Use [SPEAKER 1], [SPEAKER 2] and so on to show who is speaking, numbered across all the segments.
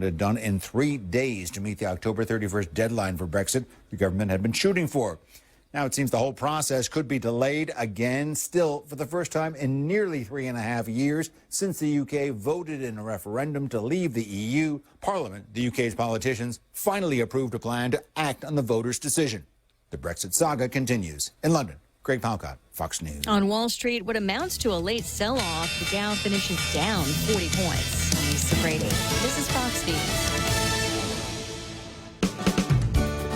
[SPEAKER 1] wanted it done in 3 days to meet the October 31st deadline for Brexit the government had been shooting for. Now it seems the whole process could be delayed again, still for the first time in nearly 3.5 years since the UK voted in a referendum to leave the EU. Parliament, the UK's politicians, finally approved a plan to act on the voters' decision. The Brexit saga continues. In London, Greg Palcott, Fox News.
[SPEAKER 2] On Wall Street, what amounts to a late sell-off, the Dow finishes down 40 points. I'm Lisa Brady. This is Fox News.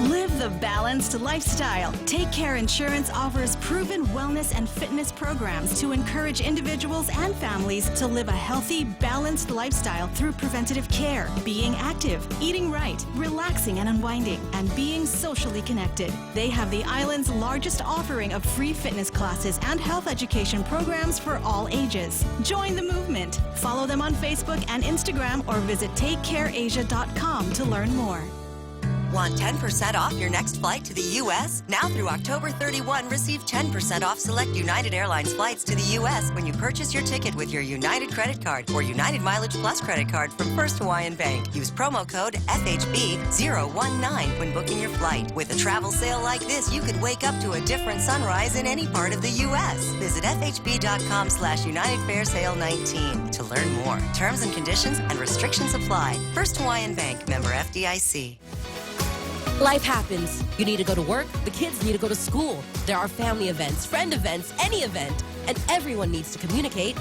[SPEAKER 3] Live the balanced lifestyle. Take Care Insurance offers proven wellness and fitness programs to encourage individuals and families to live a healthy, balanced lifestyle through preventative care, being active, eating right, relaxing and unwinding, and being socially connected. They have the island's largest offering of free fitness classes and health education programs for all ages. Join the movement. Follow them on Facebook and Instagram or visit takecareasia.com to learn more.
[SPEAKER 4] Want 10% off your next flight to the U.S.? Now through October 31, receive 10% off select United Airlines flights to the U.S. when you purchase your ticket with your United credit card or United Mileage Plus credit card from First Hawaiian Bank. Use promo code FHB019 when booking your flight. With a travel sale like this, you could wake up to a different sunrise in any part of the U.S. Visit FHB.com/United Fair Sale 19 to learn more. Terms and conditions and restrictions apply. First Hawaiian Bank, member FDIC.
[SPEAKER 5] Life happens. You need to go to work. The kids need to go to school. There are family events, friend events, any event, and everyone needs to communicate.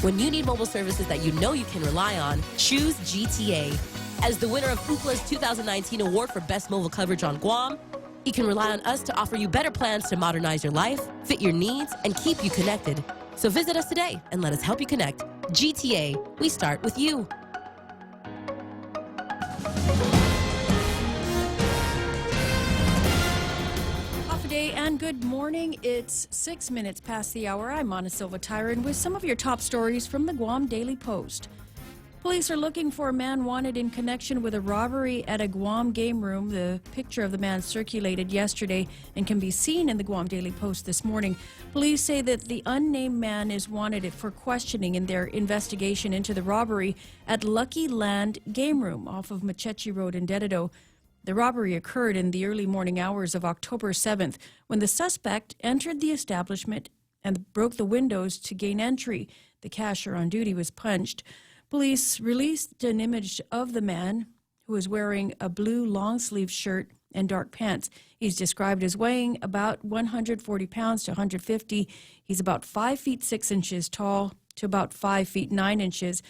[SPEAKER 5] When you need mobile services that you know you can rely on, choose GTA. As the winner of Ookla's 2019 award for Best Mobile Coverage on Guam, you can rely on us to offer you better plans to modernize your life, fit your needs, and keep you connected. So visit us today and let us help you connect. GTA, we start with you.
[SPEAKER 6] And good morning. It's 6 minutes past the hour. I'm Ana Silva Tyron with some of your top stories from the Guam Daily Post. Police are looking for a man wanted in connection with a robbery at a Guam game room. The picture of the man circulated yesterday and can be seen in the Guam Daily Post this morning. Police say that the unnamed man is wanted for questioning in their investigation into the robbery at Lucky Land Game Room off of Machechi Road in Dededo. The robbery occurred in the early morning hours of October 7th when the suspect entered the establishment and broke the windows to gain entry. The cashier on duty was punched. Police released an image of the man who was wearing a blue long-sleeve shirt and dark pants. He's described as weighing about 140 pounds to 150. He's about 5 feet 6 inches tall to about 5 feet 9 inches.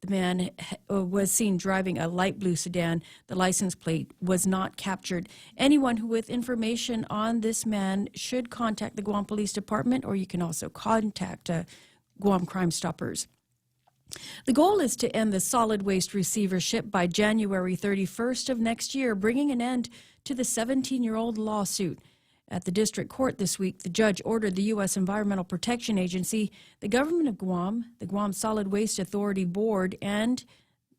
[SPEAKER 6] The man was seen driving a light blue sedan. The license plate was not captured. Anyone who with information on this man should contact the Guam Police Department, or you can also contact Guam Crime Stoppers. The goal is to end the solid waste receivership by January 31st of next year, bringing an end to the 17-year-old lawsuit. At the district court this week, the judge ordered the U.S. Environmental Protection Agency, the government of Guam, the Guam Solid Waste Authority Board, and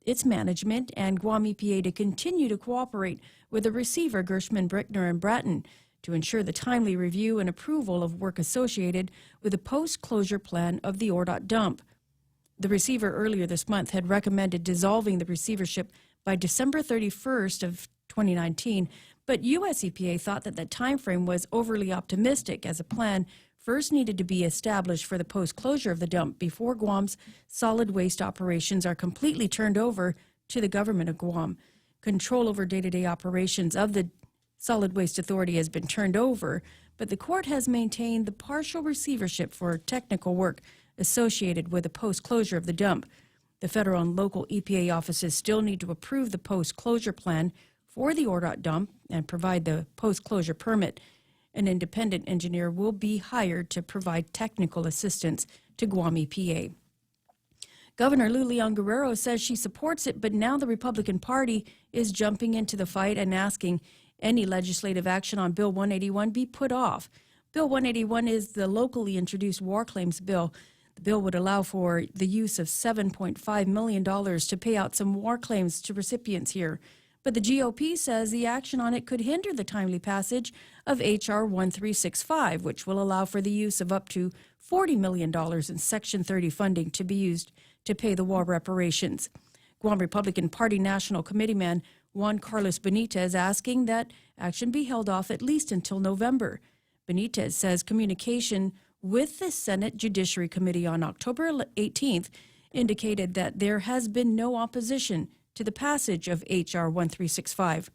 [SPEAKER 6] its management, and Guam EPA to continue to cooperate with the receiver, Gershman, Brickner, and Bratton, to ensure the timely review and approval of work associated with the post-closure plan of the ORDOT dump. The receiver earlier this month had recommended dissolving the receivership by December 31st of 2019, but U.S. EPA thought that time frame was overly optimistic, as a plan first needed to be established for the post-closure of the dump before Guam's solid waste operations are completely turned over to the government of Guam. Control over day-to-day operations of the Solid Waste Authority has been turned over, but the court has maintained the partial receivership for technical work associated with the post-closure of the dump. The federal and local EPA offices still need to approve the post-closure plan for the ORDOT dump and provide the post-closure permit. An independent engineer will be hired to provide technical assistance to Guam EPA. Governor Lou Leon Guerrero says she supports it, but now the Republican Party is jumping into the fight and asking any legislative action on Bill 181 be put off. Bill 181 is the locally introduced war claims bill. The bill would allow for the use of $7.5 million to pay out some war claims to recipients here. But the GOP says the action on it could hinder the timely passage of H.R. 1365, which will allow for the use of up to $40 million in Section 30 funding to be used to pay the war reparations. Guam Republican Party National Committeeman Juan Carlos Benitez asking that action be held off at least until November. Benitez says communication with the Senate Judiciary Committee on October 18th indicated that there has been no opposition to the passage of H.R. 1365.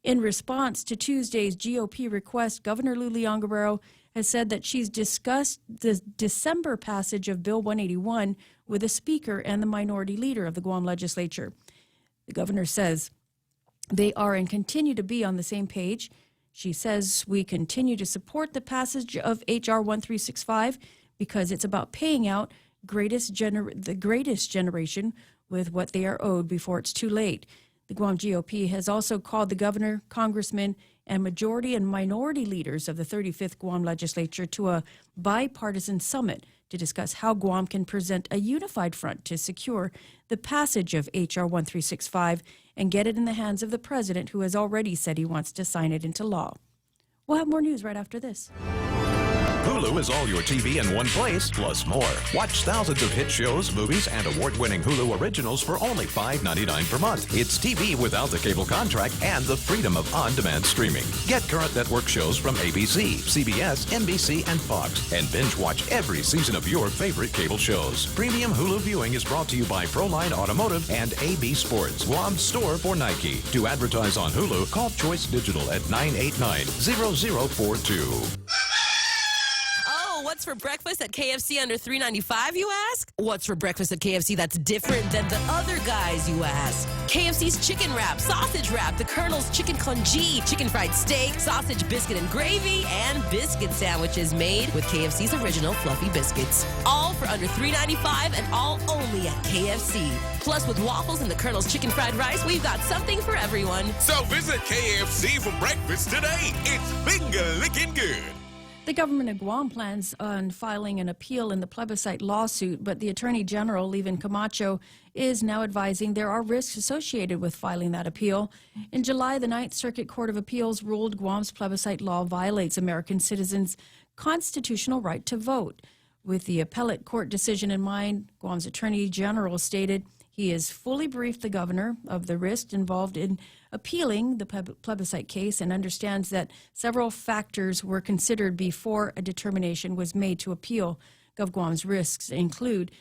[SPEAKER 6] In response to Tuesday's GOP request, Governor Lulian Guerrero has said that she's discussed the December passage of Bill 181 with the Speaker and the Minority Leader of the Guam Legislature. The governor says they are and continue to be on the same page. She says we continue to support the passage of H.R. 1365 because it's about paying out the greatest generation with what they are owed before it's too late. The Guam GOP has also called the governor, congressmen, and majority and minority leaders of the 35th Guam legislature to a bipartisan summit to discuss how Guam can present a unified front to secure the passage of H.R. 1365 and get it in the hands of the president, who has already said he wants to sign it into law. We'll have more news right after this.
[SPEAKER 7] Hulu is all your TV in one place, plus more. Watch thousands of hit shows, movies, and award-winning Hulu originals for only $5.99 per month. It's TV without the cable contract and the freedom of on-demand streaming. Get current network shows from ABC, CBS, NBC, and Fox, and binge-watch every season of your favorite cable shows. Premium Hulu viewing is brought to you by Proline Automotive and AB Sports, Guam's store for Nike. To advertise on Hulu, call Choice Digital at 989-0042.
[SPEAKER 5] What's for breakfast at KFC under $3.95, you ask? What's for breakfast at KFC that's different than the other guys, you ask? KFC's chicken wrap, sausage wrap, the Colonel's chicken congee, chicken fried steak, sausage biscuit and gravy, and biscuit sandwiches made with KFC's original fluffy biscuits. All for under $3.95 and all only at KFC. Plus, with waffles and the Colonel's chicken fried rice, we've got something for everyone.
[SPEAKER 8] So visit KFC for breakfast today. It's finger-licking good.
[SPEAKER 6] The government of Guam plans on filing an appeal in the plebiscite lawsuit, but the Attorney General, Levin Camacho, is now advising there are risks associated with filing that appeal. In July, the Ninth Circuit Court of Appeals ruled Guam's plebiscite law violates American citizens' constitutional right to vote. With the appellate court decision in mind, Guam's Attorney General stated he has fully briefed the governor of the risks involved in appealing the plebiscite case and understands that several factors were considered before a determination was made to appeal. GovGuam's risks include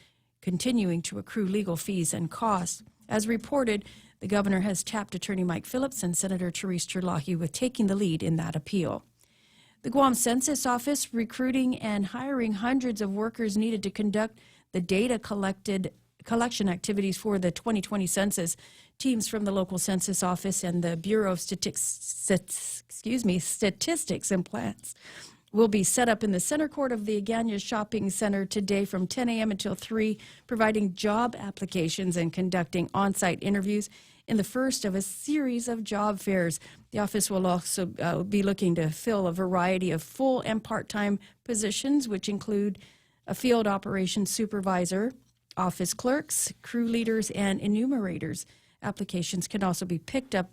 [SPEAKER 6] continuing to accrue legal fees and costs. As reported, the governor has tapped Attorney Mike Phillips and Senator Therese Terlahi with taking the lead in that appeal. The Guam Census Office recruiting and hiring hundreds of workers needed to conduct the data collection activities for the 2020 census. Teams from the local census office and the Bureau of Statistics and Plans will be set up in the center court of the Agana Shopping Center today from 10 a.m. until 3, providing job applications and conducting on-site interviews in the first of a series of job fairs. The office will also be looking to fill a variety of full and part-time positions, which include a field operations supervisor, office clerks, crew leaders, and enumerators. Applications can also be picked up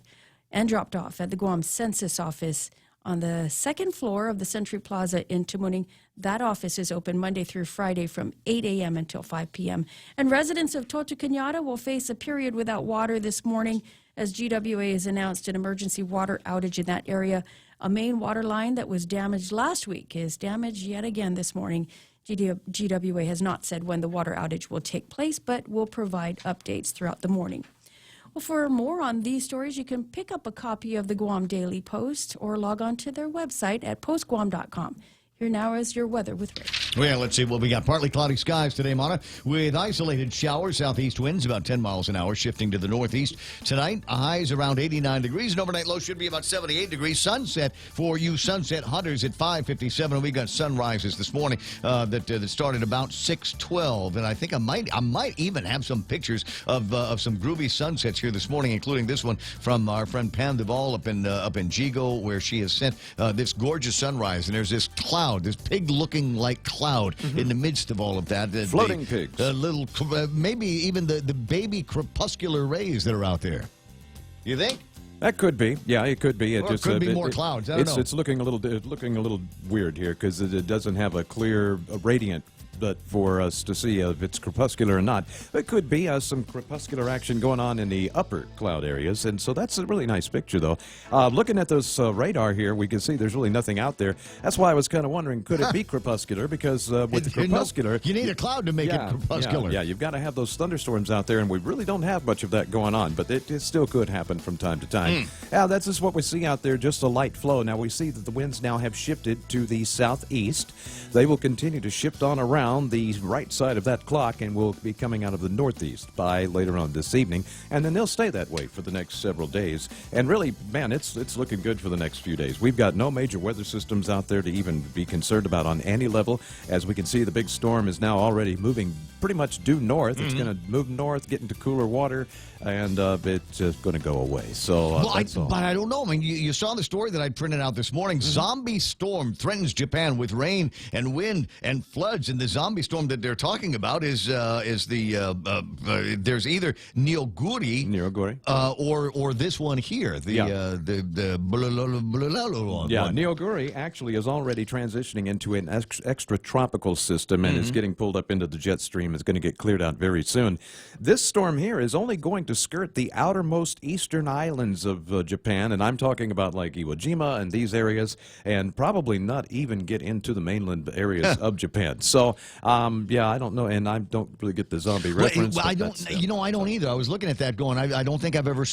[SPEAKER 6] and dropped off at the Guam Census Office on the second floor of the Century Plaza in Tamuning. That office is open Monday through Friday from 8 a.m. until 5 p.m. And residents of Toto Cañada will face a period without water this morning as GWA has announced an emergency water outage in that area. A main water line that was damaged last week is damaged yet again this morning. GWA has not said when the water outage will take place, but will provide updates throughout the morning. Well, for more on these stories, you can pick up a copy of the Guam Daily Post or log on to their website at postguam.com. Here now is your weather with Rick.
[SPEAKER 9] Well, let's see what we got. Partly cloudy skies today, Mona, with isolated showers. Southeast winds about 10 miles an hour, shifting to the northeast. Tonight, highs around 89 degrees. And overnight low should be about 78 degrees. Sunset for you sunset hunters at 5:57. And we got sunrises this morning that started about 6:12. And I think I might even have some pictures of some groovy sunsets here this morning, including this one from our friend Pam Duvall up in Jigo, where she has sent this gorgeous sunrise. And there's this cloud, this pig-looking like cloud in the midst of all of that.
[SPEAKER 10] Floating pigs.
[SPEAKER 9] Little, maybe even the baby crepuscular rays that are out there. You think?
[SPEAKER 10] That could be. Yeah, it could be.
[SPEAKER 9] It just could be more clouds. I don't know.
[SPEAKER 10] It's looking a little weird here because it doesn't have a clear radiant but for us to see if it's crepuscular or not. There could be some crepuscular action going on in the upper cloud areas, and so that's a really nice picture, though. Looking at this radar here, we can see there's really nothing out there. That's why I was kind of wondering, could it be crepuscular? Because with the crepuscular...
[SPEAKER 9] You need a cloud to make it crepuscular.
[SPEAKER 10] Yeah, you've got to have those thunderstorms out there, and we really don't have much of that going on, but it still could happen from time to time. Yeah, that's just what we see out there, just a light flow. Now, we see that the winds now have shifted to the southeast. They will continue to shift on around the right side of that clock and will be coming out of the northeast by later on this evening, and then they'll stay that way for the next several days. And really, man, it's looking good for the next few days. We've got no major weather systems out there to even be concerned about on any level. As we can see, the big storm is now already moving pretty much due north. It's going to move north, get into cooler water, and it's going to go away. So that's all.
[SPEAKER 9] But I don't know. I mean, you saw the story that I printed out this morning. Zombie storm threatens Japan with rain and wind and floods. And the zombie storm that they're talking about is there's either Neoguri or this one here, the
[SPEAKER 10] Neoguri actually is already transitioning into an extra tropical system, and it's getting pulled up into the jet stream. It's going to get cleared out very soon. This storm here is only going to skirt the outermost eastern islands of Japan, and I'm talking about like Iwo Jima and these areas, and probably not even get into the mainland areas of Japan. So, I don't know, and I don't really get the zombie reference.
[SPEAKER 9] I don't either. I was looking at that going, I don't think I've ever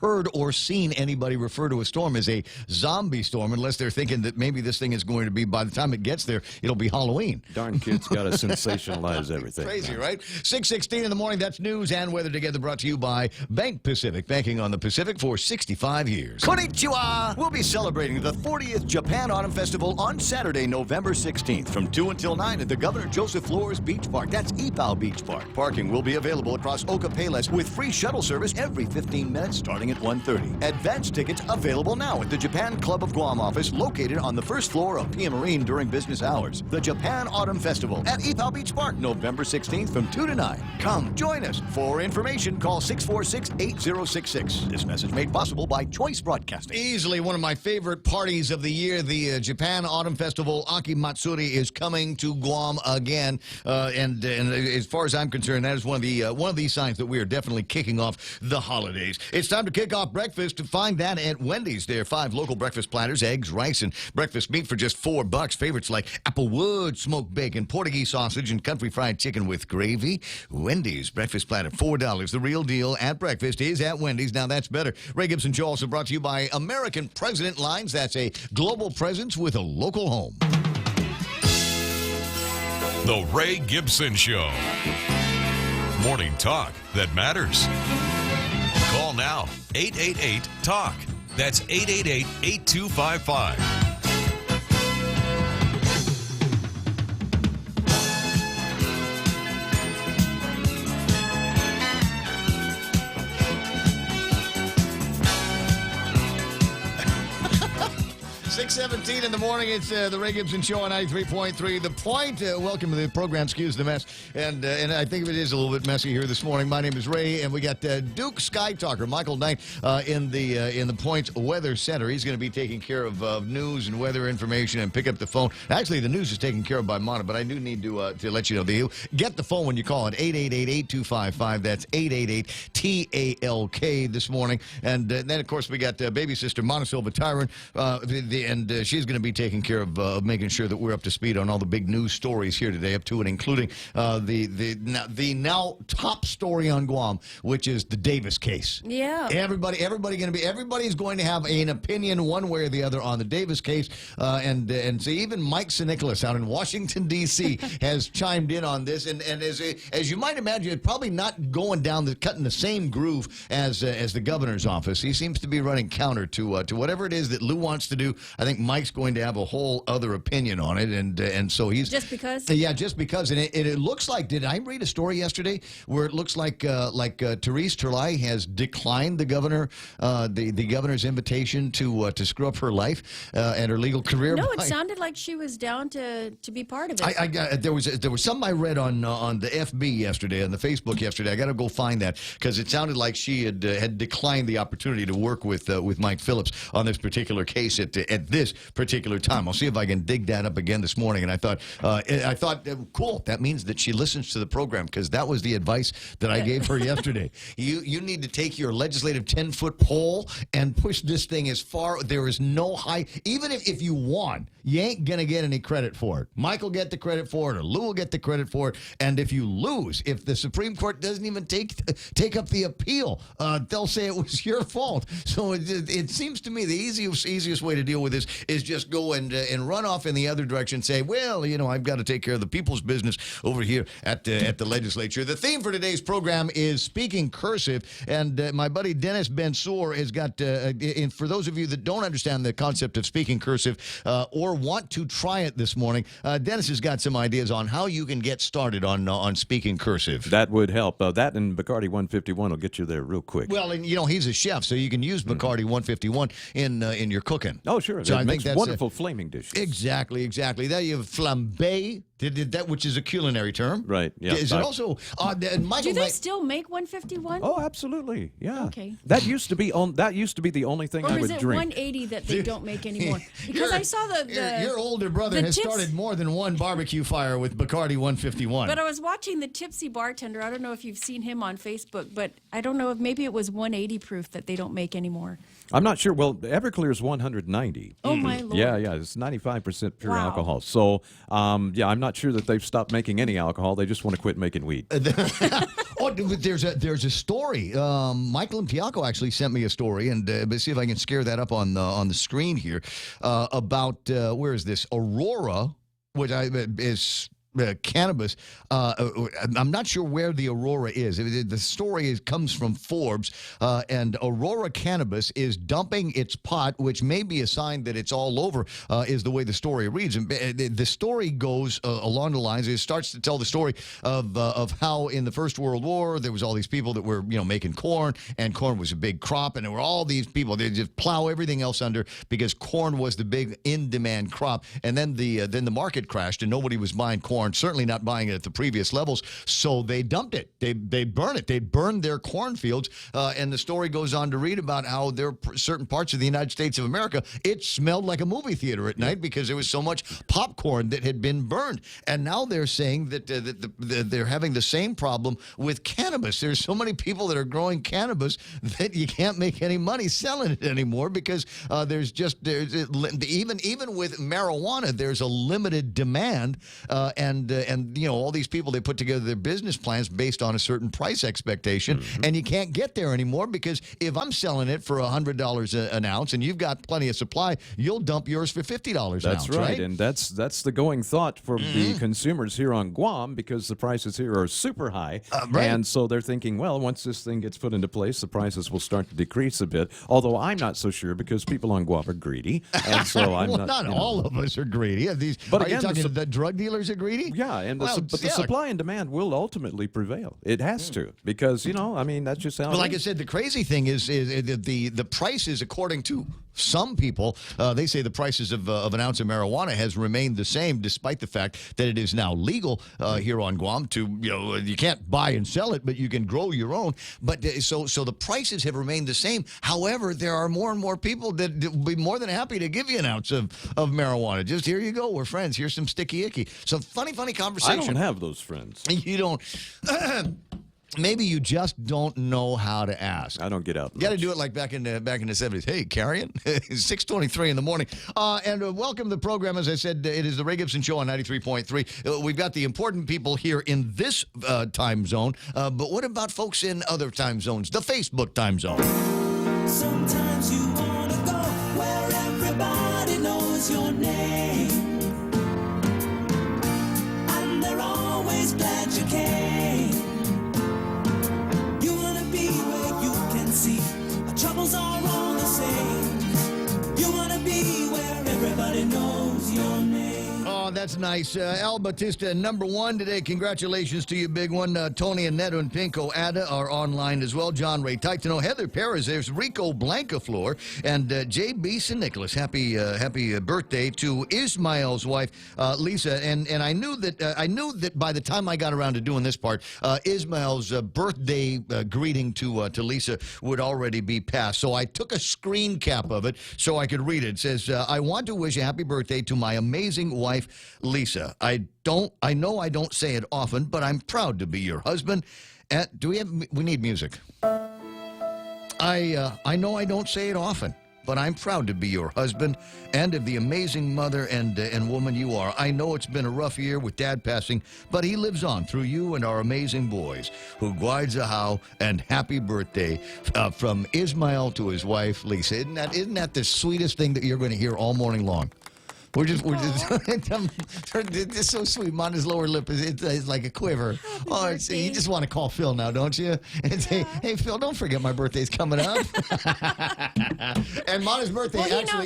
[SPEAKER 9] heard or seen anybody refer to a storm as a zombie storm, unless they're thinking that maybe this thing is going to be, by the time it gets there, it'll be Halloween.
[SPEAKER 10] Darn kids got to sensationalize everything.
[SPEAKER 9] Crazy, right? 6:16 in the morning. That's news and weather together, brought to you by Bank Pacific. Banking on the Pacific for 65 years. Konnichiwa! We'll be celebrating the 40th Japan Autumn Festival on Saturday, November 16th from 2 until 9 at the Governor Joseph Flores Beach Park. That's Ipao Beach Park. Parking will be available across Oka Payless with free shuttle service every 15 minutes starting at 1:30. Advance tickets available now at the Japan Club of Guam office located on the first floor of Pia Marine during business hours. The Japan Autumn Festival at Ipao Beach Park, November 16th from 2 to 9. Come join us. For information, call 646-8066. This message made possible by Choice Broadcasting. Easily one of my favorite parties of the year, the Japan Autumn Festival Aki Matsuri is coming to Guam again. And as far as I'm concerned, that is one of these signs that we are definitely kicking off the holidays. It's time to kick off breakfast. To find that at Wendy's. There are 5 local breakfast platters, eggs, rice, and breakfast meat for just $4. Favorites like applewood, smoked bacon, Portuguese sausage, and country fried chicken with gravy. Wendy's breakfast platter, $4. The real deal at breakfast is at Wendy's. Now that's better. Ray Gibson Show also brought to you by American President Lines. That's a global presence with a local home.
[SPEAKER 8] The Ray Gibson Show. Morning talk that matters. Call now, 888-TALK. That's 888-8255.
[SPEAKER 9] 6:17 in the morning. It's the Ray Gibson Show on 93.3. The Point. Welcome to the program. Excuse the mess. And I think it is a little bit messy here this morning. My name is Ray, and we got Duke Sky Talker, Michael Knight, in the Point Weather Center. He's going to be taking care of news and weather information and pick up the phone. Actually, the news is taken care of by Mona, but I do need to let you know. Get the phone when you call it, 888-8255. That's 888-TALK this morning. And then, of course, we got baby sister Mona Silva Tyron, and she's going to be taking care of making sure that we're up to speed on all the big news stories here today, up to and including the now top story on Guam, which is the Davis case.
[SPEAKER 6] Yeah.
[SPEAKER 9] Everybody's going to have an opinion one way or the other on the Davis case, and so even Mike Sinicolas out in Washington D.C. has chimed in on this, and as you might imagine, probably not cutting the same groove as the governor's office. He seems to be running counter to whatever it is that Lou wants to do. I think Mike's going to have a whole other opinion on it, and so he's
[SPEAKER 6] just because.
[SPEAKER 9] Yeah, just because, and it looks like. Did I read a story yesterday where it looks like Therese Terlai has declined the governor's invitation to screw up her life and her legal career?
[SPEAKER 6] No, it sounded like she was down to be part of it.
[SPEAKER 9] There was something I read on the FB yesterday, on the Facebook yesterday. I got to go find that because it sounded like she had declined the opportunity to work with Mike Phillips on this particular case at at this particular time. I'll see if I can dig that up again this morning. And I thought, cool. That means that she listens to the program, because that was the advice that I gave her yesterday. You need to take your legislative 10-foot pole and push this thing as far. There is no high. Even if you won, you ain't going to get any credit for it. Mike will get the credit for it, or Lou will get the credit for it. And if you lose, if the Supreme Court doesn't even take up the appeal, they'll say it was your fault. So it seems to me the easiest way to deal with this is just go and run off in the other direction. Say, well, I've got to take care of the people's business over here at the legislature. The theme for today's program is speaking cursive, and my buddy Dennis Bensour has got. And for those of you that don't understand the concept of speaking cursive or want to try it this morning, Dennis has got some ideas on how you can get started on speaking cursive.
[SPEAKER 10] That would help. That and Bacardi 151 will get you there real quick.
[SPEAKER 9] Well, and he's a chef, so you can use Bacardi 151 in your cooking.
[SPEAKER 10] Oh, sure.
[SPEAKER 9] So
[SPEAKER 10] I
[SPEAKER 9] think that's
[SPEAKER 10] wonderful flaming dishes.
[SPEAKER 9] Exactly. There you have flambe. That which is a culinary term,
[SPEAKER 10] right? Yeah.
[SPEAKER 9] Is it also?
[SPEAKER 6] Do they still make 151?
[SPEAKER 10] Oh, absolutely. Yeah.
[SPEAKER 6] Okay.
[SPEAKER 10] That used to be the only thing I would drink.
[SPEAKER 6] Or is it 180 that they don't make anymore? Because I saw
[SPEAKER 9] your older brother has started more than one barbecue fire with Bacardi 151.
[SPEAKER 6] But I was watching the Tipsy Bartender. I don't know if you've seen him on Facebook, but I don't know if maybe it was 180 proof that they don't make anymore.
[SPEAKER 10] I'm not sure. Well, Everclear is 190.
[SPEAKER 6] Oh, my Lord.
[SPEAKER 10] Yeah. It's 95% pure
[SPEAKER 6] Wow.
[SPEAKER 10] alcohol. So, I'm not sure that they've stopped making any alcohol. They just want to quit making weed.
[SPEAKER 9] There's a story. Michael Impiaco actually sent me a story, and let's see if I can scare that up on the screen here, about, where is this? Aurora, which is... cannabis. I'm not sure where the Aurora is. The story comes from Forbes, and Aurora Cannabis is dumping its pot, which may be a sign that it's all over, is the way the story reads. And the story goes along the lines. It starts to tell the story of how in the First World War there was all these people that were making corn, and corn was a big crop, and there were all these people. They just plow everything else under because corn was the big in-demand crop. And then the market crashed, and nobody was buying corn. Certainly not buying it at the previous levels, so they dumped it. They burn it. They burned their cornfields, and the story goes on to read about how there are certain parts of the United States of America, it smelled like a movie theater at night because there was so much popcorn that had been burned. And now they're saying that they're having the same problem with cannabis. There's so many people that are growing cannabis that you can't make any money selling it anymore because there's even with marijuana, there's a limited demand, and all these people, they put together their business plans based on a certain price expectation, and you can't get there anymore because if I'm selling it for $100 an ounce and you've got plenty of supply, you'll dump yours for $50 an ounce.
[SPEAKER 10] That's right, and that's the going thought for the consumers here on Guam because the prices here are super high, and so they're thinking, well, once this thing gets put into place, the prices will start to decrease a bit. Although I'm not so sure because people on Guam are greedy, and so I'm not
[SPEAKER 9] all of us are greedy. But again, you talking the drug dealers are greedy?
[SPEAKER 10] Yeah, but the supply and demand will ultimately prevail. It has to because that's just how.
[SPEAKER 9] Well, like I said, the crazy thing is the prices, according to some people, they say the prices of an ounce of marijuana has remained the same despite the fact that it is now legal here on Guam to you can't buy and sell it, but you can grow your own. But so the prices have remained the same. However, there are more and more people that will be more than happy to give you an ounce of marijuana. Just here you go, we're friends. Here's some sticky icky. Some funny conversation.
[SPEAKER 10] I don't have those friends.
[SPEAKER 9] You don't. Maybe you just don't know how to ask.
[SPEAKER 10] I don't get out.
[SPEAKER 9] You got to do it like back in the 70s. Hey, Carrion, it's 6:23 in the morning. And welcome to the program. As I said, it is the Ray Gibson Show on 93.3. We've got the important people here in this time zone. But what about folks in other time zones? The Facebook time zone.
[SPEAKER 11] Sometimes you want to go where everybody knows your name. And they're always glad you came. You want to be where you can see our troubles are all the same. You want to be where everybody knows your name.
[SPEAKER 9] Oh, that's nice. Al Batista, number one today. Congratulations to you, big one. Tony and Neto and Pinko Ada are online as well. John Ray Titano, Heather Perez, there's Rico Blancaflor, and J.B. St. Nicholas. Happy birthday to Ismael's wife, Lisa. And I knew that by the time I got around to doing this part, Ismael's birthday greeting to Lisa would already be passed. So I took a screen cap of it so I could read it. It says, I want to wish a happy birthday to my amazing wife, Lisa. I know I don't say it often, but I'm proud to be your husband. And we need music. I know I don't say it often, but I'm proud to be your husband and of the amazing mother and woman you are. I know it's been a rough year with Dad passing, but he lives on through you and our amazing boys. Who guides a how, and happy birthday from Ismael to his wife, Lisa. Isn't that the sweetest thing that you're going to hear all morning long? We're just it's so sweet. Mona's lower lip is like a quiver. You just want to call Phil now, don't you? And say, hey, Phil, don't forget my birthday's coming up. And Mona's birthday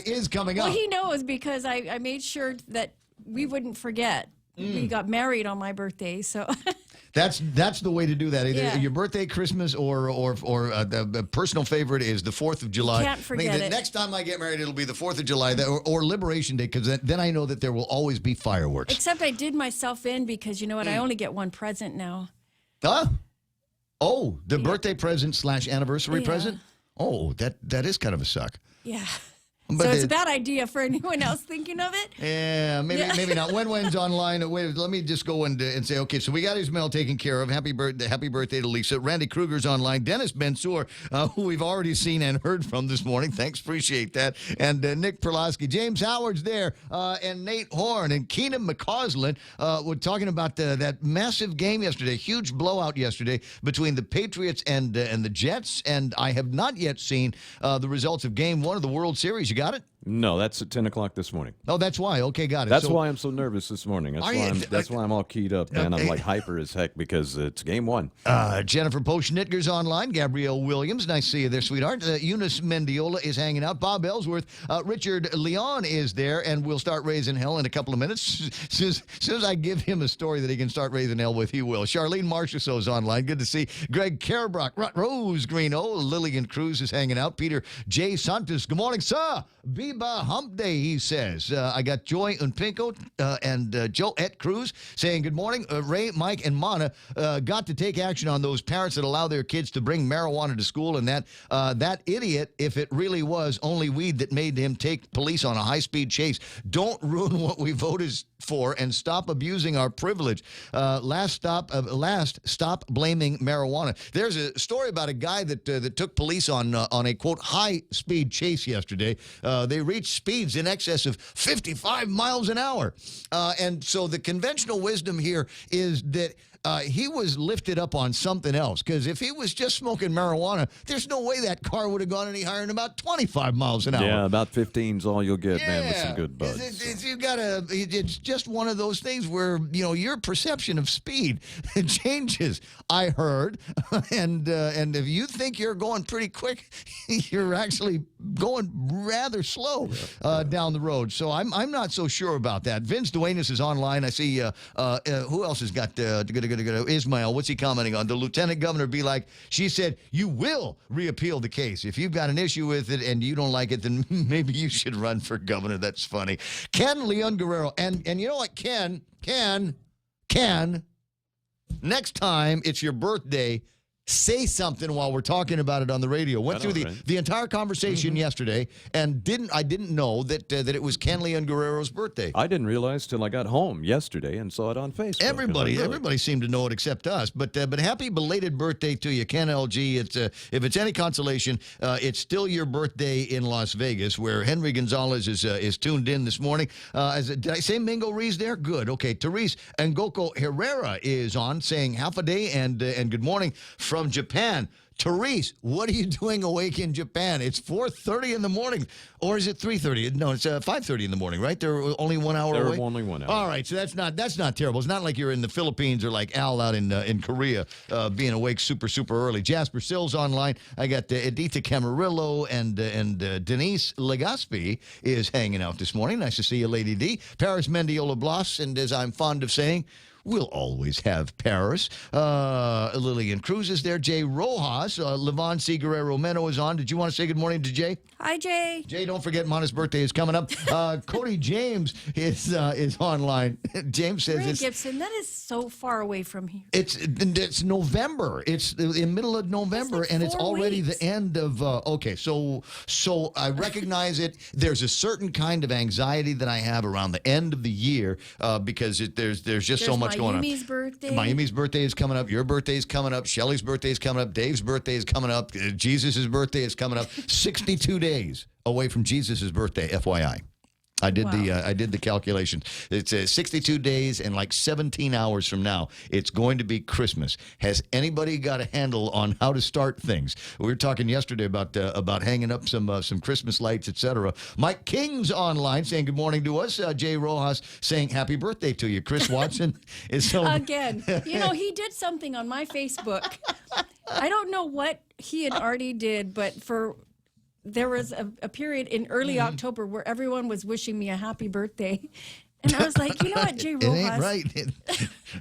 [SPEAKER 9] is coming up.
[SPEAKER 6] Well, he knows because I made sure that we wouldn't forget. We got married on my birthday, so...
[SPEAKER 9] That's the way to do that. Either
[SPEAKER 6] Yeah.
[SPEAKER 9] your birthday, Christmas, or the personal favorite is the 4th of July.
[SPEAKER 6] Can't forget it.
[SPEAKER 9] Next time I get married, it'll be the 4th of July or Liberation Day, because then I know that there will always be fireworks.
[SPEAKER 6] Except I did myself in because, you know what, I only get one present now.
[SPEAKER 9] Huh? Oh, the birthday present / anniversary present? Oh, that is kind of a suck.
[SPEAKER 6] Yeah.
[SPEAKER 9] But
[SPEAKER 6] so it's a bad idea for anyone else thinking of it.
[SPEAKER 9] Yeah, maybe not. When's online. Wait, let me just go and say, okay, so we got Ismail taken care of. Happy birthday to Lisa. Randy Kruger's online. Dennis Bensour, who we've already seen and heard from this morning. Thanks, appreciate that. And Nick Perlowski. James Howard's there. And Nate Horn and Keenan McCausland were talking about that massive game yesterday. Huge blowout yesterday between the Patriots and the Jets. And I have not yet seen the results of Game 1 of the World Series. You got it?
[SPEAKER 10] No, that's at 10 o'clock this morning.
[SPEAKER 9] Oh, that's why. Okay, got it.
[SPEAKER 10] That's why I'm so nervous this morning. That's why I'm all keyed up, man. I'm like hyper as heck because it's Game 1.
[SPEAKER 9] Jennifer Poschnitger's online. Gabrielle Williams, nice to see you there, sweetheart. Eunice Mendiola is hanging out. Bob Ellsworth. Richard Leon is there, and we'll start raising hell in a couple of minutes. As soon as I give him a story that he can start raising hell with, he will. Charlene Marchessault's online. Good to see. Greg Carabrock. Rose Greeno. Lillian Cruz is hanging out. Peter J. Santos. Good morning, sir. Biba Hump Day, he says. I got Joy and Pinko and Joette Cruz saying good morning. Ray, Mike, and Mana got to take action on those parents that allow their kids to bring marijuana to school, and that idiot, if it really was only weed that made him take police on a high-speed chase. Don't ruin what we voted for and stop abusing our privilege. Stop blaming marijuana. There's a story about a guy that took police on a, quote, high-speed chase yesterday. They reached speeds in excess of 55 miles an hour. And so the conventional wisdom here is that he was lifted up on something else, because if he was just smoking marijuana, there's no way that car would have gone any higher than about 25 miles an hour.
[SPEAKER 10] Yeah, about 15's all you'll get, man, with some good buds.
[SPEAKER 9] It's just one of those things where, your perception of speed changes, I heard. And if you think you're going pretty quick, you're actually going rather slow down the road. So I'm not so sure about that. Vince Duenas is online. I see who else has got Ismail. What's he commenting on? The lieutenant governor be like, she said, you will reappeal the case. If you've got an issue with it and you don't like it, then maybe you should run for governor. That's funny. Ken Leon Guerrero. And you know what, Ken, next time it's your birthday, say something while we're talking about it on the radio. Went through the entire conversation yesterday, and I didn't know that it was Ken Leon Guerrero's birthday.
[SPEAKER 10] I didn't realize till I got home yesterday and saw it on Facebook.
[SPEAKER 9] Everybody seemed to know it except us. But happy belated birthday to you, Ken LG. If it's any consolation, it's still your birthday in Las Vegas, where Henry Gonzalez is tuned in this morning. Did I say Mingo Rees there? Good. Okay, Therese Ngoko Herrera is on, saying half a day and good morning from Japan. Therese, what are you doing awake in Japan? It's 4:30 in the morning. Or is it 3:30? No, it's 5:30 in the morning, right? They're only 1 hour away?
[SPEAKER 10] They're only 1 hour.
[SPEAKER 9] All right, so that's not terrible. It's not like you're in the Philippines or like Al out in Korea being awake super early. Jasper Sills online. I got Edita Camarillo and Denise Legaspi is hanging out this morning. Nice to see you, Lady D. Paris Mendiola Blas, and as I'm fond of saying, we'll always have Paris. Lillian Cruz is there. Jay Rojas. Levon C. Guerrero-Meno is on. Did you want to say good morning to Jay?
[SPEAKER 6] Hi, Jay.
[SPEAKER 9] Jay, don't forget Mona's birthday is coming up. Cody James is online. James says
[SPEAKER 6] Ray
[SPEAKER 9] it's
[SPEAKER 6] Gibson, that is so far away from here.
[SPEAKER 9] it's November. It's in middle of November,
[SPEAKER 6] like
[SPEAKER 9] and it's
[SPEAKER 6] 4
[SPEAKER 9] already
[SPEAKER 6] weeks.
[SPEAKER 9] the end of. Okay, so I recognize it. There's a certain kind of anxiety that I have around the end of the year because there's just so much going on.
[SPEAKER 6] Mayumi's birthday.
[SPEAKER 9] Mayumi's birthday is coming up. Your birthday is coming up. Shelly's birthday is coming up. Dave's birthday is coming up. Jesus' birthday is coming up. 62 days away from Jesus' birthday, FYI. I did the calculations. It's 62 days and like 17 hours from now, it's going to be Christmas. Has anybody got a handle on how to start things? We were talking yesterday about hanging up some Christmas lights, etc. Mike King's online saying good morning to us. Jay Rojas saying happy birthday to you. Chris Watson is so
[SPEAKER 6] Again, he did something on my Facebook. I don't know what he and Artie did, but there was a period in early October where everyone was wishing me a happy birthday. And I was like, you know what, Jay Rojas?
[SPEAKER 9] It ain't right.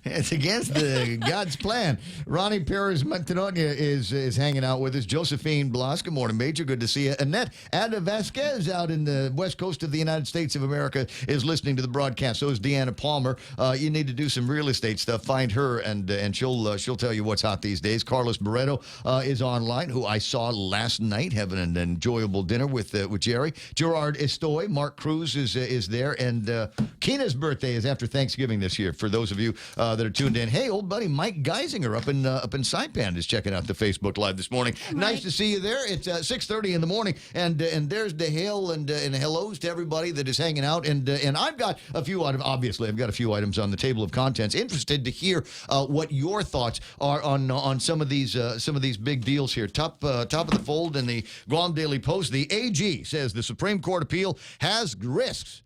[SPEAKER 9] It's against God's plan. Ronnie Perez Montaña is hanging out with us. Josephine Blas, good morning, Major. Good to see you. Annette Ada Vasquez out in the west coast of the United States of America is listening to the broadcast. So is Deanna Palmer. You need to do some real estate stuff. Find her, and she'll tell you what's hot these days. Carlos Barreto is online, who I saw last night having an enjoyable dinner with Jerry. Gerard Estoy, Mark Cruz is there, and Keena's birthday is after Thanksgiving this year. For those of you that are tuned in, hey, old buddy Mike Geisinger up in Saipan is checking out the Facebook Live this morning.
[SPEAKER 6] Hi,
[SPEAKER 9] nice to see you there. It's 6:30 in the morning, and there's the hail and hellos to everybody that is hanging out. And I've got a few items. Obviously, I've got a few items on the table of contents. Interested to hear what your thoughts are on some of these big deals here. Top of the fold in the Guam Daily Post. The AG says the Supreme Court appeal has risks.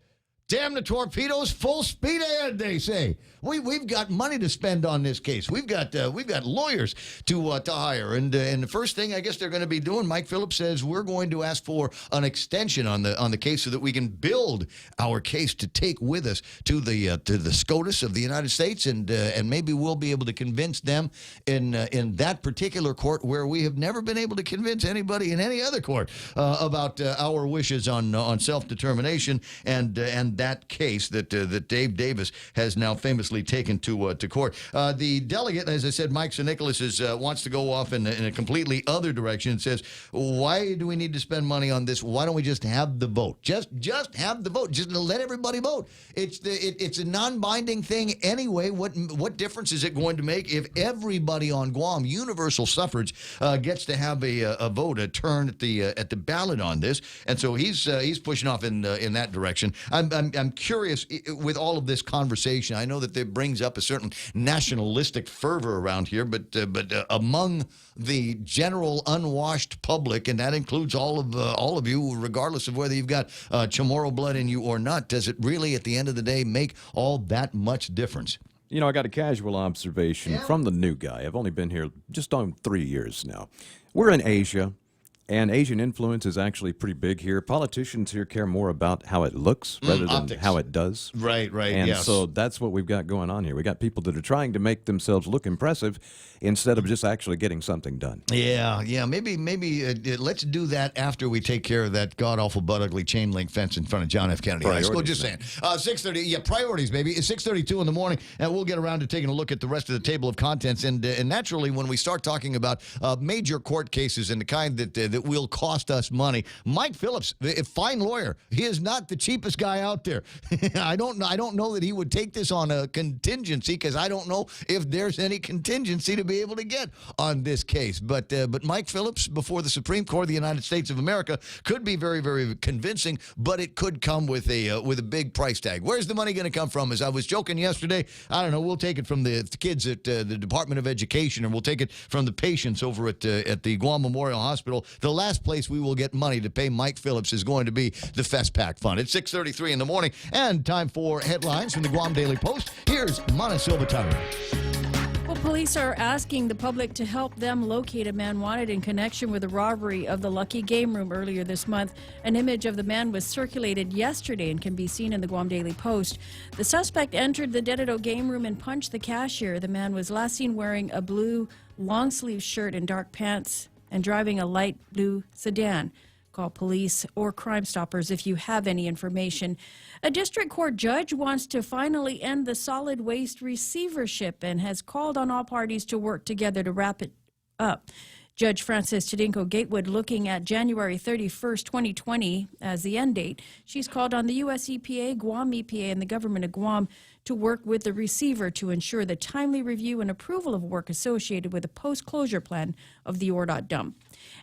[SPEAKER 9] Damn the torpedoes, full speed ahead, they say. We've got money to spend on this case. We've got lawyers to hire, and the first thing I guess they're going to be doing, Mike Phillips says, we're going to ask for an extension on the case so that we can build our case to take with us to the SCOTUS of the United States, and maybe we'll be able to convince them in that particular court where we have never been able to convince anybody in any other court about our wishes on self-determination and that case that Dave Davis has now famously taken to court. The delegate, as I said, Mike Sinicholas wants to go off in a completely other direction and says, why do we need to spend money on this? Why don't we just have the vote? Just have the vote. Just let everybody vote. It's a non-binding thing anyway. What difference is it going to make if everybody on Guam, universal suffrage, gets to have a vote, a turn at the ballot on this? And so he's pushing off in that direction. I'm curious with all of this conversation. I know that it brings up a certain nationalistic fervor around here, but among the general unwashed public, and that includes all of you, regardless of whether you've got Chamorro blood in you or not, does it really, at the end of the day, make all that much difference?
[SPEAKER 10] You know, I got a casual observation from the new guy. I've only been here just on 3 years now. We're in Asia. And Asian influence is actually pretty big here. Politicians here care more about how it looks rather than
[SPEAKER 9] optics.
[SPEAKER 10] how it does.
[SPEAKER 9] Right,
[SPEAKER 10] And
[SPEAKER 9] yes.
[SPEAKER 10] so that's what we've got going on here. We got people that are trying to make themselves look impressive instead of just actually getting something done.
[SPEAKER 9] Yeah. Maybe let's do that after we take care of that god-awful, butt-ugly chain link fence in front of John F. Kennedy High School. Just saying. 6:30, priorities, baby. It's 6:32 in the morning, and we'll get around to taking a look at the rest of the table of contents. And naturally, when we start talking about major court cases and the kind that that will cost us money. Mike Phillips, a fine lawyer, he is not the cheapest guy out there. I don't know that he would take this on a contingency, because I don't know if there's any contingency to be able to get on this case. But Mike Phillips before the Supreme Court of the United States of America could be very, very convincing, but it could come with a big price tag. Where's the money going to come from? As I was joking yesterday, I don't know, we'll take it from the kids at the Department of Education, or we'll take it from the patients over at the Guam Memorial Hospital. The last place we will get money to pay Mike Phillips is going to be the FestPac Fund. It's 6:33 in the morning, and time for headlines from the Guam Daily Post. Here's Mana Silva-Tyra.
[SPEAKER 6] Well, police are asking the public to help them locate a man wanted in connection with the robbery of the Lucky Game Room earlier this month. An image of the man was circulated yesterday and can be seen in the Guam Daily Post. The suspect entered the Dededo Game Room and punched the cashier. The man was last seen wearing a blue long-sleeve shirt and dark pants and driving a light blue sedan. Call police or Crime Stoppers if you have any information. A district court judge wants to finally end the solid waste receivership and has called on all parties to work together to wrap it up. Judge Frances Chidinko Gatewood, looking at January 31st, 2020 as the end date. She's called on the U.S. EPA, Guam EPA, and the government of Guam to work with the receiver to ensure the timely review and approval of work associated with the post-closure plan of the ORDOT dump.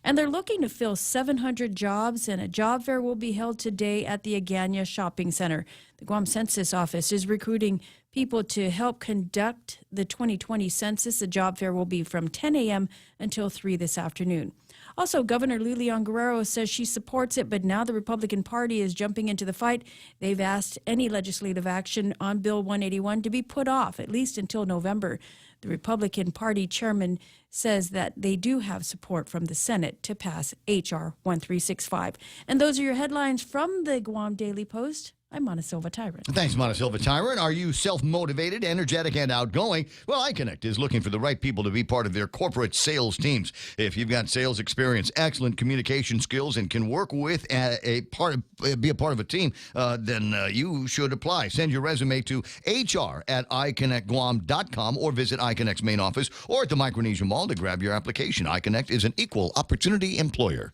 [SPEAKER 6] And they're looking to fill 700 jobs, and a job fair will be held today at the Agana Shopping Center. The Guam Census Office is recruiting people to help conduct the 2020 census. The job fair will be from 10 a.m. until 3 this afternoon. Also, Governor Lilian Guerrero says she supports it, but now the Republican Party is jumping into the fight. They've asked any legislative action on Bill 181 to be put off, at least until November. The Republican Party chairman says that they do have support from the Senate to pass H.R. 1365. And those are your headlines from the Guam Daily Post. I'm Mana Silva-Tyra.
[SPEAKER 9] Thanks, Mana Silva-Tyra. And are you self-motivated, energetic, and outgoing? Well, iConnect is looking for the right people to be part of their corporate sales teams. If you've got sales experience, excellent communication skills, and can work with be a part of a team, then you should apply. Send your resume to hr@iconnectguam.com or visit iConnect's main office or at the Micronesia Mall to grab your application. iConnect is an equal opportunity employer.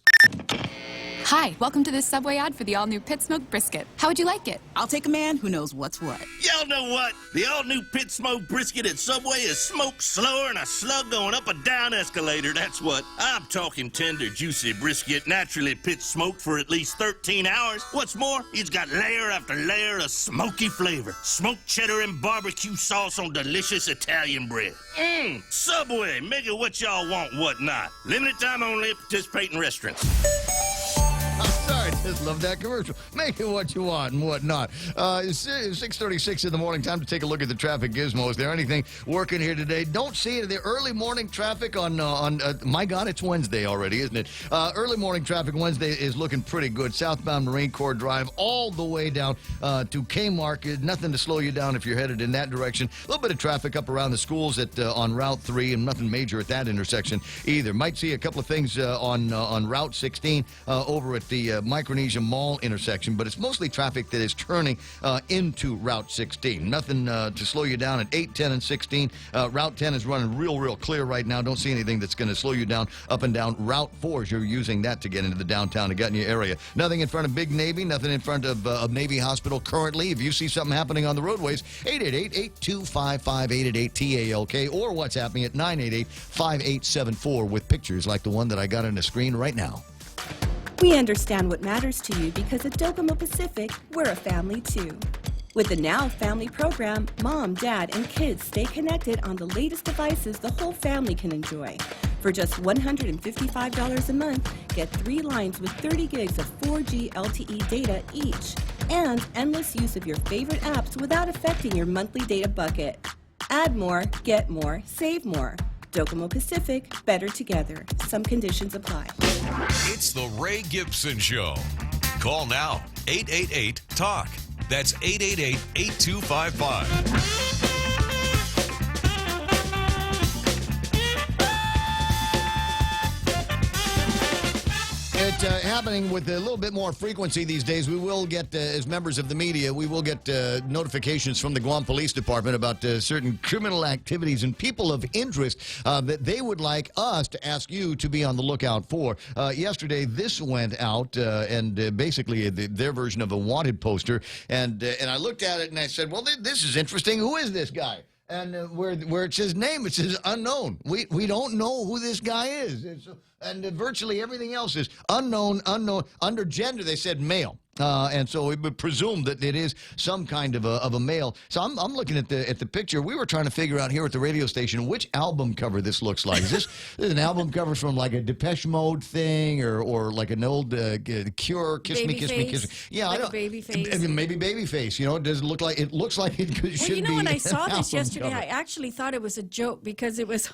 [SPEAKER 12] Hi, welcome to this Subway ad for the all-new Pit Smoke Brisket. How would you like it?
[SPEAKER 13] I'll take a man who knows what's what.
[SPEAKER 14] Y'all know what? The all-new Pit Smoke Brisket at Subway is smoked slower than a slug going up a down escalator, that's what. I'm talking tender, juicy brisket, naturally pit smoked for at least 13 hours. What's more, it's got layer after layer of smoky flavor. Smoked cheddar and barbecue sauce on delicious Italian bread. Subway, make it what y'all want, what not. Limited time only at participating restaurants.
[SPEAKER 9] I'm sorry, just love that commercial. Make it what you want and what not. 6:36 in the morning, time to take a look at the traffic gizmo. Is there anything working here today? Don't see it. The early morning traffic on my God, it's Wednesday already, isn't it? Early morning traffic Wednesday is looking pretty good. Southbound Marine Corps Drive all the way down to Kmart. Nothing to slow you down if you're headed in that direction. A little bit of traffic up around the schools on Route 3 and nothing major at that intersection either. Might see a couple of things on Route 16 over at the Micronesia Mall intersection, but it's mostly traffic that is turning into Route 16. Nothing to slow you down at 8, 10, and 16. Route 10 is running real clear right now. Don't see anything that's going to slow you down up and down Route 4 as you're using that to get into the downtown Agana area. Nothing in front of Big Navy, nothing in front of Navy Hospital currently. If you see something happening on the roadways, 888-8255-888-TALK or what's happening at 988-5874 with pictures like the one that I got on the screen right now.
[SPEAKER 15] We understand what matters to you because at Docomo Pacific, we're a family too. With the Now Family program, mom, dad, and kids stay connected on the latest devices the whole family can enjoy. For just $155 a month, get 3 lines with 30 gigs of 4G LTE data each, and endless use of your favorite apps without affecting your monthly data bucket. Add more, get more, save more. Docomo Pacific, better together. Some conditions apply.
[SPEAKER 8] It's the Ray Gibson Show. Call now, 888-TALK. That's 888-8255.
[SPEAKER 9] happening with a little bit more frequency these days. We will get, as members of the media, we will get notifications from the Guam Police Department about certain criminal activities and people of interest that they would like us to ask you to be on the lookout for. Yesterday, this went out, and basically their version of a wanted poster, and I looked at it and I said, well, this is interesting. Who is this guy? And where it says name, it says unknown. We don't know who this guy is. And virtually everything else is unknown. Under gender, they said male. And so we would presume that it is some kind of a male. So I'm looking at the picture. We were trying to figure out here at the radio station which album cover this looks like. Is this an album cover from like a Depeche Mode thing or like an old Cure, Kiss Me, Kiss Me, Kiss Me? Yeah,
[SPEAKER 6] like
[SPEAKER 9] I don't.
[SPEAKER 6] Babyface.
[SPEAKER 9] Maybe Babyface. You know, it doesn't look like it looks like it should be.
[SPEAKER 6] Well, you know, when I saw
[SPEAKER 9] an
[SPEAKER 6] this
[SPEAKER 9] album
[SPEAKER 6] yesterday,
[SPEAKER 9] cover.
[SPEAKER 6] I actually thought it was a joke because it was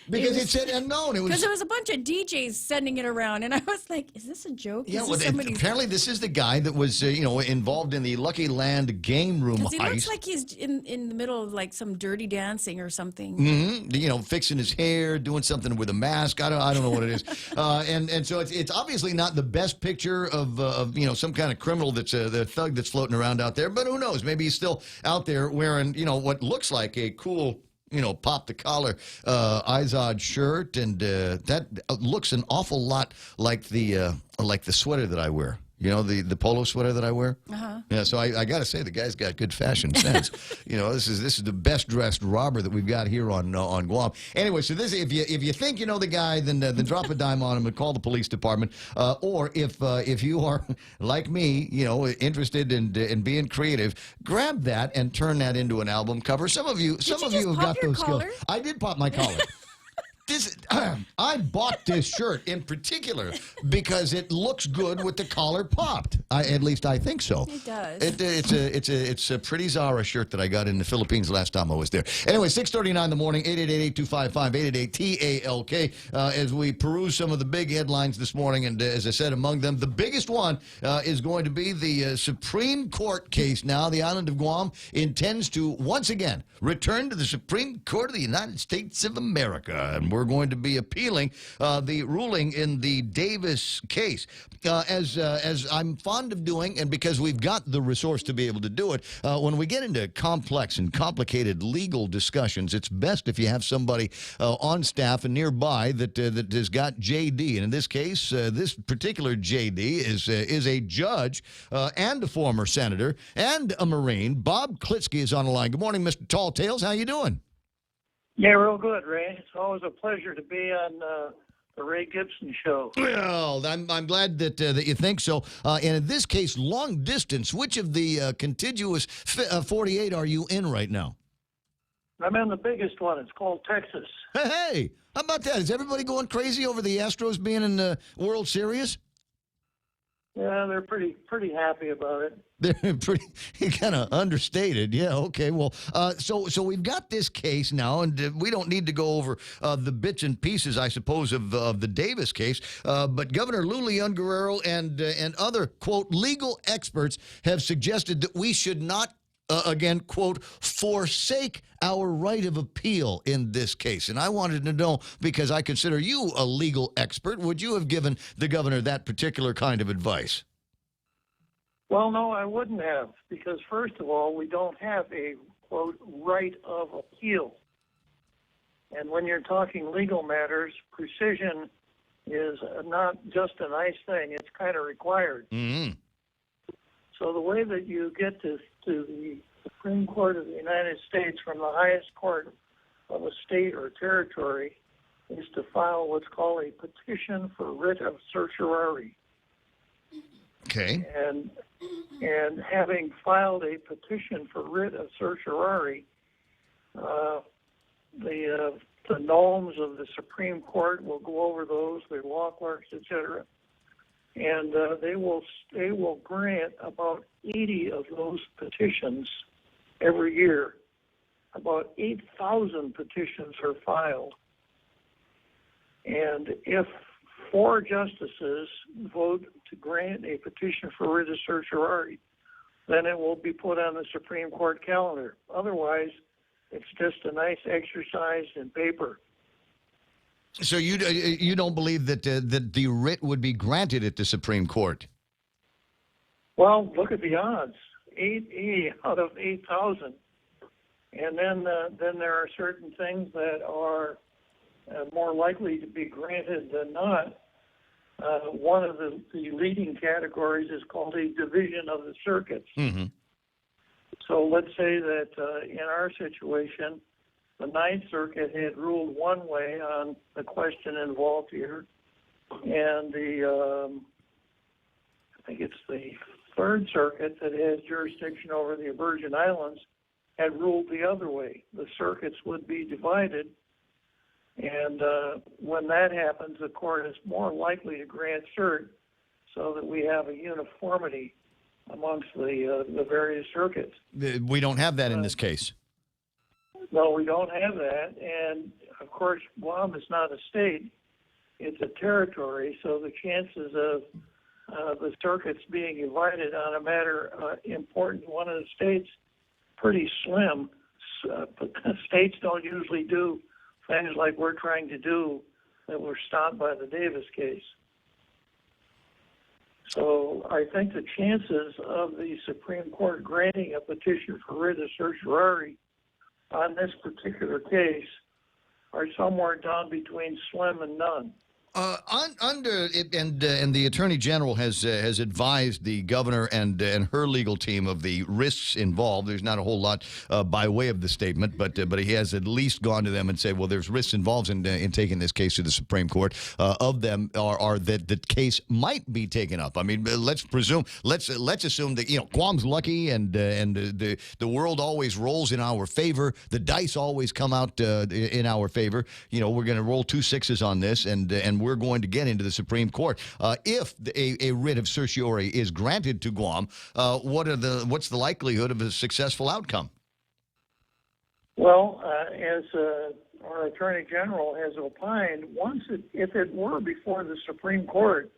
[SPEAKER 9] it said unknown.
[SPEAKER 6] Because there was a bunch of DJs sending it around, and I was like, "Is this a joke?"
[SPEAKER 9] Yeah, well, apparently this is the guy that was involved in the Lucky Land game room heist.
[SPEAKER 6] He looks like he's in the middle of like some dirty dancing or something.
[SPEAKER 9] Mm-hmm. Fixing his hair, doing something with a mask. I don't know what it is. And so it's obviously not the best picture of some kind of criminal that's the thug that's floating around out there. But who knows? Maybe he's still out there wearing what looks like a cool pop the collar Izod shirt, and that looks an awful lot like the sweater that I wear. The polo sweater that I wear. Yeah, so I got to say the guy's got good fashion sense. This is the best dressed robber that we've got here on Guam. Anyway, so this if you think you know the guy, then drop a dime on him and call the police department. Or if you are like me, interested in being creative, grab that and turn that into an album cover. Some of you have got those skills. I did pop my collar. I bought this shirt in particular because it looks good with the collar popped. At least I think so.
[SPEAKER 6] It does.
[SPEAKER 9] It's a pretty Zara shirt that I got in the Philippines last time I was there. Anyway, 6:39 in the morning, 888-825-5888-TALK. As we peruse some of the big headlines this morning, and as I said, among them, the biggest one is going to be the Supreme Court case. Now, the island of Guam intends to once again return to the Supreme Court of the United States of America, and we're going to be appealing the ruling in the Davis case. As I'm fond of doing, and because we've got the resource to be able to do it, when we get into complex and complicated legal discussions, it's best if you have somebody on staff and nearby that has got JD. And in this case, this particular JD is a judge and a former senator and a Marine. Bob Klitzkie is on the line. Good morning, Mr. Tall Tales. How you doing?
[SPEAKER 16] Yeah, real good, Ray. It's always a pleasure to be on the Ray Gibson Show.
[SPEAKER 9] Well, I'm glad that you think so. And in this case, long distance, which of the contiguous 48 are you in right now?
[SPEAKER 16] I'm in the biggest one. It's called Texas.
[SPEAKER 9] Hey, how about that? Is everybody going crazy over the Astros being in the World Series?
[SPEAKER 16] Yeah, they're pretty happy about it.
[SPEAKER 9] They're pretty kind of understated. Yeah, okay. Well, so we've got this case now, and we don't need to go over the bits and pieces, I suppose, of the Davis case. But Governor Lou Leon Guerrero and other, quote, legal experts have suggested that we should not, again, quote, forsake our right of appeal in this case. And I wanted to know, because I consider you a legal expert, would you have given the governor that particular kind of advice?
[SPEAKER 16] Well, no, I wouldn't have, because first of all, we don't have a, quote, right of appeal. And when you're talking legal matters, precision is not just a nice thing, it's kind of required.
[SPEAKER 9] Mm-hmm.
[SPEAKER 16] So the way that you get to the Supreme Court of the United States from the highest court of a state or territory is to file what's called a petition for writ of certiorari.
[SPEAKER 9] Okay.
[SPEAKER 16] And having filed a petition for writ of certiorari, the norms of the Supreme Court will go over those, the law clerks, etc., and they will grant about 80 of those petitions every year. About 8,000 petitions are filed, and if 4 justices vote to grant a petition for writ of certiorari, then it will be put on the Supreme Court calendar. Otherwise, it's just a nice exercise in paper.
[SPEAKER 9] So you don't believe that that the writ would be granted at the Supreme Court?
[SPEAKER 16] Well, look at the odds: 8 out of 8,000, and then there are certain things that are more likely to be granted than not. One of the leading categories is called a division of the circuits.
[SPEAKER 9] Mm-hmm.
[SPEAKER 16] So let's say that in our situation, the Ninth Circuit had ruled one way on the question involved here, and I think it's the Third Circuit that has jurisdiction over the Virgin Islands had ruled the other way. The circuits would be divided, and when that happens, the court is more likely to grant cert so that we have a uniformity amongst the various circuits.
[SPEAKER 9] We don't have that in this case.
[SPEAKER 16] No, we don't have that, and of course, Guam is not a state; it's a territory. So the chances of the circuits being divided on a matter important to one of the states pretty slim. States don't usually do things like we're trying to do that were stopped by the Davis case. So I think the chances of the Supreme Court granting a petition for writ of certiorari on this particular case are somewhere down between slim and none.
[SPEAKER 9] And the Attorney General has advised the governor and her legal team of the risks involved. There's not a whole lot by way of the statement, but he has at least gone to them and said, well, there's risks involved in taking this case to the Supreme Court. Of them are that the case might be taken up. I mean, let's assume that Guam's lucky and the world always rolls in our favor. The dice always come out in our favor. We're going to roll 2 6s on this, and we're going to get into the Supreme Court. If a writ of certiorari is granted to Guam, what's the likelihood of a successful outcome?
[SPEAKER 16] Well, as our Attorney General has opined, if it were before the Supreme Court,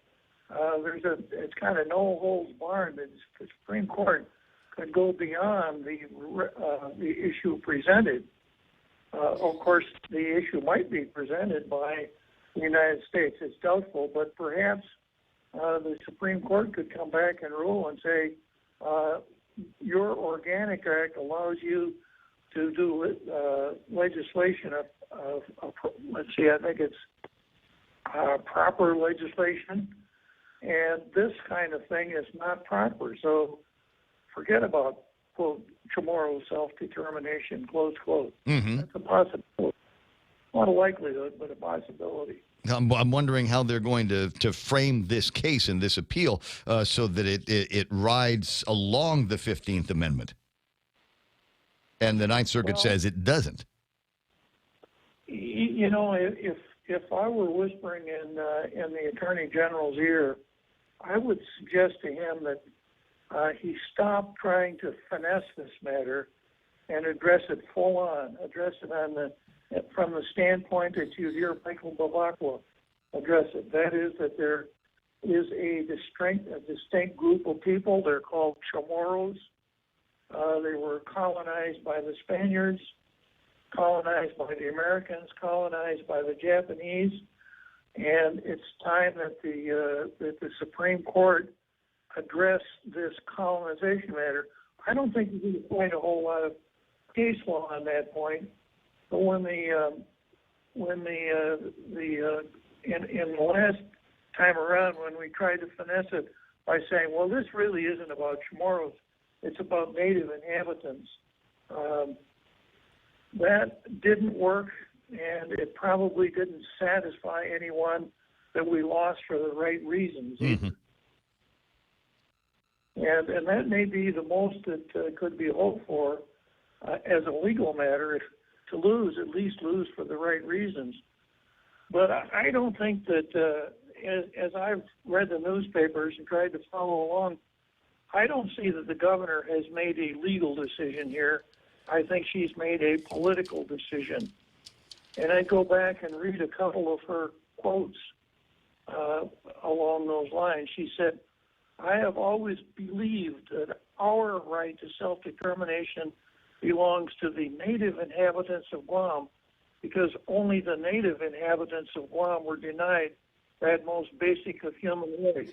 [SPEAKER 16] it's kind of no holds barred. The Supreme Court could go beyond the issue presented. Of course, the issue might be presented by the United States. It's doubtful, but perhaps the Supreme Court could come back and rule and say, your Organic Act allows you to do legislation of let's see, I think it's proper legislation, and this kind of thing is not proper. So forget about, quote, Chamorro self-determination, close quote.
[SPEAKER 9] Mm-hmm.
[SPEAKER 16] That's a possibility. Not a likelihood, but a possibility.
[SPEAKER 9] I'm wondering how they're going to frame this case and this appeal so that it rides along the 15th Amendment. And the Ninth Circuit says it doesn't.
[SPEAKER 16] If I were whispering in the Attorney General's ear, I would suggest to him that he stop trying to finesse this matter and address it full on, address it from the standpoint that you hear Michael Bavacqua address it. That is, that there is a distinct group of people. They're called Chamorros. They were colonized by the Spaniards, colonized by the Americans, colonized by the Japanese, and it's time that the Supreme Court address this colonization matter. I don't think we can find a whole lot of case law on that point. But in the last time around, when we tried to finesse it by saying, well, this really isn't about Chamorros, it's about native inhabitants, that didn't work, and it probably didn't satisfy anyone that we lost for the right reasons.
[SPEAKER 9] Mm-hmm.
[SPEAKER 16] And that may be the most that could be hoped for as a legal matter. If to lose, at least lose for the right reasons. But I don't think that, as I've read the newspapers and tried to follow along, I don't see that the governor has made a legal decision here. I think she's made a political decision. And I go back and read a couple of her quotes along those lines. She said, I have always believed that our right to self-determination belongs to the native inhabitants of Guam because only the native inhabitants of Guam were denied that most basic of human rights.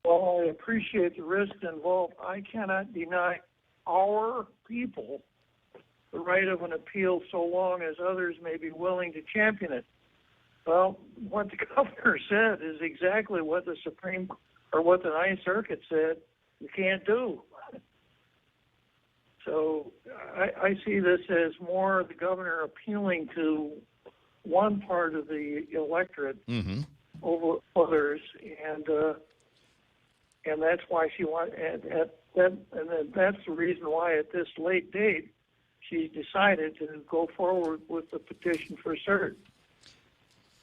[SPEAKER 16] While I appreciate the risk involved, I cannot deny our people the right of an appeal so long as others may be willing to champion it. Well, what the governor said is exactly what the what the Ninth Circuit said you can't do. So I see this as more the governor appealing to one part of the electorate over others, and that's why she that's the reason why at this late date she decided to go forward with the petition for cert.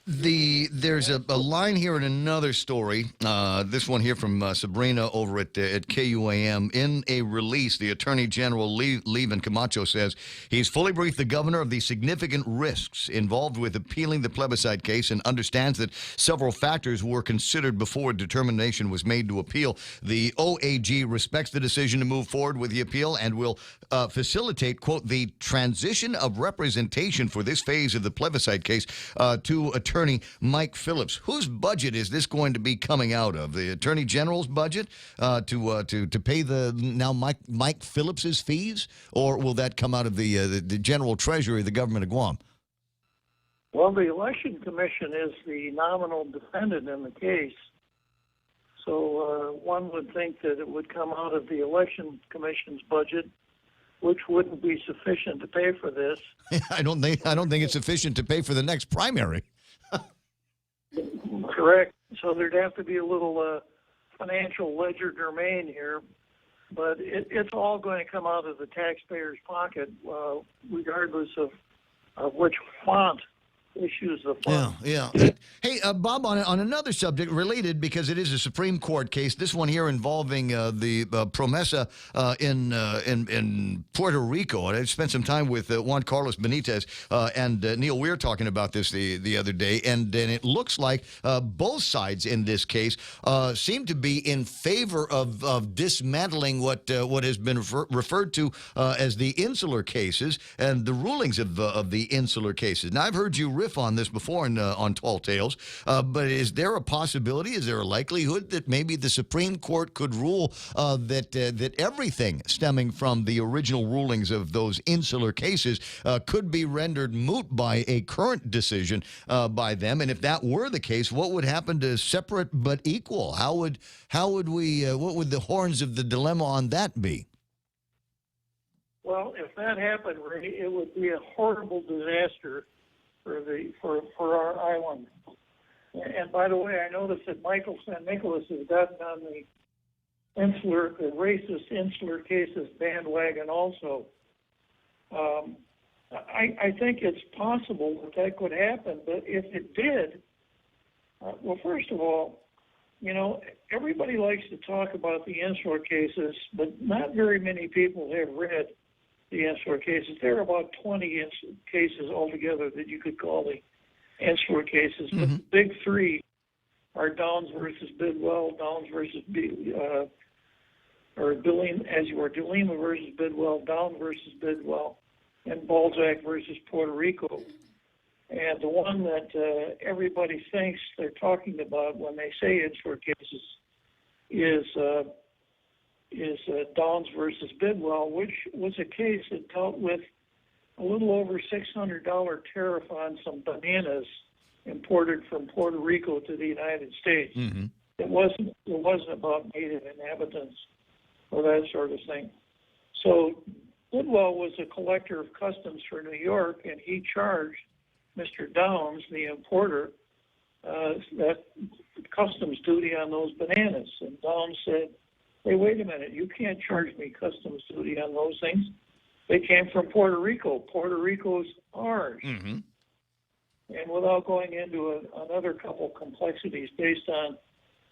[SPEAKER 9] There's a line here in another story, this one here from Sabrina over at KUAM. In a release, the Attorney General, Levin Camacho, says he's fully briefed the governor of the significant risks involved with appealing the plebiscite case and understands that several factors were considered before a determination was made to appeal. The OAG respects the decision to move forward with the appeal and will facilitate, quote, the transition of representation for this phase of the plebiscite case to Attorney Mike Phillips. Whose budget is this going to be coming out of? The Attorney General's budget to pay the now Mike Phillips's fees, or will that come out of the General Treasury of the government of Guam?
[SPEAKER 16] Well, the Election Commission is the nominal defendant in the case, so one would think that it would come out of the Election Commission's budget, which wouldn't be sufficient to pay for this.
[SPEAKER 9] I don't think it's sufficient to pay for the next primary.
[SPEAKER 16] Correct. So there'd have to be a little financial legerdemain here, but it's all going to come out of the taxpayer's pocket, regardless of which font issues the fund.
[SPEAKER 9] Yeah. Hey, Bob, on another subject related, because it is a Supreme Court case, this one here involving the Promesa in Puerto Rico. And I spent some time with Juan Carlos Benitez and Neil Weir talking about this the other day, and it looks like both sides in this case seem to be in favor of dismantling what has been referred to as the insular cases and the rulings of the insular cases. Now, I've heard you riff on this before on Tall Tales, but is there a possibility, is there a likelihood that maybe the Supreme Court could rule that everything stemming from the original rulings of those insular cases could be rendered moot by a current decision by them? And if that were the case, what would happen to separate but equal? How would we what would the horns of the dilemma on that be?
[SPEAKER 16] Well, if that happened, Ray, it would be a horrible disaster for our island. And by the way, I noticed that Michael San Nicolas has gotten on the racist insular cases bandwagon also. I think it's possible that could happen, but if it did, well, first of all, everybody likes to talk about the insular cases, but not very many people have read the insular cases. There are about 20 cases altogether that you could call the insular cases. But the big three are Downs versus Bidwell, Downs versus DeLima versus Bidwell, Downs versus Bidwell, and Balzac versus Puerto Rico. And the one that everybody thinks they're talking about when they say insular cases is Downs versus Bidwell, which was a case that dealt with a little over $600 tariff on some bananas imported from Puerto Rico to the United States. It wasn't about native inhabitants or that sort of thing. So Bidwell was a collector of customs for New York, and he charged Mr. Downs, the importer, that customs duty on those bananas. And Downs said, hey, wait a minute, you can't charge me customs duty on those things. They came from Puerto Rico. Puerto Rico's ours. And without going into another couple complexities based on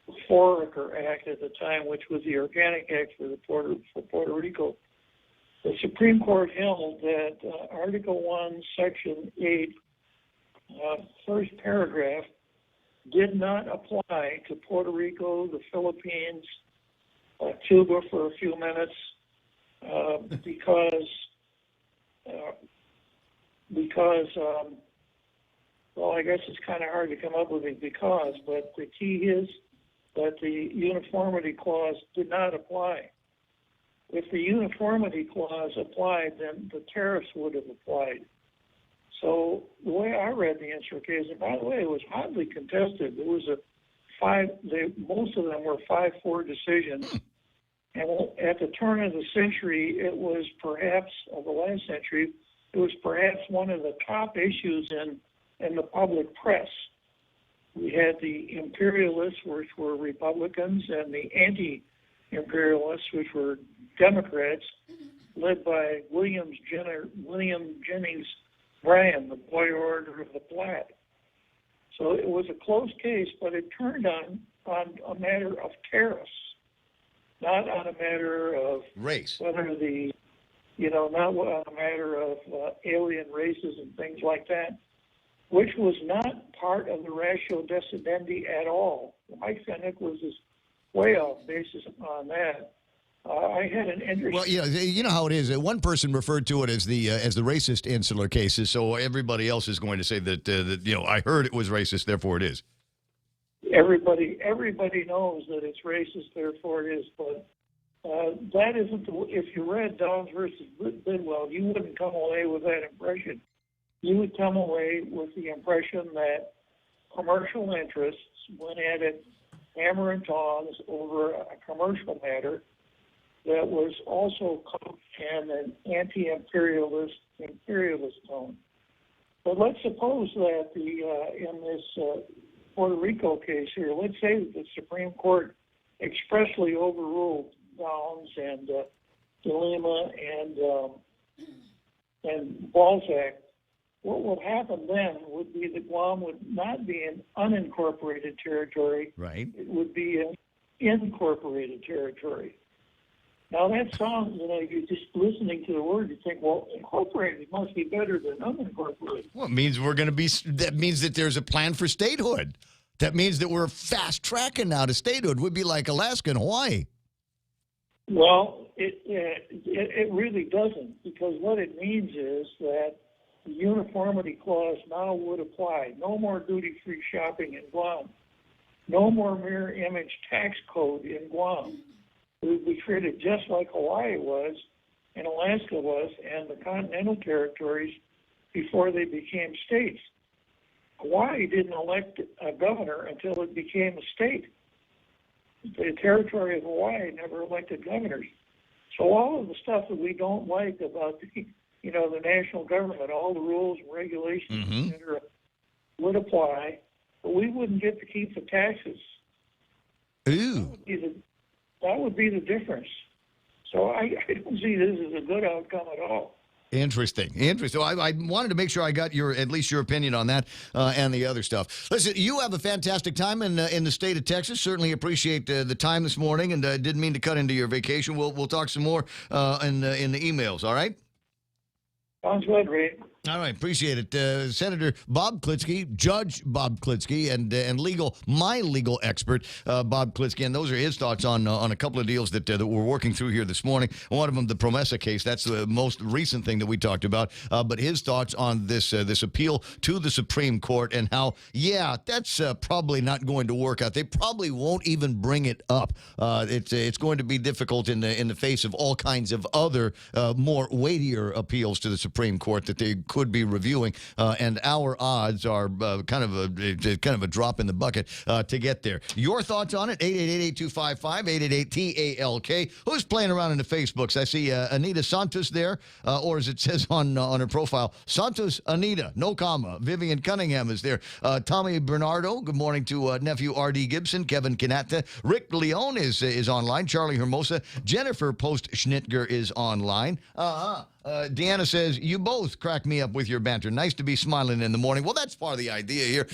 [SPEAKER 16] the Foraker Act at the time, which was the Organic Act for Puerto Rico, the Supreme Court held that Article 1, Section 8, first paragraph, did not apply to Puerto Rico, the Philippines, Cuba for a few minutes, because because, well, I guess it's kind of hard to come up with a because, but the key is that the uniformity clause did not apply. If the uniformity clause applied, then the tariffs would have applied. So the way I read the Insur case, and by the way, it was hotly contested. It was most of them were 5-4 decisions. And at the turn of the century, it was perhaps, of the last century, it was perhaps one of the top issues in the public press. We had the imperialists, which were Republicans, and the anti-imperialists, which were Democrats, led by William Jennings Bryan, the Boy Order of the Plaid. So it was a close case, but it turned on a matter of tariffs, not on a matter of
[SPEAKER 9] race.
[SPEAKER 16] Whether not on a matter of alien races and things like that, which was not part of the ratio decidendi at all. Mike Fennick was way off basis on that. I had an interesting.
[SPEAKER 9] Well, you know how it is. One person referred to it as the racist insular cases, so everybody else is going to say that I heard it was racist, therefore it is.
[SPEAKER 16] Everybody knows that it's racist, therefore it is. But that isn't. If you read Downs versus Bidwell, you wouldn't come away with that impression. You would come away with the impression that commercial interests went at it hammer and tongs over a commercial matter that was also in an anti-imperialist tone. But let's suppose that in this Puerto Rico case here, let's say that the Supreme Court expressly overruled Downs and De Lima and Balzac. What would happen then would be that Guam would not be an unincorporated territory.
[SPEAKER 9] Right.
[SPEAKER 16] It would be an incorporated territory. Now that sounds, you're just listening to the word, you think, well, incorporated must be better than unincorporated.
[SPEAKER 9] Well, it means that means that there's a plan for statehood. That means that we're fast tracking now to statehood. We'd be like Alaska and Hawaii.
[SPEAKER 16] Well, it really doesn't, because what it means is that the uniformity clause now would apply. No more duty-free shopping in Guam. No more mirror image tax code in Guam. It would be treated just like Hawaii was and Alaska was and the continental territories before they became states. Hawaii didn't elect a governor until it became a state. The territory of Hawaii never elected governors. So all of the stuff that we don't like about the national government, all the rules and regulations, et cetera, would apply, but we wouldn't get to keep the taxes.
[SPEAKER 9] Ooh.
[SPEAKER 16] That would be the difference. So I don't see this as a good outcome at all.
[SPEAKER 9] Interesting. So I wanted to make sure I got at least your opinion on that and the other stuff. Listen, you have a fantastic time in the state of Texas. Certainly appreciate the time this morning, and didn't mean to cut into your vacation. We'll talk some more in the emails. All right.
[SPEAKER 16] Sounds good, Ray.
[SPEAKER 9] All right, appreciate it. Senator Bob Klitzkie, Judge Bob Klitzkie, and my legal expert, Bob Klitzkie, and those are his thoughts on a couple of deals that we're working through here this morning. One of them, the Promesa case, that's the most recent thing that we talked about, but his thoughts on this appeal to the Supreme Court and how, that's probably not going to work out. They probably won't even bring it up. It's going to be difficult in the face of all kinds of other more weightier appeals to the Supreme Court that they could be reviewing, and our odds are kind of a drop in the bucket to get there. Your thoughts on it? 888-8255, 888-TALK. Who's playing around in the Facebooks? I see Anita Santos there, or as it says on her profile, Santos Anita, no comma. Vivian Cunningham is there. Tommy Bernardo, good morning to nephew R.D. Gibson. Kevin Canatta. Rick Leone is online. Charlie Hermosa. Jennifer Post-Schnitger is online. Deanna says, you both crack me up with your banter. Nice to be smiling in the morning. Well, that's part of the idea here.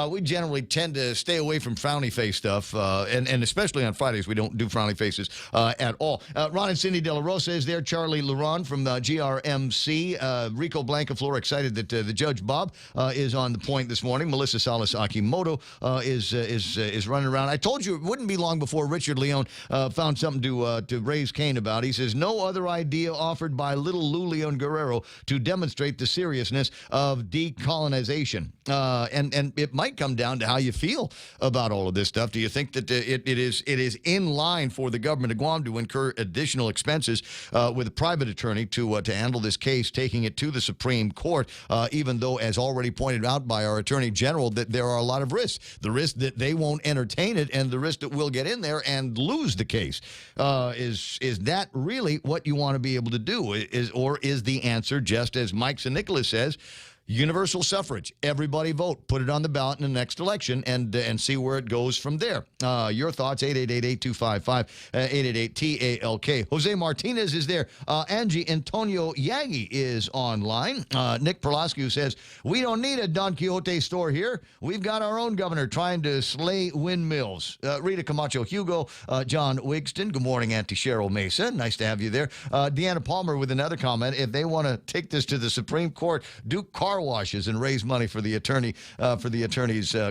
[SPEAKER 9] We generally tend to stay away from frowny face stuff, and especially on Fridays, we don't do frowny faces at all. Ron and Cindy De La Rosa is there. Charlie Laron from GRMC. Rico Blancaflor excited that the Judge Bob is on the point this morning. Melissa Salas Akimoto is running around. I told you it wouldn't be long before Richard Leone found something to raise Cain about. He says, no other idea offered by little Lou Leon Guerrero to demonstrate the city seriousness of decolonization. And it might come down to how you feel about all of this stuff. Do you think that it is in line for the government of Guam to incur additional expenses with a private attorney to handle this case, taking it to the Supreme Court, even though, as already pointed out by our Attorney General, that there are a lot of risks. The risk that they won't entertain it and the risk that we'll get in there and lose the case. Is that really what you want to be able to do? Or is the answer, just as Mike St. Nicholas says, universal suffrage? Everybody vote. Put it on the ballot in the next election and see where it goes from there. Your thoughts, 888-8255-888-TALK. Jose Martinez is there. Angie Antonio Yagi is online. Nick Perlascu says, we don't need a Don Quixote store here. We've got our own governor trying to slay windmills. Rita Camacho Hugo, John Wigston. Good morning, Auntie Cheryl Mesa. Nice to have you there. Deanna Palmer with another comment. If they want to take this to the Supreme Court, do car washes and raise money for the attorney's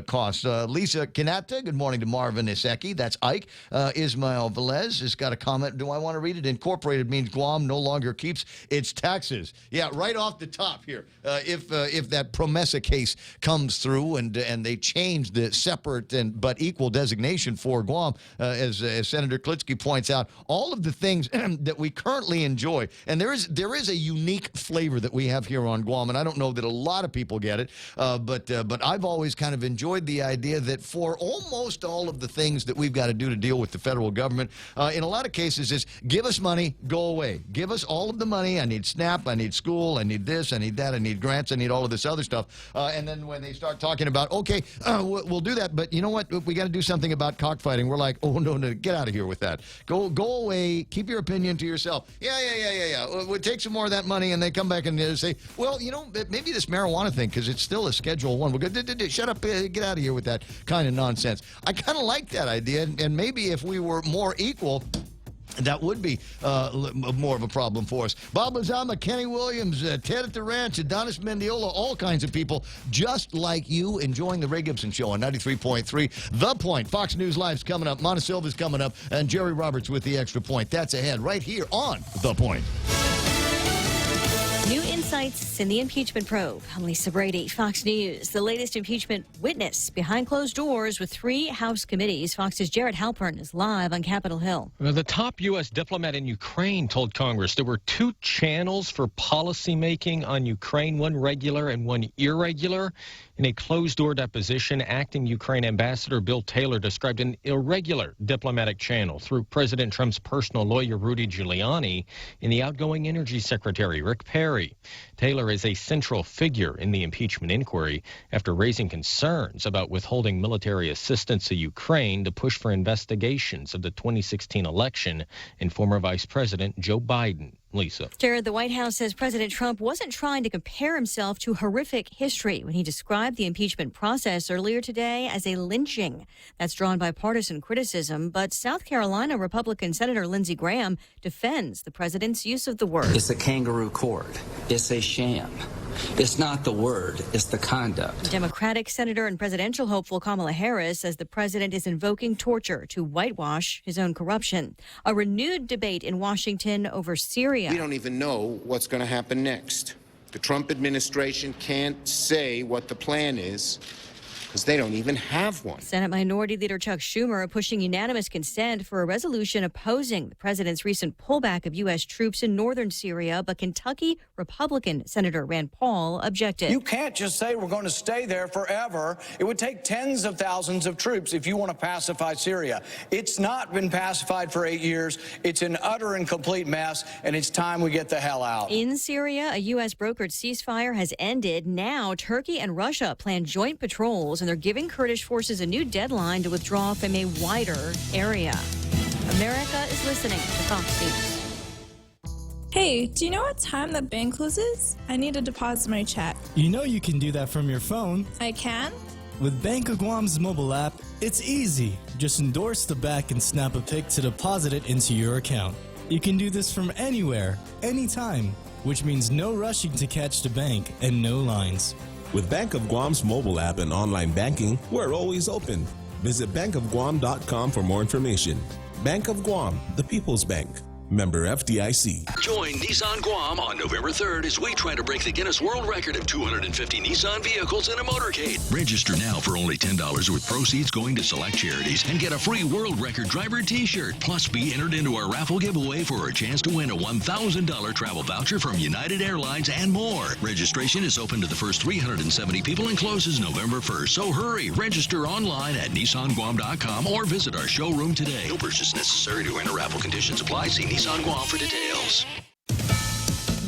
[SPEAKER 9] costs. Lisa Kanata, good morning to Marvin Iseki. That's Ike. Ismail Velez has got a comment. Do I want to read it? Incorporated means Guam no longer keeps its taxes. Yeah, right off the top here. If that Promesa case comes through and they change the separate but equal designation for Guam, as Senator Klitzkie points out, all of the things that we currently enjoy, and there is a unique flavor that we have here on Guam, and I don't know that a lot of people get it, but I've always kind of enjoyed the idea that for almost all of the things that we've got to do to deal with the federal government, in a lot of cases, is give us money, go away. Give us all of the money. I need SNAP, I need school, I need this, I need that, I need grants, I need all of this other stuff. And then when they start talking about, okay, we'll do that, but you know what? We got to do something about cockfighting. We're like, oh, no, get out of here with that. Go away. Keep your opinion to yourself. Yeah. We'll take some more of that money, and they come back and they say, well, you know, maybe this marijuana thing, because it's still a Schedule 1. We'll go, shut up, get out of here with that kind of nonsense. I kind of like that idea, and maybe if we were more equal, that would be more of a problem for us. Bob Lazama, Kenny Williams, Ted at the Ranch, Adonis Mendiola, all kinds of people just like you enjoying the Ray Gibson Show on 93.3. The Point. Fox News Live's coming up. Mona Silva's coming up. And Jerry Roberts with the Extra Point. That's ahead right here on The Point.
[SPEAKER 2] New insights in the impeachment probe. I'm Lisa Brady, Fox News. The latest impeachment witness behind closed doors with 3 House committees. Fox's Jared Halpern is live on Capitol Hill.
[SPEAKER 17] Well, the top U.S. diplomat in Ukraine told Congress there were 2 channels for policymaking on Ukraine, one regular and one irregular. In a closed-door deposition, acting Ukraine Ambassador Bill Taylor described an irregular diplomatic channel through President Trump's personal lawyer, Rudy Giuliani, and the outgoing Energy Secretary, Rick Perry. Taylor is a central figure in the impeachment inquiry after raising concerns about withholding military assistance to Ukraine to push for investigations of the 2016 election and former Vice President Joe Biden. Lisa.
[SPEAKER 2] Jared, the White House says President Trump wasn't trying to compare himself to horrific history when he described the impeachment process earlier today as a lynching. That's drawn bipartisan criticism, but South Carolina Republican Senator Lindsey Graham defends the president's use of the word.
[SPEAKER 18] It's a kangaroo court. It's a sham. It's not the word, it's the conduct.
[SPEAKER 2] Democratic Senator and presidential hopeful Kamala Harris says the president is invoking torture to whitewash his own corruption. A renewed debate in Washington over Syria.
[SPEAKER 19] We don't even know what's going to happen next. The Trump administration can't say what the plan is because they don't even have one.
[SPEAKER 2] Senate Minority Leader Chuck Schumer pushing unanimous consent for a resolution opposing the president's recent pullback of U.S. troops in northern Syria, but Kentucky Republican Senator Rand Paul objected.
[SPEAKER 20] You can't just say we're going to stay there forever. It would take tens of thousands of troops if you want to pacify Syria. It's not been pacified for 8 years. It's an utter and complete mess, and it's time we get the hell out.
[SPEAKER 2] In Syria, a U.S. brokered ceasefire has ended. Now, Turkey and Russia plan joint patrols, and they're giving Kurdish forces a new deadline to withdraw from a wider area. America is listening to Fox News.
[SPEAKER 21] Hey, do you know what time the bank closes? I need to deposit my check.
[SPEAKER 22] You know you can do that from your phone.
[SPEAKER 21] I can?
[SPEAKER 22] With Bank of Guam's mobile app, it's easy. Just endorse the back and snap a pic to deposit it into your account. You can do this from anywhere, anytime, which means no rushing to catch the bank and no lines.
[SPEAKER 23] With Bank of Guam's mobile app and online banking, we're always open. Visit bankofguam.com for more information. Bank of Guam, the People's Bank. Member FDIC.
[SPEAKER 1] Join Nissan Guam on November 3rd as we try to break the Guinness World Record of 250 Nissan vehicles in a motorcade. Register now for only $10 with proceeds going to select charities and get a free World Record Driver t-shirt. Plus, be entered into our raffle giveaway for a chance to win a $1,000 travel voucher from United Airlines and more. Registration is open to the first 370 people and closes November 1st. So hurry. Register online at nissanguam.com or visit our showroom today. No purchase necessary to enter. Raffle conditions apply. See Nissan Guam for details.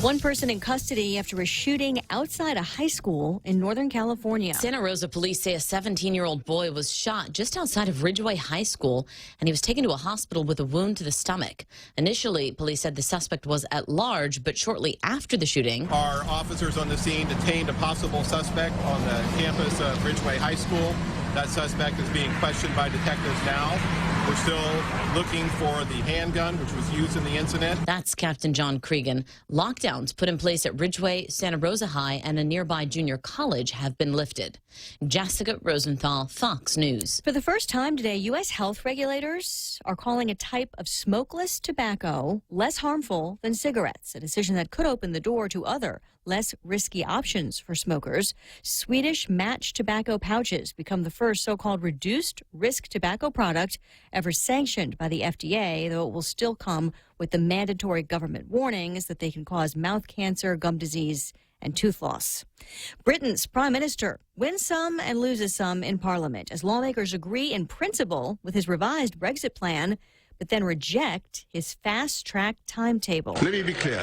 [SPEAKER 2] One person in custody after a shooting outside a high school in Northern California.
[SPEAKER 3] Santa Rosa police say a 17-year-old boy was shot just outside of Ridgeway High School, and he was taken to a hospital with a wound to the stomach. Initially, police said the suspect was at large, but shortly after the shooting,
[SPEAKER 4] our officers on the scene detained a possible suspect on the campus of Ridgeway High School. That suspect is being questioned by detectives now. We're still looking for the handgun, which was used in the incident.
[SPEAKER 3] That's Captain John Cregan. Lockdowns put in place at Ridgeway, Santa Rosa High, and a nearby junior college have been lifted. Jessica Rosenthal, Fox News.
[SPEAKER 2] For the first time today, U.S. health regulators are calling a type of smokeless tobacco less harmful than cigarettes, a decision that could open the door to other, less risky options for smokers. Swedish match tobacco pouches become the first so-called reduced risk tobacco product ever sanctioned by the FDA, though it will still come with the mandatory government warnings that they can cause mouth cancer, gum disease, and tooth loss. Britain's prime minister wins some and loses some in Parliament as lawmakers agree in principle with his revised Brexit plan, but then reject his fast-track timetable.
[SPEAKER 24] Let me be clear.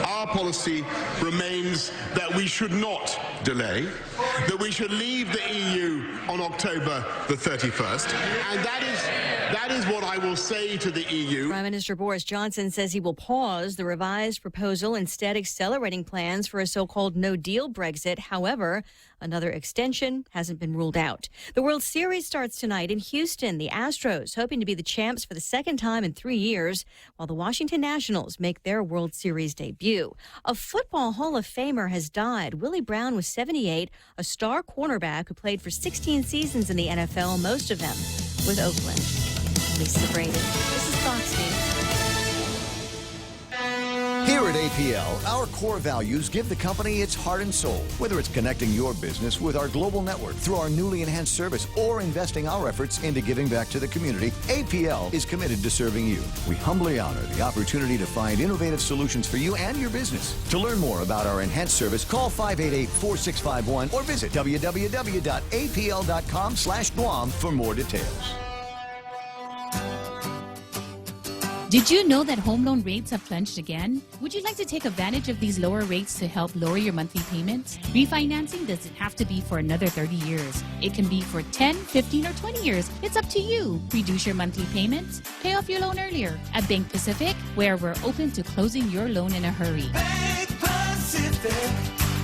[SPEAKER 24] Our policy remains that we should not delay, that we should leave the EU on October the 31st, and that is what I will say to the EU.
[SPEAKER 2] Prime Minister Boris Johnson says he will pause the revised proposal, instead accelerating plans for a so-called no-deal Brexit. However, another extension hasn't been ruled out. The World Series starts tonight in Houston. The Astros hoping to be the champs for the second time in 3 years, while the Washington Nationals make their World Series debut. A football Hall of Famer has died. Willie Brown was 78, a star cornerback who played for 16 seasons in the NFL, most of them with Oakland. Lisa Braden. This is Fox News.
[SPEAKER 9] Here at APL, our core values give the company its heart and soul. Whether it's connecting your business with our global network through our newly enhanced service or investing our efforts into giving back to the community, APL is committed to serving you. We humbly honor the opportunity to find innovative solutions for you and your business. To learn more about our enhanced service, call 588-4651 or visit www.apl.com/Guam for more details.
[SPEAKER 25] Did you know that home loan rates have plunged again? Would you like to take advantage of these lower rates to help lower your monthly payments? Refinancing doesn't have to be for another 30 years. It can be for 10, 15, or 20 years. It's up to you. Reduce your monthly payments. Pay off your loan earlier. At Bank Pacific, where we're open to closing your loan in a hurry.
[SPEAKER 11] Bank Pacific,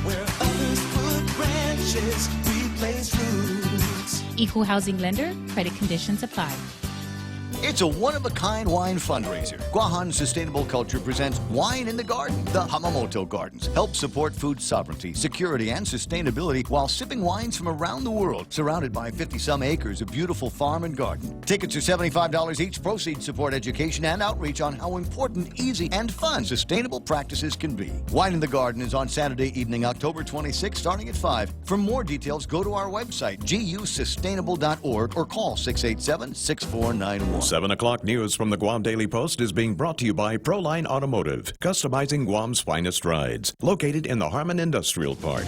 [SPEAKER 11] where others put branches, we place roots.
[SPEAKER 25] Equal housing lender. Credit conditions apply.
[SPEAKER 9] It's a one-of-a-kind wine fundraiser. Guahan Sustainable Culture presents Wine in the Garden. The Hamamoto Gardens help support food sovereignty, security, and sustainability while sipping wines from around the world, surrounded by 50-some acres of beautiful farm and garden. Tickets are $75 each. Proceeds support education and outreach on how important, easy, and fun sustainable practices can be. Wine in the Garden is on Saturday evening, October 26, starting at 5. For more details, go to our website, gusustainable.org, or call 687-6491.
[SPEAKER 7] 7 o'clock news from the Guam Daily Post is being brought to you by Proline Automotive, customizing Guam's finest rides, located in the Harmon Industrial Park.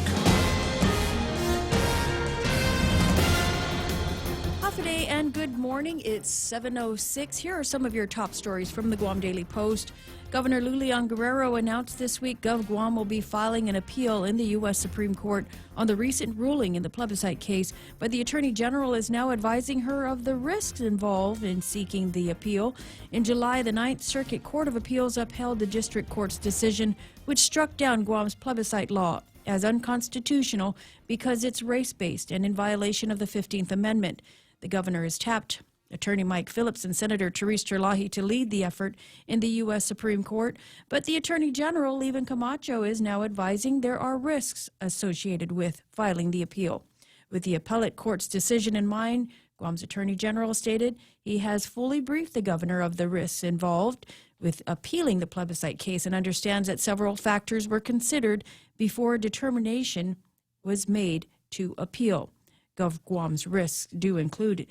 [SPEAKER 6] Hafaday and good morning. It's 7:06. Here are some of your top stories from the Guam Daily Post. Governor Lulian Guerrero announced this week Gov Guam will be filing an appeal in the U.S. Supreme Court on the recent ruling in the plebiscite case, but the Attorney General is now advising her of the risks involved in seeking the appeal. In July, the Ninth Circuit Court of Appeals upheld the district court's decision, which struck down Guam's plebiscite law as unconstitutional because it's race-based and in violation of the 15th Amendment. The governor has tapped Attorney Mike Phillips and Senator Therese Terlahi to lead the effort in the U.S. Supreme Court, but the Attorney General, Levin Camacho, is now advising there are risks associated with filing the appeal. With the appellate court's decision in mind, Guam's Attorney General stated he has fully briefed the governor of the risks involved. with appealing the plebiscite case and understands that several factors were considered before a determination was made to appeal. Gov Guam's risks do include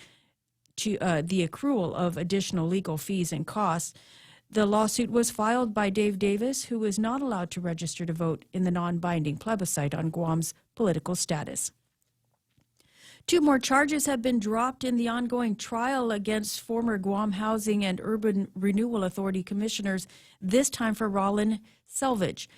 [SPEAKER 6] the accrual of additional legal fees and costs. The lawsuit was filed by Dave Davis, who is not allowed to register to vote in the non-binding plebiscite on Guam's political status. 2 more charges have been dropped in the ongoing trial against former Guam Housing and Urban Renewal Authority commissioners, this time for Rollin Selvage.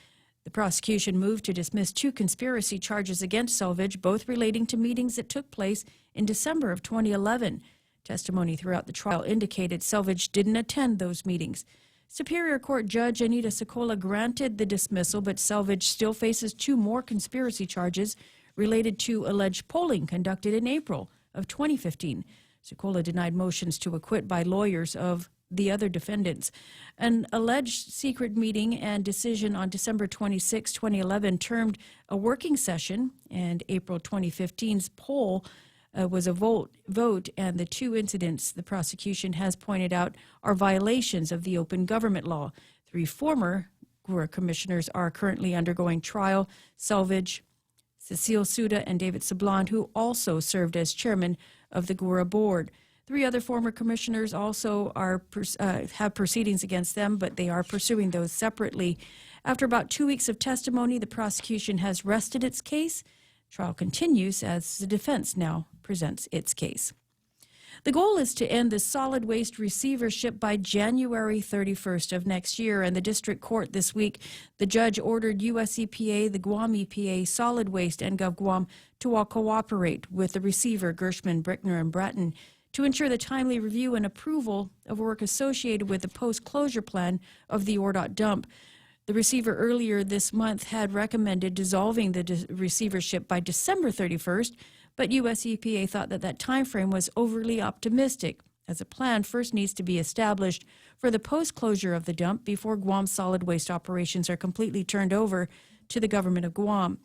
[SPEAKER 6] The prosecution moved to dismiss 2 conspiracy charges against Selvage, both relating to meetings that took place in December of 2011. Testimony throughout the trial indicated Selvage didn't attend those meetings. Superior Court Judge Anita Sokola granted the dismissal, but Selvage still faces 2 more conspiracy charges related to alleged polling conducted in April of 2015. Sokola denied motions to acquit by lawyers of the other defendants. An alleged secret meeting and decision on December 26, 2011, termed a working session, and April 2015's poll was a vote, and the 2 incidents the prosecution has pointed out are violations of the open government law. 3 former GURA commissioners are currently undergoing trial: Selvage, Cecile Suda, and David Sablan, who also served as chairman of the GURA board. 3 other former commissioners also have proceedings against them, but they are pursuing those separately. After about 2 weeks of testimony, the prosecution has rested its case. Trial continues as the defense now presents its case. The goal is to end the solid waste receivership by January 31st of next year, and the district court this week, the judge ordered U.S. EPA, the Guam EPA, Solid Waste, and GovGuam to all cooperate with the receiver, Gershman, Brickner, and Bratton, to ensure the timely review and approval of work associated with the post-closure plan of the ORDOT dump. The receiver earlier this month had recommended dissolving the receivership by December 31st, but U.S. EPA thought that time frame was overly optimistic, as a plan first needs to be established for the post-closure of the dump before Guam's solid waste operations are completely turned over to the government of Guam.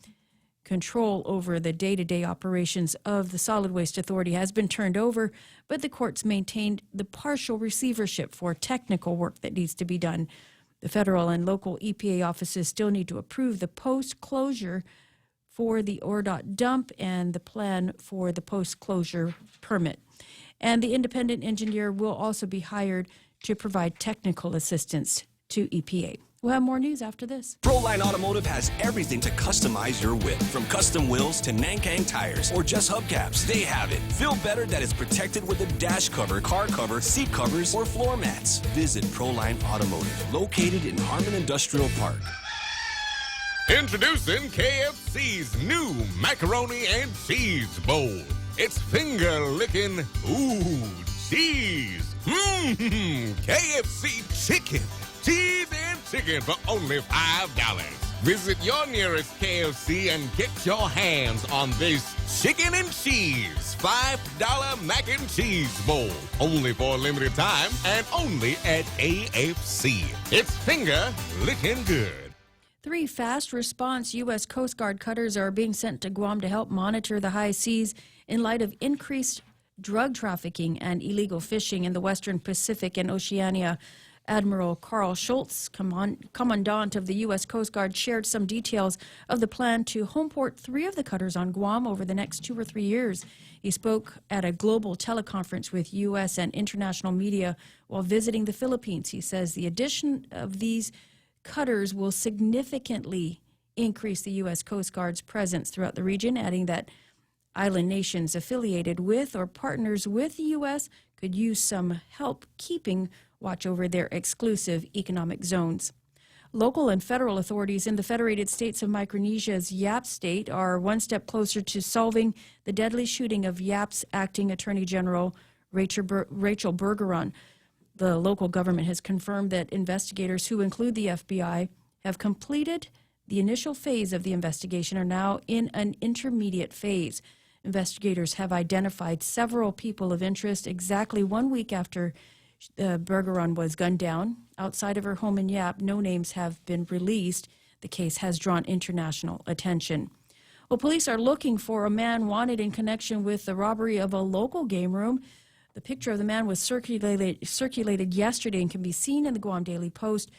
[SPEAKER 6] Control over the day-to-day operations of the Solid Waste Authority has been turned over, but the courts maintained the partial receivership for technical work that needs to be done. The federal and local EPA offices still need to approve the post-closure for the ORDOT dump and the plan for the post-closure permit. And the independent engineer will also be hired to provide technical assistance to EPA. We'll have more news after this.
[SPEAKER 5] Proline Automotive has everything to customize your whip. From custom wheels to Nankang tires or just hubcaps, they have it. Feel better that it's protected with a dash cover, car cover, seat covers, or floor mats. Visit Proline Automotive, located in Harmon Industrial Park.
[SPEAKER 8] Introducing KFC's new macaroni and cheese bowl. It's finger-licking, cheese. KFC chicken. Cheese and chicken for only $5. Visit your nearest KFC and get your hands on this chicken and cheese $5 mac and cheese bowl. Only for a limited time and only at KFC. It's finger licking good.
[SPEAKER 6] 3 fast response U.S. Coast Guard cutters are being sent to Guam to help monitor the high seas in light of increased drug trafficking and illegal fishing in the Western Pacific and Oceania. Admiral Carl Schultz, Commandant of the U.S. Coast Guard, shared some details of the plan to homeport 3 of the cutters on Guam over the next 2 or 3 years. He spoke at a global teleconference with U.S. and international media while visiting the Philippines. He says the addition of these cutters will significantly increase the U.S. Coast Guard's presence throughout the region, adding that island nations affiliated with or partners with the U.S. could use some help keeping watch over their exclusive economic zones. Local and federal authorities in the Federated States of Micronesia's Yap State are one step closer to solving the deadly shooting of Yap's acting Attorney General Rachel Bergeron. The local government has confirmed that investigators, who include the FBI, have completed the initial phase of the investigation, are now in an intermediate phase. Investigators have identified several people of interest exactly 1 week after Bergeron was gunned down. Outside of her home in Yap, no names have been released. The case has drawn international attention. Well, police are looking for a man wanted in connection with the robbery of a local game room. The picture of the man was circulated yesterday and can be seen in the Guam Daily Post.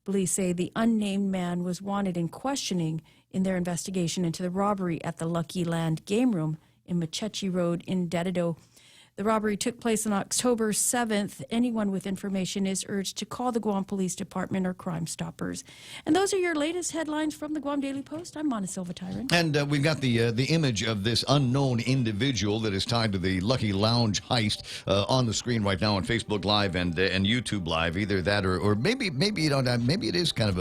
[SPEAKER 6] Police say the unnamed man was wanted in questioning in their investigation into the robbery at the Lucky Land Game Room in Machechi Road in Dededo. The robbery took place on October 7th. Anyone with information is urged to call the Guam Police Department or Crime Stoppers. And those are your latest headlines from the Guam Daily Post. I'm Mona Silva Tyron.
[SPEAKER 9] And we've got the image of this unknown individual that is tied to the Lucky Lounge heist on the screen right now on Facebook Live and YouTube Live. Either that or maybe you don't. Maybe it is kind of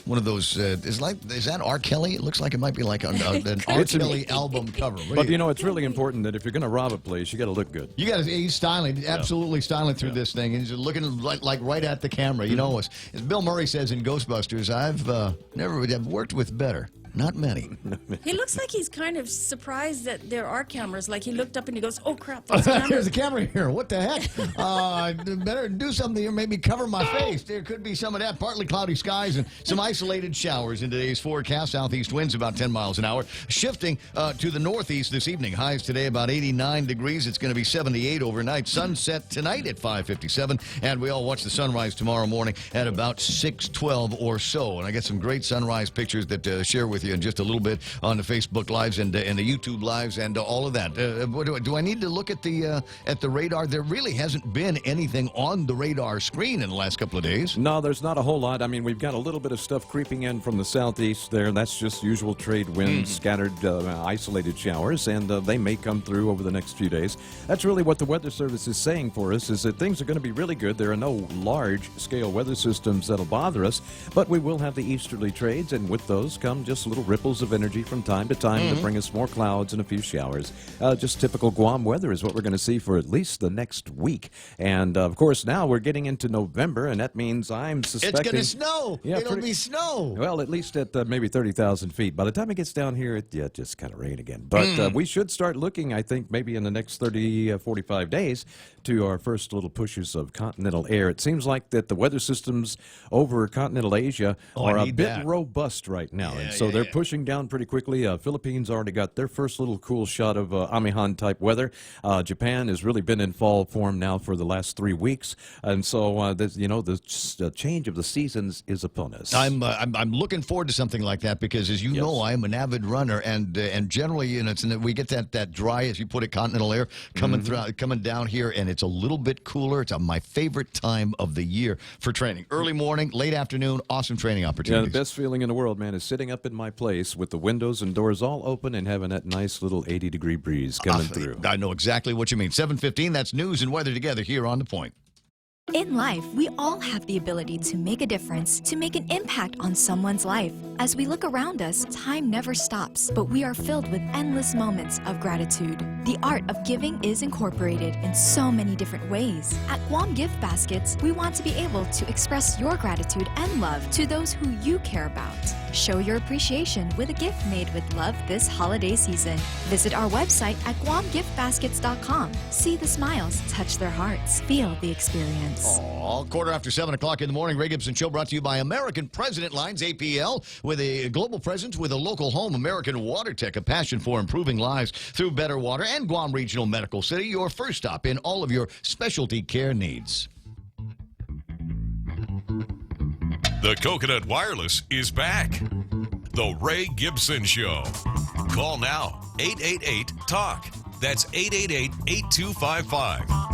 [SPEAKER 9] one of those. Is that R. Kelly? It looks like it might be like an R. Kelly album cover.
[SPEAKER 10] But it's really important that if you're going to rob a place, you got to look good.
[SPEAKER 9] He's styling, absolutely styling through this thing. He's looking like right at the camera. You know, as Bill Murray says in Ghostbusters, I've worked with better. Not many.
[SPEAKER 6] He looks like he's kind of surprised that there are cameras. Like he looked up and he goes, "Oh crap, there's cameras."
[SPEAKER 9] There's a camera here. What the heck? Better do something here. Maybe cover my face. There could be some of that. Partly cloudy skies and some isolated showers in today's forecast. Southeast winds about 10 miles an hour. Shifting to the northeast this evening. Highs today about 89 degrees. It's going to be 78 overnight. Sunset tonight at 5:57, and we all watch the sunrise tomorrow morning at about 6:12 or so. And I get some great sunrise pictures that share with you in just a little bit on the Facebook Lives and the YouTube Lives and all of that. Do I need to look at the radar? There really hasn't been anything on the radar screen in the last couple of days.
[SPEAKER 10] No, there's not a whole lot. I mean, we've got a little bit of stuff creeping in from the southeast there. That's just usual trade winds, scattered, isolated showers, and they may come through over the next few days. That's really what the Weather Service is saying for us, is that things are going to be really good. There are no large-scale weather systems that'll bother us, but we will have the easterly trades, and with those come just little ripples of energy from time to time to bring us more clouds and a few showers. Just typical Guam weather is what we're going to see for at least the next week. And, of course, now we're getting into November, and that means I'm suspecting...
[SPEAKER 9] It's going to snow.
[SPEAKER 10] Yeah,
[SPEAKER 9] It'll be snow.
[SPEAKER 10] Well, at least at maybe 30,000 feet. By the time it gets down here, it just kind of rain again. But we should start looking, I think, maybe in the next 30, 45 days to our first little pushes of continental air. It seems like that the weather systems over continental Asia are a bit robust right now. And so they're pushing down pretty quickly. Philippines already got their first little cool shot of Amihan-type weather. Japan has really been in fall form now for the last 3 weeks. And so, the change of the seasons is upon us.
[SPEAKER 9] I'm looking forward to something like that because, as you know, I'm an avid runner. And generally, we get that dry, as you put it, continental air coming down here. And it's a little bit cooler. It's my favorite time of the year for training. Early morning, late afternoon, awesome training opportunities.
[SPEAKER 10] Yeah, the best feeling in the world, man, is sitting up in my place with the windows and doors all open and having that nice little 80-degree breeze coming through.
[SPEAKER 9] I know exactly what you mean. 7:15, that's news and weather together here on The Point.
[SPEAKER 12] In life, we all have the ability to make a difference, to make an impact on someone's life. As we look around us, time never stops, but we are filled with endless moments of gratitude. The art of giving is incorporated in so many different ways. At Guam Gift Baskets, we want to be able to express your gratitude and love to those who you care about. Show your appreciation with a gift made with love this holiday season. Visit our website at guamgiftbaskets.com. See the smiles, touch their hearts, feel the experience.
[SPEAKER 9] All quarter after 7 o'clock in the morning, Ray Gibson Show brought to you by American President Lines, APL, with a global presence with a local home, American Water Tech, a passion for improving lives through better water, and Guam Regional Medical City, your first stop in all of your specialty care needs.
[SPEAKER 13] The Coconut Wireless is back. The Ray Gibson Show. Call now, 888-TALK. That's 888-8255.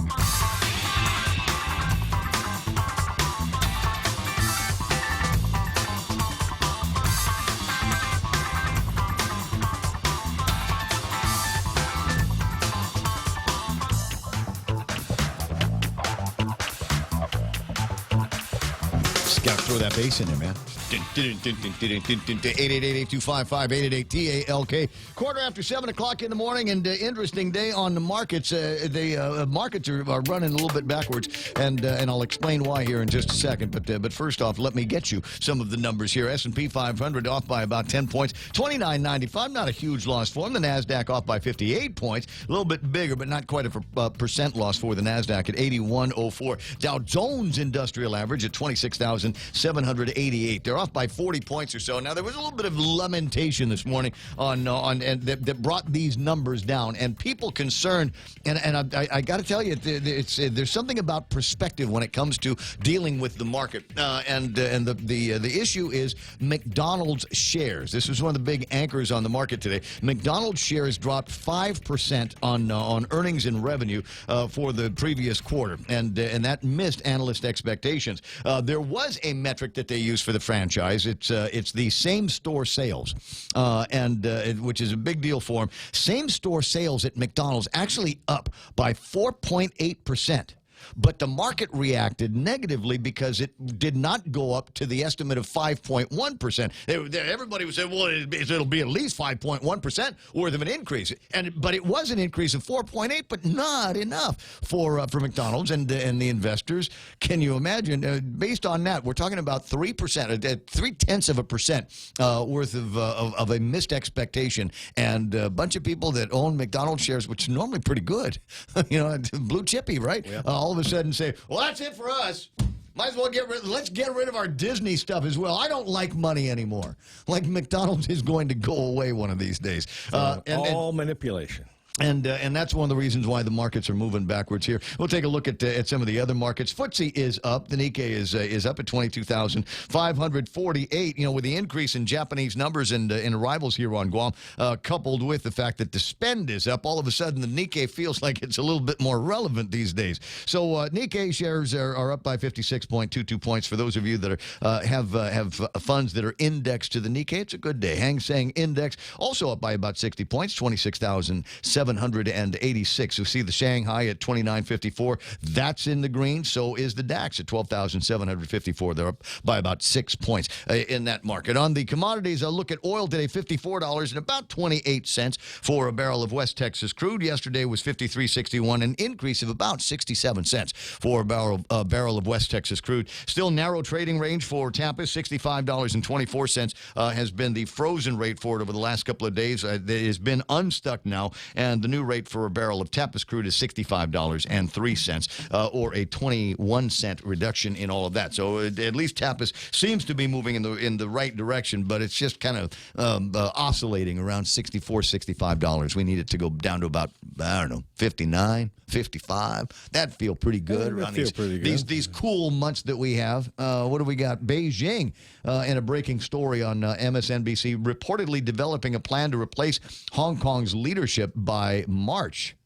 [SPEAKER 9] Got to throw that bass in there, man. 888-825-5888-TALK. Quarter after 7 o'clock in the morning, and interesting day on the markets. The markets are running a little bit backwards, and I'll explain why here in just a second. But first off, let me get you some of the numbers here. S&P 500 off by about 10 points, 29.95. Not a huge loss for them. The Nasdaq off by 58 points, a little bit bigger, but not quite a percent loss for the Nasdaq at 81.04. Dow Jones Industrial Average at 26,000. 22,788. They're off by 40 points or so. Now, there was a little bit of lamentation this morning on that brought these numbers down, and people concerned. And I got to tell you, there's something about perspective when it comes to dealing with the market. The issue is McDonald's shares. This was one of the big anchors on the market today. McDonald's shares dropped 5% on earnings and revenue for the previous quarter, and that missed analyst expectations. There was a metric that they use for the franchise. It's the same-store sales, which is a big deal for them. Same-store sales at McDonald's actually up by 4.8%. But the market reacted negatively because it did not go up to the estimate of 5.1%. Everybody would say, well, it'll be at least 5.1% worth of an increase. But it was an increase of 4.8%, but not enough for McDonald's and the investors. Can you imagine? Based on that, we're talking about 3%, 0.3% worth of a missed expectation. And a bunch of people that own McDonald's shares, which is normally pretty good, blue chippy, right? Yep. All of a sudden say, well, that's it for us. Might as well let's get rid of our Disney stuff as well. I don't like money anymore. Like McDonald's is going to go away one of these days.
[SPEAKER 14] All manipulation.
[SPEAKER 9] And that's one of the reasons why the markets are moving backwards here. We'll take a look at some of the other markets. FTSE is up. The Nikkei is up at 22,548. With the increase in Japanese numbers and arrivals here on Guam, coupled with the fact that the spend is up, all of a sudden the Nikkei feels like it's a little bit more relevant these days. So Nikkei shares are up by 56.22 points. For those of you that have funds that are indexed to the Nikkei, it's a good day. Hang Seng Index also up by about 60 points, 26,786. You see the Shanghai at 29.54. That's in the green. So is the DAX at 12,754. They're up by about 6 points in that market. On the commodities, I'll look at oil today, $54 and about 28 cents for a barrel of West Texas crude. Yesterday was $53.61, an increase of about 67 cents for a barrel of West Texas crude. Still narrow trading range for Tampa, $65.24 has been the frozen rate for it over the last couple of days. It has been unstuck now, and the new rate for a barrel of Tappas crude is $65.03, or a 21-cent reduction in all of that. So at least Tappas seems to be moving in the right direction, but it's just kind of oscillating around $64, $65. We need it to go down to about, I don't know, 59, 55. That'd feel pretty good around these cool months that we have. What do we got? Beijing, in a breaking story on MSNBC, reportedly developing a plan to replace Hong Kong's leadership by March.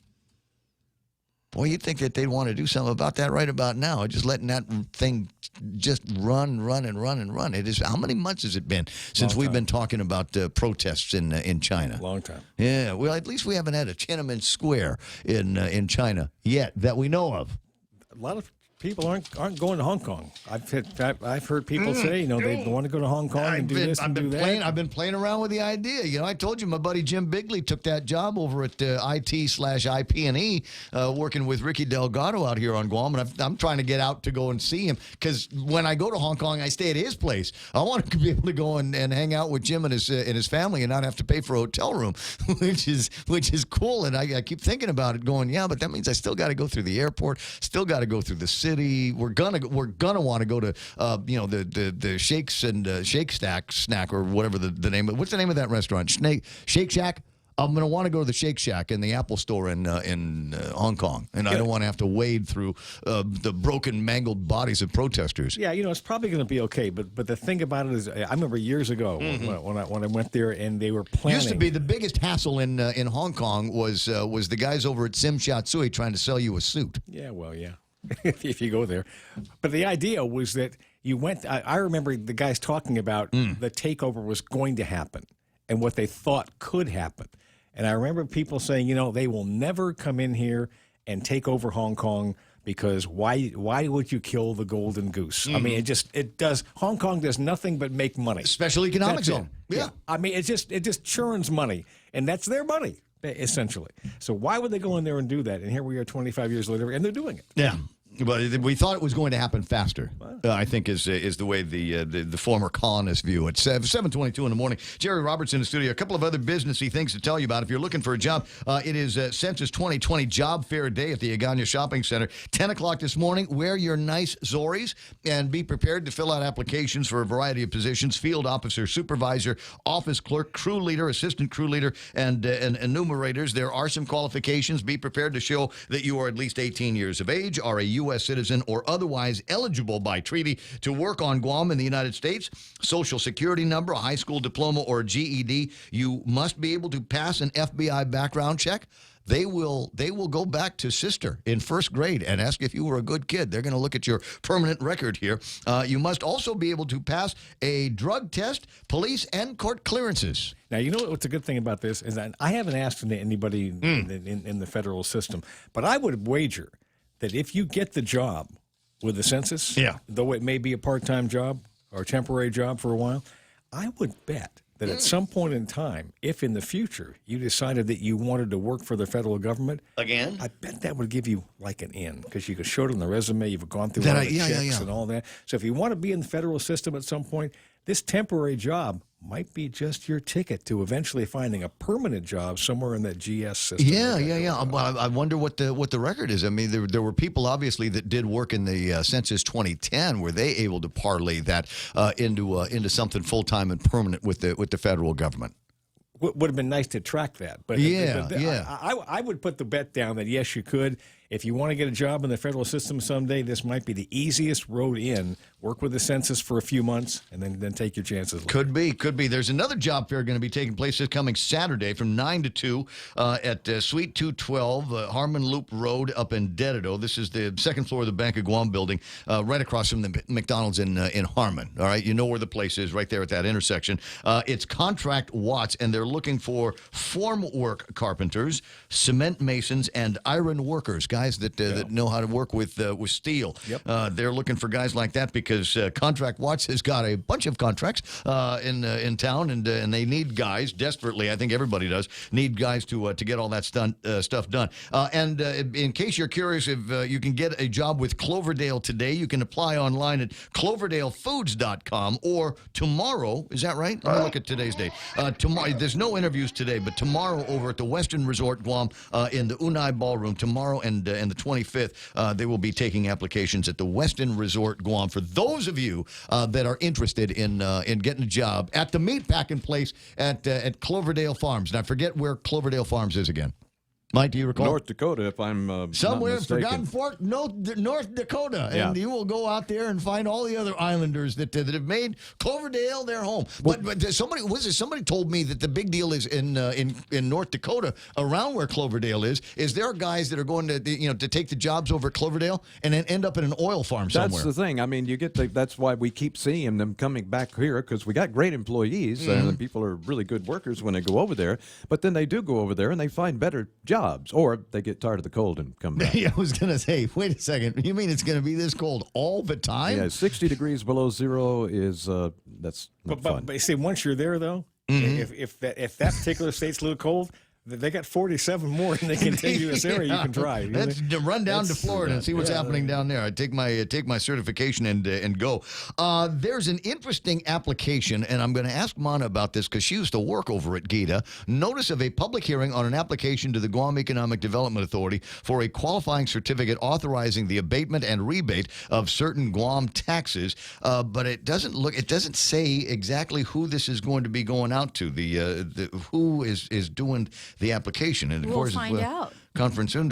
[SPEAKER 9] Boy, you'd think that they'd want to do something about that right about now. Just letting that thing just run. It is. How many months has it been since we've been talking about protests in China?
[SPEAKER 14] Long time.
[SPEAKER 9] Yeah. Well, at least we haven't had a Tiananmen Square in China yet that we know of.
[SPEAKER 14] A lot of people aren't going to Hong Kong. I've heard people say, they want to go to Hong Kong and do this and do that.
[SPEAKER 9] I've been playing around with the idea. I told you my buddy Jim Bigley took that job over at IT/IP&E, working with Ricky Delgado out here on Guam, and I'm trying to get out to go and see him, because when I go to Hong Kong, I stay at his place. I want to be able to go and hang out with Jim and his family and not have to pay for a hotel room, which is cool. And I keep thinking about it, going, yeah, but that means I still got to go through the airport, still got to go through the city. We're gonna want to go to the Shakes and Shake Snack or whatever the name of. What's the name of that restaurant? Shake Shack. I'm going to want to go to the Shake Shack in the Apple Store in Hong Kong, and I don't want to have to wade through the broken, mangled bodies of protesters.
[SPEAKER 14] Yeah, it's probably going to be okay. But the thing about it is, I remember years ago when I went there, and they were planning.
[SPEAKER 9] Used to be the biggest hassle in Hong Kong was the guys over at Sim Sha Tsui trying to sell you a suit.
[SPEAKER 14] Yeah, well, yeah. If you go there. But the idea was that you went, I remember the guys talking about the takeover was going to happen and what they thought could happen. And I remember people saying, they will never come in here and take over Hong Kong, because why would you kill the golden goose? I mean, Hong Kong does nothing but make money.
[SPEAKER 9] Special economic zone. Yeah.
[SPEAKER 14] I mean, it just churns money, and that's their money, essentially. So why would they go in there and do that? And here we are 25 years later, and they're doing it.
[SPEAKER 9] Yeah. But we thought it was going to happen faster, I think is the way the former colonists view it. 7:22 in the morning. Jerry Roberts in the studio. A couple of other businessy things to tell you about. If you're looking for a job, it is Census 2020 Job Fair Day at the Agana Shopping Center. 10 o'clock this morning. Wear your nice Zoris and be prepared to fill out applications for a variety of positions: field officer, supervisor, office clerk, crew leader, assistant crew leader, and enumerators. There are some qualifications. Be prepared to show that you are at least 18 years of age, are a U.S. citizen, or otherwise eligible by treaty to work on Guam in the United States. Social security number, a high school diploma, or a GED. You must be able to pass an FBI background check. They will go back to sister in first grade and ask if you were a good kid. They're going to look at your permanent record here. You must also be able to pass a drug test, police, and court clearances.
[SPEAKER 14] Now, you know what's a good thing about this is that I haven't asked anybody in the federal system, but I would wager that if you get the job with the census, though it may be a part-time job or a temporary job for a while, I would bet that at some point in time, if in the future you decided that you wanted to work for the federal government,
[SPEAKER 9] again,
[SPEAKER 14] I bet that would give you like an in, because you could show it on the resume, you've gone through all the checks and all that. So if you want to be in the federal system at some point, this temporary job might be just your ticket to eventually finding a permanent job somewhere in that GS system.
[SPEAKER 9] I wonder what the record is. I mean, there were people obviously that did work in the Census 2010. Were they able to parlay that into something full time and permanent with the federal government?
[SPEAKER 14] Would have been nice to track that, but I would put the bet down that yes, you could. If you want to get a job in the federal system someday, this might be the easiest road in. Work with the census for a few months, and then take your chances.
[SPEAKER 9] Could be. There's another job fair going to be taking place this coming Saturday from 9 to 2 at Suite 212, Harmon Loop Road up in Dededo. This is the second floor of the Bank of Guam building, right across from the McDonald's in Harmon. All right, you know where the place is, right there at that intersection. It's Contract Watts, and they're looking for formwork carpenters, cement masons, and iron workers, guys that know how to work with steel. They're looking for guys like that because Contract Watts has got a bunch of contracts in town, and they need guys desperately. I think everybody does need guys to get all that stuff done. And in case you're curious if you can get a job with Cloverdale today, you can apply online at cloverdalefoods.com, or tomorrow. Is that right? Let me look at today's date. Tomorrow, there's no interviews today, but tomorrow over at the Western Resort Guam in the Unai Ballroom, tomorrow and the 25th, they will be taking applications at the Westin Resort Guam for those of you that are interested in getting a job at the meatpacking place at Cloverdale Farms. And I forget where Cloverdale Farms is again. Mike, do you recall?
[SPEAKER 10] North Dakota, if I'm
[SPEAKER 9] somewhere
[SPEAKER 10] not mistaken.
[SPEAKER 9] Forgotten Fork, North Dakota, and you will go out there and find all the other islanders that have made Cloverdale their home. But somebody told me that the big deal is in North Dakota, around where Cloverdale is there are guys that are going to take the jobs over at Cloverdale and then end up in an oil farm somewhere.
[SPEAKER 10] That's the thing. I mean, that's why we keep seeing them coming back here, because we got great employees and people are really good workers when they go over there. But then they do go over there and they find better jobs. Or they get tired of the cold and come back.
[SPEAKER 9] I was going to say, wait a second. You mean it's going to be this cold all the time?
[SPEAKER 10] Yeah, 60 degrees below zero is that's not fun.
[SPEAKER 14] But see, once you're there, though, if that particular state's a little cold, they got 47 more in the contiguous area you can drive.
[SPEAKER 9] Let's run down to Florida and see what's happening down there. I take my certification and go. There's an interesting application, and I'm going to ask Mana about this because she used to work over at GITA. Notice of a public hearing on an application to the Guam Economic Development Authority for a qualifying certificate authorizing the abatement and rebate of certain Guam taxes. But it doesn't say exactly who this is going to be going out to. Who is doing the application, and of
[SPEAKER 6] we'll
[SPEAKER 9] course,
[SPEAKER 6] find out.
[SPEAKER 9] Conference soon,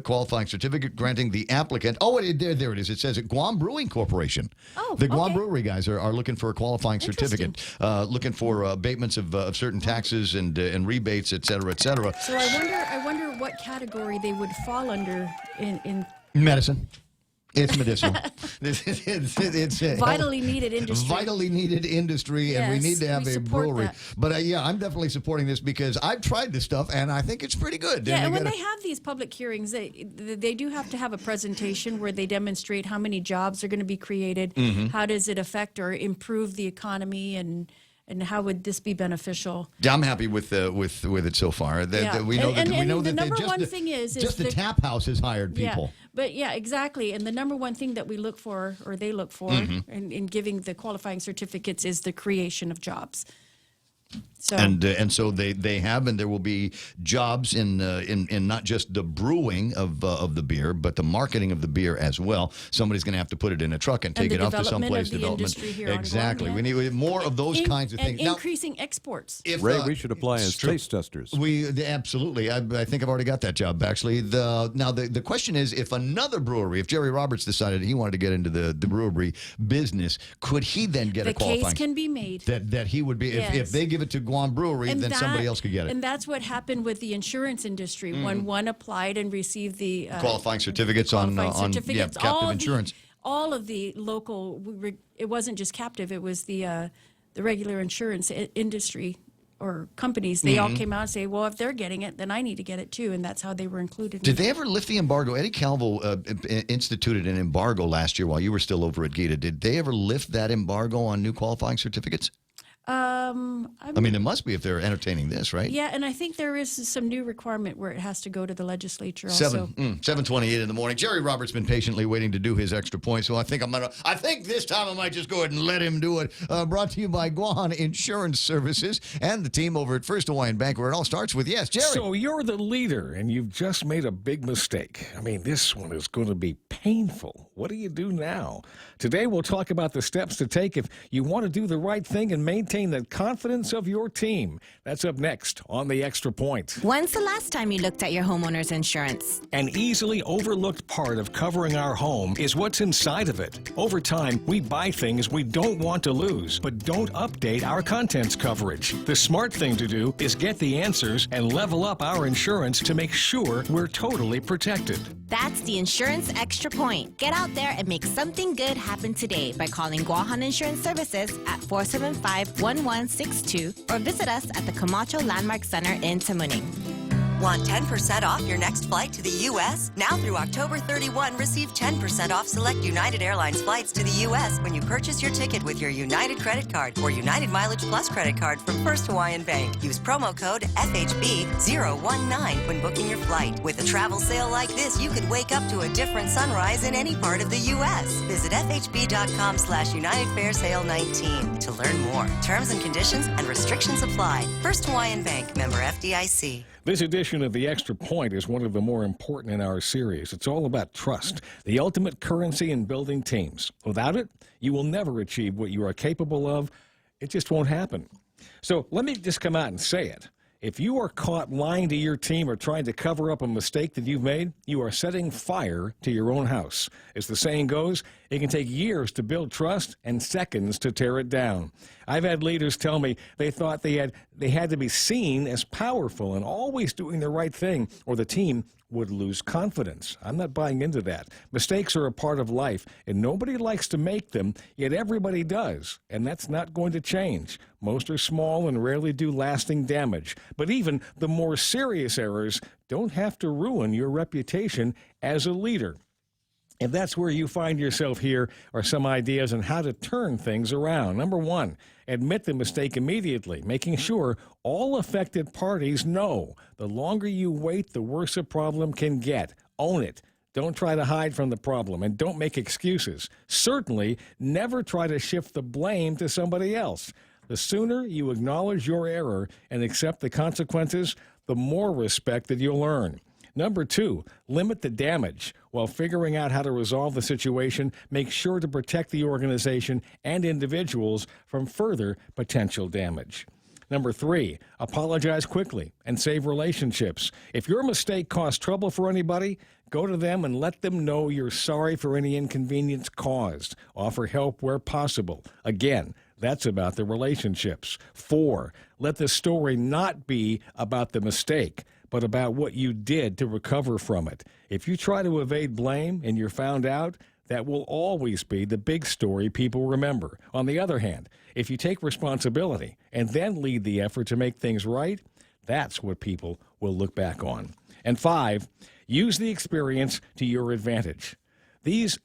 [SPEAKER 9] qualifying certificate granting the applicant. Oh, there it is. It says it, Guam Brewing Corporation.
[SPEAKER 6] Oh,
[SPEAKER 9] the Guam Brewery guys are looking for a qualifying certificate, looking for abatements of certain taxes and rebates, et cetera, et cetera.
[SPEAKER 6] So I wonder what category they would fall under in
[SPEAKER 9] medicine. It's medicinal. it's
[SPEAKER 6] vitally needed industry.
[SPEAKER 9] Vitally needed industry, and we need to have a brewery.
[SPEAKER 6] That.
[SPEAKER 9] But I'm definitely supporting this because I've tried this stuff, and I think it's pretty good.
[SPEAKER 6] Yeah, and when they have these public hearings, they do have to have a presentation where they demonstrate how many jobs are going to be created, how does it affect or improve the economy, and And how would this be beneficial?
[SPEAKER 9] Yeah, I'm happy with it so far. We know that
[SPEAKER 6] the number
[SPEAKER 9] they
[SPEAKER 6] one thing is
[SPEAKER 9] the tap house has hired people.
[SPEAKER 6] Yeah, but yeah, exactly. And the number one thing that we look for, or they look for, in giving the qualifying certificates, is the creation of jobs. So
[SPEAKER 9] And so they have, and there will be jobs in not just the brewing of the beer, but the marketing of the beer as well. Somebody's going to have to put it in a truck and take it off to someplace. Development.
[SPEAKER 6] Exactly.
[SPEAKER 9] We need more of those kinds of things.
[SPEAKER 6] And increasing exports.
[SPEAKER 10] Ray, we should apply as taste testers.
[SPEAKER 9] Absolutely. I think I've already got that job, actually. The question is, if another brewery, if Jerry Roberts decided he wanted to get into the brewery business, could he then get a qualifying?
[SPEAKER 6] The case can be made.
[SPEAKER 9] That he would be, if they give it to Guam Brewery, then somebody else could get it.
[SPEAKER 6] And that's what happened with the insurance industry. When one applied and received the
[SPEAKER 9] qualifying certificates on captive insurance.
[SPEAKER 6] All of the local, it wasn't just captive, it was the regular insurance industry or companies. They all came out and say, well, if they're getting it, then I need to get it too. And that's how they were included.
[SPEAKER 9] Did they ever lift the embargo? Eddie Calvo instituted an embargo last year while you were still over at GITA. Did they ever lift that embargo on new qualifying certificates? I mean, it must be if they're entertaining this, right?
[SPEAKER 6] Yeah, and I think there is some new requirement where it has to go to the legislature also.
[SPEAKER 9] 7:28 in the morning. Jerry Roberts been patiently waiting to do his extra point, so I think this time I might just go ahead and let him do it. Brought to you by Guan Insurance Services and the team over at First Hawaiian Bank, where it all starts with Jerry.
[SPEAKER 14] So you're the leader, and you've just made a big mistake. I mean, this one is going to be painful. What do you do now? Today we'll talk about the steps to take if you want to do the right thing and maintain the confidence of your team. That's up next on The Extra Point.
[SPEAKER 15] When's the last time you looked at your homeowner's insurance?
[SPEAKER 14] An easily overlooked part of covering our home is what's inside of it. Over time, we buy things we don't want to lose, but don't update our contents coverage. The smart thing to do is get the answers and level up our insurance to make sure we're totally protected.
[SPEAKER 15] That's the Insurance Extra Point. Get out there and make something good happen today by calling Guahan Insurance Services at 475-1162 or visit us at the Camacho Landmark Center in Tamuning.
[SPEAKER 16] Want 10% off your next flight to the U.S.? Now through October 31, receive 10% off select United Airlines flights to the U.S. when you purchase your ticket with your United credit card or United Mileage Plus credit card from First Hawaiian Bank. Use promo code FHB019 when booking your flight. With a travel sale like this, you could wake up to a different sunrise in any part of the U.S. Visit FHB.com/United Fair Sale 19 to learn more. Terms and conditions and restrictions apply. First Hawaiian Bank, member FDIC.
[SPEAKER 14] This edition of The Extra Point is one of the more important in our series. It's all about trust, the ultimate currency in building teams. Without it, you will never achieve what you are capable of. It just won't happen. So let me just come out and say it. If you are caught lying to your team or trying to cover up a mistake that you've made, you are setting fire to your own house. As the saying goes, it can take years to build trust and seconds to tear it down. I've had leaders tell me they thought they had to be seen as powerful and always doing the right thing, or the team would lose confidence. I'm not buying into that. Mistakes are a part of life, and nobody likes to make them, yet everybody does, and that's not going to change. Most are small and rarely do lasting damage, but even the more serious errors don't have to ruin your reputation as a leader. If that's where you find yourself, here are some ideas on how to turn things around. Number one, admit the mistake immediately, making sure all affected parties know. The longer you wait, the worse a problem can get. Own it. Don't try to hide from the problem, and don't make excuses. Certainly, never try to shift the blame to somebody else. The sooner you acknowledge your error and accept the consequences, the more respect that you'll earn. Number two, limit the damage. While figuring out how to resolve the situation, make sure to protect the organization and individuals from further potential damage. Number three, apologize quickly and save relationships. If your mistake caused trouble for anybody, go to them and let them know you're sorry for any inconvenience caused. Offer help where possible. Again, that's about the relationships. 4, let the story not be about the mistake, but about what you did to recover from it. If you try to evade blame and you're found out, that will always be the big story people remember. On the other hand, if you take responsibility and then lead the effort to make things right, that's what people will look back on. And 5, use the experience to your advantage. These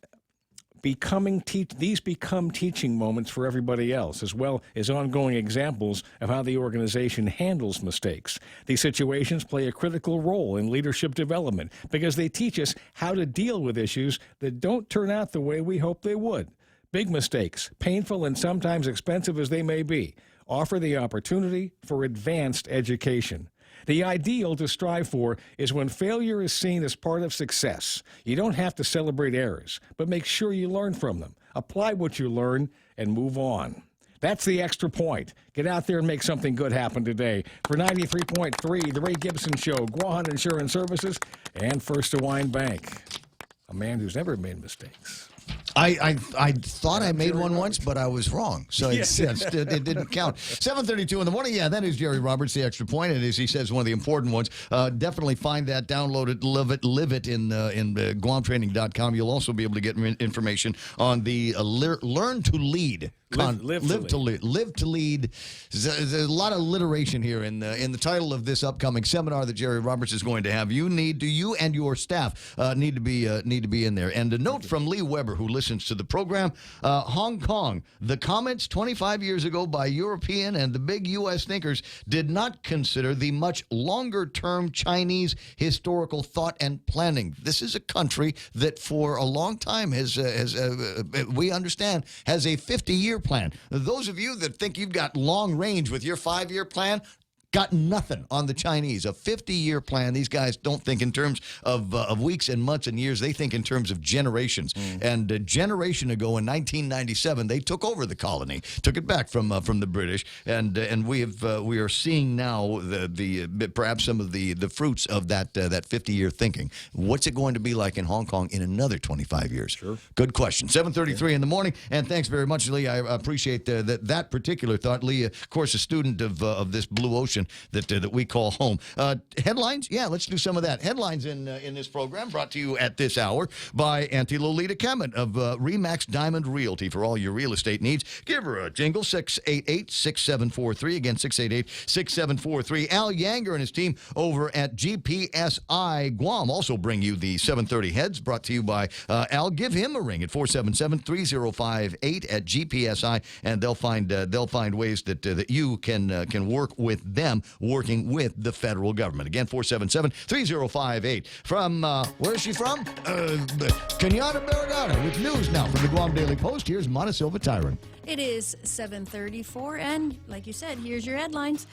[SPEAKER 14] these become teaching moments for everybody else, as well as ongoing examples of how the organization handles mistakes. These situations play a critical role in leadership development because they teach us how to deal with issues that don't turn out the way we hope they would. Big mistakes, painful and sometimes expensive as they may be, offer the opportunity for advanced education. The ideal to strive for is when failure is seen as part of success. You don't have to celebrate errors, but make sure you learn from them. Apply what you learn and move on. That's the extra point. Get out there and make something good happen today. For 93.3, The Ray Gibson Show, Guahan Insurance Services, and First Hawaiian Bank. A man who's never made mistakes.
[SPEAKER 9] I thought I made one once, but I was wrong. So it didn't count. 7:32 in the morning. Yeah, that is Jerry Roberts, the extra point. And as he says, one of the important ones. Definitely find that, download it, live it in GuamTraining.com. You'll also be able to get information on the Learn to Lead. Live to lead. There's a lot of alliteration here in the title of this upcoming seminar that Jerry Roberts is going to have. You and your staff need to be in there. And a note from Lee Weber, who listens to the program. Hong Kong. The comments 25 years ago by European and the big U.S. thinkers did not consider the much longer-term Chinese historical thought and planning. This is a country that for a long time we understand, has a 50-year plan. Those of you that think you've got long range with your 5-year plan, got nothing on the Chinese. A 50-year plan. These guys don't think in terms of weeks and months and years. They think in terms of generations. And a generation ago in 1997, they took over the colony, took it back from the British, and we are seeing now the perhaps some of the fruits of that 50-year thinking. What's it going to be like in Hong Kong in another 25 years? Sure. Good question. 7:33 in the morning, and thanks very much, Lee. I appreciate that particular thought. Lee, of course, a student of this blue ocean that we call home. Headlines? Yeah, let's do some of that. Headlines in this program brought to you at this hour by Auntie Lolita Kemet of Remax Diamond Realty for all your real estate needs. Give her a jingle, 688-6743. Again, 688-6743. Al Yanger and his team over at GPSI Guam also bring you the 7:30 heads brought to you by Al. Give him a ring at 477-3058 at GPSI, and they'll find ways that you can work with them, working with the federal government. Again, 477-3058. From, where is she from? Kenyatta Barragata with news now from the Guam Daily Post. Here's Mona Silva Tyron.
[SPEAKER 6] It is 7:34, and like you said, here's your headlines.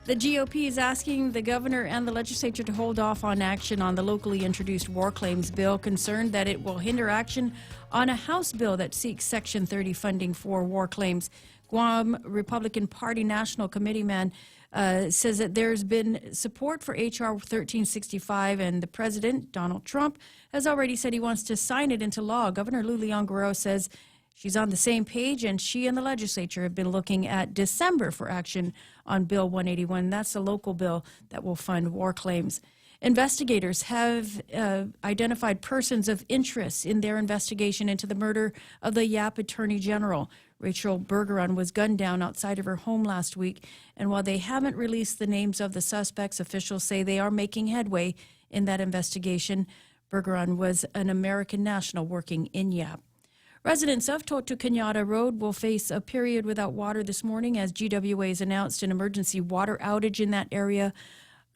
[SPEAKER 6] The GOP is asking the governor and the legislature to hold off on action on the locally introduced war claims bill, concerned that it will hinder action on a House bill that seeks Section 30 funding for war claims. Guam Republican Party National Committee man says that there's been support for H.R. 1365, and the president, Donald Trump, has already said he wants to sign it into law. Governor Lulian Guerrero says she's on the same page, and she and the legislature have been looking at December for action on Bill 181. That's a local bill that will fund war claims. Investigators have identified persons of interest in their investigation into the murder of the Yap Attorney General. Rachel Bergeron was gunned down outside of her home last week, and while they haven't released the names of the suspects, officials say they are making headway in that investigation. Bergeron was an American national working in Yap. Residents of Totu Kenyatta Road will face a period without water this morning as GWA has announced an emergency water outage in that area.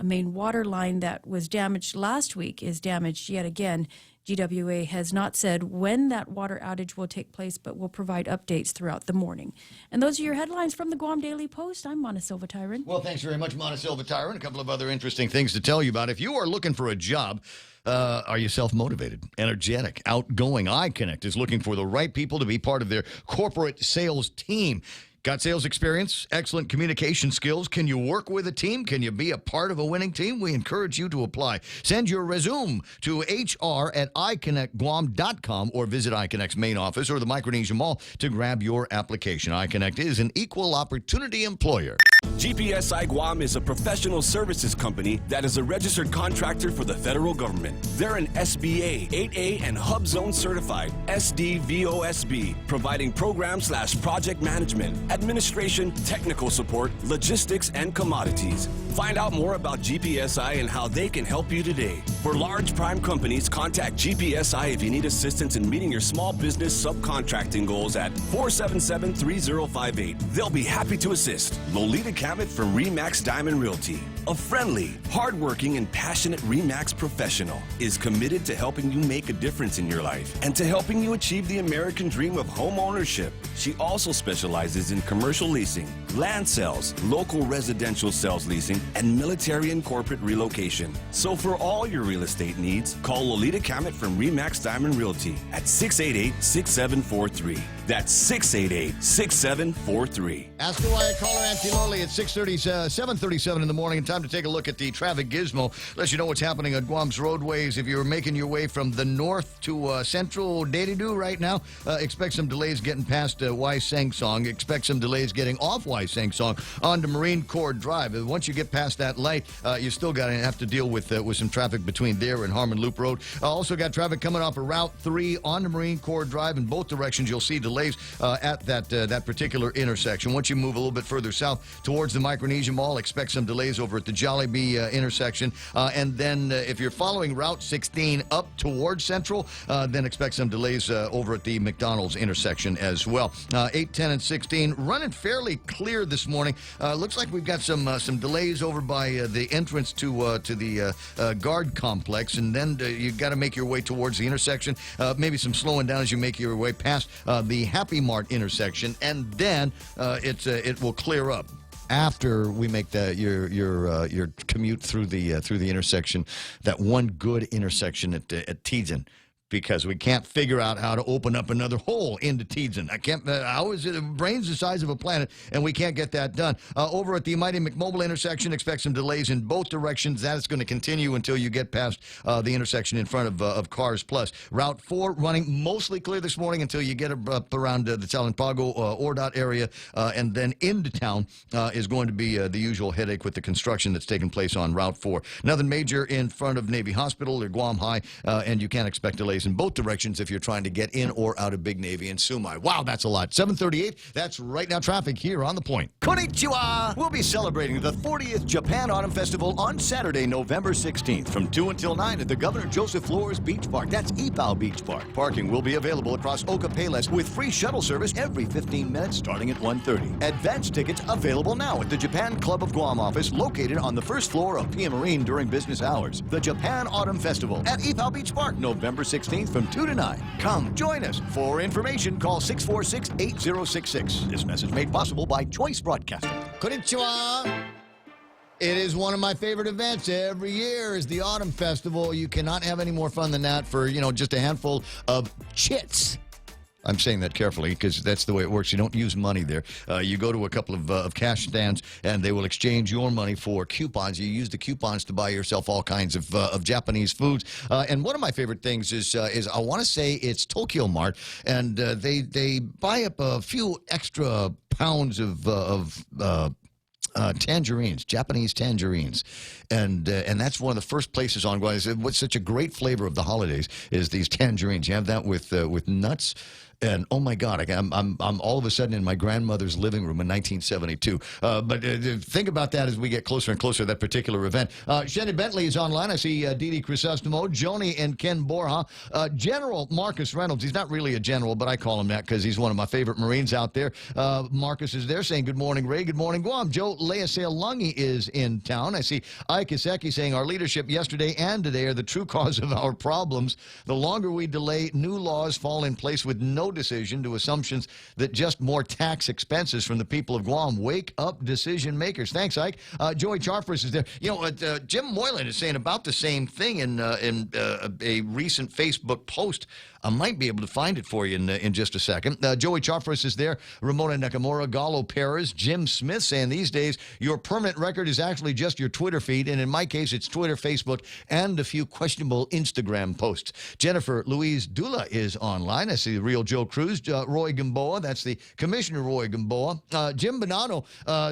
[SPEAKER 6] A main water line that was damaged last week is damaged yet again. GWA has not said when that water outage will take place, but will provide updates throughout the morning. And those are your headlines from the Guam Daily Post. I'm Mona Silva Tyron.
[SPEAKER 9] Well, thanks very much, Mona Silva Tyron. A couple of other interesting things to tell you about. If you are looking for a job, are you self-motivated, energetic, outgoing? iConnect is looking for the right people to be part of their corporate sales team. Got sales experience, excellent communication skills. Can you work with a team? Can you be a part of a winning team? We encourage you to apply. Send your resume to hr@iconnectguam.com or visit iConnect's main office or the Micronesia Mall to grab your application. iConnect is an equal opportunity employer.
[SPEAKER 5] GPSI Guam is a professional services company that is a registered contractor for the federal government. They're an SBA, 8A, and Hub Zone certified SDVOSB, providing program/project management, administration, technical support, logistics, and commodities. Find out more about GPSI and how they can help you today. For large prime companies, contact GPSI if you need assistance in meeting your small business subcontracting goals at 477-3058. They'll be happy to assist. Lolita Cammett from RE/MAX Diamond Realty. A friendly, hardworking, and passionate RE/MAX professional is committed to helping you make a difference in your life and to helping you achieve the American dream of home ownership. She also specializes in commercial leasing, land sales, local residential sales leasing, and military and corporate relocation. So for all your real estate needs, call Lolita Cammett from RE/MAX Diamond Realty at 688-6743. That's 688-6743.
[SPEAKER 9] Ask the Wyatt caller Auntie Loli at 7:37 in the morning. And time to take a look at the traffic gizmo. Let you know what's happening on Guam's roadways. If you're making your way from the north to central Daedu right now, expect some delays getting past Y Sang Song. Expect some delays getting off Y Sang Song onto Marine Corps Drive. Once you get past that light, you still got to have to deal with some traffic between there and Harmon Loop Road. Also got traffic coming off of Route 3 onto Marine Corps Drive. In both directions, you'll see delays at that particular intersection. Once you move a little bit further south towards the Micronesia Mall, expect some delays over at the Jollibee intersection. And then if you're following Route 16 up towards Central, then expect some delays over at the McDonald's intersection as well. 8, 10, and 16 running fairly clear this morning. Looks like we've got some delays over by the entrance to the guard complex, and then you got to make your way towards the intersection. Maybe some slowing down as you make your way past the Happy Mart intersection, and then it will clear up after we make your commute through the intersection, that one good intersection at Teagan. Because we can't figure out how to open up another hole into Teagan. I can't. How is it? Brain's the size of a planet, and we can't get that done. Over at the Mighty McMobile intersection, expect some delays in both directions. That is going to continue until you get past the intersection in front of Cars Plus. Route 4 running mostly clear this morning until you get up around the Talampago Ordot area, and then into town is going to be the usual headache with the construction that's taking place on Route 4. Nothing major in front of Navy Hospital or Guam High, and you can't expect delays in both directions if you're trying to get in or out of Big Navy and Sumai. Wow, that's a lot. 7:38, that's right now traffic here on The Point. Konnichiwa! We'll be celebrating the 40th Japan Autumn Festival on Saturday, November 16th from 2 until 9 at the Governor Joseph Flores Beach Park. That's Ipao Beach Park. Parking will be available across Oka Payless with free shuttle service every 15 minutes starting at 1:30. Advance tickets available now at the Japan Club of Guam office located on the first floor of Pia Marine during business hours. The Japan Autumn Festival at Ipao Beach Park, November 16th from 2 to 9. Come join us. For information, call 646-8066. This message made possible by Choice Broadcasting. Konnichiwa! It is one of my favorite events every year is the Autumn Festival. You cannot have any more fun than that for, just a handful of chits. I'm saying that carefully because that's the way it works. You don't use money there. You go to a couple of cash stands, and they will exchange your money for coupons. You use the coupons to buy yourself all kinds of Japanese foods. And one of my favorite things is I want to say it's Tokyo Mart, and they buy up a few extra pounds of tangerines, Japanese tangerines, and that's one of the first places on Guam. What's such a great flavor of the holidays is these tangerines. You have that with nuts. And oh my God, I'm all of a sudden in my grandmother's living room in 1972. But think about that as we get closer and closer to that particular event. Shenny Bentley is online. I see Didi Crisostomo, Joni and Ken Borja. General Marcus Reynolds. He's not really a general, but I call him that because he's one of my favorite Marines out there. Marcus is there saying, good morning, Ray. Good morning, Guam. Joe Leasale Lungi is in town. I see Ike Iseki saying, our leadership yesterday and today are the true cause of our problems. The longer we delay, new laws fall in place with no decision to assumptions that just more tax expenses from the people of Guam. Wake up, decision makers. Thanks, Ike. Joey Charfris is there. Jim Moylan is saying about the same thing in a recent Facebook post. I might be able to find it for you in just a second. Joey Charfris is there. Ramona Nakamura, Gallo Perez, Jim Smith saying these days days. Your permanent record is actually just your Twitter feed, and in my case, it's Twitter, Facebook, and a few questionable Instagram posts. Jennifer Louise Dula is online. I see the real Joe Cruz, Roy Gamboa. That's the Commissioner Roy Gamboa. Jim Bonanno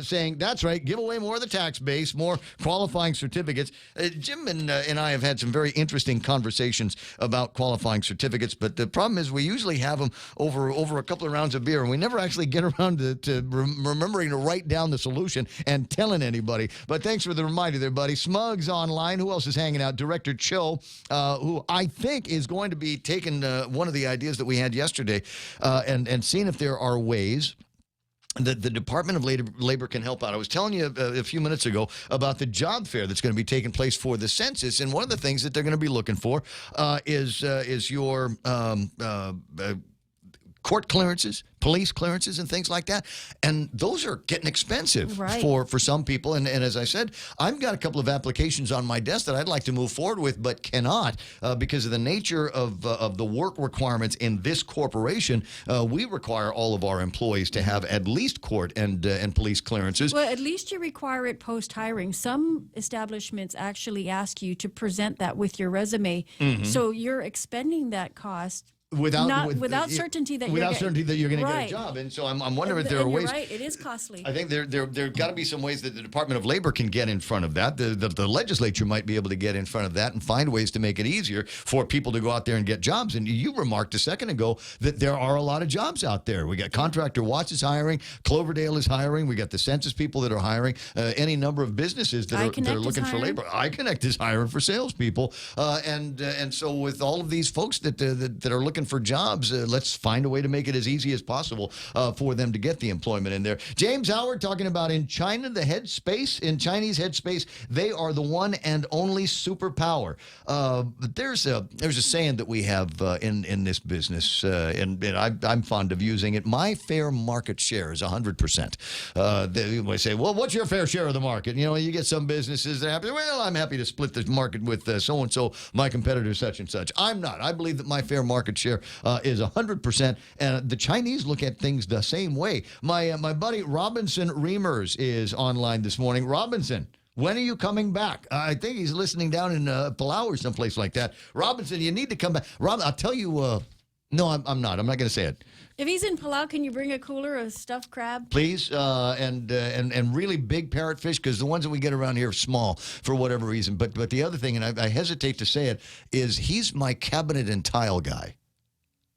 [SPEAKER 9] saying, that's right, give away more of the tax base, more qualifying certificates. Jim and I have had some very interesting conversations about qualifying certificates, but the problem is we usually have them over a couple of rounds of beer, and we never actually get around to remembering to write down the solution and telling anybody. But thanks for the reminder there, buddy. Smug's online. Who else is hanging out? Director Cho, who I think is going to be taking one of the ideas that we had yesterday and seeing if there are ways that the Department of Labor can help out. I was telling you a few minutes ago about the job fair that's going to be taking place for the census, and one of the things that they're going to be looking for is your court clearances, police clearances, and things like that. And those are getting expensive for some people. And as I said, I've got a couple of applications on my desk that I'd like to move forward with, but cannot because of the nature of the work requirements in this corporation. We require all of our employees to have at least court and police clearances.
[SPEAKER 6] Well, at least you require it post-hiring. Some establishments actually ask you to present that with your resume. Mm-hmm. So you're expending that cost without certainty that you're
[SPEAKER 9] going to get a job. And so I'm wondering if there are ways.
[SPEAKER 6] You're right, it is costly.
[SPEAKER 9] I think there got to be some ways that the Department of Labor can get in front of that. The legislature might be able to get in front of that and find ways to make it easier for people to go out there and get jobs. And you remarked a second ago that there are a lot of jobs out there. We got Contractor Watts is hiring, Cloverdale is hiring, we got the census people that are hiring, any number of businesses that are looking for labor. iConnect is hiring for salespeople, and so with all of these folks that are looking for jobs, let's find a way to make it as easy as possible for them to get the employment in there. James Howard talking about in China, the headspace, in Chinese headspace, they are the one and only superpower. But there's a saying that we have in this business, and I'm fond of using it. My fair market share is 100%. They might say, well, what's your fair share of the market? You know, you get some businesses that happen, well, I'm happy to split the market with so-and-so, my competitor such and such. I'm not. I believe that my fair market share is 100%, and the Chinese look at things the same way. My buddy Robinson Reimers is online this morning. Robinson, when are you coming back? I think he's listening down in Palau or someplace like that. Robinson, you need to come back. Rob, I'll tell you. No, I'm not. I'm not going to say it.
[SPEAKER 6] If he's in Palau, can you bring a cooler of stuffed crab?
[SPEAKER 9] Please, and really big parrotfish, because the ones that we get around here are small for whatever reason. But the other thing, and I hesitate to say it, is he's my cabinet and tile guy.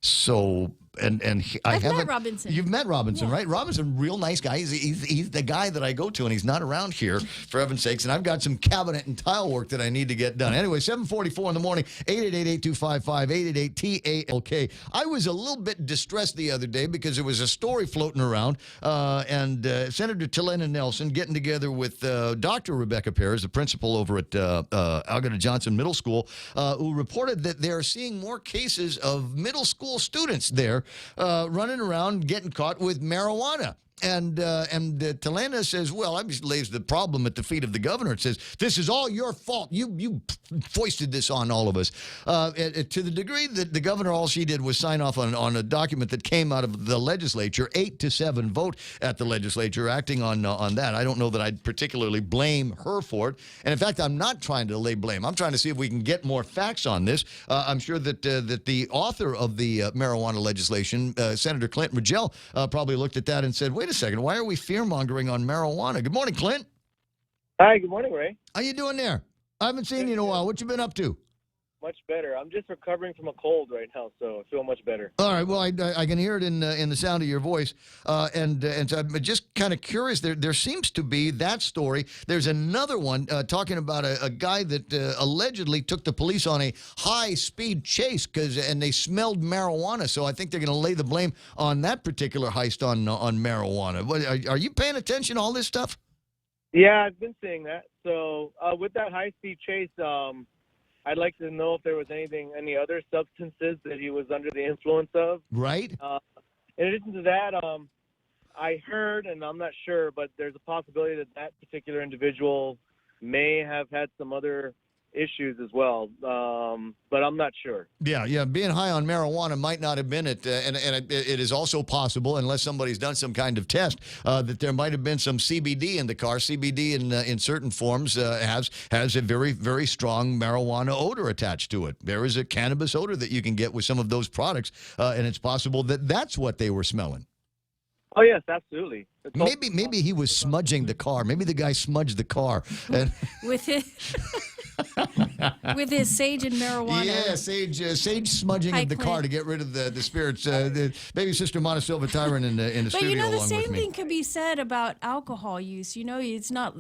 [SPEAKER 9] So, I've met
[SPEAKER 6] Robinson.
[SPEAKER 9] You've met Robinson,
[SPEAKER 6] yeah.
[SPEAKER 9] right? Robinson, real nice guy. He's the guy that I go to, and he's not around here, for heaven's sakes. And I've got some cabinet and tile work that I need to get done. Anyway, 7:44 in the morning, 888-8255-888-TALK. I was a little bit distressed the other day because there was a story floating around, and Senator Talena Nelson getting together with Dr. Rebecca Perez, the principal over at Algona Johnson Middle School, who reported that they're seeing more cases of middle school students there running around getting caught with marijuana. And Talena says, well, I just lays the problem at the feet of the governor. It says, this is all your fault. You foisted this on all of us. To the degree that the governor, all she did was sign off on a document that came out of the legislature, 8-7 vote at the legislature, acting on that. I don't know that I'd particularly blame her for it. And in fact, I'm not trying to lay blame. I'm trying to see if we can get more facts on this. I'm sure that the author of the marijuana legislation, Senator Clint Rigel, probably looked at that and said, wait a second, why are we fear-mongering on marijuana? Good morning, Clint.
[SPEAKER 17] Hi, good morning, Ray.
[SPEAKER 9] How you doing there? I haven't seen you in a while. What you been up to?
[SPEAKER 17] Much better. I'm just recovering from a cold right now, so I feel much better.
[SPEAKER 9] All right. Well, I can hear it in the sound of your voice, and so I'm just kind of curious. There seems to be that story. There's another one talking about a guy that allegedly took the police on a high-speed chase and they smelled marijuana. So I think they're going to lay the blame on that particular heist on marijuana. Are you paying attention to all this stuff?
[SPEAKER 17] Yeah, I've been seeing that. So with that high-speed chase, I'd like to know if there was any other substances that he was under the influence of.
[SPEAKER 9] Right.
[SPEAKER 17] In addition to that, I heard, and I'm not sure, but there's a possibility that particular individual may have had some other issues as well, but I'm not sure.
[SPEAKER 9] Yeah. Being high on marijuana might not have been it, and it is also possible, unless somebody's done some kind of test, that there might have been some CBD in the car. CBD in certain forms has a very, very strong marijuana odor attached to it. There is a cannabis odor that you can get with some of those products, and it's possible that that's what they were smelling.
[SPEAKER 17] Oh yes, absolutely.
[SPEAKER 9] Maybe he was smudging the car. Maybe the guy smudged the car and
[SPEAKER 6] with his with his sage and marijuana.
[SPEAKER 9] Yeah, sage smudging of the car to get rid of the spirits. Maybe Sister Montesilva Tyron in the
[SPEAKER 6] But
[SPEAKER 9] studio
[SPEAKER 6] you know, the
[SPEAKER 9] along with
[SPEAKER 6] same
[SPEAKER 9] me.
[SPEAKER 6] thing could be said about alcohol use. You know, it's not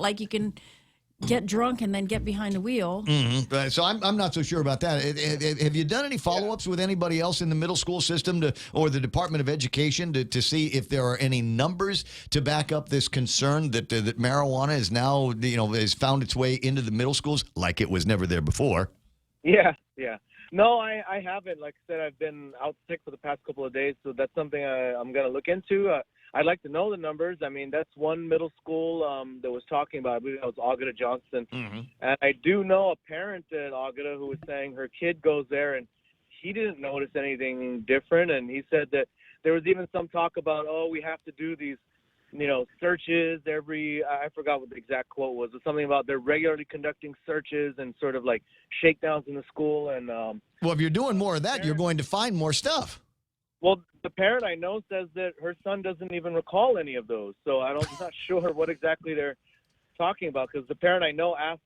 [SPEAKER 6] like you can get drunk and then get behind the wheel.
[SPEAKER 9] Mm-hmm. So I'm not so sure about that. Have you done any follow-ups with anybody else in the middle school system or the Department of Education to see if there are any numbers to back up this concern that marijuana is now, has found its way into the middle schools like it was never there before?
[SPEAKER 17] Yeah. No, I haven't. Like I said, I've been out sick for the past couple of days, so that's something I'm going to look into. I'd like to know the numbers. I mean, that's one middle school that was talking about. I believe that was Augutta Johnson.
[SPEAKER 9] Mm-hmm.
[SPEAKER 17] And I do know a parent at Augutta who was saying her kid goes there and he didn't notice anything different. And he said that there was even some talk about, we have to do these, searches I forgot what the exact quote was, but something about they're regularly conducting searches and sort of like shakedowns in the school. And
[SPEAKER 9] well, if you're doing more of that, you're going to find more stuff.
[SPEAKER 17] Well, the parent I know says that her son doesn't even recall any of those. So I'm not sure what exactly they're talking about, because the parent I know asked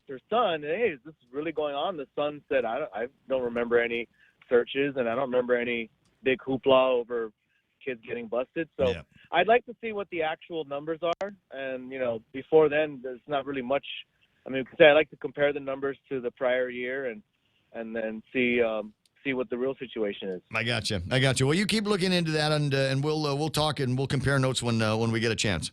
[SPEAKER 17] her son, hey, is this really going on? The son said, I don't remember any searches, and I don't remember any big hoopla over kids getting busted. So yeah. I'd like to see what the actual numbers are. And, before then, there's not really much. I mean, I'd like to compare the numbers to the prior year and then see what the real situation is.
[SPEAKER 9] I got you. Well, you keep looking into that, and we'll talk and we'll compare notes when we get a chance.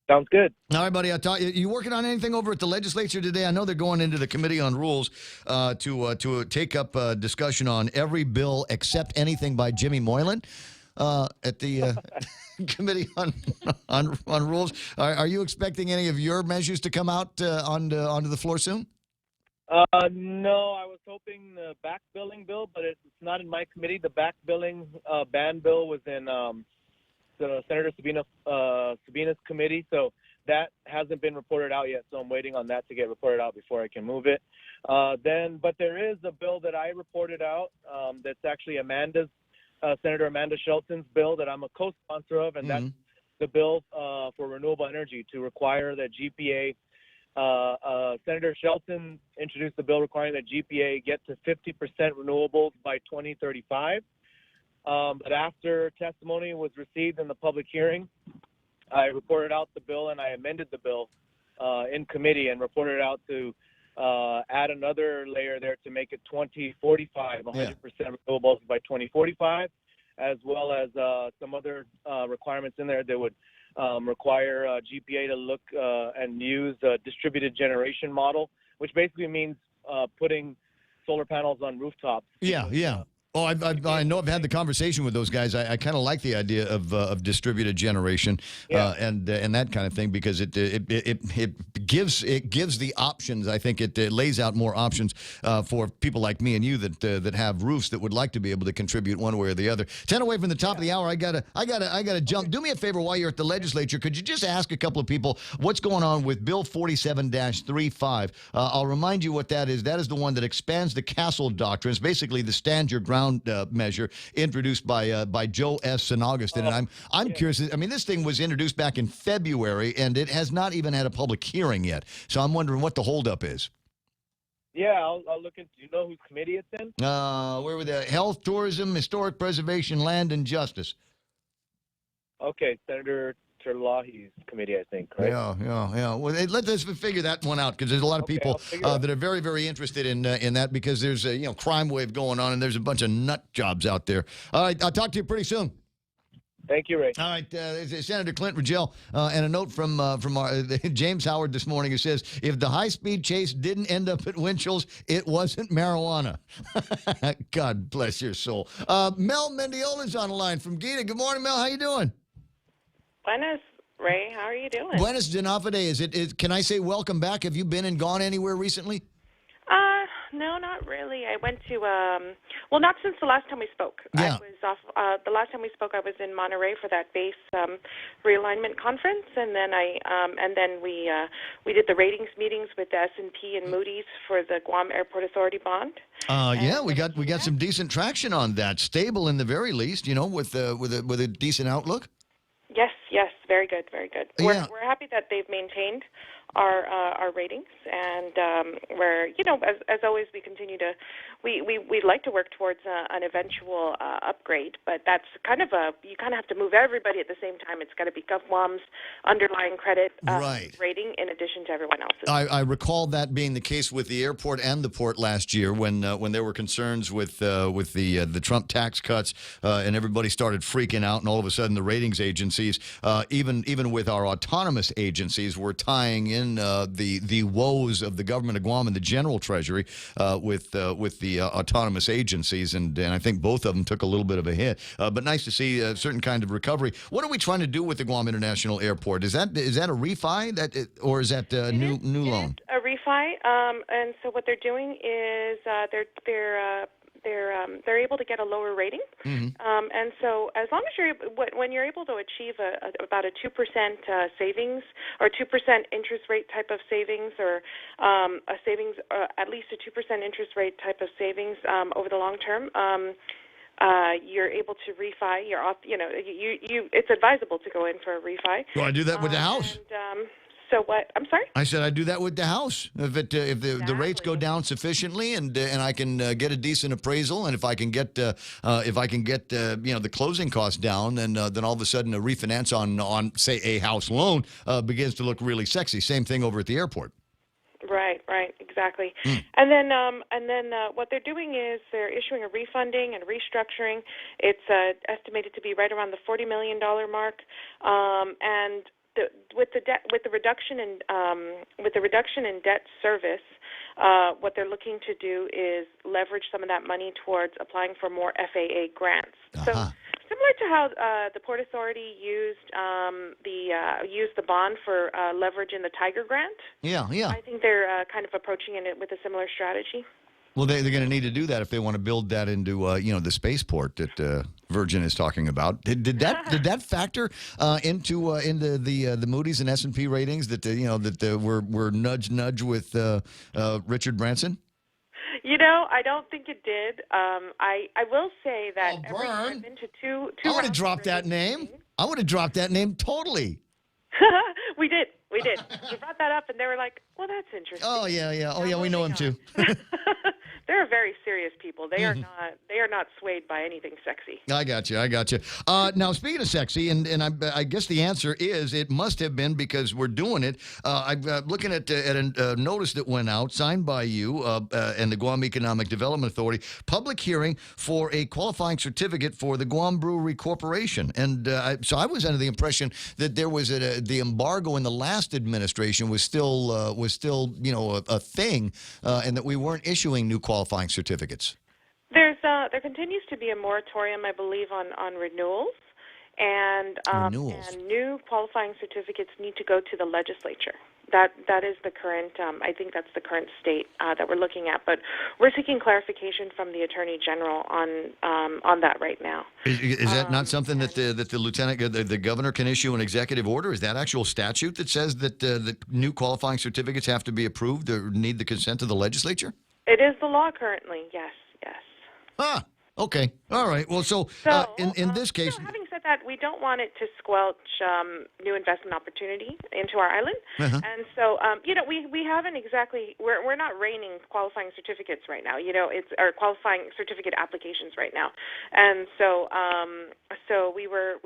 [SPEAKER 17] Sounds good.
[SPEAKER 9] All right, buddy. You working on anything over at the legislature today? I know they're going into the Committee on Rules to take up a discussion on every bill except anything by Jimmy Moylan at the Committee on Rules. Are you expecting any of your measures to come out onto the floor soon?
[SPEAKER 17] No, I was hoping the back billing bill, but it's not in my committee. The back billing ban bill was in Senator Sabina's committee, so that hasn't been reported out yet. So I'm waiting on that to get reported out before I can move it. But there is a bill that I reported out that's actually Senator Amanda Shelton's bill that I'm a co-sponsor of, and that's the bill for renewable energy to require that GPA. Senator Shelton introduced the bill requiring that GPA get to 50% renewables by 2035. But after testimony was received in the public hearing, I reported out the bill and I amended the bill in committee and reported out to add another layer there to make it 2045, 100% renewables by 2045, as well as some other requirements in there that would require GPA to look and use a distributed generation model, which basically means putting solar panels on rooftops.
[SPEAKER 9] Yeah. Oh, I know I've had the conversation with those guys. I kind of like the idea of distributed generation and that kind of thing, because it gives the options. I think it lays out more options for people like me and you that have roofs that would like to be able to contribute one way or the other. 10 away from the top of the hour. I gotta jump. Do me a favor while you're at the legislature. Could you just ask a couple of people what's going on with Bill 47-35? I'll remind you what that is. That is the one that expands the Castle Doctrine. It's basically the stand your ground measure introduced by Joe S. St. Augustine. And I'm curious. I mean, this thing was introduced back in February, and it has not even had a public hearing yet. So I'm wondering what the holdup is.
[SPEAKER 17] Yeah, I'll look into. Do you know whose committee it's in?
[SPEAKER 9] Where were the Health, Tourism, Historic Preservation, Land, and Justice?
[SPEAKER 17] Okay, Senator Terlahi's committee, I think, right?
[SPEAKER 9] Yeah. Well, let's figure that one out, because there's a lot of people that are very, very interested in that, because there's a crime wave going on, and there's a bunch of nut jobs out there. All right, I'll talk to you pretty soon.
[SPEAKER 17] Thank you, Ray.
[SPEAKER 9] All right, Senator Clint Rigel, and a note from our, James Howard this morning, who says, if the high-speed chase didn't end up at Winchell's, it wasn't marijuana. God bless your soul. Mel Mendiola's on the line from Gita. Good morning, Mel. How you doing?
[SPEAKER 18] Buenos Ray. How are you doing?
[SPEAKER 9] Buenas de Nafade. Can I say welcome back? Have you been and gone anywhere recently?
[SPEAKER 18] No, not really. I went to, well, not since the last time we spoke.
[SPEAKER 9] Yeah.
[SPEAKER 18] I was off, the last time we spoke, I was in Monterey for that base realignment conference, and then we did the ratings meetings with S&P and Moody's for the Guam Airport Authority bond.
[SPEAKER 9] Yeah, we got some decent traction on that. Stable in the very least, with a decent outlook.
[SPEAKER 18] Yes, very good, very good.
[SPEAKER 9] Yeah.
[SPEAKER 18] We're happy that they've maintained our ratings, and we're, as always, we continue to we'd like to work towards an eventual upgrade, but that's you kind of have to move everybody at the same time. It's got to be Guam's underlying credit rating in addition to everyone else's.
[SPEAKER 9] I recall that being the case with the airport and the port last year when there were concerns with the Trump tax cuts and everybody started freaking out, and all of a sudden the ratings agencies, even with our autonomous agencies, were tying in the woes of the government of Guam and the General Treasury with the autonomous agencies, and I think both of them took a little bit of a hit. But nice to see a certain kind of recovery. What are we trying to do with the Guam International Airport? Is that a refi or is that a new loan?
[SPEAKER 18] A refi, and so what they're doing is they're able to get a lower rating, and so as long as when you're able to achieve about a 2% savings or 2% interest rate type of savings, or a savings at least a 2% interest rate type of savings over the long term. You're able to refi. It's advisable to go in for a refi.
[SPEAKER 9] Do I do that with the house?
[SPEAKER 18] So what? I'm sorry?
[SPEAKER 9] I said I do that with the house. If the rates go down sufficiently, and I can get a decent appraisal, and if I can get the closing costs down, then all of a sudden a refinance on say a house loan begins to look really sexy. Same thing over at the airport.
[SPEAKER 18] Right, exactly. And then what they're doing is they're issuing a refunding and restructuring. It's estimated to be right around the $40 million mark, and with the reduction in debt service, what they're looking to do is leverage some of that money towards applying for more FAA grants. So similar to how the Port Authority used the bond for leverage in the Tiger Grant.
[SPEAKER 9] Yeah.
[SPEAKER 18] I think they're kind of approaching it with a similar strategy.
[SPEAKER 9] Well, they're going to need to do that if they want to build that into the spaceport that Virgin is talking about. Did that factor into the Moody's and S&P ratings that we're nudge with Richard Branson?
[SPEAKER 18] I don't think it did. I will say that every time I've been to two
[SPEAKER 9] I would have dropped that name. I would have dropped that name totally.
[SPEAKER 18] We did. You brought that up, and they were like, "Well, that's interesting."
[SPEAKER 9] Oh yeah. We know him too.
[SPEAKER 18] They're very serious people. They are not swayed by anything sexy.
[SPEAKER 9] I got you. Now, speaking of sexy, and I guess the answer is it must have been because we're doing it. I'm looking at a notice that went out, signed by you and the Guam Economic Development Authority, public hearing for a qualifying certificate for the Guam Brewery Corporation. And so I was under the impression that there was the embargo in the last administration was still a thing, and that we weren't issuing new qualifying certificates.
[SPEAKER 18] There continues to be a moratorium, I believe, on renewals, and new qualifying certificates need to go to the legislature. That is the current. I think that's the current state that we're looking at. But we're seeking clarification from the Attorney General on that right now.
[SPEAKER 9] Is that not something that the governor can issue an executive order? Is that actual statute that says that the new qualifying certificates have to be approved or need the consent of the legislature?
[SPEAKER 18] It is the law currently. Yes.
[SPEAKER 9] Ah. Okay. All right. Well, so in this case,
[SPEAKER 18] having said that, we don't want it to squelch new investment opportunity into our island, and so we haven't exactly we're not raining qualifying certificates right now. It's our qualifying certificate applications right now, and so we were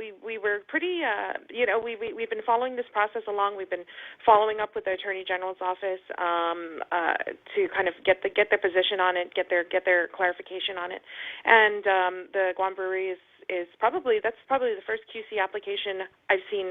[SPEAKER 18] pretty we've been following this process along. We've been following up with the Attorney General's office to kind of get their position on it, get their clarification on it. And the Guam Brewery is probably the first QC application I've seen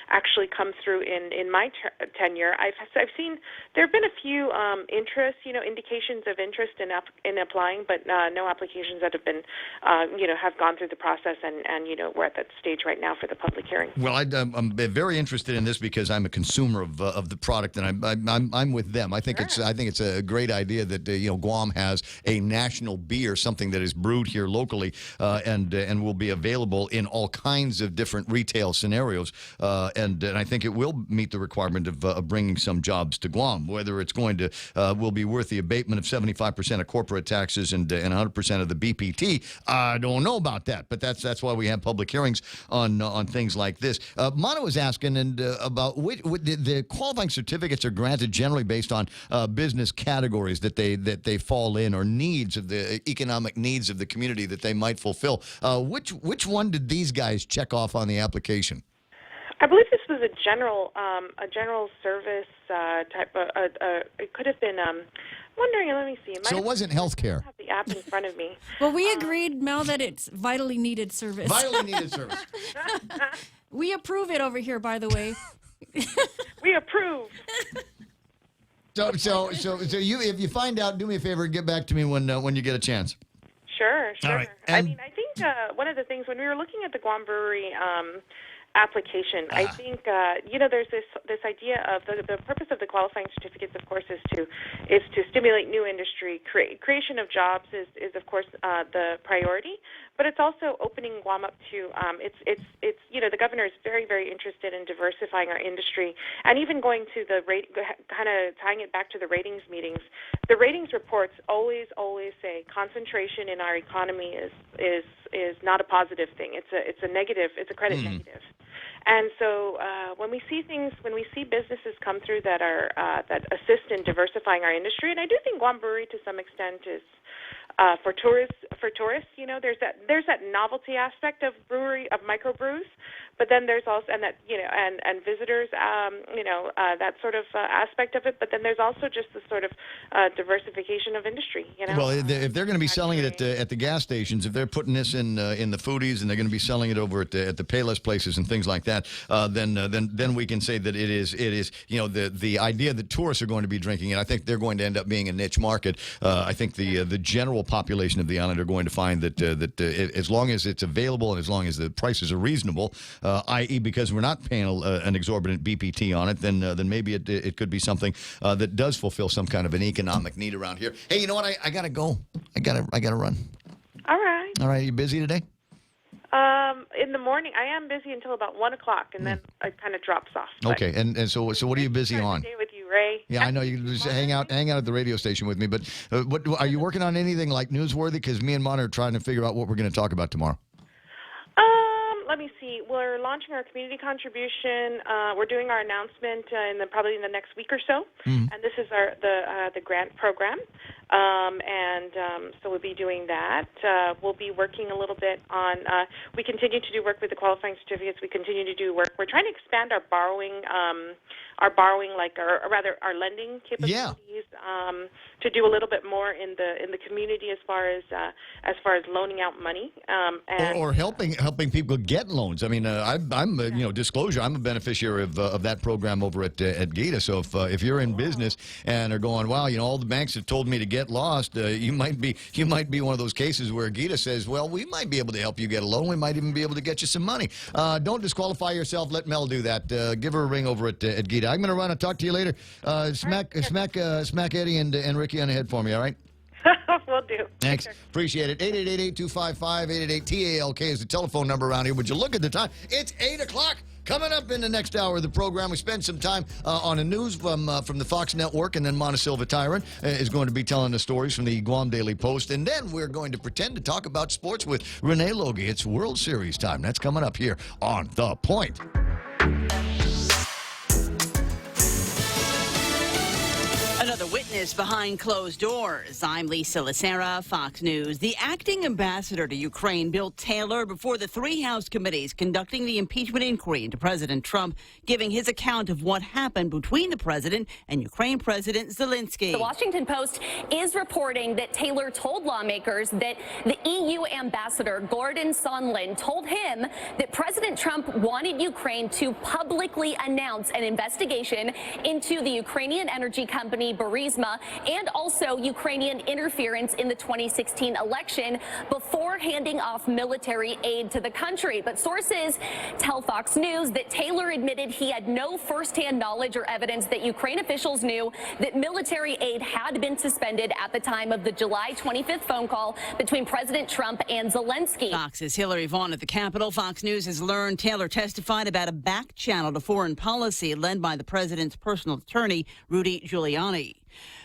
[SPEAKER 18] actually come through in my tenure. I've seen there have been a few indications of interest in applying, but no applications that have been have gone through the process, and we're at that stage right now for the public hearing.
[SPEAKER 9] Well, I'm very interested in this because I'm a consumer of the product, and I'm with them. I think it's a great idea that Guam has a national beer, something that is brewed here locally, and will be available in all kinds of different retail scenarios. And I think it will meet the requirement of bringing some jobs to Guam. Whether it's going to will be worth the abatement of 75% of corporate taxes and 100% of the BPT, I don't know about that. But that's why we have public hearings on things like this. Mana was asking about the qualifying certificates are granted generally based on business categories that they fall in, or needs of the economic needs of the community that they might fulfill. Which one did these guys check off on the application?
[SPEAKER 18] I believe this was a general service type of. It could have been. Wondering. Let me see.
[SPEAKER 9] So it wasn't healthcare.
[SPEAKER 18] I have the app in front of me.
[SPEAKER 6] Well, we agreed, Mel, that it's vitally needed service.
[SPEAKER 9] Vitally needed service.
[SPEAKER 6] We approve it over here, by the way.
[SPEAKER 18] We approve.
[SPEAKER 9] So you, if you find out, do me a favor, get back to me when you get a chance.
[SPEAKER 18] Sure.
[SPEAKER 9] All right.
[SPEAKER 18] I mean, I think one of the things when we were looking at the Guam Brewery application, I think there's this idea of the purpose of the qualifying certificates, of course, is to stimulate new industry. Creation of jobs is of course the priority, but it's also opening Guam up to it's the governor is very, very interested in diversifying our industry, and even going to the kind of tying it back to the ratings meetings. The ratings reports always say concentration in our economy is not a positive thing. It's a negative. It's a credit negative. And so when we see businesses come through that are that assist in diversifying our industry, and I do think Guam Brewery to some extent is for tourists. There's that novelty aspect of microbrews, but then there's also and visitors that sort of aspect of it. But then there's also just the sort of diversification of industry.
[SPEAKER 9] Well, if they're going to be selling it at the gas stations, if they're putting this in the foodies and they're going to be selling it over at the Payless places and things like that, then we can say that it is the idea that tourists are going to be drinking it. I think they're going to end up being a niche market. I think the general population of the island are going to find that as long as it's available and as long as the prices are reasonable, i.e. because we're not paying an exorbitant BPT on it, then maybe it could be something that does fulfill some kind of an economic need around here. Hey, you know what? I gotta go. I gotta run.
[SPEAKER 18] All right.
[SPEAKER 9] All right. You busy today?
[SPEAKER 18] In the morning, I am busy until about 1 o'clock, and then it kind of drops off.
[SPEAKER 9] Okay. And so what are you busy on?
[SPEAKER 18] Stay with you, Ray.
[SPEAKER 9] Yeah, I know you just hang out at the radio station with me. But what are you working on? Anything like newsworthy? Because me and Mon are trying to figure out what we're going to talk about tomorrow.
[SPEAKER 18] Let me see. We're launching our community contribution. We're doing our announcement probably in the next week or so, and this is the grant program. So we'll be doing that. We'll be working a little bit on. We continue to do work with the qualifying certificates. We continue to do work. We're trying to expand our borrowing, our lending capabilities, to do a little bit more in the community as far as loaning out money,
[SPEAKER 9] or helping people get loans. I mean, I'm disclosure. I'm a beneficiary of that program over at Gita. So if you're in business and are going, wow, all the banks have told me to get lost, you might be one of those cases where Gita says, well, we might be able to help you get a loan. We might even be able to get you some money. Don't disqualify yourself. Let Mel do that. Give her a ring over at Gita. I'm going to run. I'll talk to you later. Smack Eddie and Ricky on the head for me. All right.
[SPEAKER 18] Will do.
[SPEAKER 9] Thanks. Appreciate it. 888-825-8888-TALK is the telephone number around here. Would you look at the time? It's 8 o'clock. Coming up in the next hour of the program, we spend some time on the news from the Fox Network, and then Mona Silva Tyron is going to be telling the stories from the Guam Daily Post, and then we're going to pretend to talk about sports with Renee Logie. It's World Series time. That's coming up here on The Point.
[SPEAKER 19] Another witness business behind closed doors. I'm Lisa Lacera, Fox News. The acting ambassador to Ukraine, Bill Taylor, before the three House committees conducting the impeachment inquiry into President Trump, giving his account of what happened between the president and Ukraine President Zelensky.
[SPEAKER 20] The Washington Post is reporting that Taylor told lawmakers that the EU ambassador, Gordon Sondland, told him that President Trump wanted Ukraine to publicly announce an investigation into the Ukrainian energy company Burisma and also Ukrainian interference in the 2016 election before handing off military aid to the country. But sources tell Fox News that Taylor admitted he had no firsthand knowledge or evidence that Ukraine officials knew that military aid had been suspended at the time of the July 25th phone call between President Trump and Zelensky.
[SPEAKER 19] Fox's Hillary Vaughn at the Capitol. Fox News has learned Taylor testified about a back channel to foreign policy led by the president's personal attorney, Rudy Giuliani.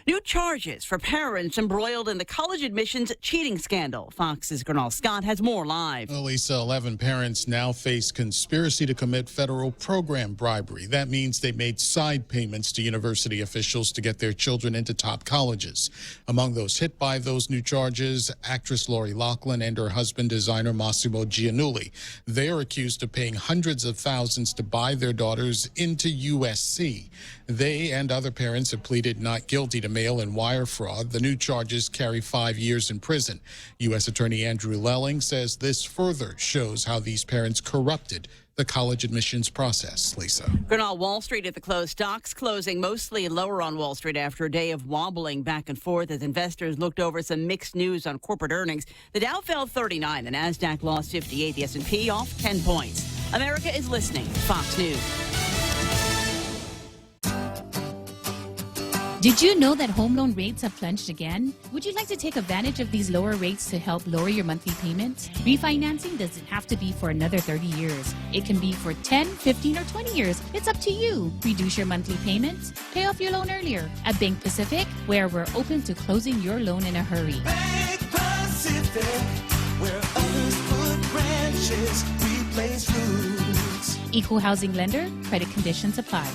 [SPEAKER 19] New charges for parents embroiled in the college admissions cheating scandal. Fox's Gernal Scott has more live.
[SPEAKER 21] Well, Lisa, 11 parents now face conspiracy to commit federal program bribery. That means they made side payments to university officials to get their children into top colleges. Among those hit by those new charges, actress Lori Loughlin and her husband, designer Massimo Giannulli. They are accused of paying hundreds of thousands to buy their daughters into USC. They and other parents have pleaded not guilty to mail and wire fraud. The new charges carry 5 years in prison. U.S. Attorney Andrew Lelling says this further shows how these parents corrupted the college admissions process. Lisa.
[SPEAKER 19] Gernal, Wall Street at the close. Stocks closing mostly lower on Wall Street after a day of wobbling back and forth as investors looked over some mixed news on corporate earnings. The Dow fell 39, the Nasdaq lost 58, the S&P off 10 points. America is listening to Fox News.
[SPEAKER 25] Did you know that home loan rates have plunged again? Would you like to take advantage of these lower rates to help lower your monthly payments? Refinancing doesn't have to be for another 30 years. It can be for 10, 15, or 20 years. It's up to you. Reduce your monthly payments. Pay off your loan earlier. At Bank Pacific, where we're open to closing your loan in a hurry.
[SPEAKER 11] Bank Pacific, where others put branches, we place roots.
[SPEAKER 25] Equal housing lender. Credit conditions apply.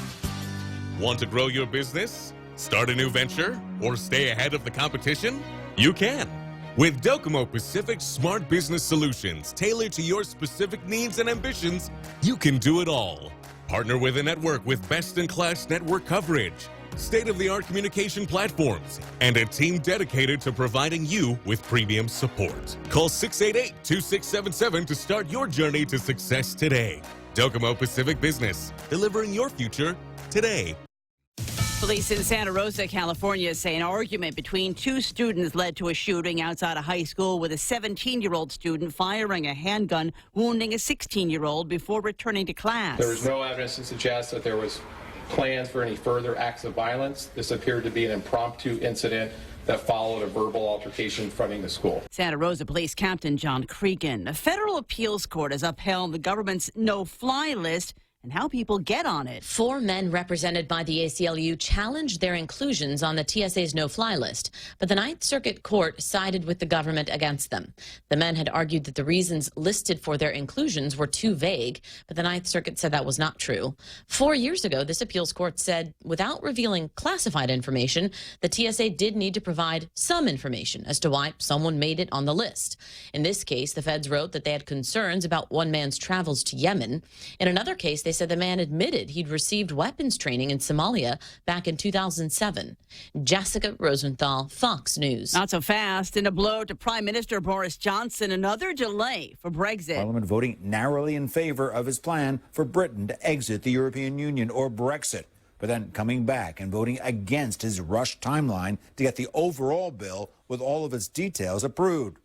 [SPEAKER 8] Want to grow your business? Start a new venture? Or stay ahead of the competition? You can. With Docomo Pacific Smart Business Solutions tailored to your specific needs and ambitions, you can do it all. Partner with a network with best-in-class network coverage, state-of-the-art communication platforms, and a team dedicated to providing you with premium support. Call 688-2677 to start your journey to success today. Docomo Pacific Business, delivering your future today.
[SPEAKER 19] Police in Santa Rosa, California, say an argument between two students led to a shooting outside a high school with a 17-year-old student firing a handgun, wounding a 16-year-old before returning to class.
[SPEAKER 22] There was no evidence to suggest that there was plans for any further acts of violence. This appeared to be an impromptu incident that followed a verbal altercation fronting the school.
[SPEAKER 19] Santa Rosa Police Captain John Cregan. A federal appeals court has upheld the government's no-fly list and how people get on it.
[SPEAKER 3] 4 men represented by the ACLU challenged their inclusions on the TSA's no-fly list, but the Ninth Circuit Court sided with the government against them. The men had argued that the reasons listed for their inclusions were too vague, but the Ninth Circuit said that was not true. 4 years ago, this appeals court said, without revealing classified information, the TSA did need to provide some information as to why someone made it on the list. In this case, the feds wrote that they had concerns about one man's travels to Yemen. In another case, they said the man admitted he'd received weapons training in Somalia back in 2007. Jessica Rosenthal, Fox News.
[SPEAKER 19] Not so fast. In a blow to Prime Minister Boris Johnson, another delay for Brexit.
[SPEAKER 23] Parliament voting narrowly in favor of his plan for Britain to exit the European Union, or Brexit, but then coming back and voting against his rushed timeline to get the overall bill with all of its details approved.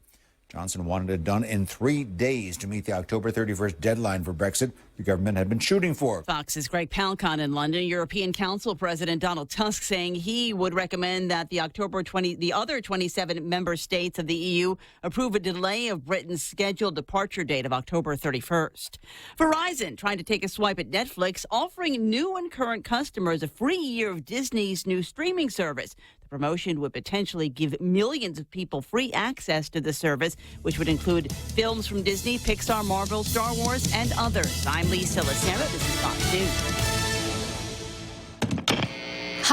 [SPEAKER 23] Johnson wanted it done in 3 days to meet the October 31st deadline for Brexit the government had been shooting for.
[SPEAKER 19] Fox's Greg Palcon in London. European Council President Donald Tusk saying he would recommend that the other 27 member states of the EU approve a delay of Britain's scheduled departure date of October 31st. Verizon trying to take a swipe at Netflix, offering new and current customers a free year of Disney's new streaming service. The promotion would potentially give millions of people free access to the service, which would include films from Disney, Pixar, Marvel, Star Wars, and others. I'm Lisa Lacera. This is Fox News.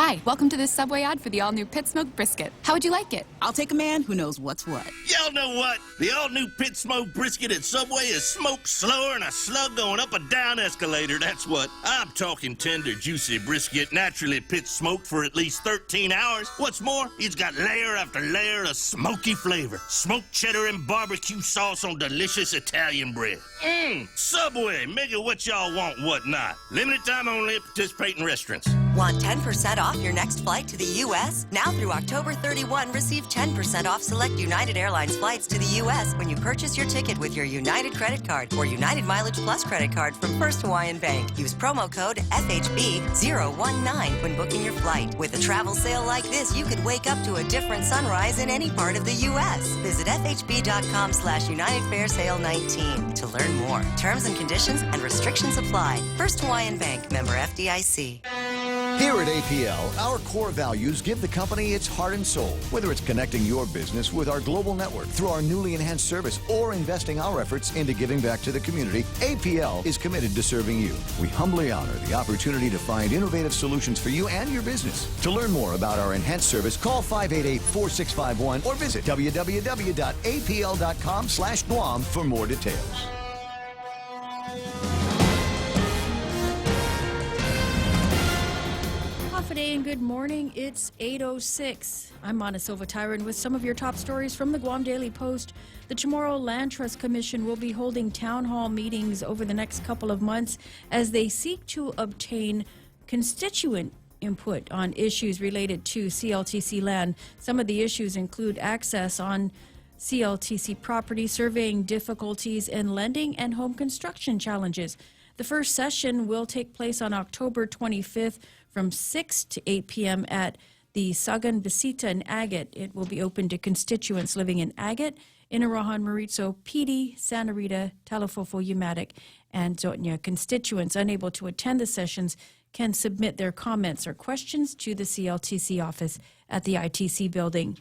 [SPEAKER 1] Hi, welcome to this Subway ad for the all-new Pit Smoke Brisket. How would you like it?
[SPEAKER 2] I'll take a man who knows what's what.
[SPEAKER 4] Y'all know what? The all-new Pit Smoke Brisket at Subway is smoked slower than a slug going up a down escalator, that's what. I'm talking tender, juicy brisket, naturally pit smoked for at least 13 hours. What's more, it's got layer after layer of smoky flavor. Smoked cheddar and barbecue sauce on delicious Italian bread. Subway, make it what y'all want, what not. Limited time only at participating restaurants.
[SPEAKER 16] Want 10% off your next flight to the U.S.? Now through October 31, receive 10% off select United Airlines flights to the U.S. when you purchase your ticket with your United credit card or United Mileage Plus credit card from First Hawaiian Bank. Use promo code FHB019 when booking your flight. With a travel sale like this, you could wake up to a different sunrise in any part of the U.S. Visit FHB.com/United Fair Sale 19 to learn more. Terms and conditions and restrictions apply. First Hawaiian Bank, member FDIC.
[SPEAKER 9] Here at APL, our core values give the company its heart and soul. Whether it's connecting your business with our global network through our newly enhanced service or investing our efforts into giving back to the community, APL is committed to serving you. We humbly honor the opportunity to find innovative solutions for you and your business. To learn more about our enhanced service, call 588-4651 or visit www.apl.com/Guam for more details.
[SPEAKER 6] Day and good morning. It's 8:06. I'm Mana Silva Tyron with some of your top stories from the Guam Daily Post. The Chamorro Land Trust Commission will be holding town hall meetings over the next couple of months as they seek to obtain constituent input on issues related to CLTC land. Some of the issues include access on CLTC property, surveying difficulties in lending, and home construction challenges. The first session will take place on October 25th from 6 to 8 p.m. at the Sagan Besita in Agate. It will be open to constituents living in Agate, Inarahan, Maritzo, Pidi, Santa Rita, Talofofo, Umatic, and Zotnia. Constituents unable to attend the sessions can submit their comments or questions to the CLTC office at the ITC building.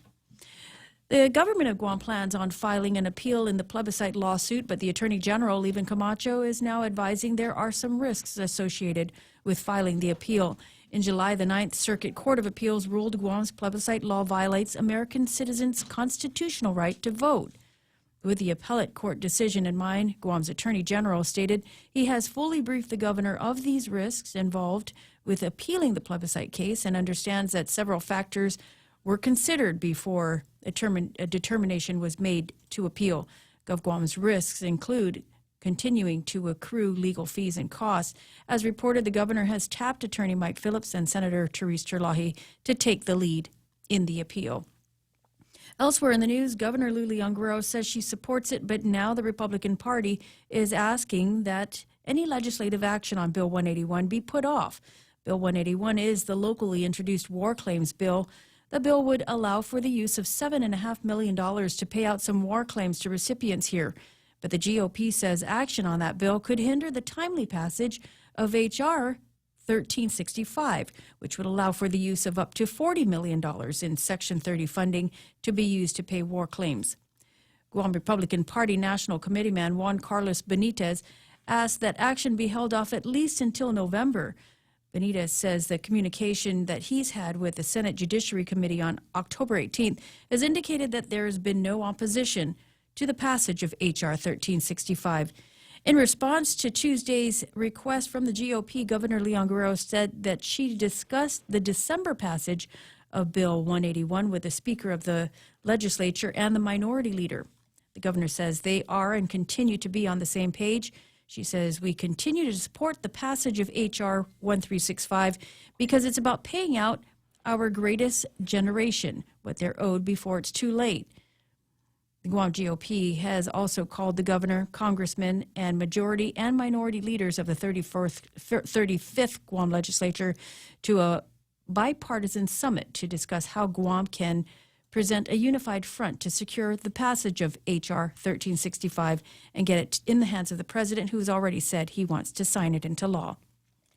[SPEAKER 6] The government of Guam plans on filing an appeal in the plebiscite lawsuit, but the Attorney General, Levin Camacho, is now advising there are some risks associated with filing the appeal. In July, the Ninth Circuit Court of Appeals ruled Guam's plebiscite law violates American citizens' constitutional right to vote. With the appellate court decision in mind, Guam's Attorney General stated he has fully briefed the governor of these risks involved with appealing the plebiscite case and understands that several factors were considered before a determination was made to appeal. GovGuam's risks include continuing to accrue legal fees and costs. As reported, the governor has tapped Attorney Mike Phillips and Senator Therese Terlahi to take the lead in the appeal. Elsewhere in the news, Governor Luli Ongaro says she supports it, but now the Republican Party is asking that any legislative action on Bill 181 be put off. Bill 181 is the locally introduced war claims bill. The bill would allow for the use of $7.5 million to pay out some war claims to recipients here. But the GOP says action on that bill could hinder the timely passage of H.R. 1365, which would allow for the use of up to $40 million in Section 30 funding to be used to pay war claims. Guam Republican Party National Committeeman Juan Carlos Benitez asked that action be held off at least until November. Benitez says the communication that he's had with the Senate Judiciary Committee on October 18th has indicated that there has been no opposition to the passage of H.R. 1365. In response to Tuesday's request from the GOP, Governor Leon Guerrero said that she discussed the December passage of Bill 181 with the Speaker of the Legislature and the Minority Leader. The governor says they are and continue to be on the same page. She says, we continue to support the passage of H.R. 1365 because it's about paying out our greatest generation what they're owed before it's too late. The Guam GOP has also called the governor, congressmen, and majority and minority leaders of the 35th Guam legislature to a bipartisan summit to discuss how Guam can present a unified front to secure the passage of H.R. 1365 and get it in the hands of the president, who has already said he wants to sign it into law.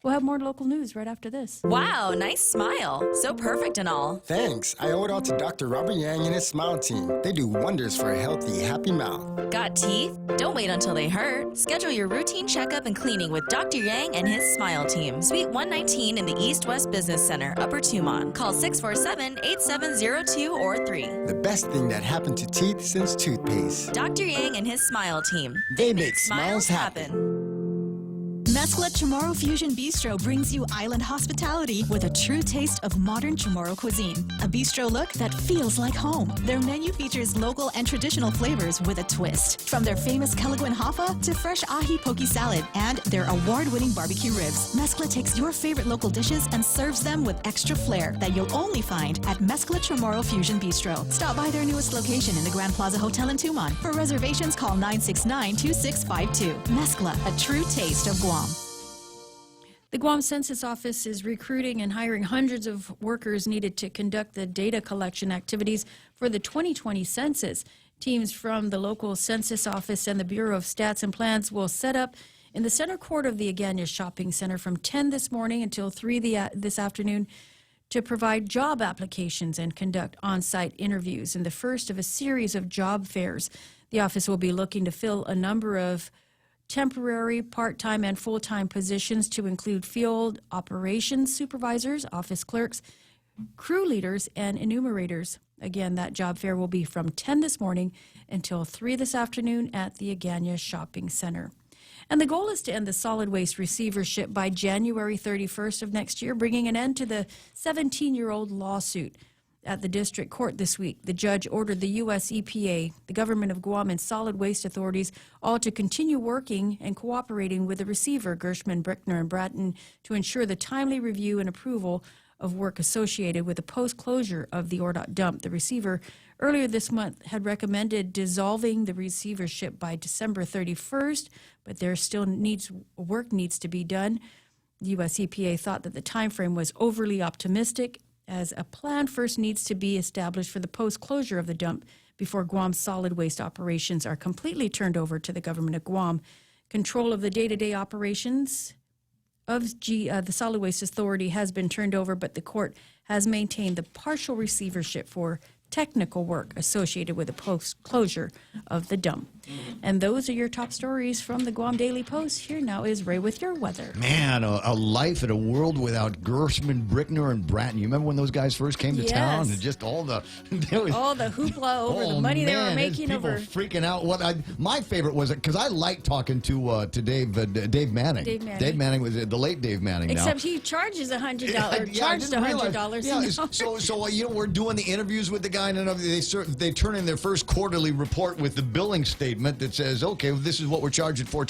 [SPEAKER 6] We'll have more local news right after this.
[SPEAKER 7] Wow, nice smile. So perfect and all.
[SPEAKER 10] Thanks. I owe it all to Dr. Robert Yang and his Smile team. They do wonders for a healthy, happy mouth.
[SPEAKER 7] Got teeth? Don't wait until they hurt. Schedule your routine checkup and cleaning with Dr. Yang and his Smile team. Suite 119 in the East West Business Center, Upper Tumon. Call 647-8702 or 3.
[SPEAKER 10] The best thing that happened to teeth since toothpaste.
[SPEAKER 7] Dr. Yang and his Smile team.
[SPEAKER 10] They make smiles happen.
[SPEAKER 12] Mescla Chamorro Fusion Bistro brings you island hospitality with a true taste of modern Chamorro cuisine. A bistro look that feels like home. Their menu features local and traditional flavors with a twist. From their famous Kelaguen Hapa to fresh ahi poke salad and their award-winning barbecue ribs. Mescla takes your favorite local dishes and serves them with extra flair that you'll only find at Mescla Chamorro Fusion Bistro. Stop by their newest location in the Grand Plaza Hotel in Tumon. For reservations, call 969-2652. Mescla, a true taste of Guam.
[SPEAKER 6] The Guam Census Office is recruiting and hiring hundreds of workers needed to conduct the data collection activities for the 2020 census. Teams from the local census office and the Bureau of Stats and Plans will set up in the center court of the Agana Shopping Center from 10 this morning until 3 this afternoon to provide job applications and conduct on-site interviews in the first of a series of job fairs. The office will be looking to fill a number of temporary, part-time, and full-time positions to include field operations supervisors, office clerks, crew leaders, and enumerators. Again, that job fair will be from 10 this morning until 3 this afternoon at the Agana Shopping Center. And the goal is to end the solid waste receivership by January 31st of next year, bringing an end to the 17-year-old lawsuit. At the district court this week, the judge ordered the U.S. EPA, the government of Guam, and solid waste authorities all to continue working and cooperating with the receiver, Gershman, Brickner, and Bratton, to ensure the timely review and approval of work associated with the post-closure of the ORDOT dump. The receiver earlier this month had recommended dissolving the receivership by December 31st, but there still work needs to be done. The U.S. EPA thought that the time frame was overly optimistic, as a plan first needs to be established for the post-closure of the dump before Guam's solid waste operations are completely turned over to the government of Guam. Control of the day-to-day operations of the Solid Waste Authority has been turned over, but the court has maintained the partial receivership for technical work associated with the post-closure of the dump. And those are your top stories from the Guam Daily Post. Here now is Ray with your weather.
[SPEAKER 9] Man, a life in a world without Gershman, Brickner, and Bratton. You remember when those guys first came to town? And just all the
[SPEAKER 6] hoopla over the money they were making over.
[SPEAKER 9] Freaking out. My favorite was because I liked talking to Dave Manning. Dave Manning was the late Dave Manning.
[SPEAKER 6] Except he charges $100. Charged $100.
[SPEAKER 9] Yeah, so we're doing the interviews with the guy, and they turn in their first quarterly report with the billing statement that says, okay, this is what we're charging for.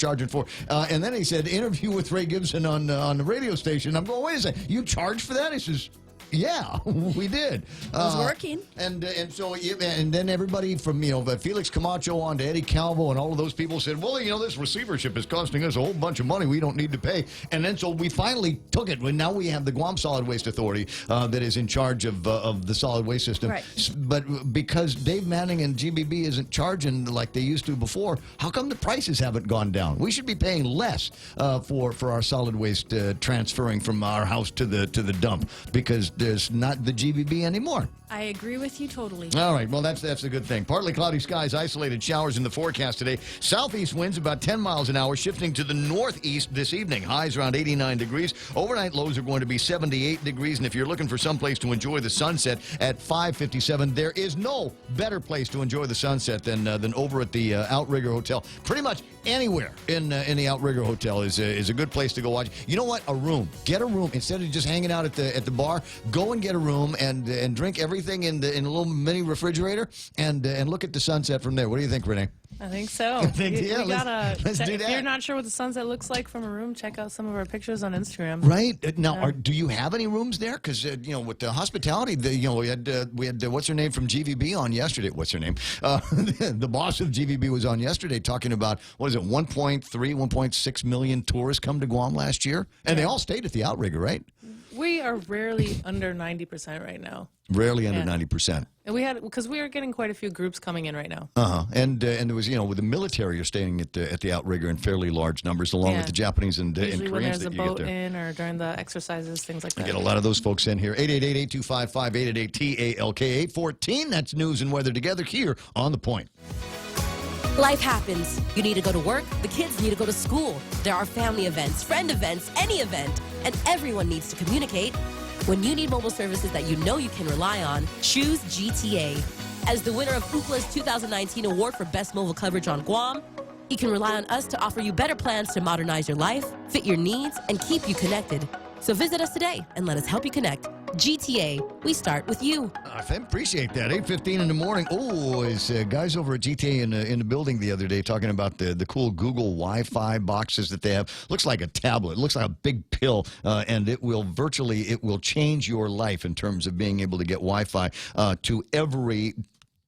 [SPEAKER 9] And then he said, interview with Ray Gibson on the radio station. I'm going, wait a second, you charge for that? He says, yeah, we did.
[SPEAKER 6] It was working.
[SPEAKER 9] And then everybody from, Felix Camacho on to Eddie Calvo and all of those people said, well, this receivership is costing us a whole bunch of money we don't need to pay. And then so we finally took it. Now we have the Guam Solid Waste Authority that is in charge of the solid waste system.
[SPEAKER 6] Right.
[SPEAKER 9] But because Dave Manning and GBB isn't charging like they used to before, how come the prices haven't gone down? We should be paying less for our solid waste transferring from our house to the dump, because there's not the GBB anymore.
[SPEAKER 6] I agree with you totally.
[SPEAKER 9] All right, well, that's a good thing. Partly cloudy skies, isolated showers in the forecast today. Southeast winds about 10 miles an hour, shifting to the northeast this evening. Highs around 89 degrees. Overnight lows are going to be 78 degrees. And if you're looking for some place to enjoy the sunset at 5:57, there is no better place to enjoy the sunset than over at the Outrigger Hotel. Pretty much anywhere in the Outrigger Hotel is a good place to go watch. You know what? A room. Get a room instead of just hanging out at the bar. Go and get a room and drink everything in a little mini refrigerator and look at the sunset from there. What do you think, Renee?
[SPEAKER 13] I think so.
[SPEAKER 9] Let's do that.
[SPEAKER 13] If you're not sure what the sunset looks like from a room, check out some of our pictures on Instagram.
[SPEAKER 9] Right now, do you have any rooms there? Because with the hospitality, we had what's her name from GVB on yesterday. What's her name? The boss of GVB was on yesterday talking about 1.3, 1.6 million tourists come to Guam last year, and they all stayed at the Outrigger, right?
[SPEAKER 13] We are rarely under 90% right now.
[SPEAKER 9] Rarely under
[SPEAKER 13] Yeah.
[SPEAKER 9] 90%.
[SPEAKER 13] And because we are getting quite a few groups coming in right now.
[SPEAKER 9] And there was, with the military, you're staying at the outrigger in fairly large numbers, along
[SPEAKER 13] Yeah.
[SPEAKER 9] with the Japanese and
[SPEAKER 13] Usually when
[SPEAKER 9] Koreans
[SPEAKER 13] there's a
[SPEAKER 9] that you
[SPEAKER 13] boat
[SPEAKER 9] get there.
[SPEAKER 13] in or during the exercises, things like
[SPEAKER 9] I
[SPEAKER 13] that.
[SPEAKER 9] get a lot of those folks in here. 888-825-5888-TALK 814. That's news and weather together here on The Point.
[SPEAKER 5] Life happens. You need to go to work. The kids need to go to school. There are family events, friend events, any event, and everyone needs to communicate. When you need mobile services that you know you can rely on, choose GTA. As the winner of Ookla's 2019 award for Best Mobile Coverage on Guam, you can rely on us to offer you better plans to modernize your life, fit your needs, and keep you connected. So visit us today and let us help you connect. GTA, we start with you.
[SPEAKER 9] I appreciate that. 8:15 in the morning. Oh, is guys over at GTA in the building the other day talking about the cool Google Wi-Fi boxes that they have. Looks like a tablet. Looks like a big pill, and it will change your life in terms of being able to get Wi-Fi to every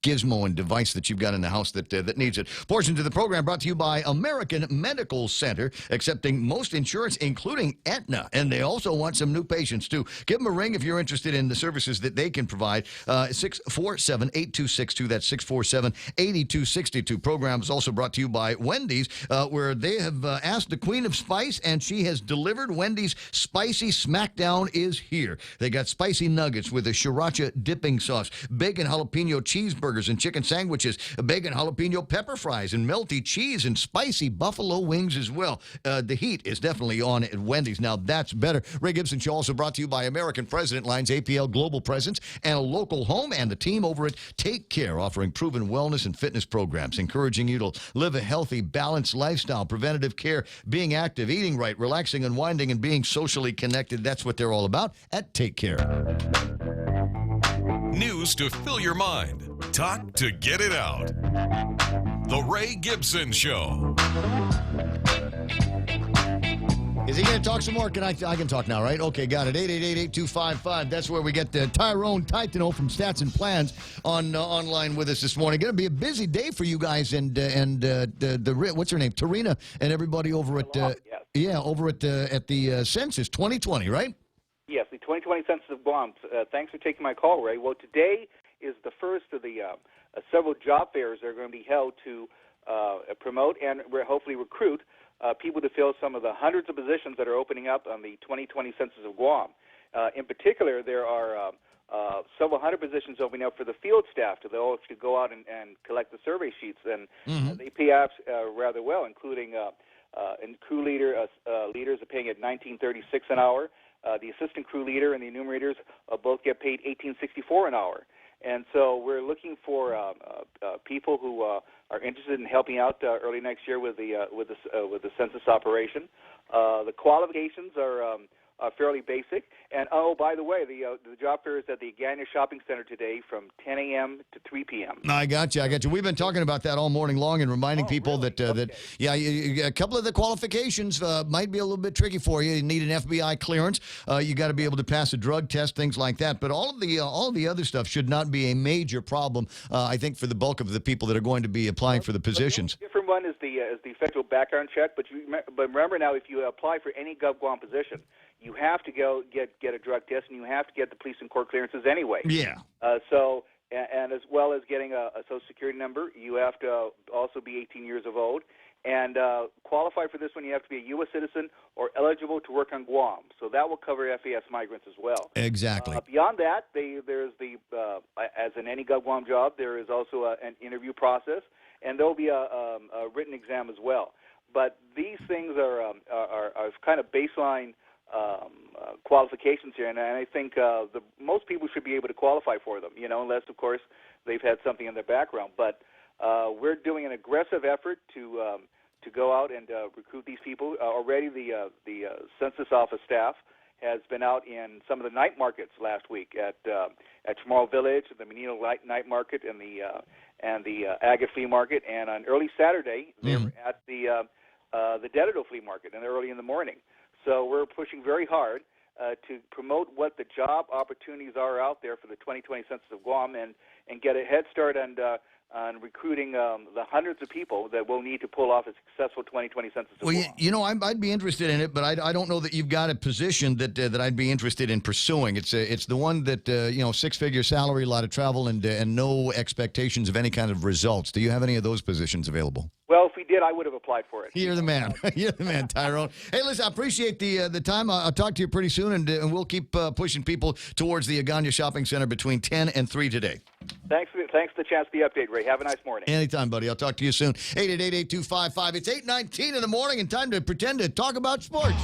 [SPEAKER 9] gizmo and device that you've got in the house that needs it. Portions of the program brought to you by American Medical Center, accepting most insurance, including Aetna, and they also want some new patients, too. Give them a ring if you're interested in the services that they can provide. 647-8262. That's 647-8262. Program is also brought to you by Wendy's, where they have asked the Queen of Spice, and she has delivered. Wendy's Spicy Smackdown is here. They got spicy nuggets with a sriracha dipping sauce, bacon jalapeno cheeseburgers and chicken sandwiches, bacon jalapeno pepper fries, and melty cheese and spicy buffalo wings as well. The heat is definitely on at Wendy's. Now, that's better. Ray Gibson Show also brought to you by American President Lines, APL Global Presence, and a local home, and the team over at Take Care, offering proven wellness and fitness programs, encouraging you to live a healthy, balanced lifestyle, preventative care, being active, eating right, relaxing, unwinding, and being socially connected. That's what they're all about at Take Care.
[SPEAKER 14] News to fill your mind. Talk to get it out. The Ray Gibson Show.
[SPEAKER 9] Is he going to talk some more? I can talk now, right? Okay, got it. 888-8255. That's where we get Tyrone Titano from Stats and Plans online with us this morning. Going to be a busy day for you guys and the what's her name, Tarina, and everybody over at over at the Census 2020, right?
[SPEAKER 15] Yes, the 2020 Census of Guam. Thanks for taking my call, Ray. Well, today is the first of the several job fairs that are going to be held to promote and hopefully recruit people to fill some of the hundreds of positions that are opening up on the 2020 Census of Guam. In particular, there are several hundred positions opening up for the field staff to go out and collect the survey sheets, and they pay out rather well, including and crew leaders are paying at $19.36 an hour. The assistant crew leader and the enumerators both get paid $18.64 an hour. And so we're looking for people who are interested in helping out early next year with the census operation. The qualifications are fairly basic. And, oh, by the way, the job fair is at the Gagnon Shopping Center today from 10 a.m. to 3 p.m.
[SPEAKER 9] I got you. We've been talking about that all morning long and reminding people that a couple of the qualifications might be a little bit tricky for you. You need an FBI clearance. You got to be able to pass a drug test, things like that. But all of the other stuff should not be a major problem, I think, for the bulk of the people that are going to be applying for the positions.
[SPEAKER 15] The different one is the federal background check. But remember now, if you apply for any GovGuam position, you have to go get a drug test, and you have to get the police and court clearances anyway.
[SPEAKER 9] Yeah.
[SPEAKER 15] And as well as getting a Social Security number, you have to also be 18 years of old. And qualify for this one, you have to be a U.S. citizen or eligible to work on Guam. So that will cover FAS migrants as well.
[SPEAKER 9] Exactly.
[SPEAKER 15] Beyond that, there's as in any GovGuam job, there is also an interview process, and there will be a written exam as well. But these things are kind of baseline qualifications here, and I think most people should be able to qualify for them, unless, of course, they've had something in their background. But we're doing an aggressive effort to go out and recruit these people. Already the census office staff has been out in some of the night markets last week at Chamorro Village, the Menino Night Market, and the Agate Flea Market, and on early Saturday they were at the Dedado Flea Market, and early in the morning. So we're pushing very hard to promote what the job opportunities are out there for the 2020 Census of Guam and get a head start on on recruiting the hundreds of people that will need to pull off a successful 2020 census of
[SPEAKER 9] Well,
[SPEAKER 15] Guam.
[SPEAKER 9] you know, I'd be interested in it, but I don't know that you've got a position that I'd be interested in pursuing. It's the one that you know, 6-figure salary, a lot of travel, and no expectations of any kind of results. Do you have any of those positions available?
[SPEAKER 15] Well, if we did, I would have applied for it.
[SPEAKER 9] You're the man. You're the man, Tyrone. Hey, listen, I appreciate the time. I'll talk to you pretty soon, and we'll keep pushing people towards the Agana Shopping Center between 10 and 3 today.
[SPEAKER 15] Thanks for the chance to the update, Ray. Have a nice morning.
[SPEAKER 9] Anytime, buddy. I'll talk to you soon. 888-8255. It's 8:19 in the morning, and time to pretend to talk about sports.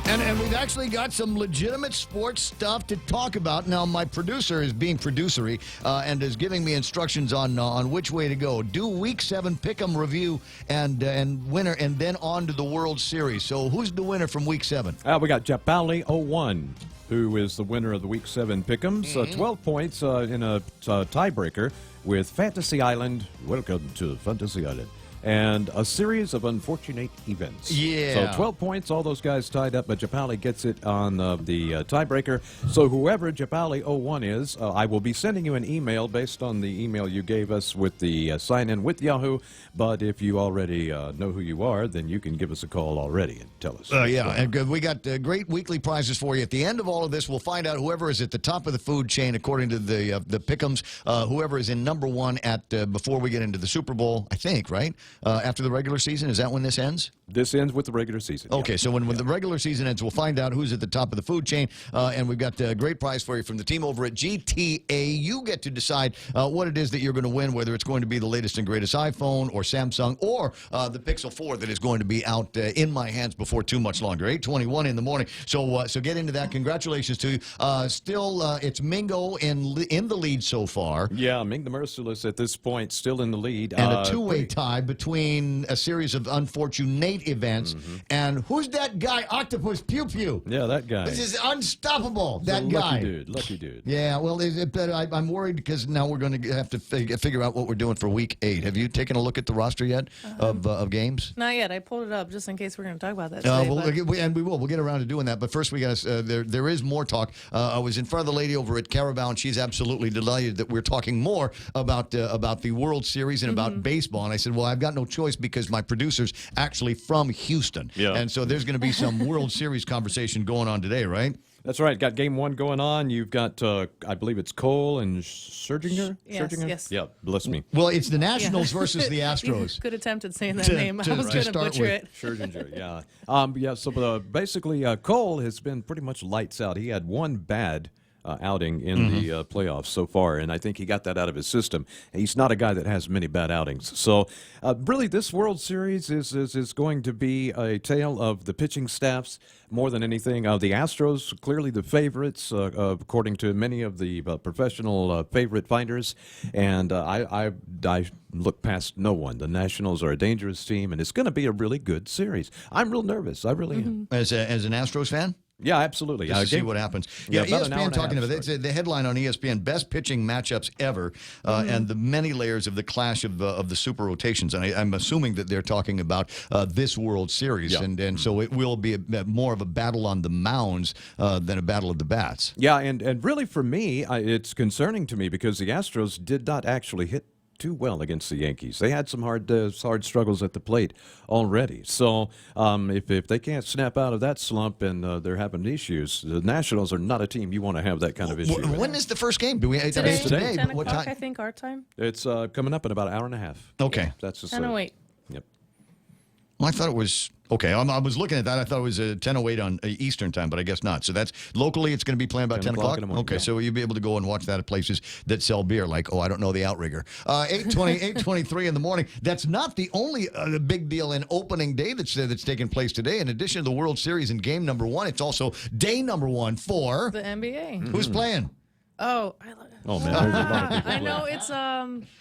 [SPEAKER 9] And we've actually got some legitimate sports stuff to talk about. Now, my producer is being producery and is giving me instructions on which way to go. Do Week 7 Pick'em review and winner, and then on to the World Series. So who's the winner from Week 7?
[SPEAKER 17] We got Japali 01, who is the winner of the Week 7 Pick'ems. 12 points in a tiebreaker with Fantasy Island. Welcome to Fantasy Island. And a series of unfortunate events.
[SPEAKER 9] Yeah.
[SPEAKER 17] So 12 points, all those guys tied up, but Japali gets it on the tiebreaker. So whoever Japali 01 is, I will be sending you an email based on the email you gave us with the sign-in with Yahoo. But if you already know who you are, then you can give us a call already and tell us.
[SPEAKER 9] Yeah, and we got great weekly prizes for you. At the end of all of this, we'll find out whoever is at the top of the food chain, according to the Pick'ems, whoever is in number one at before we get into the Super Bowl, I think, right? After the regular season? Is that when this ends?
[SPEAKER 17] This ends with the regular season.
[SPEAKER 9] Okay, so when the regular season ends, we'll find out who's at the top of the food chain, and we've got a great prize for you from the team over at GTA. You get to decide what it is that you're going to win, whether it's going to be the latest and greatest iPhone or Samsung or the Pixel 4 that is going to be out in my hands before too much longer. 8:21 in the morning. So get into that. Congratulations to you. Still, it's Mingo in the lead so far.
[SPEAKER 17] Yeah, Ming the Merciless at this point still in the lead.
[SPEAKER 9] And a two-way tie between a series of unfortunate events. And who's that guy, Octopus Pew Pew?
[SPEAKER 17] Yeah, that guy.
[SPEAKER 9] This is unstoppable, that
[SPEAKER 17] He's a
[SPEAKER 9] guy.
[SPEAKER 17] Lucky dude.
[SPEAKER 9] Yeah, well, I'm worried because now we're going to have to figure out what we're doing for Week 8. Have you taken a look at the roster yet of games?
[SPEAKER 13] Not yet. I pulled it up just in case we're going to talk about that today.
[SPEAKER 9] We will. We'll get around to doing that. But first, we got to. There is more talk. I was in front of the lady over at Carabao, and she's absolutely delighted that we're talking more about the World Series and about baseball. And I said, well, I've got no choice because my producer's actually from Houston.
[SPEAKER 17] Yeah.
[SPEAKER 9] And so there's going to be some World Series conversation going on today, right?
[SPEAKER 17] That's right. Got game 1 going on. You've got, I believe it's Cole and Scherzinger?
[SPEAKER 13] Yes.
[SPEAKER 17] Yeah, bless me.
[SPEAKER 9] Well, it's the Nationals versus the Astros.
[SPEAKER 13] Good attempt at saying that name. I was going to butcher it.
[SPEAKER 17] Scherzinger, yeah. So basically, Cole has been pretty much lights out. He had one bad outing in the playoffs so far, and I think he got that out of his system. He's not a guy that has many bad outings. So really this World Series is going to be a tale of the pitching staffs more than anything. The Astros, clearly the favorites, according to many of the professional favorite finders, and I look past no one. The Nationals are a dangerous team, and it's going to be a really good series. I'm real nervous. I really am.
[SPEAKER 9] As an Astros fan?
[SPEAKER 17] Yeah, absolutely.
[SPEAKER 9] Just to see what happens.
[SPEAKER 17] Yeah,
[SPEAKER 9] ESPN talking about it. The headline on ESPN: best pitching matchups ever, and the many layers of the clash of the super rotations. And I'm assuming that they're talking about this World Series, and so it will be more of a battle on the mounds than a battle of the bats.
[SPEAKER 17] Yeah, and really for me, it's concerning to me because the Astros did not actually hit too well against the Yankees. They had some hard struggles at the plate already. So if they can't snap out of that slump and they're having issues, the Nationals are not a team you want to have that kind of issue with.
[SPEAKER 9] When is the first game?
[SPEAKER 13] Today,
[SPEAKER 9] today
[SPEAKER 13] 10
[SPEAKER 9] but what
[SPEAKER 13] o'clock,
[SPEAKER 9] time?
[SPEAKER 13] I think, our time.
[SPEAKER 17] It's coming up in about an hour and a half.
[SPEAKER 9] Okay.
[SPEAKER 17] That's just
[SPEAKER 13] 10:08.
[SPEAKER 17] Yep.
[SPEAKER 9] Well, I thought it was... Okay, I was looking at that. I thought it was 10:08 on Eastern time, but I guess not. So that's locally. It's going to be playing about 10 o'clock.
[SPEAKER 17] in the morning,
[SPEAKER 9] Okay,
[SPEAKER 17] yeah.
[SPEAKER 9] so you'll be able to go and watch that at places that sell beer, like I don't know, the Outrigger. 8:23 in the morning. That's not the only big deal in opening day that's taking place today. In addition to the World Series and game number 1, it's also day number 1 for
[SPEAKER 13] The NBA.
[SPEAKER 9] Who's playing?
[SPEAKER 13] Oh, I love it.
[SPEAKER 17] Oh man, there's a lot of people
[SPEAKER 13] I know it's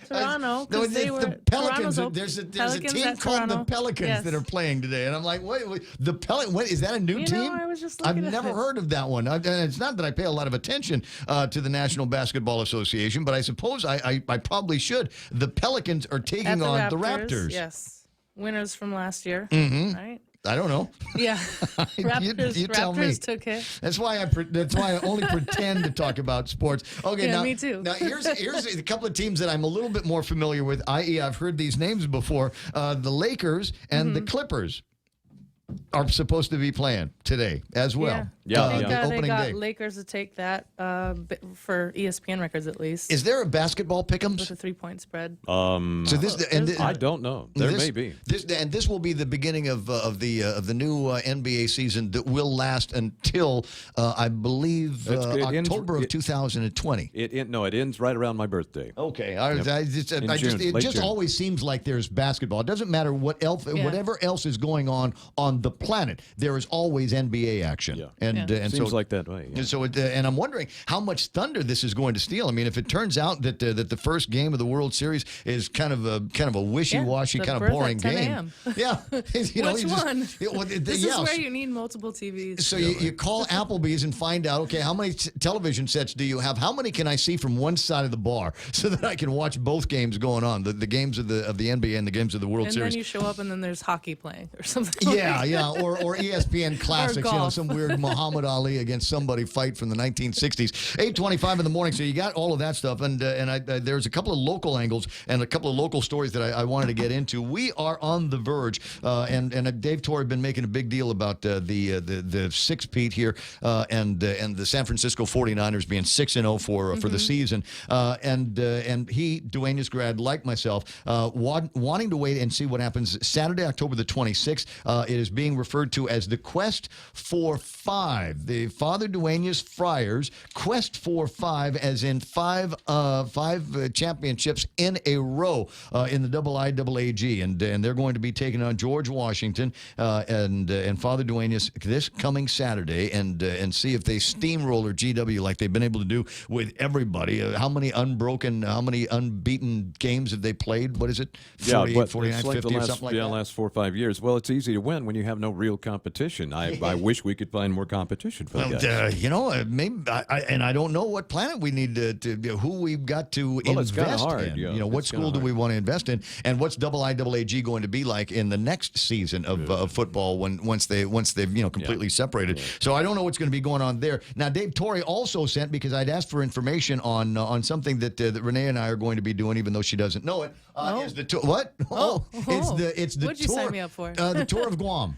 [SPEAKER 13] Toronto.
[SPEAKER 9] No,
[SPEAKER 13] They were
[SPEAKER 9] the Pelicans.
[SPEAKER 13] Toronto's
[SPEAKER 9] There's a
[SPEAKER 13] Pelicans
[SPEAKER 9] team
[SPEAKER 13] at
[SPEAKER 9] called
[SPEAKER 13] Toronto.
[SPEAKER 9] the Pelicans
[SPEAKER 13] Yes.
[SPEAKER 9] that are playing today, and I'm like, wait, the What is that a new
[SPEAKER 13] You
[SPEAKER 9] team?
[SPEAKER 13] know, I was just
[SPEAKER 9] I've
[SPEAKER 13] looking at
[SPEAKER 9] never
[SPEAKER 13] it.
[SPEAKER 9] heard of that one. And it's not that I pay a lot of attention to the National Basketball Association, but I suppose I probably should. The Pelicans are taking
[SPEAKER 13] At
[SPEAKER 9] on the Raptors.
[SPEAKER 13] Yes. Winners from last year.
[SPEAKER 9] Mm-hmm.
[SPEAKER 13] Right?
[SPEAKER 9] I don't know.
[SPEAKER 13] Yeah. Raptors,
[SPEAKER 9] you tell me.
[SPEAKER 13] Raptors took it.
[SPEAKER 9] That's why I only pretend to talk about sports. Okay,
[SPEAKER 13] Yeah,
[SPEAKER 9] now,
[SPEAKER 13] me too.
[SPEAKER 9] Now here's a couple of teams that I'm a little bit more familiar with, i.e. I've heard these names before. The Lakers and the Clippers are supposed to be playing today as well.
[SPEAKER 13] Yeah. I think
[SPEAKER 9] the
[SPEAKER 13] they
[SPEAKER 9] opening
[SPEAKER 13] got
[SPEAKER 9] day.
[SPEAKER 13] Lakers to take that for ESPN records at least.
[SPEAKER 9] Is there a basketball pick'ems?
[SPEAKER 13] With a 3-point spread.
[SPEAKER 9] So this
[SPEAKER 17] I don't know. There may be.
[SPEAKER 9] This will be the beginning of the new NBA season that will last until I believe October of 2020.
[SPEAKER 17] It ends right around my birthday.
[SPEAKER 9] Okay,
[SPEAKER 17] June,
[SPEAKER 9] it just
[SPEAKER 17] June.
[SPEAKER 9] always seems like there's basketball. It doesn't matter whatever else is going on the planet. There is always NBA action.
[SPEAKER 17] Yeah.
[SPEAKER 9] And
[SPEAKER 17] Seems
[SPEAKER 9] so
[SPEAKER 17] like that way. Yeah.
[SPEAKER 9] So and I'm wondering how much thunder this is going to steal. I mean, if it turns out that the first game of the World Series is kind of a wishy-washy,
[SPEAKER 13] the
[SPEAKER 9] kind of
[SPEAKER 13] birth
[SPEAKER 9] boring
[SPEAKER 13] at 10
[SPEAKER 9] game.
[SPEAKER 13] a.m.
[SPEAKER 9] Yeah,
[SPEAKER 13] Which one? This is where you need multiple TVs.
[SPEAKER 9] So you call Applebee's and find out, okay, how many television sets do you have? How many can I see from one side of the bar so that I can watch both games going on, the games of the NBA and the games of the World
[SPEAKER 13] And
[SPEAKER 9] Series?
[SPEAKER 13] then you show up and then there's hockey playing or something.
[SPEAKER 9] Yeah, or ESPN Classics, some weird Muhammad Ali against somebody fight from the 1960s. 8:25 in the morning, so you got all of that stuff, and there's a couple of local angles and a couple of local stories that I wanted to get into. We are on the verge, and Dave Torrey been making a big deal about the six-peat here, and the San Francisco 49ers being 6-0 for the season, and he, Duenas grad, like myself, wanting to wait and see what happens Saturday, October the 26th. It is being referred to as the Quest for 5. The Father Duenas Friars Quest for 5, as in five championships in a row in the IIAAG, and they're going to be taking on George Washington and Father Duenas this coming Saturday, and see if they steamroller GW like they've been able to do with everybody. How many unbeaten games have they played? What is it? 48, 49, 50 or something like that?
[SPEAKER 17] Last 4 or 5 years. Well, it's easy to win when you have no real competition. I wish we could find more competition for that.
[SPEAKER 9] Maybe, and I don't know what planet we need to who we've got to invest
[SPEAKER 17] it's hard,
[SPEAKER 9] in.
[SPEAKER 17] yeah.
[SPEAKER 9] What school do we want to invest in, and what's IIAAG going to be like in the next season of football once they've completely separated. Yeah. So I don't know what's going to be going on there. Now, Dave Torrey also sent, because I'd asked for information on something that Renee and I are going to be doing, even though she doesn't know it. Is the tour? What? It's the
[SPEAKER 13] What'd you
[SPEAKER 9] tour.
[SPEAKER 13] sign me up for?
[SPEAKER 9] The tour of Guam.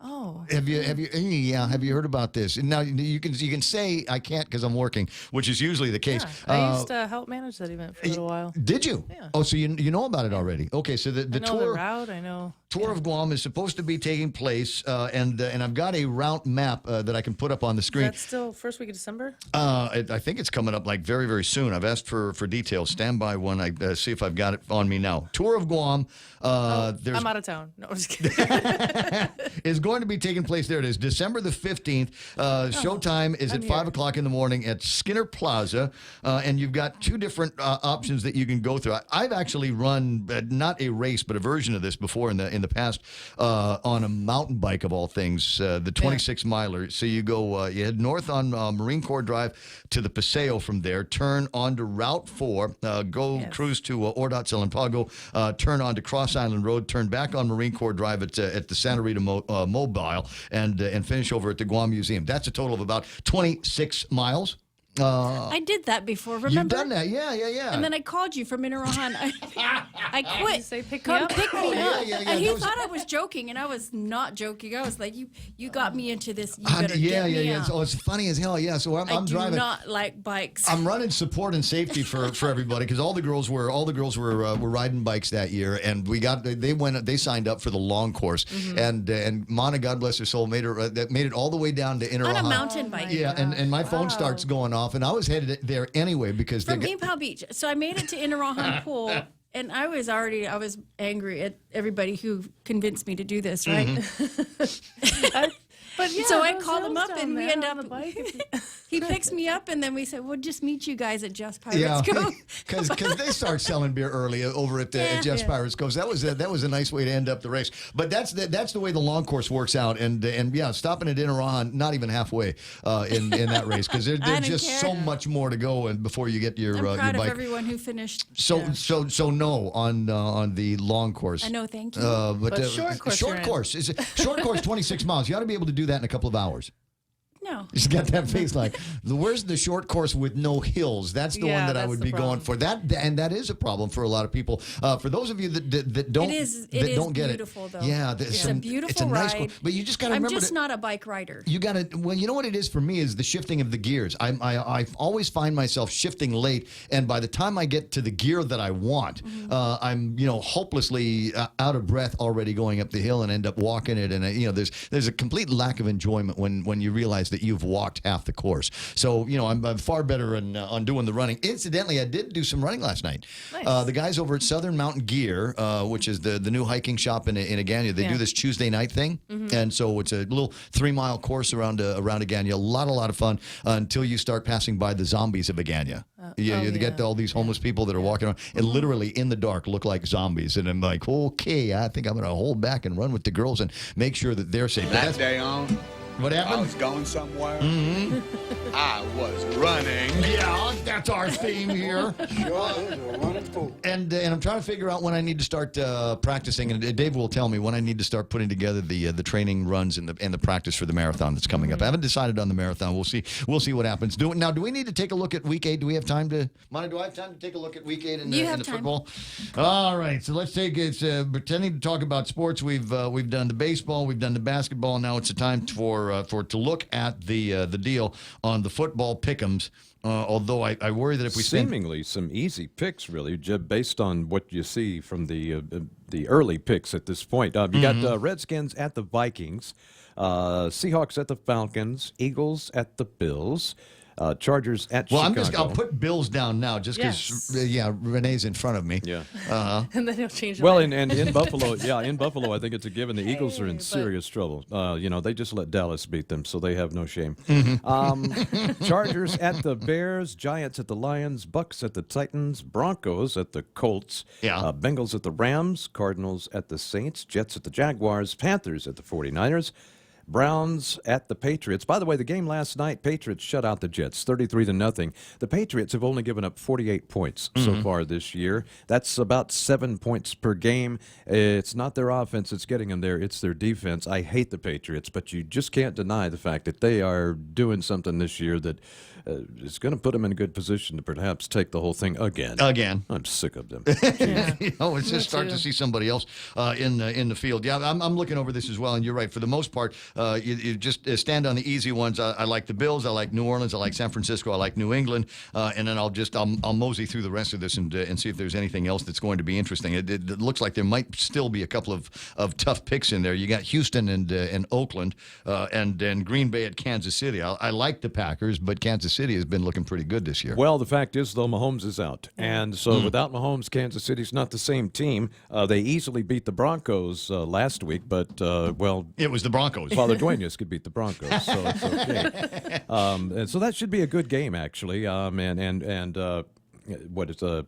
[SPEAKER 13] Oh.
[SPEAKER 9] Have you heard about this? Now you can say I can't because I'm working, which is usually the case.
[SPEAKER 13] Yeah, I used to help manage that event for a little while.
[SPEAKER 9] Did you?
[SPEAKER 13] Yeah.
[SPEAKER 9] Oh, so you know about it already? Okay, so the
[SPEAKER 13] I know
[SPEAKER 9] tour
[SPEAKER 13] the route. I know.
[SPEAKER 9] Tour of Guam is supposed to be taking place, and I've got a route map that I can put up on the screen.
[SPEAKER 13] That's still first week of December?
[SPEAKER 9] I think it's coming up like very, very soon. I've asked for details. Stand by when I see if I've got it on me now. Tour of Guam.
[SPEAKER 13] I'm out of town. No, I'm just kidding.
[SPEAKER 9] Is going to be taking place. There it is, December the 15th. Showtime is at 5 o'clock in the morning at Skinner Plaza, and you've got two different options that you can go through. I've actually run not a race, but a version of this before in the past on a mountain bike of all things, the 26 miler. So you go, you head north on Marine Corps Drive to the Paseo. From there, turn onto Route 4, cruise to Ordot Salampago, turn onto Cross Island Road, turn back on Marine Corps Drive at the Santa Rita Mobile, and finish over at the Guam Museum. That's a total of about 26 miles.
[SPEAKER 6] I did that before, remember?
[SPEAKER 9] You've done that, yeah.
[SPEAKER 6] And then I called you from Inarohan. I quit.
[SPEAKER 13] You say pick
[SPEAKER 6] Come
[SPEAKER 13] me up?
[SPEAKER 6] pick me up.
[SPEAKER 9] Yeah,
[SPEAKER 6] and he thought I was joking, and I was not joking. I was like, you got me into this. You better get me out.
[SPEAKER 9] So it's funny as hell. Yeah, so I'm driving.
[SPEAKER 6] I do not like bikes.
[SPEAKER 9] I'm running support and safety for everybody, because all the girls were riding bikes that year, and they signed up for the long course, and Mana, God bless her soul, made it all the way down to Inarohan
[SPEAKER 6] on a mountain bike.
[SPEAKER 9] Yeah, and my phone starts going off, and I was headed there anyway because
[SPEAKER 6] from Impal Beach. So I made it to Inarohan Pool, and I was angry at everybody who convinced me to do this, right?
[SPEAKER 13] But yeah,
[SPEAKER 6] so I called them up, and we end up. He picks me up, and then we said, we'll just meet you guys at Just Pirates
[SPEAKER 9] Yeah,
[SPEAKER 6] Cove.
[SPEAKER 9] because they start selling beer early over at Just Pirates Cove. That was a nice way to end up the race. But that's the way the long course works out. And yeah, stopping at Inaran, not even halfway in that race, because there's just so much more to go and before you get your
[SPEAKER 6] I'm proud
[SPEAKER 9] your bike.
[SPEAKER 6] of everyone who finished.
[SPEAKER 9] So no on the long course.
[SPEAKER 6] I know, thank you.
[SPEAKER 13] But short course
[SPEAKER 9] is short course 26 miles. You ought to be able to do that in a couple of hours.
[SPEAKER 6] No.
[SPEAKER 9] He's got that face like, where's the short course with no hills? That's the one that I would be going for. That is a problem for a lot of people. For those of you that don't get it.
[SPEAKER 6] Beautiful, though.
[SPEAKER 9] Yeah,
[SPEAKER 6] it's a beautiful
[SPEAKER 9] it's a
[SPEAKER 6] ride.
[SPEAKER 9] nice one. But you just got to remember.
[SPEAKER 6] I'm just not a bike rider.
[SPEAKER 9] You got to. Well, you know what it is for me is the shifting of the gears. I always find myself shifting late, and by the time I get to the gear that I want, I'm hopelessly out of breath already going up the hill and end up walking it. And there's a complete lack of enjoyment when you realize that you've walked half the course. So, I'm far better on doing the running. Incidentally, I did do some running last night.
[SPEAKER 13] Nice.
[SPEAKER 9] The guys over at Southern Mountain Gear, which is the new hiking shop in Agania, they do this Tuesday night thing. And so it's a little 3-mile course around Agania. A lot of fun until you start passing by the zombies of Agania. You get all these homeless people that are walking around and literally in the dark look like zombies. And I'm like, okay, I think I'm going to hold back and run with the girls and make sure that they're safe.
[SPEAKER 11] That day on,
[SPEAKER 9] what happened?
[SPEAKER 11] I was going somewhere. I was running.
[SPEAKER 9] Yeah, that's our theme here.
[SPEAKER 11] Sure is a running fool.
[SPEAKER 9] And I'm trying to figure out when I need to start practicing. And Dave will tell me when I need to start putting together the training runs and the practice for the marathon that's coming up. I haven't decided on the marathon. We'll see what happens. Do we need to take a look at week 8? Do we have time to? Monica, do I have time to take a look at week 8 in the football? All right. So let's take it. Pretending to talk about sports. We've done the baseball. We've done the basketball. Now it's a time to look at the deal on the football pick'ems. Although I worry that if we
[SPEAKER 17] seemingly some easy picks, really, based on what you see from the early picks at this point. You got Redskins at the Vikings, Seahawks at the Falcons, Eagles at the Bills. Chargers at Chicago.
[SPEAKER 9] I'll put Bills down now just because, Renee's in front of me.
[SPEAKER 17] Yeah.
[SPEAKER 13] And then he'll change it.
[SPEAKER 17] Well, and in Buffalo, in Buffalo, I think it's a given. The Eagles are in serious trouble. They just let Dallas beat them, so they have no shame. Chargers at the Bears, Giants at the Lions, Bucks at the Titans, Broncos at the Colts, Bengals at the Rams, Cardinals at the Saints, Jets at the Jaguars, Panthers at the 49ers, Browns at the Patriots. By the way, the game last night, Patriots shut out the Jets 33-0. The Patriots have only given up 48 points so far this year. That's about 7 points per game. It's not their offense that's getting them there. It's their defense. I hate the Patriots, but you just can't deny the fact that they are doing something this year that is going to put them in a good position to perhaps take the whole thing again. I'm sick of them.
[SPEAKER 9] It's just starting to see somebody else in the field. Yeah, I'm looking over this as well, and you're right. For the most part, you just stand on the easy ones. I like the Bills. I like New Orleans. I like San Francisco. I like New England. And then I'll mosey through the rest of this and see if there's anything else that's going to be interesting. It looks like there might still be a couple of tough picks in there. You got Houston and Oakland, and then Green Bay at Kansas City. I like the Packers, but Kansas City has been looking pretty good this year.
[SPEAKER 17] Well, the fact is, though, Mahomes is out. And so without Mahomes, Kansas City's not the same team. They easily beat the Broncos last week, but,
[SPEAKER 9] it was the Broncos.
[SPEAKER 17] Father Duenas could beat the Broncos, so it's okay. And so that should be a good game, actually.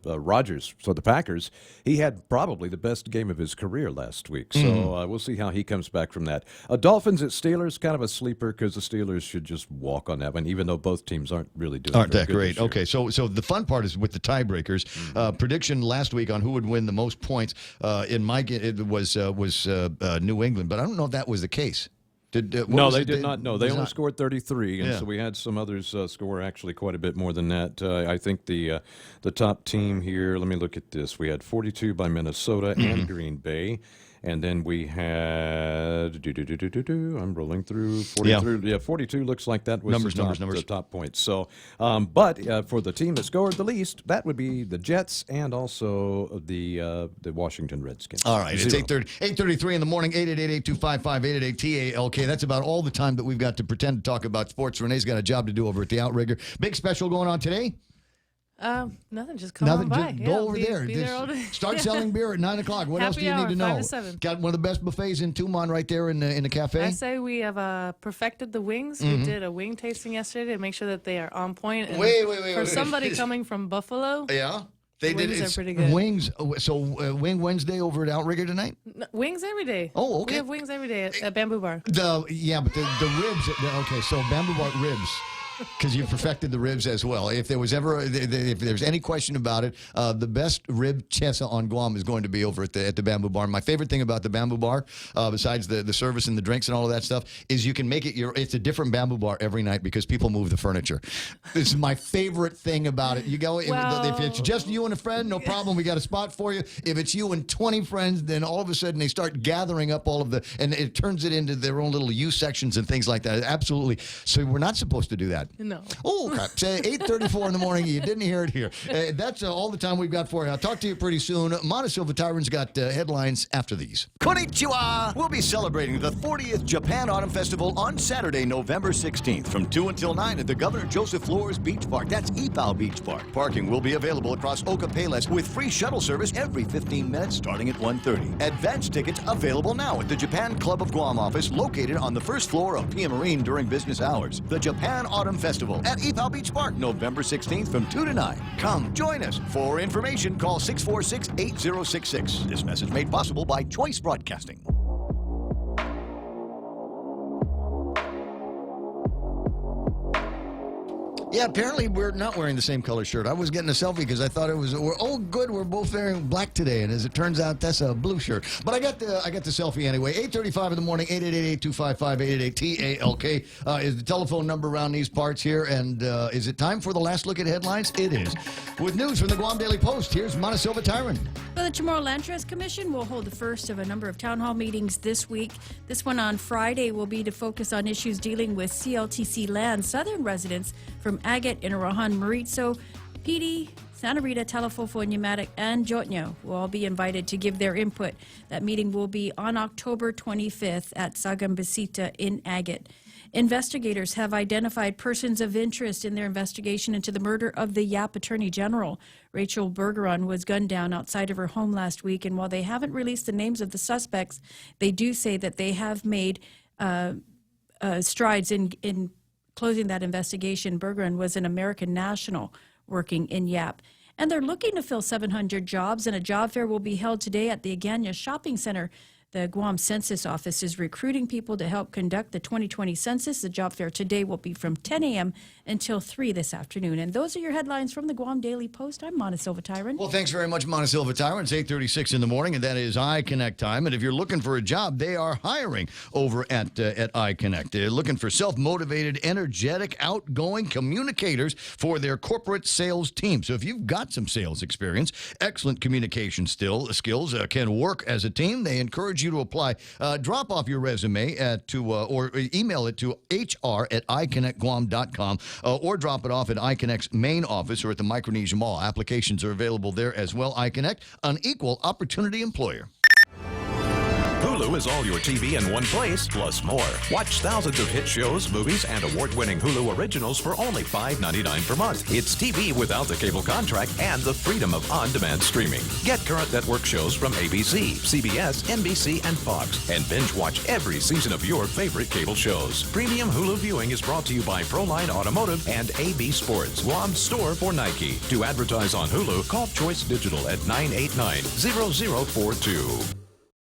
[SPEAKER 17] Rodgers, so the Packers, he had probably the best game of his career last week. So we'll see how he comes back from that. Dolphins at Steelers, kind of a sleeper because the Steelers should just walk on that one, even though both teams aren't really doing
[SPEAKER 9] that great. Okay, so the fun part is with the tiebreakers. Prediction last week on who would win the most points. In my it was New England, but I don't know if that was the case.
[SPEAKER 17] No, they did not. No, they only scored 33, and so we had some others score actually quite a bit more than that. I think the top team here, let me look at this. We had 42 by Minnesota and Green Bay. And then we had, I'm rolling through, 42 looks like that was the top points. So, but for the team that scored the least, that would be the Jets and also the Washington Redskins.
[SPEAKER 9] All right, it's 8:33 in the morning, 888-825-5888-TALK. That's about all the time that we've got to pretend to talk about sports. Renee's got a job to do over at the Outrigger. Big special going on today?
[SPEAKER 13] Nothing. Just come on by.
[SPEAKER 9] Just go over there.
[SPEAKER 13] Be there all day.
[SPEAKER 9] Start selling beer at 9 o'clock. What else do you need to know?
[SPEAKER 13] 5 to 7.
[SPEAKER 9] Got one of the best buffets in Tumon right there in the cafe.
[SPEAKER 13] I say we have perfected the wings. We did a wing tasting yesterday to make sure that they are on point. And for somebody coming from Buffalo,
[SPEAKER 9] yeah. They
[SPEAKER 13] wings
[SPEAKER 9] did.
[SPEAKER 13] are pretty good.
[SPEAKER 9] Wings. So Wing Wednesday over at Outrigger tonight.
[SPEAKER 13] Wings every day.
[SPEAKER 9] Oh, okay.
[SPEAKER 13] We have wings every day at Bamboo Bar.
[SPEAKER 9] But the ribs. Okay, so Bamboo Bar ribs. Because you perfected the ribs as well. If there was ever, if there's any question about it, the best rib chesa on Guam is going to be over at the Bamboo Bar. My favorite thing about the Bamboo Bar, besides the service and the drinks and all of that stuff, is you can make it it's a different Bamboo Bar every night because people move the furniture. This is my favorite thing about it. You go, if it's just you and a friend, no problem. We got a spot for you. If it's you and 20 friends, then all of a sudden they start gathering up all of and it turns it into their own little U sections and things like that. Absolutely. So we're not supposed to do that.
[SPEAKER 13] No.
[SPEAKER 9] Oh, crap. 8:34 in the morning. You didn't hear it here. That's all the time we've got for you. I'll talk to you pretty soon. Mana Silva Tyron's got headlines after these. Konnichiwa! We'll be celebrating the 40th Japan Autumn Festival on Saturday, November 16th from 2 until 9 at the Governor Joseph Flores Beach Park. That's Ipao Beach Park. Parking will be available across Oka Payless with free shuttle service every 15 minutes starting at 1:30. Advance tickets available now at the Japan Club of Guam office located on the first floor of Pia Marine during business hours. The Japan Autumn Festival at Ipao Beach Park, November 16th from 2 to 9. Come join us. For information, call 646-8066. This message made possible by Choice Broadcasting. Yeah, apparently we're not wearing the same color shirt. I was getting a selfie because I thought it was. We're both wearing black today, and as it turns out, that's a blue shirt. But I got the selfie anyway. 8:35 in the morning. 888-825-5880-TALK is the telephone number around these parts here. And is it time for the last look at headlines? It is. With news from the Guam Daily Post, here's Mana Silva Tyron.
[SPEAKER 6] The Chamorro Land Trust Commission will hold the first of a number of town hall meetings this week. This one on Friday will be to focus on issues dealing with CLTC land. Southern residents from Agate, Inarajan, Maritzo, PD, Santa Rita, Talafofo, Pneumatic, and Jotnyo will all be invited to give their input. That meeting will be on October 25th at Sagambasita in Agate. Investigators have identified persons of interest in their investigation into the murder of the Yap Attorney General. Rachel Bergeron was gunned down outside of her home last week, and while they haven't released the names of the suspects, they do say that they have made strides in closing that investigation. Bergeron was an American national working in Yap. And they're looking to fill 700 jobs, and a job fair will be held today at the Agana Shopping Center. The Guam Census Office is recruiting people to help conduct the 2020 census. The job fair today will be from 10 a.m. until 3 this afternoon. And those are your headlines from the Guam Daily Post. I'm Mana Silva Tyron.
[SPEAKER 9] Well, thanks very much, Mana Silva Tyron. It's 8:36 in the morning, and that is iConnect time. And if you're looking for a job, they are hiring over at iConnect. They're looking for self-motivated, energetic, outgoing communicators for their corporate sales team. So if you've got some sales experience, excellent communication skills can work as a team. They encourage you to apply. Drop off your resume or email it to hr@iconnectguam.com or drop it off at iConnect's main office or at the Micronesia Mall. Applications are available there as well. iConnect, an equal opportunity employer.
[SPEAKER 18] Hulu is all your TV in one place, plus more. Watch thousands of hit shows, movies, and award-winning Hulu originals for only $5.99 per month. It's TV without the cable contract and the freedom of on-demand streaming. Get current network shows from ABC, CBS, NBC, and Fox, and binge watch every season of your favorite cable shows. Premium Hulu viewing is brought to you by Proline Automotive and AB Sports, Guam's store for Nike. To advertise on Hulu, call Choice Digital at 989-0042.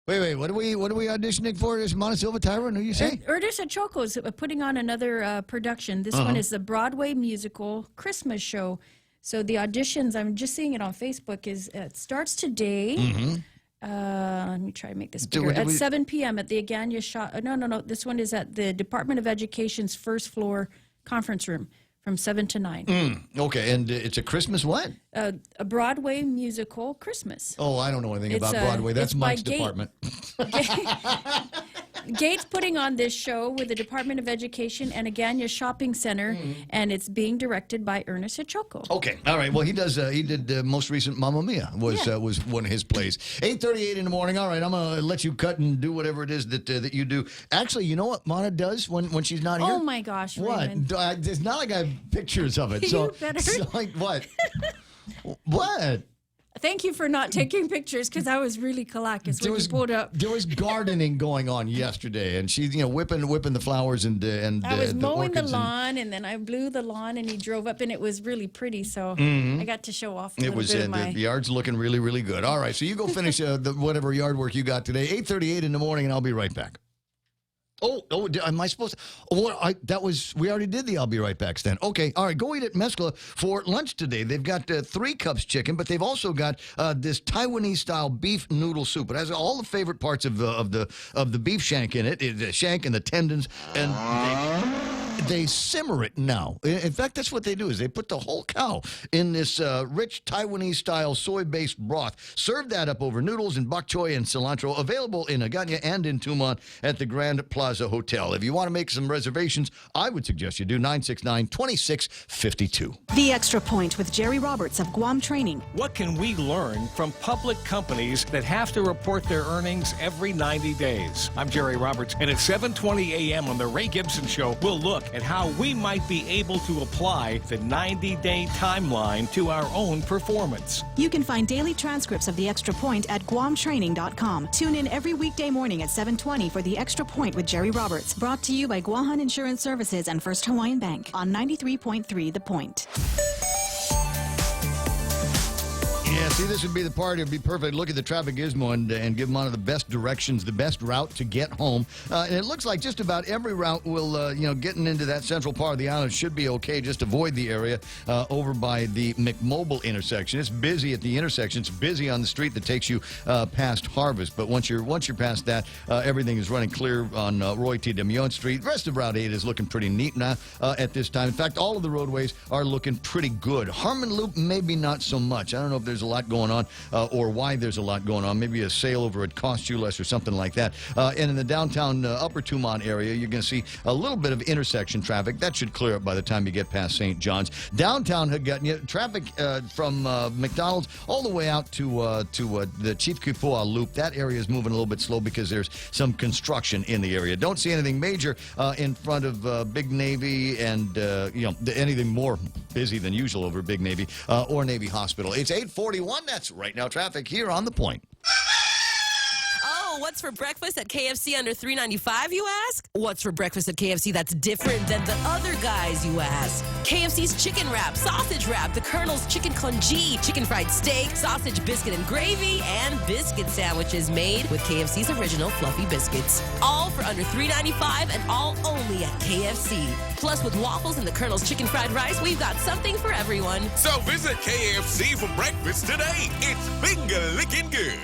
[SPEAKER 9] Wait, what are we auditioning for? Is Mana Silva Tyron? Who you say?
[SPEAKER 6] Ernest Choco is putting on another production. This one is the Broadway musical Christmas show. So the auditions, I'm just seeing it on Facebook, it starts today. Let me try to make this bigger. At 7 p.m. at the Agana Shop. No. This one is at the Department of Education's first floor conference room from 7 to 9.
[SPEAKER 9] Okay, and it's a Christmas what?
[SPEAKER 6] A Broadway musical Christmas.
[SPEAKER 9] Oh, I don't know anything about Broadway. That's Mike's department. Gates putting on this show with the Department of Education and Agana Shopping Center, and it's being directed by Ernest Choco. Okay, all right. Well, he did most recent Mamma Mia was one of his plays. 8:38 in the morning. All right, I'm gonna let you cut and do whatever it is that you do. Actually, you know what Mana does when she's not here?
[SPEAKER 6] Oh my gosh,
[SPEAKER 9] what?
[SPEAKER 6] Raymond.
[SPEAKER 9] It's not like I have pictures of it. So,
[SPEAKER 6] You better.
[SPEAKER 9] so like what? What?
[SPEAKER 6] Thank you for not taking pictures because I was really calackous when you pulled up.
[SPEAKER 9] There was gardening going on yesterday, and she's whipping the flowers and
[SPEAKER 6] I was mowing the
[SPEAKER 9] orchids
[SPEAKER 6] lawn, and then I blew the lawn, and he drove up, and it was really pretty. So I got to show off.
[SPEAKER 9] It was the yard's looking really, really good. All right, so you go finish whatever yard work you got today. 8:38 in the morning, and I'll be right back. Oh, am I supposed to? We already did the I'll be right back stand. Okay, all right, go eat at Mescla for lunch today. They've got 3 cups chicken, but they've also got this Taiwanese-style beef noodle soup. It has all the favorite parts of the beef shank in it, the shank and the tendons, and they simmer it now. In fact, that's what they do, is they put the whole cow in this rich Taiwanese-style soy-based broth. Serve that up over noodles and bok choy and cilantro. Available in Agana and in Tumon at the Grand Plaza Hotel. If you want to make some reservations, I would suggest you do 969-2652.
[SPEAKER 12] The Extra Point with Jerry Roberts of Guam Training.
[SPEAKER 8] What can we learn from public companies that have to report their earnings every 90 days? I'm Jerry Roberts, and at 7:20 a.m. on The Ray Gibson Show, we'll look at how we might be able to apply the 90-day timeline to our own performance.
[SPEAKER 12] You can find daily transcripts of The Extra Point at guamtraining.com. Tune in every weekday morning at 7:20 for The Extra Point with Jerry Roberts. Brought to you by Guahan Insurance Services and First Hawaiian Bank on 93.3 The Point.
[SPEAKER 9] Yeah, see, this would be the part. It would be perfect. Look at the traffic gizmo and give them one of the best directions, the best route to get home. And it looks like just about every route will, getting into that central part of the island should be okay. Just avoid the area over by the McMobile intersection. It's busy at the intersection. It's busy on the street that takes you past Harvest. But once you're past that, everything is running clear on Roy T. DeMillon Street. The rest of Route 8 is looking pretty neat now at this time. In fact, all of the roadways are looking pretty good. Harmon Loop, maybe not so much. I don't know if there's a lot going on or why there's a lot going on. Maybe a sale over at Cost You Less or something like that. And in the downtown Upper Tumon area, you're going to see a little bit of intersection traffic. That should clear up by the time you get past St. John's. Downtown had gotten traffic from McDonald's all the way out to the Chief Kipua Loop. That area is moving a little bit slow because there's some construction in the area. Don't see anything major in front of Big Navy and anything more busy than usual over Big Navy or Navy Hospital. It's 8:41. That's right now traffic here on The Point.
[SPEAKER 5] Oh, what's for breakfast at KFC under $3.95, you ask? What's for breakfast at KFC that's different than the other guys, you ask? KFC's chicken wrap, sausage wrap, the Colonel's chicken congee, chicken fried steak, sausage biscuit and gravy, and biscuit sandwiches made with KFC's original fluffy biscuits. All for under $3.95 and all only at KFC. Plus, with waffles and the Colonel's chicken fried rice, we've got something for everyone.
[SPEAKER 14] So visit KFC for breakfast today. It's finger licking good.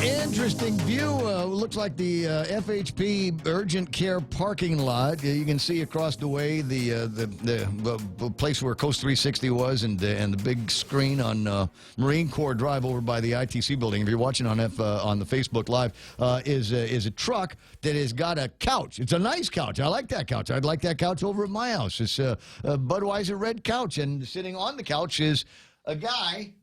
[SPEAKER 9] Interesting view. Looks like the FHP urgent care parking lot. You can see across the way the place where Coast 360 was and the big screen on Marine Corps Drive over by the ITC building. If you're watching on the Facebook Live, is a truck that has got a couch. It's a nice couch. I like that couch. I'd like that couch over at my house. It's a Budweiser red couch, and sitting on the couch is a guy.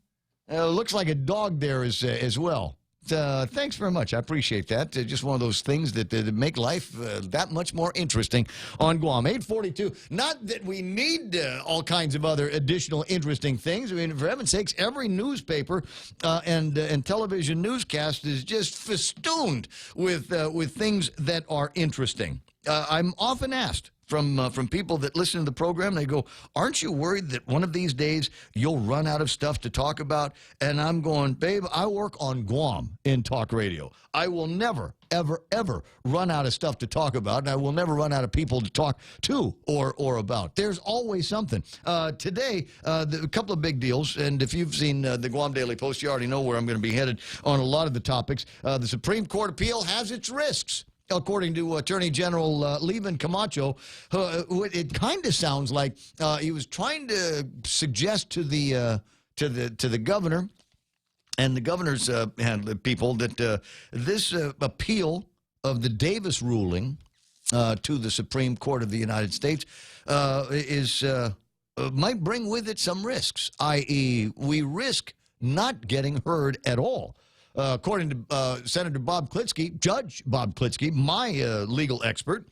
[SPEAKER 9] Looks like a dog there as well. Thanks very much. I appreciate that. Just one of those things that make life that much more interesting on Guam. 8:42. Not that we need all kinds of other additional interesting things. I mean, for heaven's sakes, every newspaper and television newscast is just festooned with things that are interesting. I'm often asked from people that listen to the program, they go, aren't you worried that one of these days you'll run out of stuff to talk about? And I'm going, babe, I work on Guam in talk radio. I will never, ever, ever run out of stuff to talk about, and I will never run out of people to talk to or about. There's always something. Today, a couple of big deals, and if you've seen the Guam Daily Post, you already know where I'm going to be headed on a lot of the topics. The Supreme Court appeal has its risks. According to Attorney General Levin Camacho, it kind of sounds like he was trying to suggest to the governor and the governor's people that this appeal of the Davis ruling to the Supreme Court of the United States might bring with it some risks, i.e., we risk not getting heard at all. according to Senator Bob Klitzkie, Judge Bob Klitzkie, my legal expert,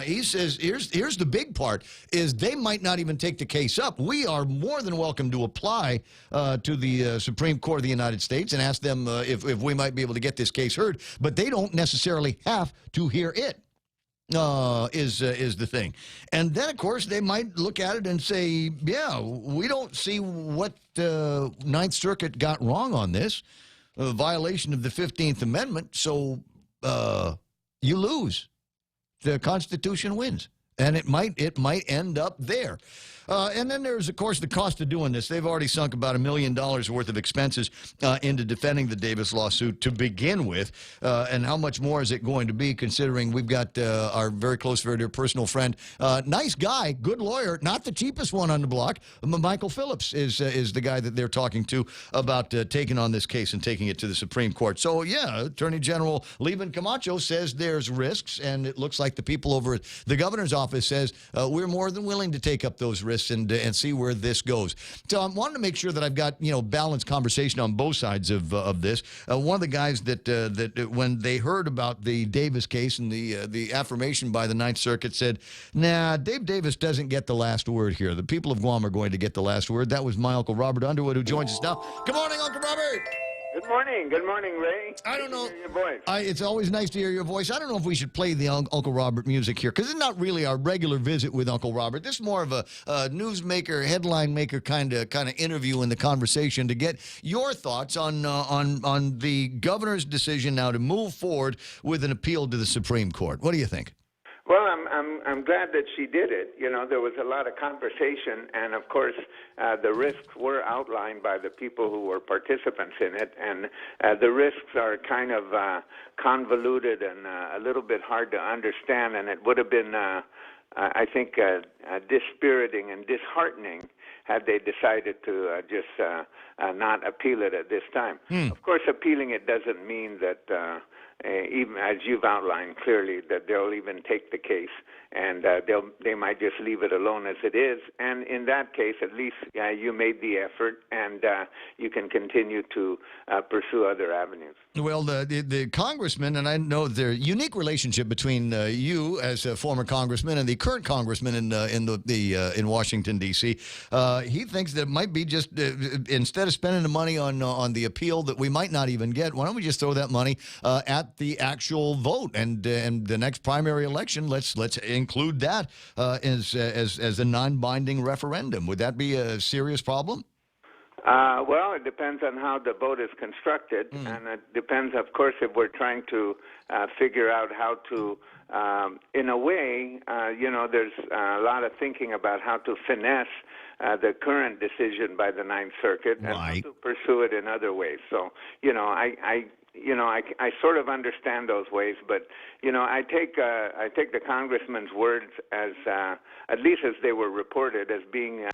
[SPEAKER 9] he says, here's the big part, is they might not even take the case up. We are more than welcome to apply to the Supreme Court of the United States and ask them if we might be able to get this case heard, but they don't necessarily have to hear it. Is the thing. And then, of course, they might look at it and say, yeah, we don't see what Ninth Circuit got wrong on this, a violation of the 15th Amendment, so you lose. The Constitution wins. And it might end up there. And then there's, of course, the cost of doing this. They've already sunk about $1 million worth of expenses into defending the Davis lawsuit to begin with. And how much more is it going to be, considering we've got our very close, very dear personal friend, nice guy, good lawyer, not the cheapest one on the block. Michael Phillips is the guy that they're talking to about taking on this case and taking it to the Supreme Court. So, yeah, Attorney General Levin Camacho says there's risks, and it looks like the people over at the governor's office says we're more than willing to take up those risks and see where this goes. So I wanted to make sure that I've got balanced conversation on both sides of this. One of the guys that when they heard about the Davis case and the affirmation by the Ninth Circuit said, nah, Dave Davis doesn't get the last word here. The people of Guam are going to get the last word. That was my Uncle Robert Underwood, who joins us now. Good morning, Uncle Robert.
[SPEAKER 20] Good morning. Good morning, Ray.
[SPEAKER 9] I don't know.
[SPEAKER 20] Your voice.
[SPEAKER 9] It's always nice to hear your voice. I don't know if we should play the Uncle Robert music here, because it's not really our regular visit with Uncle Robert. This is more of a newsmaker, headline maker kind of interview in the conversation to get your thoughts on the governor's decision now to move forward with an appeal to the Supreme Court. What do you think?
[SPEAKER 20] Well, I'm glad that she did it. There was a lot of conversation, and of course, the risks were outlined by the people who were participants in it, and the risks are kind of convoluted and a little bit hard to understand, and it would have been, I think, dispiriting and disheartening had they decided to just not appeal it at this time. Of course, appealing it doesn't mean that even as you've outlined clearly, that they'll even take the case, and they might just leave it alone as it is. And in that case, at least you made the effort, and you can continue to pursue other avenues.
[SPEAKER 9] Well, the congressman, and I know there's a unique relationship between you as a former congressman and the current congressman in Washington, D.C. He thinks that it might be just instead of spending the money on the appeal that we might not even get, why don't we just throw that money at the actual vote, and the next primary election, let's include that as a non-binding referendum. Would that be a serious problem?
[SPEAKER 20] Well, it depends on how the vote is constructed, and it depends, of course, if we're trying to figure out how to, in a way, there's a lot of thinking about how to finesse the current decision by the Ninth Circuit and how to pursue it in other ways. So, I sort of understand those ways, but I take the congressman's words as at least as they were reported as being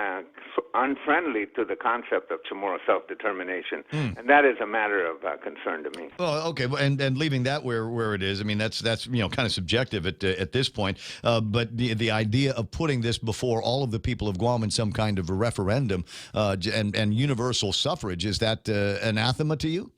[SPEAKER 20] unfriendly to the concept of Chamorro self-determination, and that is a matter of concern to me.
[SPEAKER 9] Well, okay, and leaving that where it is, I mean that's kind of subjective at this point. But the idea of putting this before all of the people of Guam in some kind of a referendum and universal suffrage, is that anathema to you?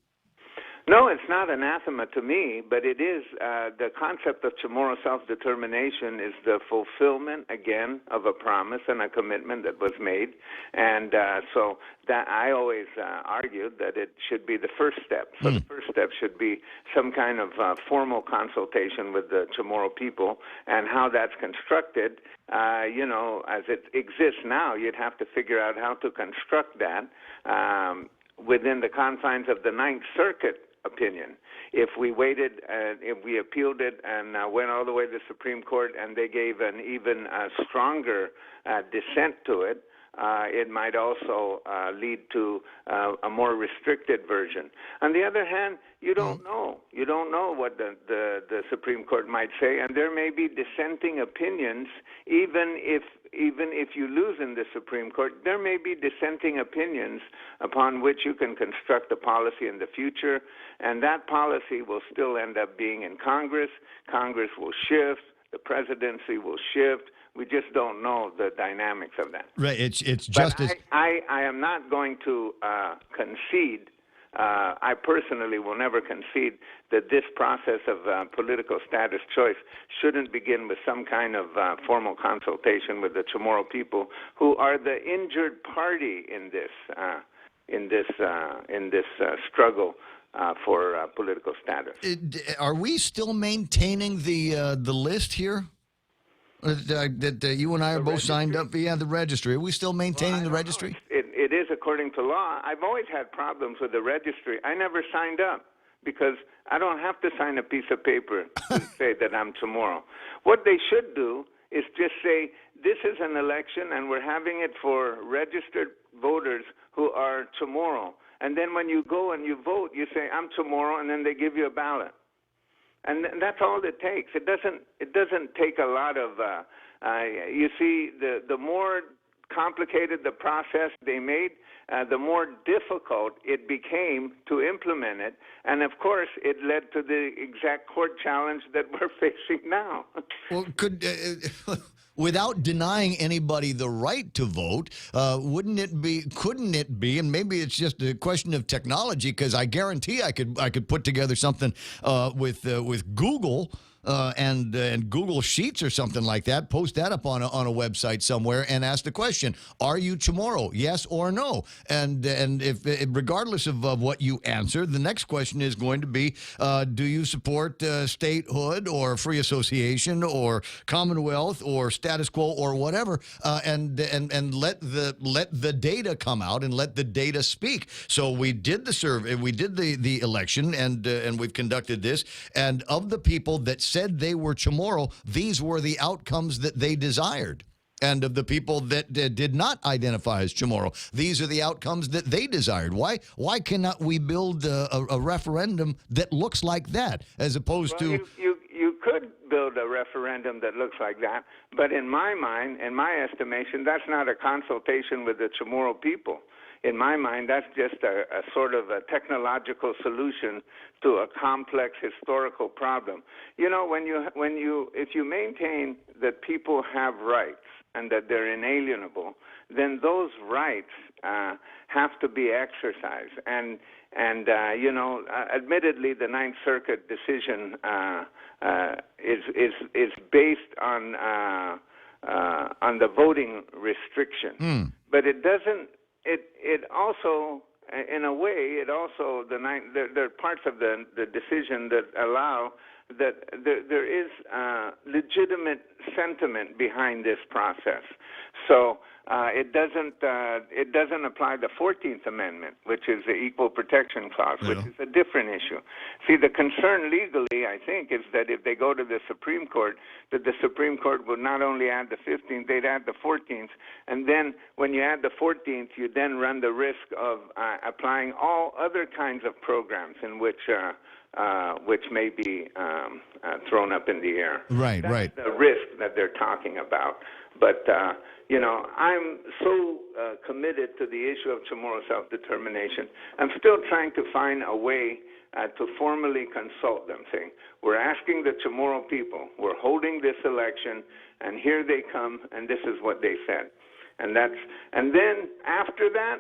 [SPEAKER 20] No, it's not anathema to me, but it is the concept of Chamorro self-determination is the fulfillment, again, of a promise and a commitment that was made. And so that I always argued that it should be the first step. So the first step should be some kind of formal consultation with the Chamorro people, and how that's constructed, as it exists now, you'd have to figure out how to construct that within the confines of the Ninth Circuit opinion. If we waited, if we appealed it and went all the way to the Supreme Court and they gave an even stronger dissent to it, it might also lead to a more restricted version. On the other hand, you don't know. You don't know what the Supreme Court might say, and there may be dissenting opinions. Even if you lose in the Supreme Court, there may be dissenting opinions upon which you can construct a policy in the future, and that policy will still end up being in Congress. Congress will shift. The presidency will shift. We just don't know the dynamics of that.
[SPEAKER 9] Right. It's just
[SPEAKER 20] but I am not going to concede I personally will never concede that this process of political status choice shouldn't begin with some kind of formal consultation with the Chamorro people, who are the injured party in this struggle for political status.
[SPEAKER 9] Are we still maintaining the list here? That you and I are both signed up for? Yeah, the registry. Are we still maintaining the registry?
[SPEAKER 20] It is according to law. I've always had problems with the registry. I never signed up because I don't have to sign a piece of paper to say that I'm Chamorro. What they should do is just say, this is an election and we're having it for registered voters who are Chamorro. And then when you go and you vote, you say, I'm Chamorro, and then they give you a ballot. And that's all it takes. It doesn't take a lot of, you see, the more complicated the process they made, the more difficult it became to implement it. And of course, it led to the exact court challenge that we're facing now.
[SPEAKER 9] Well, without denying anybody the right to vote, couldn't it be, and maybe it's just a question of technology, because I guarantee I could put together something with Google and Google Sheets or something like that, post that up on a website somewhere and ask the question, are you Chamorro, yes or no? And if regardless of what you answer, the next question is going to be, do you support statehood or free association or Commonwealth or status quo or whatever, and let the data come out and let the data speak. So we did the survey, we did the election, and we've conducted this, and of the people that said they were Chamorro, these were the outcomes that they desired. And of the people that did not identify as Chamorro, these are the outcomes that they desired. Why cannot we build a referendum that looks like that, as opposed to...
[SPEAKER 20] You could build a referendum that looks like that, but in my mind, in my estimation, that's not a consultation with the Chamorro people. In my mind, that's just a sort of a technological solution to a complex historical problem. You know, if you maintain that people have rights and that they're inalienable, then those rights have to be exercised. And you know, admittedly, the Ninth Circuit decision is based on the voting restriction, but it doesn't. It also, in a way, there are parts of the decision that allow that there is legitimate sentiment behind this process. So it doesn't apply the 14th Amendment, which is the Equal Protection Clause, which is a different issue. See, the concern legally, I think, is that if they go to the Supreme Court, that the Supreme Court would not only add the 15th, they'd add the 14th. And then when you add the 14th, you then run the risk of applying all other kinds of programs in which may be thrown up in the air. That's the risk that they're talking about. But, you know, I'm so committed to the issue of Chamorro self-determination. I'm still trying to find a way to formally consult them, saying, we're asking the Chamorro people, we're holding this election, and here they come, and this is what they said. And then after that,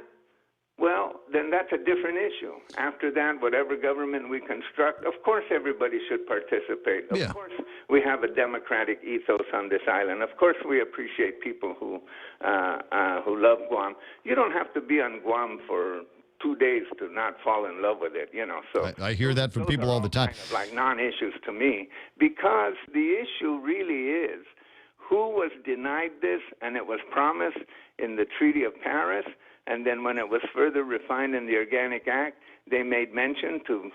[SPEAKER 20] well, then that's a different issue. After that, whatever government we construct, of course everybody should participate. Of course we have a democratic ethos on this island. Of course we appreciate people who love Guam. You don't have to be on Guam for 2 days to not fall in love with it, you know. So
[SPEAKER 9] I hear that from people all the time.
[SPEAKER 20] Kind of like non-issues to me, because the issue really is who was denied this, and it was promised in the Treaty of Paris. And then when it was further refined in the Organic Act, they made mention to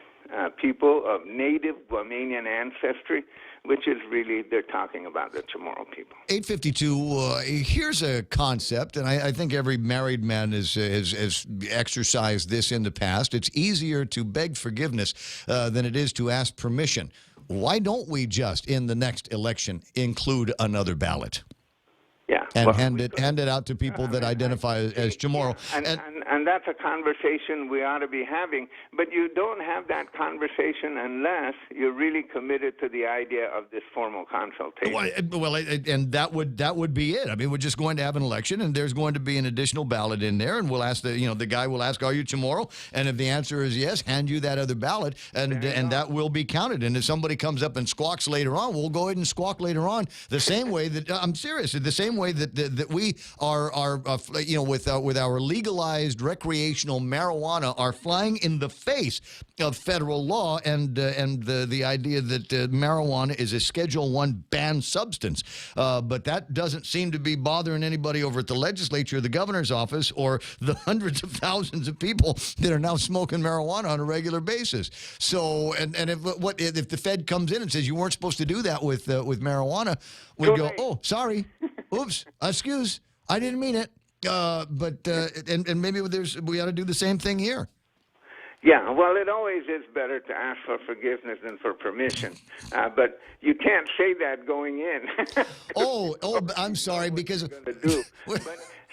[SPEAKER 20] people of native Guamanian ancestry, which is really, they're talking about the Chamorro people.
[SPEAKER 9] 852, here's a concept, and I think every married man has exercised this in the past. It's easier to beg forgiveness than it is to ask permission. Why don't we just, in the next election, include another ballot?
[SPEAKER 20] Yeah,
[SPEAKER 9] and hand it out to people that identify as Chamorro.
[SPEAKER 20] And and that's a conversation we ought to be having. But you don't have that conversation unless you're really committed to the idea of this formal consultation.
[SPEAKER 9] Well, and that would be it. I mean, we're just going to have an election, and there's going to be an additional ballot in there, and we'll ask the guy will ask, "Are you Chamorro?" And if the answer is yes, hand you that other ballot, and that will be counted. And if somebody comes up and squawks later on, we'll go ahead and squawk later on. The same way that I'm serious. The same way that we are with our legalized recreational marijuana are flying in the face of federal law and the idea that marijuana is a Schedule I banned substance. But that doesn't seem to be bothering anybody over at the legislature, the governor's office, or the hundreds of thousands of people that are now smoking marijuana on a regular basis. So, and if the Fed comes in and says you weren't supposed to do that with marijuana, we go, "Oh, sorry, oops, excuse, I didn't mean it." And maybe we ought to do the same thing here.
[SPEAKER 20] Yeah, well, it always is better to ask for forgiveness than for permission. But you can't say that going in.
[SPEAKER 9] I'm sorry, because
[SPEAKER 20] But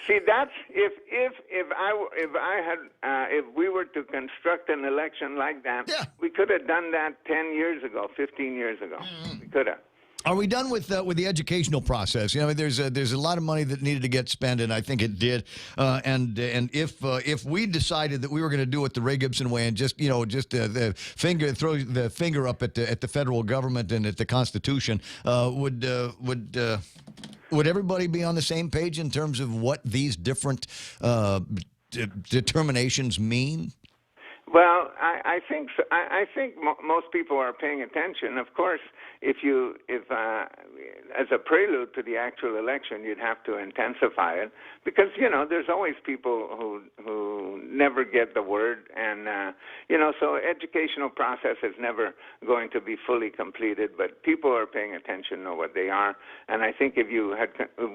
[SPEAKER 20] see, that's if we were to construct an election like that, we could have done that 10 years ago, 15 years ago. We could have.
[SPEAKER 9] Are we done with the educational process? You know, there's a lot of money that needed to get spent, and I think it did. And if we decided that we were going to do it the Ray Gibson way and just throw the finger up at the federal government and at the Constitution, would everybody be on the same page in terms of what these different determinations mean?
[SPEAKER 20] Well, I think so. I think most people are paying attention. Of course, if as a prelude to the actual election, you'd have to intensify it because there's always people who never get the word, and so educational process is never going to be fully completed. But people are paying attention, know what they are, and I think if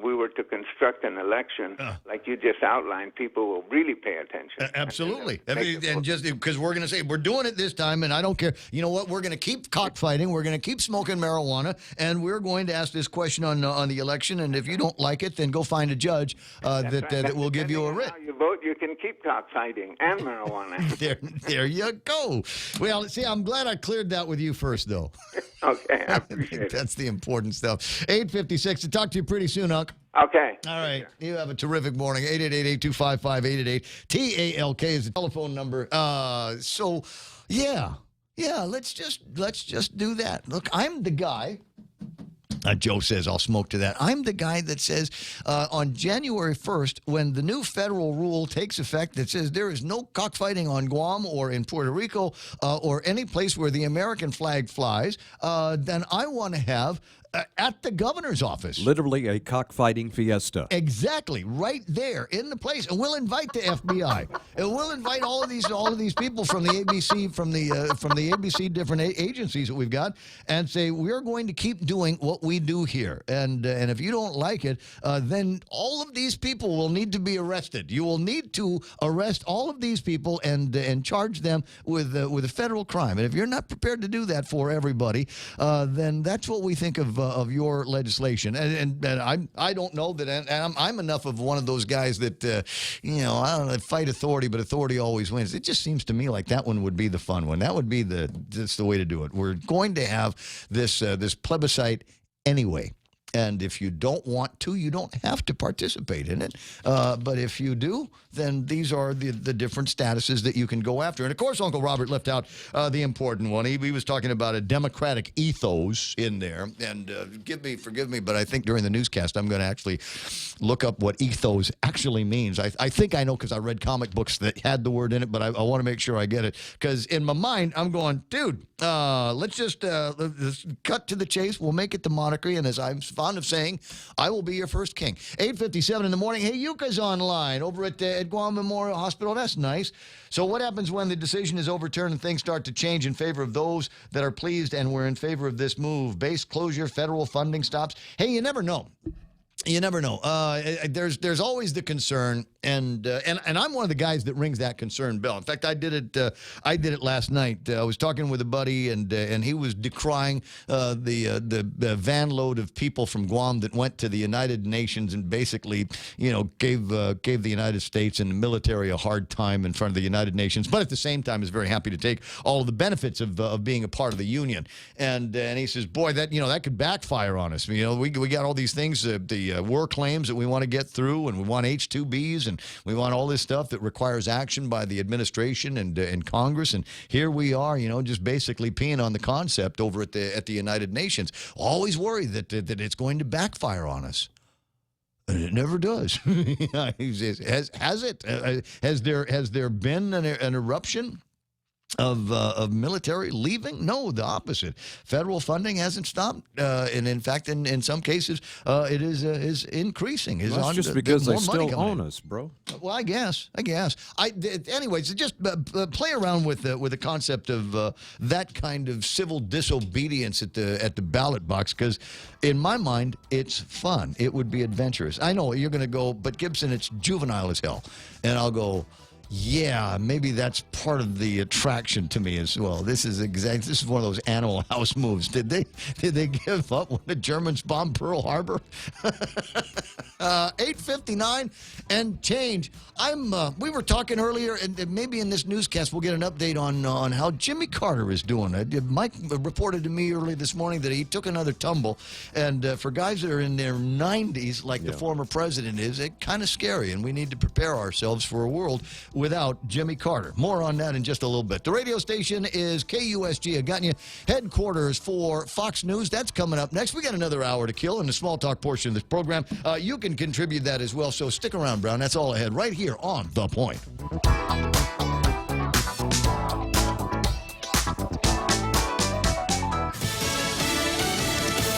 [SPEAKER 20] we were to construct an election like you just outlined, people will really pay attention.
[SPEAKER 9] Absolutely, and just because we're going to say we're doing it this time, and I don't care. You know what? We're going to keep cockfighting. We're going to keep smoking marijuana, and we're going to ask this question on the election. And if you don't like it, then go find a judge that will give you a writ.
[SPEAKER 20] How you vote, you can keep cockfighting and marijuana.
[SPEAKER 9] there you go. Well, see, I'm glad I cleared that with you first, though.
[SPEAKER 20] Okay, I appreciate it.
[SPEAKER 9] That's the important stuff. 8:56. To talk to you pretty soon, Huck.
[SPEAKER 20] Okay.
[SPEAKER 9] All right. You have a terrific morning. 888-825-5888. TALK is the telephone number. Let's just do that. Look, I'm the guy. Joe says, I'll smoke to that. I'm the guy that says on January 1st, when the new federal rule takes effect that says there is no cockfighting on Guam or in Puerto Rico or any place where the American flag flies, then I want to have at the governor's office.
[SPEAKER 17] Literally a cockfighting fiesta.
[SPEAKER 9] Exactly, right there in the place, and we'll invite the FBI, and we'll invite all of these people from the ABC, from the ABC different agencies that we've got, and say we're going to keep doing what we do here, and if you don't like it, then all of these people will need to be arrested. You will need to arrest all of these people and charge them with a federal crime. And if you're not prepared to do that for everybody, then that's what we think of your legislation. And I don't know that I'm enough of one of those guys that I don't know, fight authority, but authority always wins. It just seems to me like that one would be the fun one. That would be that's the way to do it. We're going to have this plebiscite anyway. And if you don't want to, you don't have to participate in it. But if you do, then these are the different statuses that you can go after. And, of course, Uncle Robert left out the important one. He was talking about a democratic ethos in there. And forgive me, but I think during the newscast I'm going to actually look up what ethos actually means. I think I know because I read comic books that had the word in it, but I want to make sure I get it. Because in my mind, I'm going, dude, let's just let's cut to the chase. We'll make it the monarchy. And as I'm fond of saying, I will be your first king. 8:57 in the morning. Hey, Yuka's online over at Guam Memorial Hospital. That's nice. So what happens when the decision is overturned and things start to change in favor of those that are pleased and we're in favor of this move? Base closure, federal funding stops. Hey, you never know. You never know. There's always the concern, and I'm one of the guys that rings that concern bell. In fact, I did it last night. I was talking with a buddy, and he was decrying the van load of people from Guam that went to the United Nations and basically, gave the United States and the military a hard time in front of the United Nations, but at the same time is very happy to take all of the benefits of being a part of the union. And he says, boy, that could backfire on us. We got all these things, the war claims that we want to get through, and we want H-2Bs, and we want all this stuff that requires action by the administration and Congress. And here we are, just basically peeing on the concept over at the United Nations. Always worried that it's going to backfire on us. And it never does. Has it? Has there been an eruption of military leaving? No, the opposite. Federal funding hasn't stopped, and in fact, in some cases, it is increasing.
[SPEAKER 17] That's just because they still own us, bro.
[SPEAKER 9] Well, I guess. Anyways, just play around with the concept of that kind of civil disobedience at the ballot box, because in my mind, it's fun. It would be adventurous. I know you're going to go, but Gibson, it's juvenile as hell, and I'll go, yeah, maybe that's part of the attraction to me as well. This is one of those Animal House moves. Did they give up when the Germans bombed Pearl Harbor? 8:59 and change. We were talking earlier, and maybe in this newscast we'll get an update on how Jimmy Carter is doing. Mike reported to me early this morning that he took another tumble, and for guys that are in their 90s, like the former president is, it's kind of scary, and we need to prepare ourselves for a world without Jimmy Carter. More on that in just a little bit. The radio station is KUSG. I've gotten you headquarters for Fox News. That's coming up next. We got another hour to kill in the small talk portion of this program. You can contribute that as well, so stick around, Brown. That's all ahead right here on The Point.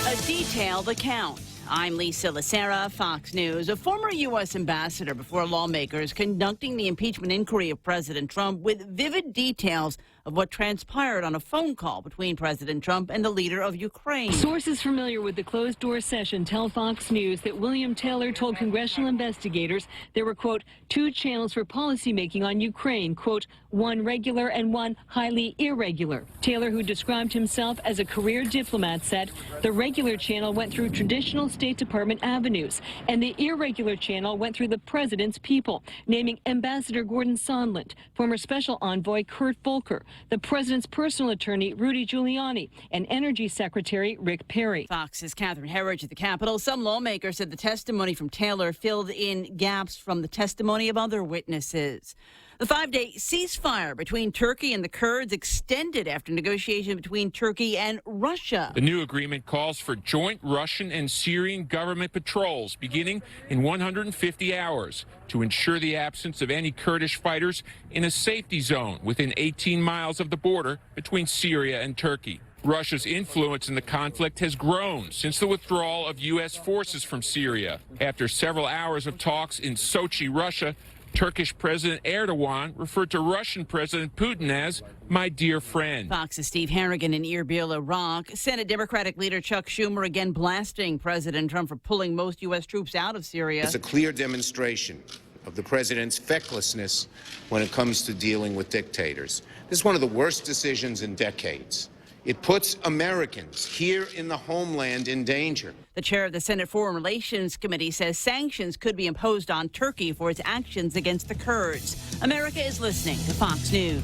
[SPEAKER 19] A detailed account. I'm Lisa Lacera, Fox News. A former U.S. ambassador before lawmakers conducting the impeachment inquiry of President Trump with vivid details of what transpired on a phone call between President Trump and the leader of Ukraine.
[SPEAKER 3] Sources familiar with the closed-door session tell Fox News that William Taylor told congressional investigators there were, quote, 2 channels for policymaking on Ukraine, quote, 1 regular and 1 highly irregular. Taylor, who described himself as a career diplomat, said the regular channel went through traditional State Department avenues, and the irregular channel went through the president's people, naming Ambassador Gordon Sondland, former special envoy Kurt Volker, the president's personal attorney Rudy Giuliani, and Energy Secretary Rick Perry.
[SPEAKER 19] Fox's Catherine Herridge at the Capitol. Some lawmakers said the testimony from Taylor filled in gaps from the testimony of other witnesses. The 5-day ceasefire between Turkey and the Kurds extended after negotiations between Turkey and Russia.
[SPEAKER 21] The new agreement calls for joint Russian and Syrian government patrols beginning in 150 hours to ensure the absence of any Kurdish fighters in a safety zone within 18 miles of the border between Syria and Turkey. Russia's influence in the conflict has grown since the withdrawal of U.S. forces from Syria. After several hours of talks in Sochi, Russia, Turkish President Erdogan referred to Russian President Putin as my dear friend.
[SPEAKER 19] Fox's Steve Harrigan in Erbil, Iraq. Senate Democratic leader Chuck Schumer again blasting President Trump for pulling most U.S. troops out of Syria.
[SPEAKER 22] It's a clear demonstration of the president's fecklessness when it comes to dealing with dictators. This is one of the worst decisions in decades. It puts Americans here in the homeland in danger.
[SPEAKER 19] The chair of the Senate Foreign Relations Committee says sanctions could be imposed on Turkey for its actions against the Kurds. America is listening to Fox News.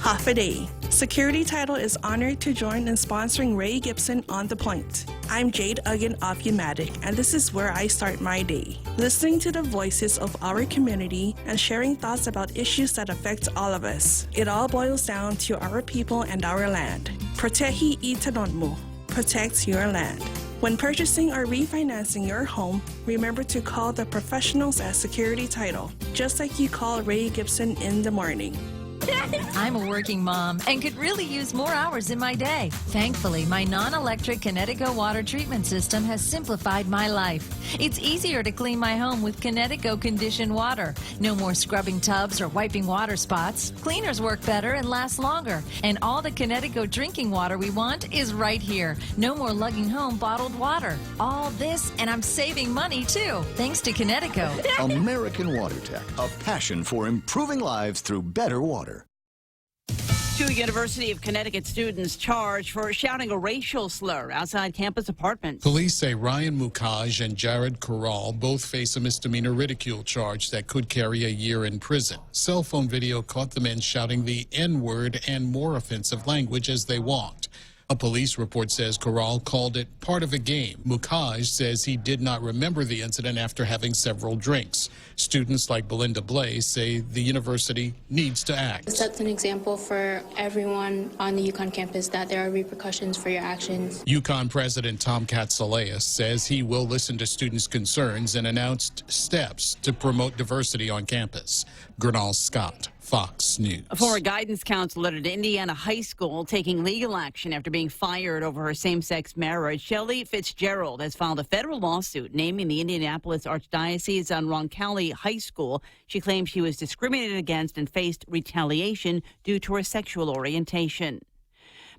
[SPEAKER 24] Half a day. Security Title is honored to join in sponsoring Ray Gibson on The Point. I'm Jade Uggan of Umatic, and this is where I start my day. Listening to the voices of our community and sharing thoughts about issues that affect all of us. It all boils down to our people and our land. Protehi itanonmo. Protect your land. When purchasing or refinancing your home, remember to call the professionals at Security Title, just like you call Ray Gibson in the morning.
[SPEAKER 1] I'm a working mom and could really use more hours in my day. Thankfully, my non-electric Kinetico water treatment system has simplified my life. It's easier to clean my home with Kinetico conditioned water. No more scrubbing tubs or wiping water spots. Cleaners work better and last longer. And all the Kinetico drinking water we want is right here. No more lugging home bottled water. All this, and I'm saving money too, thanks to Kinetico.
[SPEAKER 2] American Water Tech, a passion for improving lives through better water.
[SPEAKER 19] Two University of Connecticut students charged for shouting a racial slur outside campus apartments.
[SPEAKER 4] Police say Ryan Mukaj and Jared Corral both face a misdemeanor ridicule charge that could carry a year in prison. Cell phone video caught the men shouting the N-word and more offensive language as they walked. A police report says Corral called it part of a game. Mukaj says he did not remember the incident after having several drinks. Students like Belinda Blaze say the university needs to act.
[SPEAKER 23] It sets an example for everyone on the UConn campus that there are repercussions for your actions.
[SPEAKER 4] UConn President Tom Katsouleas says he will listen to students' concerns and announced steps to promote diversity on campus. Gernal Scott, Fox News.
[SPEAKER 19] A former guidance counselor at Indiana High School taking legal action after being fired over her same-sex marriage. Shelley Fitzgerald has filed a federal lawsuit naming the Indianapolis Archdiocese on Roncalli High School. She claims she was discriminated against and faced retaliation due to her sexual orientation.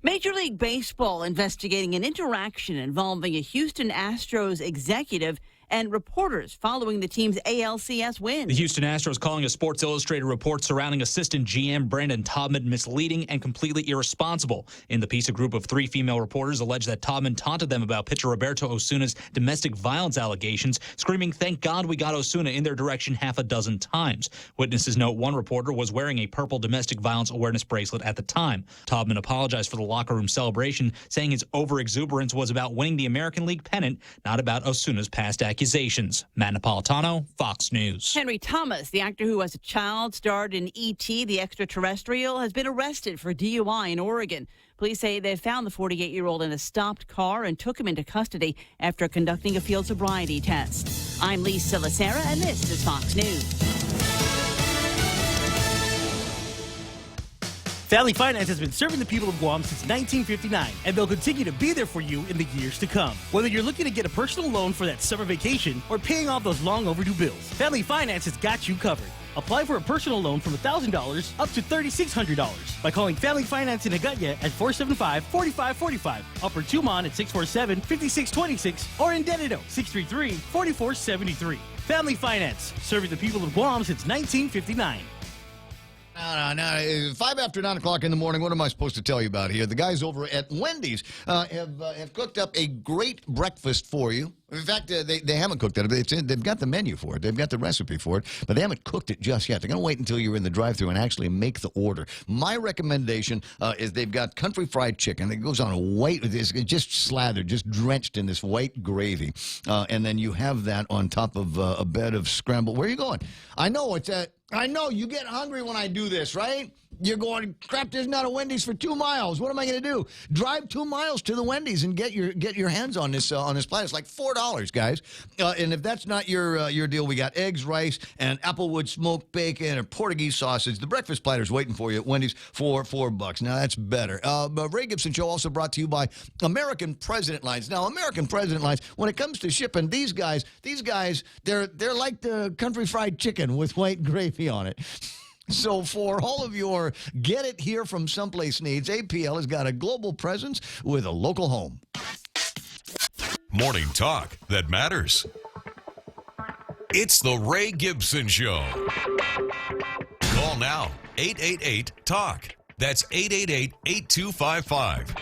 [SPEAKER 19] Major League Baseball investigating an interaction involving a Houston Astros executive and reporters following the team's ALCS win.
[SPEAKER 25] The Houston Astros calling a Sports Illustrated report surrounding assistant GM Brandon Taubman misleading and completely irresponsible. In the piece, a group of 3 female reporters alleged that Taubman taunted them about pitcher Roberto Osuna's domestic violence allegations, screaming, "Thank God we got Osuna," in their direction half a dozen times. Witnesses note one reporter was wearing a purple domestic violence awareness bracelet at the time. Taubman apologized for the locker room celebration, saying his overexuberance was about winning the American League pennant, not about Osuna's past accusations. Matt Napolitano, Fox News.
[SPEAKER 19] Henry Thomas, the actor who as a child starred in E.T. the Extraterrestrial, has been arrested for DUI in Oregon. Police say they found the 48-year-old in a stopped car and took him into custody after conducting a field sobriety test. I'm Lisa Lacera, and this is Fox News.
[SPEAKER 26] Family Finance has been serving the people of Guam since 1959, and they'll continue to be there for you in the years to come. Whether you're looking to get a personal loan for that summer vacation or paying off those long overdue bills, Family Finance has got you covered. Apply for a personal loan from $1,000 up to $3,600 by calling Family Finance in Hagutya at 475-4545, Upper Tumon at 647-5626, or in Dededo 633-4473. Family Finance, serving the people of Guam since 1959.
[SPEAKER 9] No. 5 after 9 o'clock in the morning. What am I supposed to tell you about here? The guys over at Wendy's have cooked up a great breakfast for you. In fact, they haven't cooked it. They've got the menu for it. They've got the recipe for it, but they haven't cooked it just yet. They're going to wait until you're in the drive-thru and actually make the order. My recommendation is they've got country fried chicken. It goes on a white, it's just slathered, just drenched in this white gravy, and then you have that on top of a bed of scrambled. Where are you going? I know you get hungry when I do this, right? You're going, crap, there's not a Wendy's for 2 miles. What am I going to do? Drive 2 miles to the Wendy's and get your hands on this platter. It's like $4, guys. And if that's not your deal, we got eggs, rice, and applewood smoked bacon and Portuguese sausage. The breakfast platter's waiting for you at Wendy's for $4. Now, that's better. Ray Gibson Show also brought to you by American President Lines. Now, American President Lines, when it comes to shipping, these guys, they're like the country fried chicken with white gravy on it. So for all of your get it here from someplace needs, APL has got a global presence with a local home.
[SPEAKER 14] Morning talk that matters. It's the Ray Gibson Show. Call now, 888-TALK. That's 888-8255.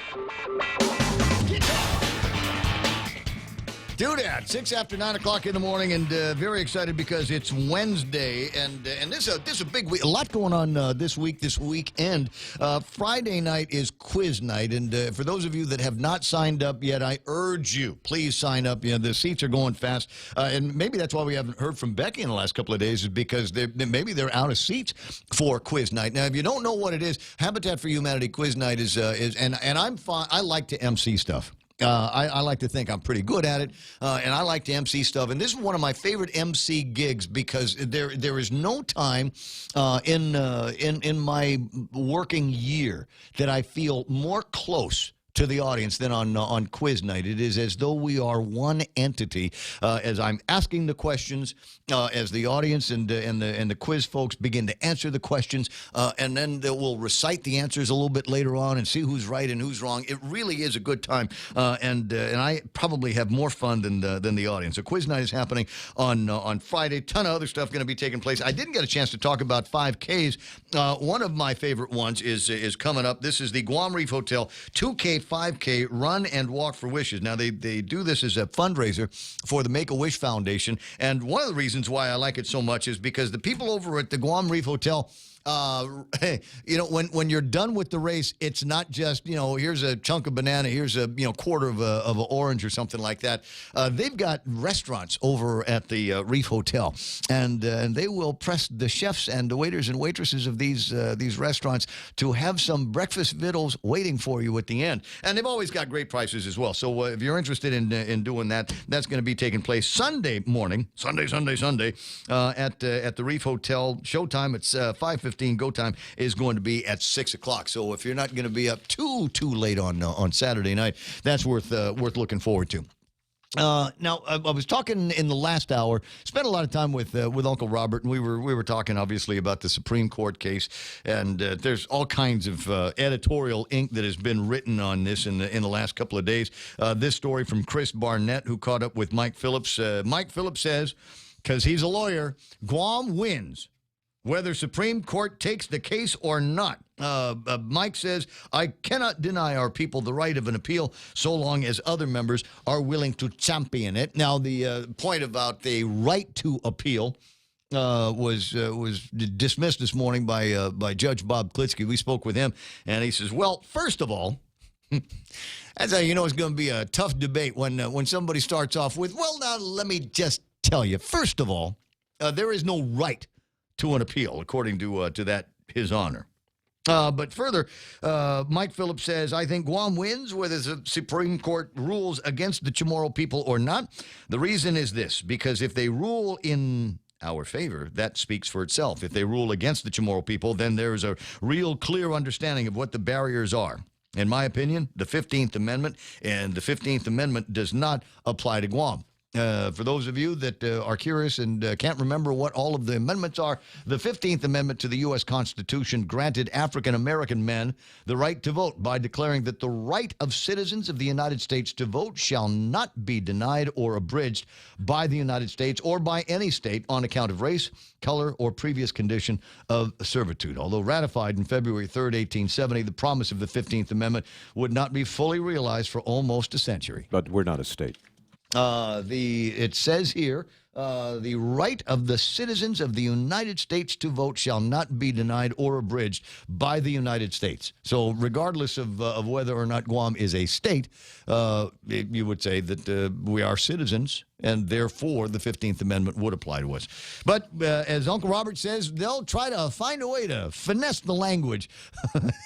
[SPEAKER 9] Do that. 6 after 9 o'clock in the morning, and very excited because it's Wednesday, and this is a big week. A lot going on this weekend. Friday night is quiz night, and for those of you that have not signed up yet, I urge you, please sign up. You know, the seats are going fast, and maybe that's why we haven't heard from Becky in the last couple of days, is because maybe they're out of seats for quiz night. Now, if you don't know what it is, Habitat for Humanity quiz night is and I'm fine. I like to MC stuff. I like to think I'm pretty good at it, and I like to MC stuff. And this is one of my favorite MC gigs because there is no time in my working year that I feel more close to the audience than on quiz night. It is as though we are one entity. As I'm asking the questions, as the audience and the quiz folks begin to answer the questions, and then they will recite the answers a little bit later on and see who's right and who's wrong. It really is a good time, and I probably have more fun than the audience. So quiz night is happening on Friday. Ton of other stuff going to be taking place. I didn't get a chance to talk about 5Ks. One of my favorite ones is coming up. This is the Guam Reef Hotel 2K 5K Run and Walk for Wishes. Now, they do this as a fundraiser for the Make-A-Wish Foundation, and one of the reasons why I like it so much is because the people over at the Guam Reef Hotel, when you're done with the race, it's not just, here's a chunk of banana, here's a, quarter of an orange or something like that. They've got restaurants over at the Reef Hotel, and they will press the chefs and the waiters and waitresses of these restaurants to have some breakfast victuals waiting for you at the end. And they've always got great prices as well. So if you're interested in doing that, that's going to be taking place Sunday morning, Sunday, at the Reef Hotel. Showtime, it's 5:15. Go time is going to be at 6 o'clock. So if you're not going to be up too late on Saturday night, that's worth looking forward to. Now, I was talking in the last hour, spent a lot of time with Uncle Robert, and we were talking, obviously, about the Supreme Court case, and there's all kinds of editorial ink that has been written on this in the last couple of days. This story from Chris Barnett, who caught up with Mike Phillips. Mike Phillips says, because he's a lawyer, Guam wins whether Supreme Court takes the case or not. Mike says, I cannot deny our people the right of an appeal so long as other members are willing to champion it. Now, the point about the right to appeal was dismissed this morning by Judge Bob Klitzkie. We spoke with him, and he says, well, first of all, that's how you know it's going to be a tough debate when somebody starts off with, well, now, let me just tell you, first of all, there is no right to an appeal, according to that, his honor. But further, Mike Phillips says, I think Guam wins whether the Supreme Court rules against the Chamorro people or not. The reason is this, because if they rule in our favor, that speaks for itself. If they rule against the Chamorro people, then there is a real clear understanding of what the barriers are. In my opinion, the 15th Amendment, and the 15th Amendment does not apply to Guam. For those of you that are curious and can't remember what all of the amendments are, the 15th Amendment to the U.S. Constitution granted African-American men the right to vote by declaring that the right of citizens of the United States to vote shall not be denied or abridged by the United States or by any state on account of race, color, or previous condition of servitude. Although ratified in February 3rd, 1870, the promise of the 15th Amendment would not be fully realized for almost a century.
[SPEAKER 17] But we're not a state.
[SPEAKER 9] It says here, the right of the citizens of the United States to vote shall not be denied or abridged by the United States. So regardless of whether or not Guam is a state, you would say that we are citizens, and therefore the 15th Amendment would apply to us. But as Uncle Robert says, they'll try to find a way to finesse the language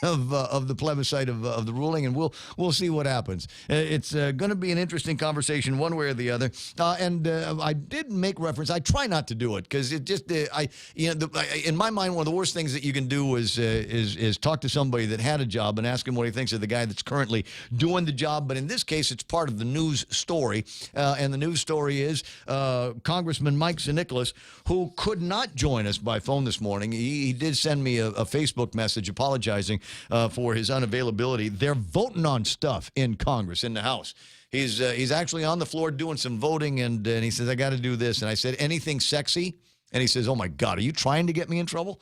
[SPEAKER 9] of the plebiscite of the ruling, and we'll see what happens. It's going to be an interesting conversation one way or the other. And I did make reference. I try not to do it because it just in my mind, one of the worst things that you can do is talk to somebody that had a job and ask him what he thinks of the guy that's currently doing the job. But in this case, it's part of the news story, and the news story is Congressman Mike Nicholas, who could not join us by phone this morning. He did send me a Facebook message apologizing for his unavailability. They're voting on stuff in Congress, in the House. He's actually on the floor doing some voting, and he says, I got to do this. And I said, anything sexy? And he says, oh, my God, are you trying to get me in trouble?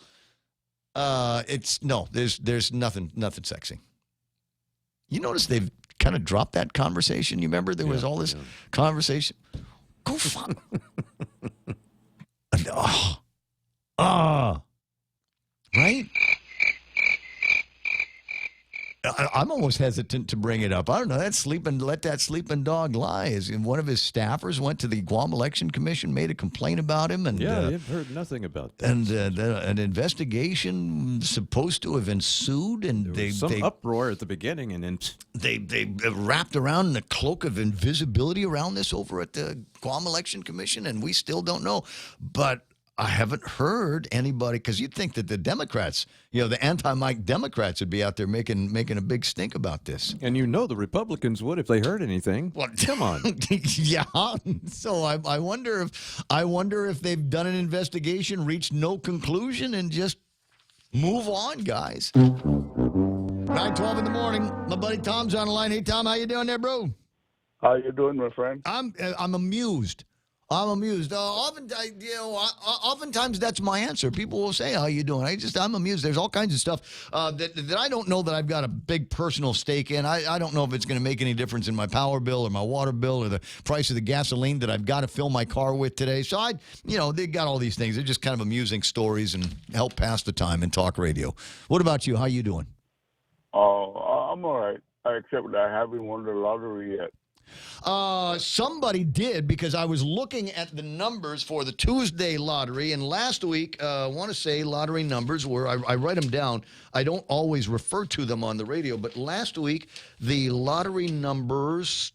[SPEAKER 9] There's nothing sexy. You notice they've kind of dropped that conversation. You remember there was all this conversation? Go fuck. Right? I'm almost hesitant to bring it up. I don't know. Let that sleeping dog lie. One of his staffers went to the Guam Election Commission, made a complaint about him, and
[SPEAKER 17] you've heard nothing about that.
[SPEAKER 9] And an investigation supposed to have ensued, and
[SPEAKER 17] There was some uproar at the beginning, and then
[SPEAKER 9] they wrapped around in a cloak of invisibility around this over at the Guam Election Commission, and we still don't know. But I haven't heard anybody, because you'd think that the Democrats, the anti-Mike Democrats would be out there making a big stink about this.
[SPEAKER 17] And the Republicans would if they heard anything.
[SPEAKER 9] Well,
[SPEAKER 17] come on.
[SPEAKER 9] Yeah. So I wonder if they've done an investigation, reached no conclusion, and just move on, guys. 9:12 in the morning. My buddy Tom's on the line. Hey, Tom, how you doing there, bro?
[SPEAKER 7] How you doing, my friend?
[SPEAKER 9] I'm amused. Oftentimes that's my answer. People will say, "How you doing?" I'm amused. There's all kinds of stuff that I don't know that I've got a big personal stake in. I don't know if it's going to make any difference in my power bill or my water bill or the price of the gasoline that I've got to fill my car with today. So they got all these things. They're just kind of amusing stories and help pass the time in talk radio. What about you? How you doing?
[SPEAKER 7] Oh, I'm all right. Except that I haven't won the lottery yet.
[SPEAKER 9] Somebody did, because I was looking at the numbers for the Tuesday lottery, and last week, I want to say lottery numbers were, I write them down. I don't always refer to them on the radio, but last week, the lottery numbers,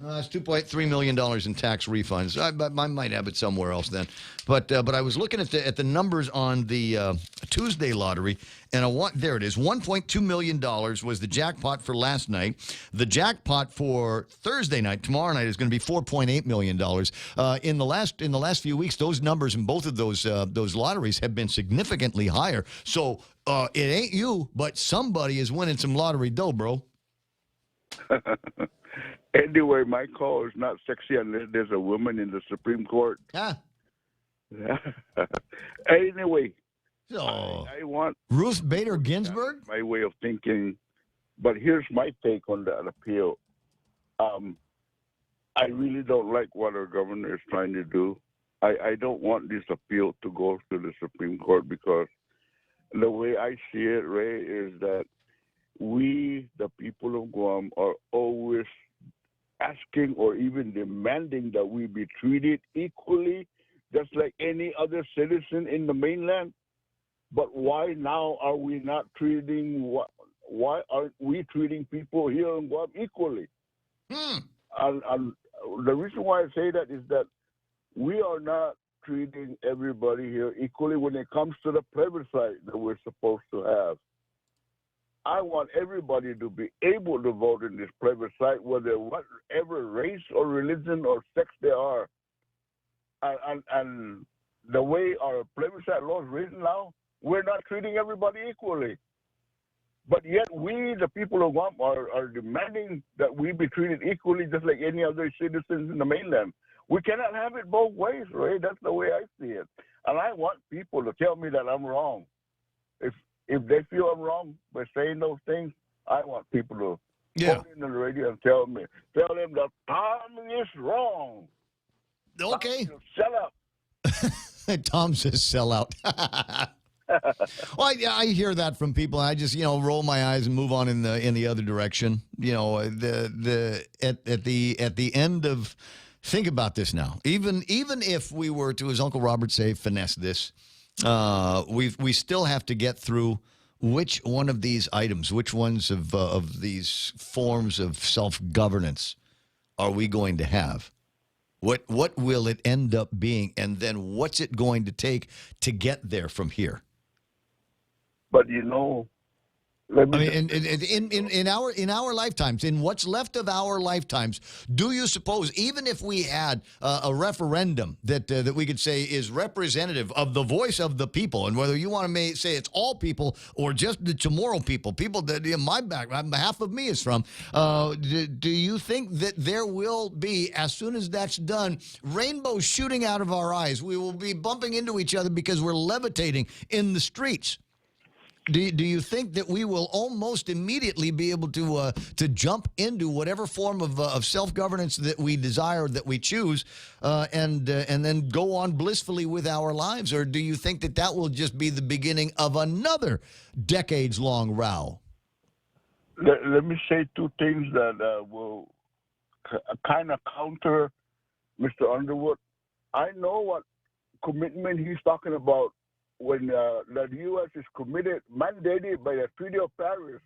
[SPEAKER 9] it's $2.3 million in tax refunds. I might have it somewhere else then. But I was looking at the numbers on the Tuesday lottery, and there it is. $1.2 million was the jackpot for last night. The jackpot for Thursday night, tomorrow night, is going to be $4.8 million. In the last few weeks, those numbers in both of those lotteries have been significantly higher. So it ain't you, but somebody is winning some lottery dough, bro.
[SPEAKER 7] Anyway, my call is not sexy unless there's a woman in the Supreme Court. Anyway, I want
[SPEAKER 9] Ruth Bader Ginsburg.
[SPEAKER 7] My way of thinking, but here's my take on that appeal. I really don't like what our governor is trying to do. I don't want this appeal to go to the Supreme Court, because the way I see it, Ray, is that we, the people of Guam, are always asking or even demanding that we be treated equally, just like any other citizen in the mainland. But why now are we not treating? Why aren't we treating people here in Guam equally? And the reason why I say that is that we are not treating everybody here equally when it comes to the plebiscite that we're supposed to have. I want everybody to be able to vote in this plebiscite, whatever race or religion or sex they are. And the way our plebiscite law is written now, we're not treating everybody equally. But yet we, the people of Guam, are demanding that we be treated equally just like any other citizens in the mainland. We cannot have it both ways, Ray. That's the way I see it. And I want people to tell me that I'm wrong. If they feel I'm wrong by saying those things, I want people to call in on the radio and tell them that Tom is wrong.
[SPEAKER 9] Okay.
[SPEAKER 7] Shut up.
[SPEAKER 9] Tom says sell out. Well, I hear that from people. I just, roll my eyes and move on in the other direction. At the end of, think about this now. Even if we were to, as Uncle Robert say, finesse this, we still have to get through which one of these items, which ones of these forms of self-governance are we going to have? What will it end up being, and then what's it going to take to get there from here?
[SPEAKER 7] But
[SPEAKER 9] in our lifetimes, in what's left of our lifetimes, do you suppose, even if we had a referendum that we could say is representative of the voice of the people, and whether you want to say it's all people or just the Chamorro people that my background, half of me is from, do you think that there will be, as soon as that's done, rainbows shooting out of our eyes? We will be bumping into each other because we're levitating in the streets. Do you think that we will almost immediately be able to jump into whatever form of self-governance that we desire, that we choose, and then go on blissfully with our lives? Or do you think that that will just be the beginning of another decades-long row?
[SPEAKER 7] Let me say two things that will kind of counter Mr. Underwood. I know what commitment he's talking about when the U.S. is committed, mandated by the Treaty of Paris.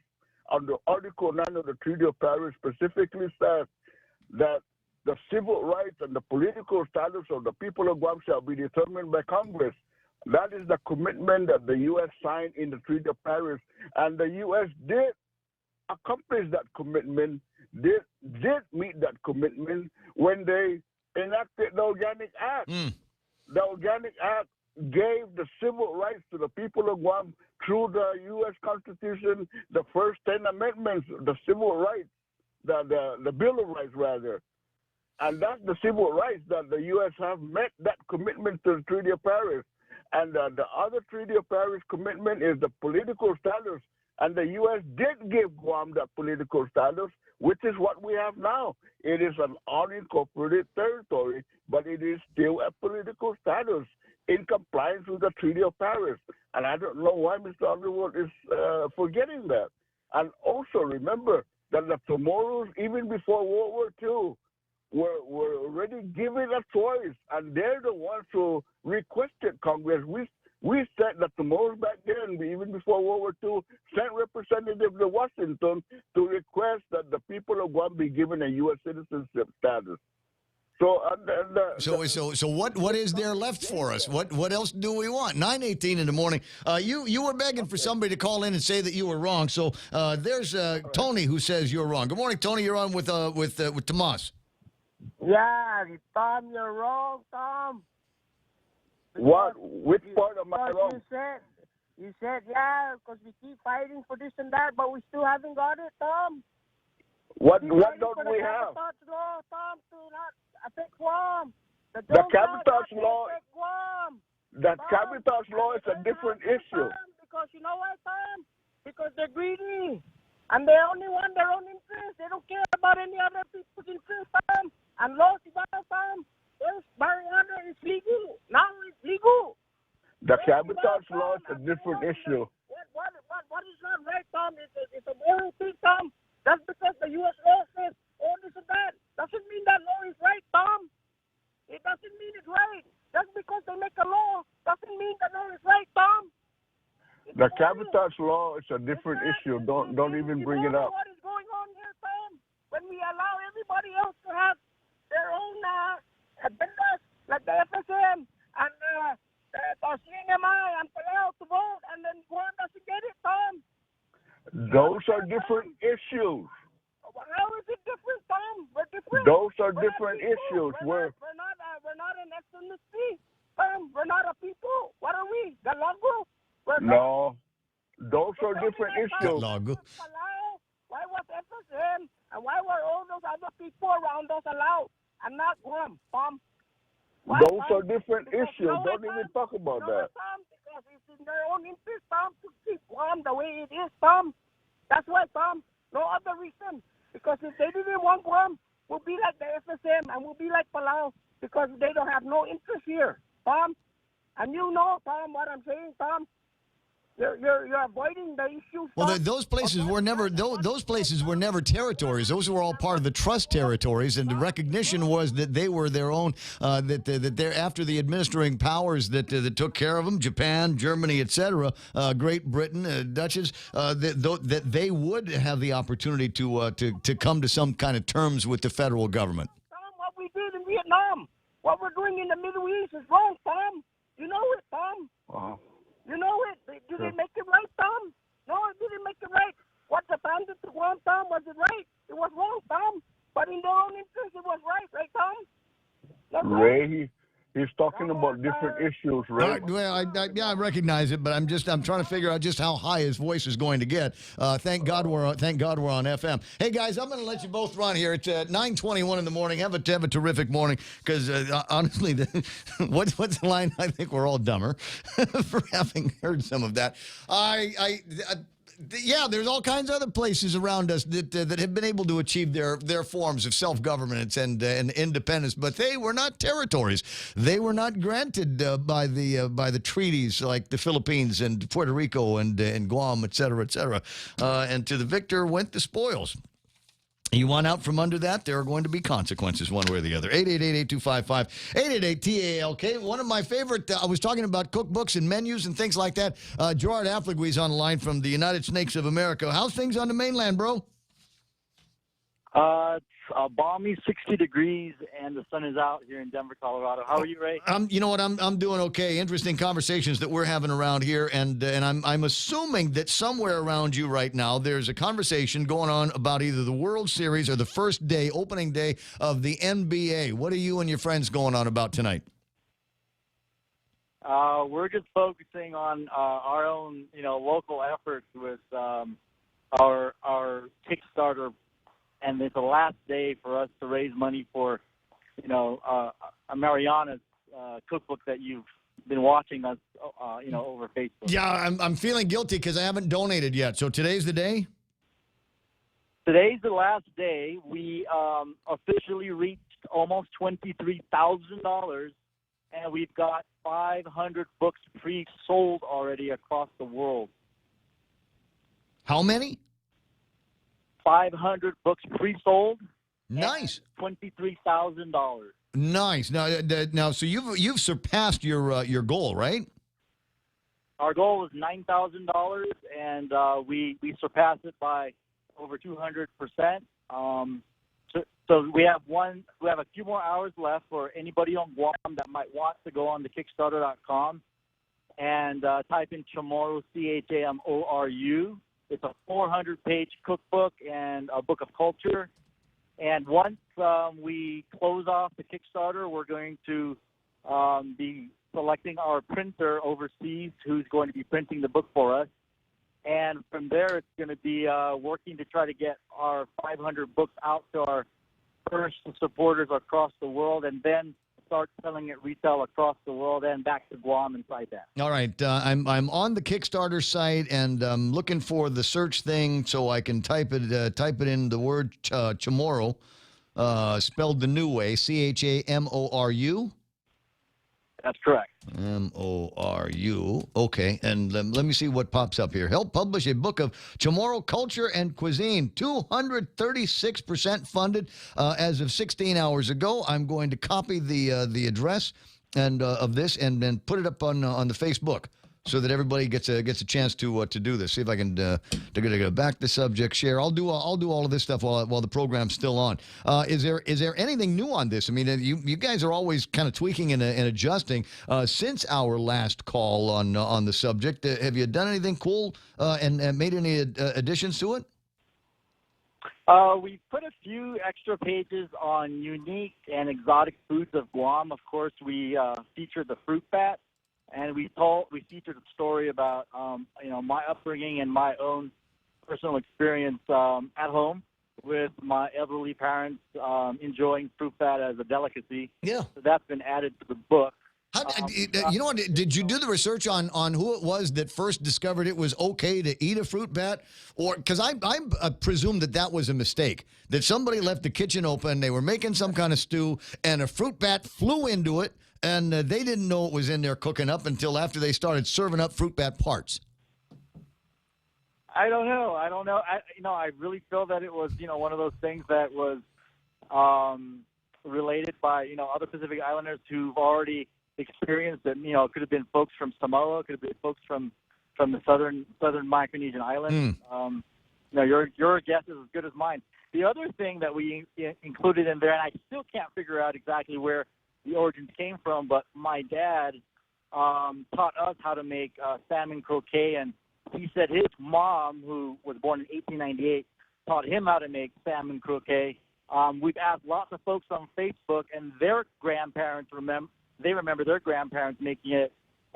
[SPEAKER 7] Under Article 9 of the Treaty of Paris specifically says that the civil rights and the political status of the people of Guam shall be determined by Congress. That is the commitment that the U.S. signed in the Treaty of Paris, and the U.S. did accomplish that commitment, did meet that commitment when they enacted the Organic Act. The Organic Act gave the civil rights to the people of Guam through the U.S. Constitution, the first 10 amendments, the civil rights, the Bill of Rights, rather. And that's the civil rights that the U.S. have met that commitment to the Treaty of Paris. And the other Treaty of Paris commitment is the political status. And the U.S. did give Guam that political status, which is what we have now. It is an unincorporated territory, but it is still a political status in compliance with the Treaty of Paris. And I don't know why Mr. Underwood is forgetting that. And also remember that the Chamorros, even before World War II, were already given a choice, and they're the ones who requested Congress. We sent the Chamorros back then, even before World War II, sent representatives to Washington to request that the people of Guam be given a U.S. citizenship status.
[SPEAKER 9] So what is there left for us? What else do we want? 9:18 in the morning. You were begging for somebody to call in and say that you were wrong. So there's Tony who says you're wrong. Good morning, Tony. You're on with Tomas.
[SPEAKER 10] Yeah, Tom, you're wrong, Tom.
[SPEAKER 7] What? Which part am I wrong?
[SPEAKER 10] You said yeah, because we keep fighting for this and that, but we still haven't got it, Tom.
[SPEAKER 7] What don't we have?
[SPEAKER 10] Law, Tom, to not affect Guam.
[SPEAKER 7] The Cabotage law. The Cabotage law is a different issue.
[SPEAKER 10] Because you know why, Tom? Because they're greedy. And they only want their own interest. They don't care about any other people's interest, Tom. And laws about Tom. Yes, marijuana is legal. Now it's legal.
[SPEAKER 7] The Cabotage law is a different issue.
[SPEAKER 10] What is not right, Tom? It's a moral thing, Tom. Just because the U.S. law says all this and that doesn't mean that law is right, Tom. It doesn't mean it's right. Just because they make a law doesn't mean the law is right, Tom.
[SPEAKER 7] The Cabotage law is a different issue. Don't even bring it up.
[SPEAKER 10] What is going on here, Tom? When we allow everybody else to have their own agendas, like the FSM and the CNMI and Palau to vote, and then Guam doesn't get it, Tom.
[SPEAKER 7] Those are different issues.
[SPEAKER 10] How is it different, Tom? We're different.
[SPEAKER 7] Those are different issues.
[SPEAKER 10] We're not an ethnicity, Tom. We're not a people. What are we? The Lago?
[SPEAKER 7] No. Those are different issues.
[SPEAKER 10] Why was FSM and why were all those other people around us allowed and not Guam, Tom?
[SPEAKER 7] Those are different issues. Don't even talk about that.
[SPEAKER 10] Tom, because it's in their own interest, Tom, to keep Guam the way it is, Tom. That's why, Tom. No other reason. Because if they didn't want Guam, we'll be like the FSM and we'll be like Palau because they don't have no interest here, Tom. And you know, Tom, what I'm saying, Tom. You're avoiding the issue.
[SPEAKER 9] Well, those places were never territories. Those were all part of the trust territories, and the recognition was that they were their own. That they're after the administering powers that took care of them, Japan, Germany, etc., Great Britain, Dutches, that they would have the opportunity to come to some kind of terms with the federal government.
[SPEAKER 10] Tom, what we did in Vietnam, what we're doing in the Middle East is wrong, Tom. You know it, Tom.
[SPEAKER 7] Wow.
[SPEAKER 10] You know it. Did it make it right, Tom? No, it didn't make it right. What Japan did to Guam, Tom, was it right? It was wrong, Tom. But in their own interest, it was right, Tom?
[SPEAKER 7] Ray, he he's talking about different issues, right?
[SPEAKER 9] Well, I recognize it, but I'm trying to figure out just how high his voice is going to get. Thank God we're on FM. Hey guys, I'm going to let you both run here. It's 9:21 in the morning. Have a terrific morning, because honestly, what's the line? I think we're all dumber for having heard some of that. Yeah, there's all kinds of other places around us that have been able to achieve their forms of self-governance and independence, but they were not territories. They were not granted by the treaties like the Philippines and Puerto Rico and Guam, et cetera, et cetera. And to the victor went the spoils. You want out from under that, there are going to be consequences one way or the other. 888-825-5888-TALK. One of my favorite, I was talking about cookbooks and menus and things like that. Gerard Afflegui's on the line from the United Snakes of America. How's things on the mainland, bro?
[SPEAKER 6] It's balmy 60 degrees, and the sun is out here in Denver, Colorado. How are you, Ray?
[SPEAKER 9] You know what? I'm doing okay. Interesting conversations that we're having around here, and I'm assuming that somewhere around you right now there's a conversation going on about either the World Series or the first day, opening day of the NBA. What are you and your friends going on about tonight?
[SPEAKER 6] We're just focusing on our own, local efforts with our Kickstarter. And it's the last day for us to raise money for, a Mariana's cookbook that you've been watching us, over Facebook.
[SPEAKER 9] Yeah, I'm feeling guilty because I haven't donated yet. So today's the day?
[SPEAKER 6] Today's the last day. We officially reached almost $23,000, and we've got 500 books pre-sold already across the world.
[SPEAKER 9] How many?
[SPEAKER 6] 500 books pre-sold.
[SPEAKER 9] Nice.
[SPEAKER 6] $23,000.
[SPEAKER 9] Nice. Now, so you've surpassed your goal, right?
[SPEAKER 6] Our goal is $9,000, and we surpassed it by over 200%. So we have a few more hours left for anybody on Guam that might want to go on to Kickstarter.com and type in Chamorro, CHAMORU. It's a 400-page cookbook and a book of culture. And once we close off the Kickstarter, we're going to be selecting our printer overseas who's going to be printing the book for us. And from there, it's going to be working to try to get our 500 books out to our first supporters across the world, and then start selling it retail across the world and back to Guam and like that.
[SPEAKER 9] All right, I'm on the Kickstarter site, and I'm looking for the search thing so I can type it in the word Chamorro, spelled the new way, CHAMORU.
[SPEAKER 6] That's correct.
[SPEAKER 9] MORU. Okay, and let me see what pops up here. Help publish a book of Chamorro culture and cuisine. 236% funded as of 16 hours ago. I'm going to copy the address and of this and then put it up on the Facebook so that everybody gets a chance to do this. See if I can to go back the subject, share. I'll do all of this stuff while the program's still on. Is there anything new on this? I mean, you guys are always kind of tweaking and adjusting since our last call on the subject. Have you done anything cool and made any additions to it?
[SPEAKER 6] We put a few extra pages on unique and exotic foods of Guam. Of course, we featured the fruit bat. And we featured a story about, my upbringing and my own personal experience at home with my elderly parents enjoying fruit bat as a delicacy.
[SPEAKER 9] Yeah.
[SPEAKER 6] So that's been added to the book.
[SPEAKER 9] You know what? Did you do the research on who it was that first discovered it was okay to eat a fruit bat? Or because I presume that was a mistake, that somebody left the kitchen open, they were making some kind of stew, and a fruit bat flew into it, and they didn't know it was in there cooking up until after they started serving up fruit bat parts.
[SPEAKER 6] I don't know. I really feel that it was, one of those things that was related by, other Pacific Islanders who've already experienced it. It could have been folks from Samoa, it could have been folks from the southern Micronesian islands. Your guess is as good as mine. The other thing that we included in there, and I still can't figure out exactly where the origins came from, but my dad taught us how to make salmon croquet, and he said his mom, who was born in 1898, taught him how to make salmon croquet. We've asked lots of folks on Facebook, and their grandparents they remember their grandparents making it.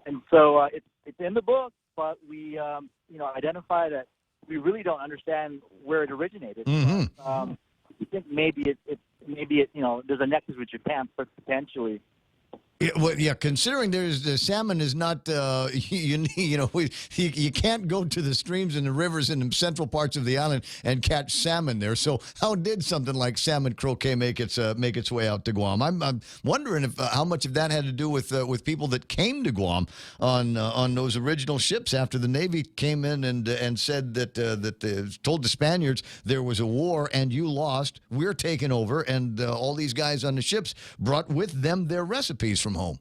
[SPEAKER 6] And so it's in the book, but we identify that we really don't understand where it originated.
[SPEAKER 9] Mm-hmm.
[SPEAKER 6] We think maybe it there's a nexus with Japan, but potentially.
[SPEAKER 9] Yeah, well, yeah. Considering the salmon is not, you can't go to the streams and the rivers in the central parts of the island and catch salmon there. So how did something like salmon croquet make its way out to Guam? I'm wondering if how much of that had to do with people that came to Guam on those original ships after the Navy came in and said that told the Spaniards there was a war and you lost, we're taking over, and all these guys on the ships brought with them their recipes from home.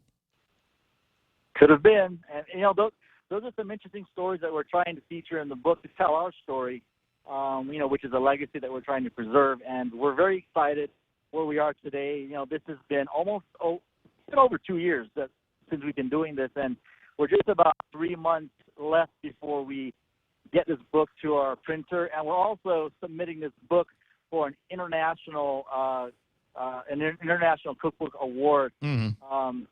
[SPEAKER 6] Could have been, and those are some interesting stories that we're trying to feature in the book to tell our story, which is a legacy that we're trying to preserve, and we're very excited where we are today. This has been over 2 years since we've been doing this, and we're just about 3 months left before we get this book to our printer, and we're also submitting this book for an international cookbook award.
[SPEAKER 9] Mm-hmm.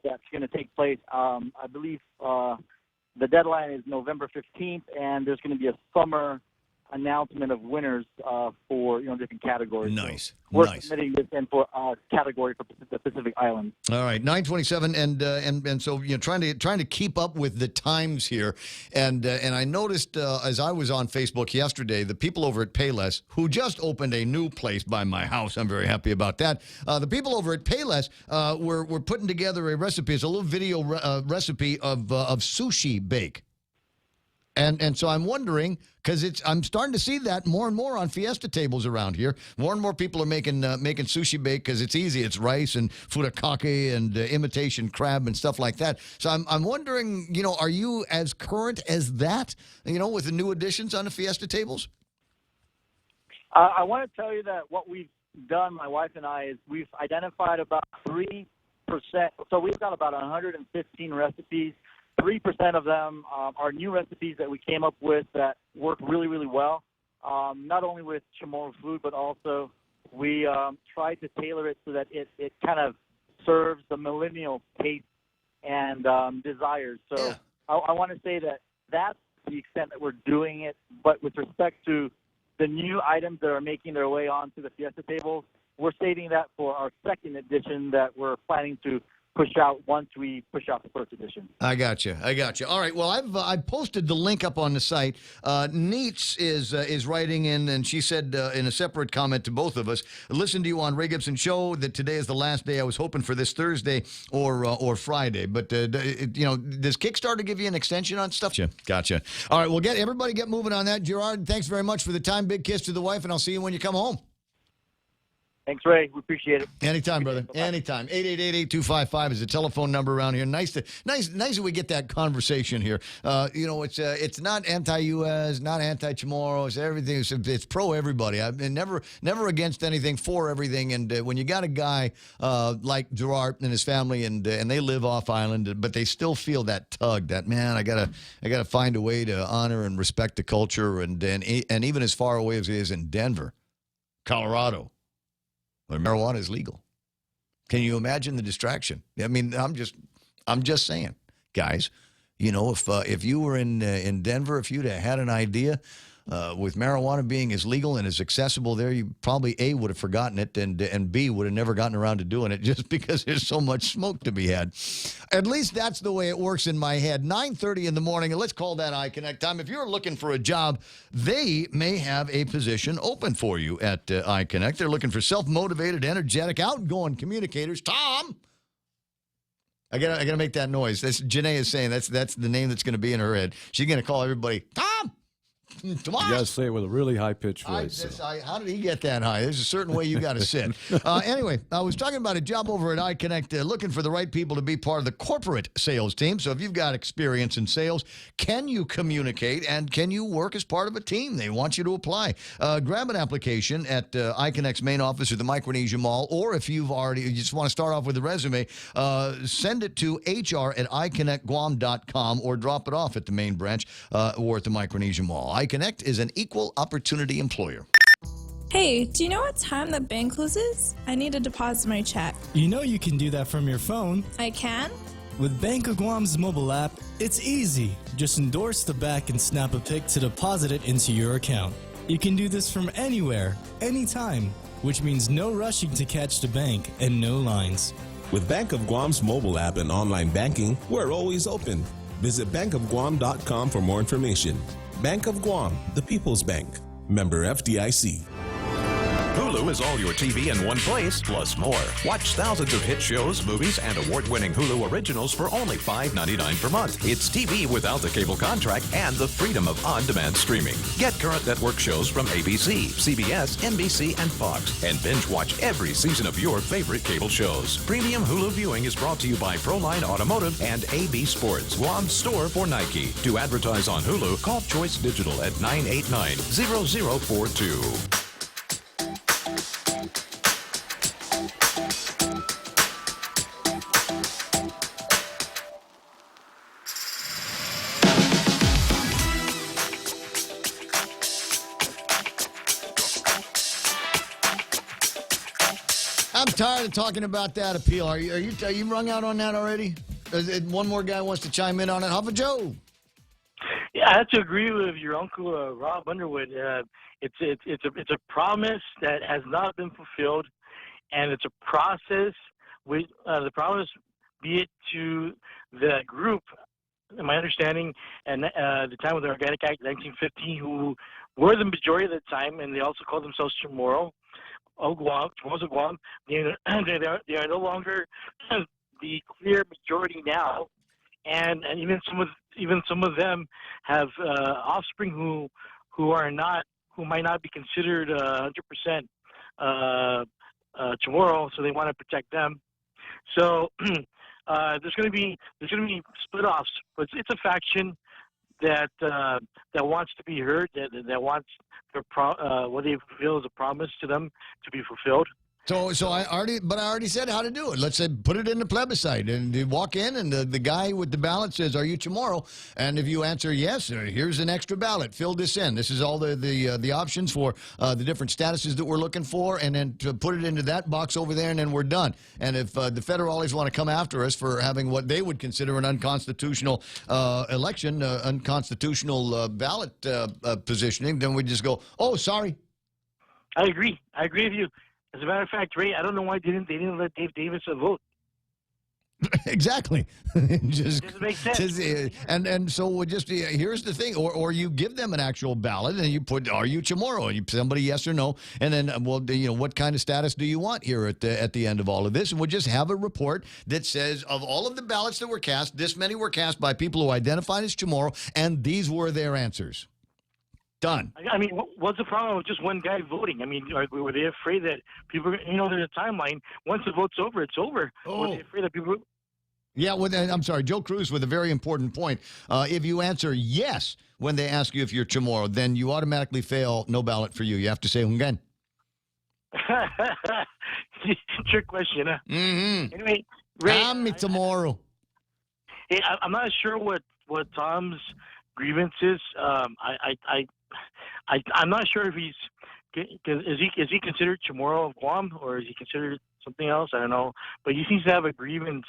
[SPEAKER 6] That's going to take place. I believe the deadline is November 15th, and there's going to be a summer announcement of winners for different categories.
[SPEAKER 9] Nice.
[SPEAKER 6] So we're submitting this in for a category for the Pacific Islands.
[SPEAKER 9] All right, 9:27, and so trying to keep up with the times here, and I noticed as I was on Facebook yesterday, the people over at Payless, who just opened a new place by my house, I'm very happy about that. The people over at Payless were putting together a recipe. It's a little video recipe of sushi bake. And so I'm wondering, because I'm starting to see that more and more on fiesta tables around here. More and more people are making sushi bake because it's easy. It's rice and furikake and imitation crab and stuff like that. So I'm wondering, are you as current as that, with the new additions on the fiesta tables?
[SPEAKER 6] I want to tell you that what we've done, my wife and I, is we've identified about 3%. So we've got about 115 recipes. 3% of them are new recipes that we came up with that work really, really well, not only with Chamorro food, but also we tried to tailor it so that it kind of serves the millennial taste and desires. So yeah. I want to say that that's the extent that we're doing it, but with respect to the new items that are making their way onto the fiesta tables, we're saving that for our second edition that we're planning to push out once we push out the first edition.
[SPEAKER 9] I got you. All right. Well, I've posted the link up on the site. Neats is writing in, and she said in a separate comment to both of us, listen to you on Ray Gibson Show that today is the last day. I was hoping for this Thursday or Friday, but does Kickstarter give you an extension on stuff? Gotcha. All right. Well, everybody get moving on that. Gerard, thanks very much for the time. Big kiss to the wife, and I'll see you when you come home.
[SPEAKER 6] Thanks, Ray. We appreciate it.
[SPEAKER 9] Anytime, brother. Anytime. 888-8255 is the telephone number around here. Nice that we get that conversation here. It's not anti-U.S., not anti-Chamorro. It's everything. It's pro everybody. I've been never against anything, for everything. And when you got a guy like Gerard and his family, and they live off island, but they still feel that tug. That man, I gotta find a way to honor and respect the culture, and even as far away as it is in Denver, Colorado, where marijuana is legal. Can you imagine the distraction? I mean, I'm just saying, guys. If you were in Denver, if you'd have had an idea with marijuana being as legal and as accessible there, you probably A, would have forgotten it, and B, would have never gotten around to doing it just because there's so much smoke to be had. At least that's the way it works in my head. 9:30 in the morning, and let's call that iConnect time. If you're looking for a job, they may have a position open for you at iConnect. They're looking for self-motivated, energetic, outgoing communicators. Tom! I gotta make that noise. That's Janae is saying that's the name that's going to be in her head. She's going to call everybody, Tom! Tomas.
[SPEAKER 17] You got to say it with a really high-pitched voice.
[SPEAKER 9] How did he get that high? There's a certain way you got to sit. Anyway, I was talking about a job over at iConnect, looking for the right people to be part of the corporate sales team. So if you've got experience in sales, can you communicate and can you work as part of a team? They want you to apply. Grab an application at iConnect's main office at the Micronesia Mall, or if you just want to start off with a resume, send it to hr@iconnectguam.com or drop it off at the main branch or at the Micronesia Mall. iConnect is an equal opportunity employer.
[SPEAKER 8] Hey, do you know what time the bank closes? I need to deposit my check.
[SPEAKER 11] You know you can do that from your phone.
[SPEAKER 8] I can?
[SPEAKER 11] With Bank of Guam's mobile app, it's easy. Just endorse the back and snap a pic to deposit it into your account. You can do this from anywhere, anytime, which means no rushing to catch the bank and no lines.
[SPEAKER 13] With Bank of Guam's mobile app and online banking, we're always open. Visit bankofguam.com for more information. Bank of Guam, the People's Bank. Member FDIC.
[SPEAKER 15] Hulu is all your TV in one place, plus more. Watch thousands of hit shows, movies, and award-winning Hulu originals for only $5.99 per month. It's TV without the cable contract and the freedom of on-demand streaming. Get current network shows from ABC, CBS, NBC, and Fox, and binge watch every season of your favorite cable shows. Premium Hulu viewing is brought to you by Proline Automotive and AB Sports, Guam's store for Nike. To advertise on Hulu, call Choice Digital at 989-0042.
[SPEAKER 9] I'm tired of talking about that appeal. Are you rung out on that already? One more guy wants to chime in on it. Huffa Joe.
[SPEAKER 16] Yeah, I have to agree with your uncle Rob Underwood. It's a promise that has not been fulfilled, and it's a process. With the promise, be it to the group, in my understanding, and the time of the Organic Act 1950, who were the majority of the time, and they also called themselves Chamorro. Guam, they are no longer the clear majority now, and even some of them have offspring who might not be considered 100% Chamorro, so they want to protect them. So there's going to be split offs, but it's a faction that wants to be heard, that wants what they feel is a promise to them to be fulfilled.
[SPEAKER 9] So I already said how to do it. Let's say put it in the plebiscite, and you walk in, and the guy with the ballot says, "Are you Chamorro?" And if you answer yes, here's an extra ballot. Fill this in. This is all the options for the different statuses that we're looking for, and then to put it into that box over there, and then we're done. And if the federales want to come after us for having what they would consider an unconstitutional election, unconstitutional ballot positioning, then we just go, "Oh, sorry."
[SPEAKER 16] I agree with you. As a matter of fact, Ray, I don't know why they didn't let Dave Davis vote.
[SPEAKER 9] Exactly. Just
[SPEAKER 16] doesn't make sense.
[SPEAKER 9] And so we just here's the thing, or you give them an actual ballot and you put, "Are you Chamorro?" And somebody yes or no, and then what kind of status do you want here at the end of all of this? And we'll just have a report that says of all of the ballots that were cast, this many were cast by people who identified as Chamorro, and these were their answers. Done.
[SPEAKER 16] I mean, what's the problem with just one guy voting? I mean, were they afraid that people, there's a timeline. Once the vote's over, it's over.
[SPEAKER 9] Oh.
[SPEAKER 16] Were they afraid that people...
[SPEAKER 9] Yeah, I'm sorry, Joe Cruz with a very important point. If you answer yes when they ask you if you're Chamorro, then you automatically fail, no ballot for you. You have to say again.
[SPEAKER 16] Trick question, huh?
[SPEAKER 9] Mm-hmm.
[SPEAKER 16] Anyway, Ray,
[SPEAKER 9] I'm Chamorro.
[SPEAKER 16] Hey, I'm not sure what Tom's grievance is. I'm not sure if is he considered Chamorro of Guam, or is he considered something else? I don't know, but he seems to have a grievance.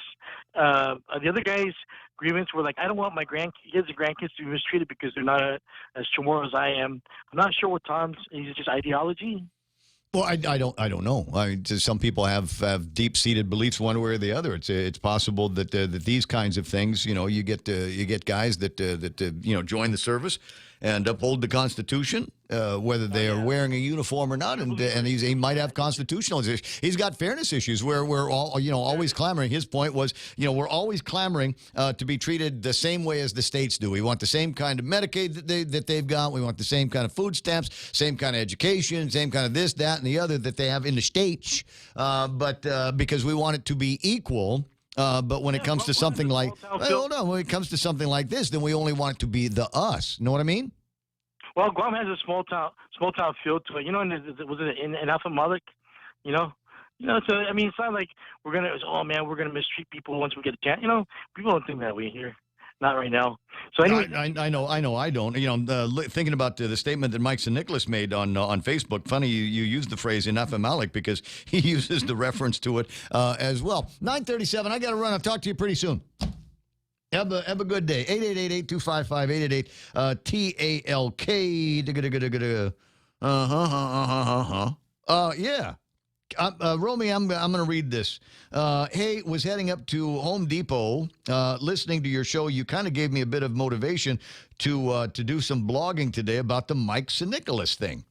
[SPEAKER 16] The other guy's grievance were like, "I don't want my kids and grandkids to be mistreated because they're not as Chamorro as I am." I'm not sure what Tom's is. It just ideology?
[SPEAKER 9] Well, I don't know. Some people have deep-seated beliefs one way or the other. It's possible that these kinds of things, you get guys that join the service and uphold the Constitution, whether they are wearing a uniform or not, and he might have constitutional issues. He's got fairness issues where we're all always clamoring. His point was we're always clamoring to be treated the same way as the states do. We want the same kind of Medicaid that they've got. We want the same kind of food stamps, same kind of education, same kind of this, that, and the other that they have in the states. But because we want it to be equal. But when it comes to something like, hold on, when it comes to something like this, then we only want it to be the us. Know what I mean?
[SPEAKER 16] Well, Guam has a small town feel to it. And was it in Alpha Malik? So I mean, it's not like we're gonna mistreat people once we get a chance. People don't think that way here. not right now. So anyway,
[SPEAKER 9] I know, I don't. You know, thinking about the statement that Mike Nicholas made on Facebook. Funny you used the phrase "enough of Malik" because he uses the reference to it as well. 9:37. I got to run. I'll talk to you pretty soon. Have a good day. 888-255-888 TALK. Yeah. Romy, I'm going to read this. Hey, was heading up to Home Depot, listening to your show. You kind of gave me a bit of motivation to do some blogging today about the Mike Nicholas thing.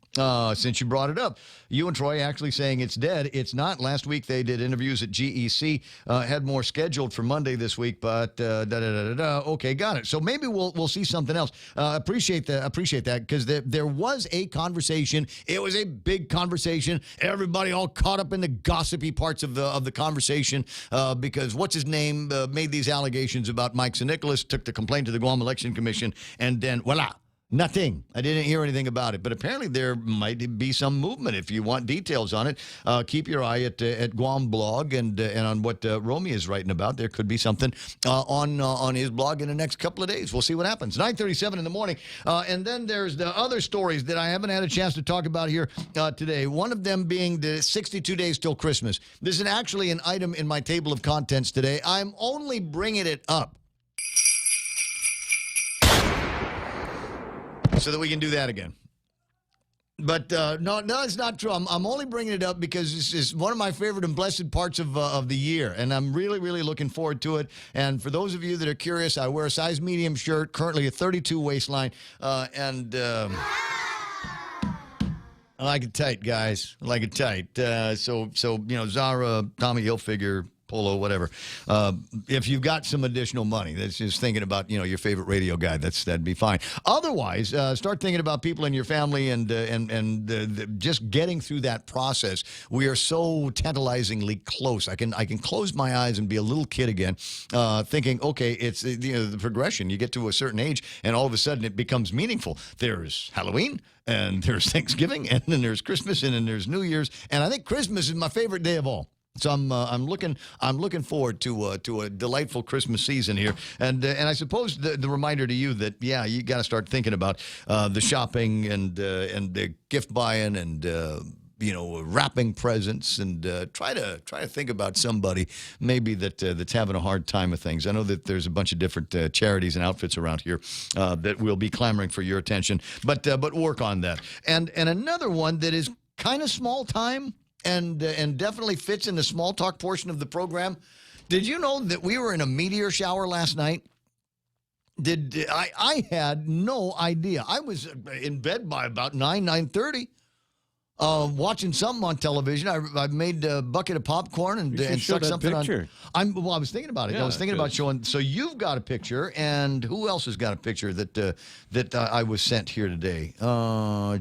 [SPEAKER 9] Since you brought it up, you and Troy actually saying it's dead. It's not. Last week they did interviews at GEC, had more scheduled for Monday this week, but okay, got it. So maybe we'll see something else. Appreciate that because there was a conversation. It was a big conversation. Everybody all caught up in the gossipy parts of the conversation because what's his name made these allegations about Mike Nicholas, took the complaint to the Guam Election Commission, and then voila. Nothing. I didn't hear anything about it, but apparently there might be some movement. If you want details on it, keep your eye at Guam Blog and on what Romy is writing about. There could be something on his blog in the next couple of days. We'll see what happens. 9:37 in the morning, and then there's the other stories that I haven't had a chance to talk about here today. One of them being the 62 days till Christmas. This is actually an item in my table of contents today. I'm only bringing it up so that we can do that again. But no, it's not true. I'm only bringing it up because this is one of my favorite and blessed parts of the year, and I'm really, really looking forward to it. And for those of you that are curious, I wear a size medium shirt, currently a 32 waistline, and I like it tight, guys. I like it tight. So you know, Zara, Tommy Hilfiger, Polo, whatever. If you've got some additional money, that's just thinking about, you know, your favorite radio guy. That'd be fine. Otherwise, start thinking about people in your family and just getting through that process. We are so tantalizingly close. I can close my eyes and be a little kid again, thinking, okay, it's the progression. You get to a certain age, and all of a sudden it becomes meaningful. There's Halloween, and there's Thanksgiving, and then there's Christmas, and then there's New Year's, and I think Christmas is my favorite day of all. So I'm looking forward to a delightful Christmas season here, and I suppose the reminder to you that you got to start thinking about the shopping and the gift buying and wrapping presents, and try to think about somebody maybe that's having a hard time with things. I know that there's a bunch of different charities and outfits around here that will be clamoring for your attention, but work on that. And another one that is kind of small time. And definitely fits in the small talk portion of the program. Did you know that we were in a meteor shower last night? I had no idea. I was in bed by about 9:30. Watching something on television. I made a bucket of popcorn and stuck something on. I was thinking about it.
[SPEAKER 17] Yeah,
[SPEAKER 9] I was thinking about showing. So you've got a picture, and who else has got a picture that I was sent here today?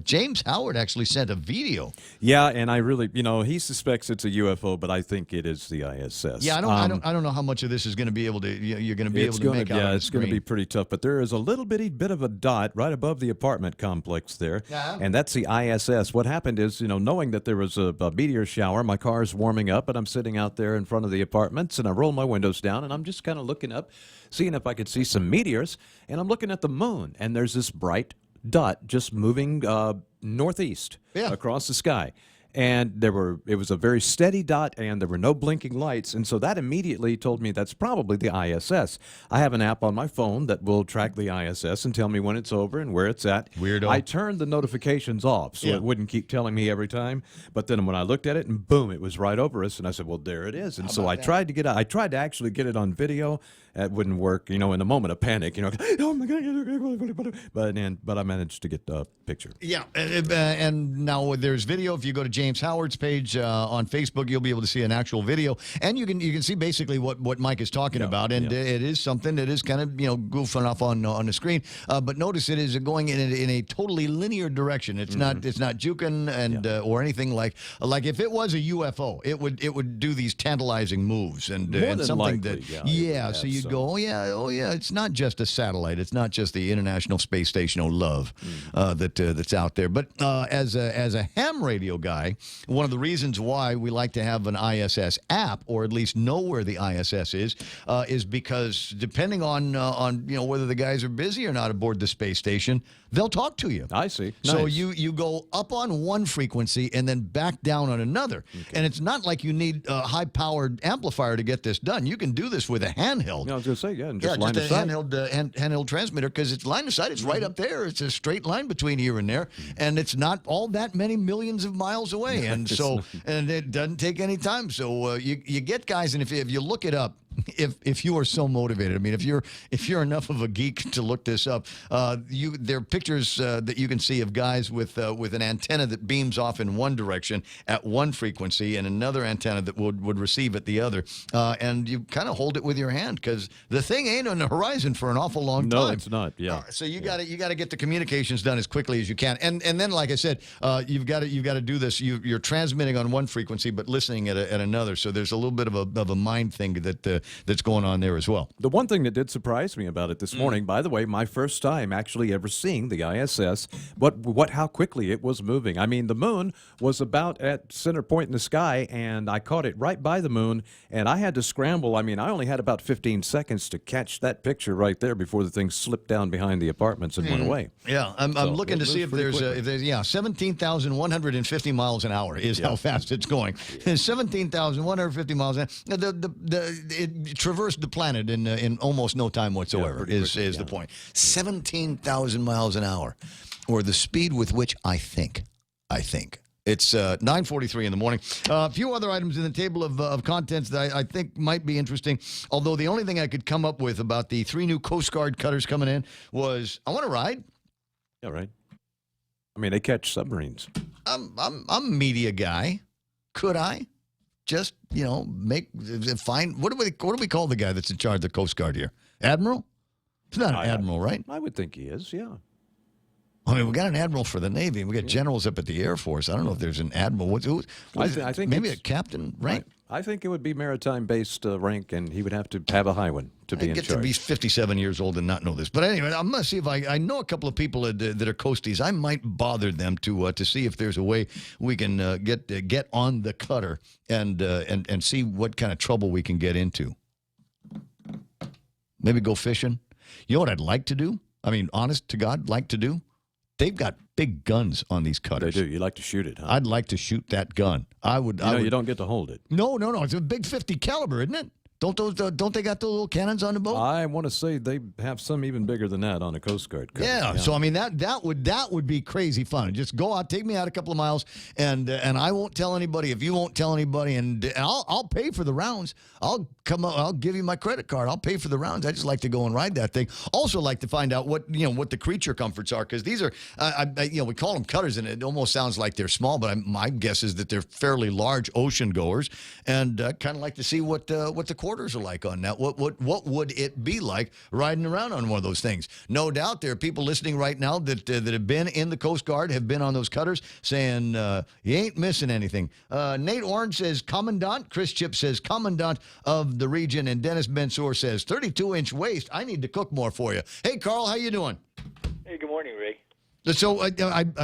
[SPEAKER 9] James Howard actually sent a video.
[SPEAKER 17] Yeah, and I really, he suspects it's a UFO, but I think it is the ISS.
[SPEAKER 9] Yeah, I don't know how much of this is going to be able to you're going to be able to make out.
[SPEAKER 17] Yeah, it's going to be pretty tough. But there is a little bit of a dot right above the apartment complex there, and that's the ISS. What happened is, knowing that there was a meteor shower, my car's warming up, and I'm sitting out there in front of the apartments, and I roll my windows down, and I'm just kind of looking up, seeing if I could see some meteors, and I'm looking at the moon, and there's this bright dot just moving northeast across the sky. And it was a very steady dot, and there were no blinking lights. And so that immediately told me that's probably the ISS. I have an app on my phone that will track the ISS and tell me when it's over and where it's at.
[SPEAKER 9] Weirdo.
[SPEAKER 17] I turned the notifications off so it wouldn't keep telling me every time. But then when I looked at it, and boom, it was right over us. And I said, well, there it is. And so I tried to actually get it on video. It wouldn't work, in a moment of panic, oh my God. But I managed to get the picture.
[SPEAKER 9] Yeah, and now there's video. If you go to James Howard's page on Facebook, you'll be able to see an actual video, and you can see basically what Mike is talking about, and it is something that is kind of goofing off on the screen. But notice it is going in a totally linear direction. It's not juking and or anything like if it was a UFO, it would do these tantalizing moves and something
[SPEAKER 17] likely,
[SPEAKER 9] that so you
[SPEAKER 17] so.
[SPEAKER 9] go, oh yeah, it's not just a satellite. It's not just the International Space Station, love, that's out there. But as a ham radio guy, one of the reasons why we like to have an ISS app, or at least know where the ISS is because depending on whether the guys are busy or not aboard the space station, they'll talk to you.
[SPEAKER 17] I see.
[SPEAKER 9] So
[SPEAKER 17] Nice.
[SPEAKER 9] you go up on one frequency and then back down on another. And it's not like you need a high-powered amplifier to get this done. You can do this with a handheld.
[SPEAKER 17] Yeah, I was going to say, and
[SPEAKER 9] Yeah,
[SPEAKER 17] just line
[SPEAKER 9] just
[SPEAKER 17] of
[SPEAKER 9] a
[SPEAKER 17] sight.
[SPEAKER 9] handheld transmitter, because it's line of sight. It's right up there. It's a straight line between here and there, and it's not all that many millions of miles away. And so, and it doesn't take any time. So you get guys, and if you look it up, if you are so motivated, I mean, if you're enough of a geek to look this up, there are pictures that you can see of guys with an antenna that beams off in one direction at one frequency, and another antenna that would receive at the other, and you kind of hold it with your hand, because the thing ain't on the horizon for an awful long time.
[SPEAKER 17] No, it's not. Yeah.
[SPEAKER 9] So you got to get the communications done as quickly as you can, and then, like I said, you've got to do this. You're transmitting on one frequency but listening at another. So there's a little bit of a mind thing that's going on there as well.
[SPEAKER 17] The one thing that did surprise me about it this morning, by the way, my first time actually ever seeing the ISS, but how quickly it was moving. I mean, the moon was about at center point in the sky, and I caught it right by the moon, and I had to scramble. I mean, I only had about 15 seconds to catch that picture right there before the thing slipped down behind the apartments and went away.
[SPEAKER 9] Yeah, I'm looking to see if there's 17,150 miles an hour is how fast it's going. 17,150 miles an hour. It traversed the planet in almost no time whatsoever. Is the point. 17,000 miles an hour, or the speed with which I think. It's 9:43 in the morning. A few other items in the table of contents that I think might be interesting, although the only thing I could come up with about the 3 new Coast Guard cutters coming in was, I want to ride.
[SPEAKER 17] Yeah, right. I mean, they catch submarines.
[SPEAKER 9] I'm a media guy. Could I just, find, what do we call the guy that's in charge of the Coast Guard here? Admiral? It's not an admiral, right?
[SPEAKER 17] I would think he is, yeah.
[SPEAKER 9] I mean, we got an admiral for the Navy, and we got generals up at the Air Force. I don't know if there's an admiral. I think maybe a captain rank.
[SPEAKER 17] I think it would be maritime-based rank, and he would have to have a high one to be in charge.
[SPEAKER 9] To be 57 years old and not know this. But anyway, I'm going to see if I know a couple of people that are coasties. I might bother them to see if there's a way we can get on the cutter and see what kind of trouble we can get into. Maybe go fishing. You know what I'd like to do? I mean, honest to God, like to do? They've got big guns on these cutters.
[SPEAKER 17] They do. You like to shoot it, huh?
[SPEAKER 9] I'd like to shoot that gun. I would.
[SPEAKER 17] You don't get to hold it.
[SPEAKER 9] No. It's a big 50 caliber, isn't it? Don't they got those little cannons on the boat?
[SPEAKER 17] I want to say they have some even bigger than that on a Coast Guard cutter.
[SPEAKER 9] Yeah. So I mean that would be crazy fun. Just go out, take me out a couple of miles, and I won't tell anybody if you won't tell anybody, and I'll pay for the rounds. I'll give you my credit card. I'll pay for the rounds. I just like to go and ride that thing. Also like to find out what the creature comforts are, because these are we call them cutters, and it almost sounds like they're small, but my guess is that they're fairly large ocean goers, and kind of like to see what the quarters are like on that. What would it be like riding around on one of those things? No doubt there are people listening right now that have been in the Coast Guard, have been on those cutters, saying you ain't missing anything. Nate Orange says Commandant. Chris Chip says Commandant of the region, and Dennis Bensour says 32-inch waist. I need to cook more for you. Hey, Carl, how you doing?
[SPEAKER 3] Hey, good morning, Ray.
[SPEAKER 9] So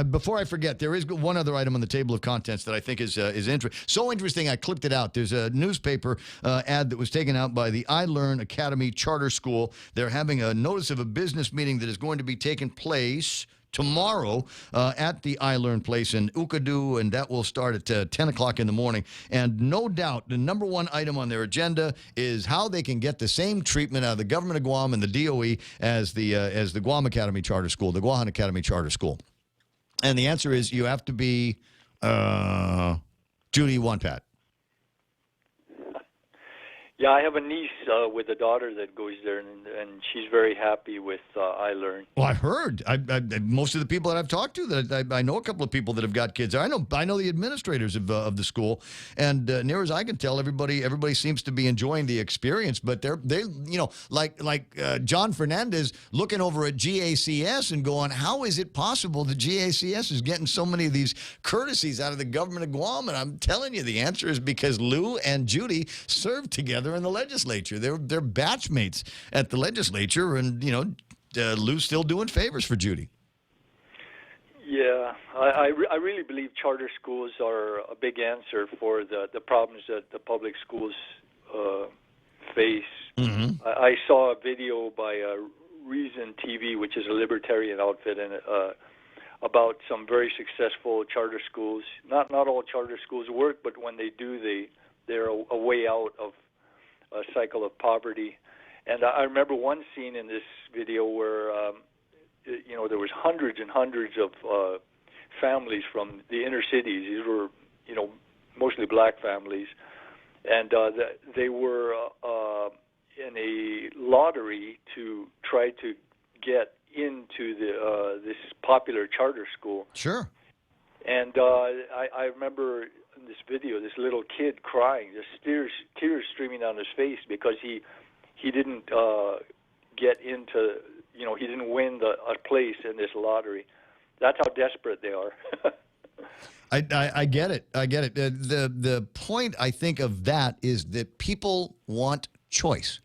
[SPEAKER 9] before I forget, there is one other item on the table of contents that I think is interesting. So interesting, I clipped it out. There's a newspaper ad that was taken out by the iLearn Academy Charter School. They're having a notice of a business meeting that is going to be taking place tomorrow at the iLearn place in Ukadu, and that will start at 10 o'clock in the morning. And no doubt, the number one item on their agenda is how they can get the same treatment out of the government of Guam and the DOE as the Guam Academy Charter School, the Guahan Academy Charter School. And the answer is you have to be Judy Wanpat.
[SPEAKER 3] Yeah, I have a niece with a daughter that goes there, and she's very happy with iLearn.
[SPEAKER 9] Well, I heard. Most of the people that I've talked to, that I know a couple of people that have got kids there. I know the administrators of the school, and near as I can tell, everybody seems to be enjoying the experience. But they like John Fernandez looking over at GACS and going, how is it possible that GACS is getting so many of these courtesies out of the government of Guam? And I'm telling you, the answer is because Lou and Judy served together together in the legislature. They're batchmates at the legislature, and Lou's still doing favors for Judy.
[SPEAKER 3] Yeah, I really believe charter schools are a big answer for the problems that the public schools face.
[SPEAKER 9] Mm-hmm.
[SPEAKER 3] I saw a video by Reason TV, which is a libertarian outfit, and about some very successful charter schools. Not all charter schools work, but when they do, they're a way out of a cycle of poverty. And I remember one scene in this video where there was hundreds and hundreds of families from the inner cities. These were mostly black families, and they were in a lottery to try to get into this popular charter school.
[SPEAKER 9] Sure.
[SPEAKER 3] And I remember in this video, this little kid crying, just tears streaming down his face because he didn't get into, he didn't win a place in this lottery. That's how desperate they are.
[SPEAKER 9] I get it. I get it. The point, I think, of that is that people want choice.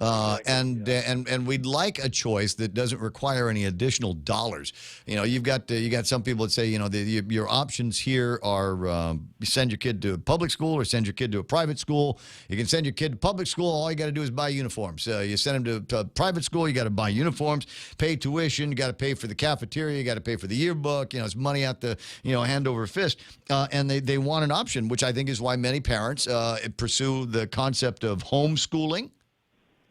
[SPEAKER 9] And we'd like a choice that doesn't require any additional dollars. You've got some people that say, your options here are send your kid to a public school or send your kid to a private school. You can send your kid to public school. All you got to do is buy uniforms. You send them to private school. You got to buy uniforms, pay tuition. You got to pay for the cafeteria. You got to pay for the yearbook. It's money out the hand over fist. And they want an option, which I think is why many parents pursue the concept of homeschooling.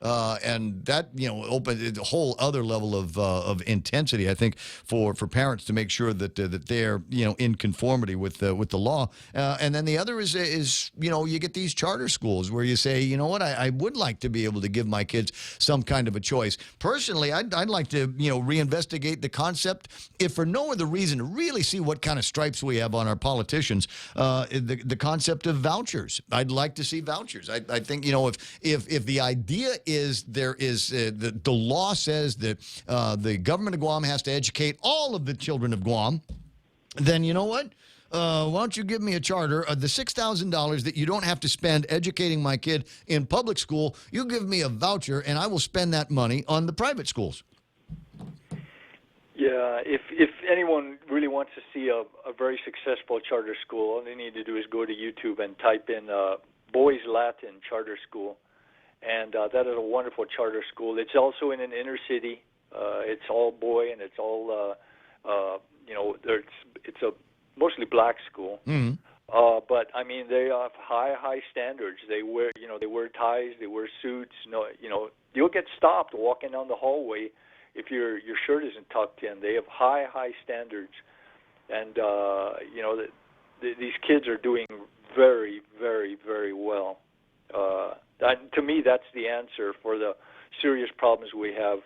[SPEAKER 9] And that opens a whole other level of intensity, I think, for parents to make sure that they're in conformity with the law. And then the other is you get these charter schools where you say, I would like to be able to give my kids some kind of a choice. Personally, I'd like to reinvestigate the concept, if for no other reason, to really see what kind of stripes we have on our politicians. The concept of vouchers. I'd like to see vouchers. I think if the idea is the law says that the government of Guam has to educate all of the children of Guam, then you know what? Why don't you give me a charter? The $6,000 that you don't have to spend educating my kid in public school, you give me a voucher, and I will spend that money on the private schools.
[SPEAKER 3] Yeah, if anyone really wants to see a very successful charter school, all they need to do is go to YouTube and type in Boys Latin Charter School. And that is a wonderful charter school. It's also in an inner city. It's all boy, and it's all, it's a mostly black school.
[SPEAKER 9] Mm-hmm.
[SPEAKER 3] But I mean, they have high standards. They wear, they wear ties, they wear suits. You'll get stopped walking down the hallway if your shirt isn't tucked in. They have high standards, and these kids are doing very, very, very well. To me, that's the answer for the serious problems we have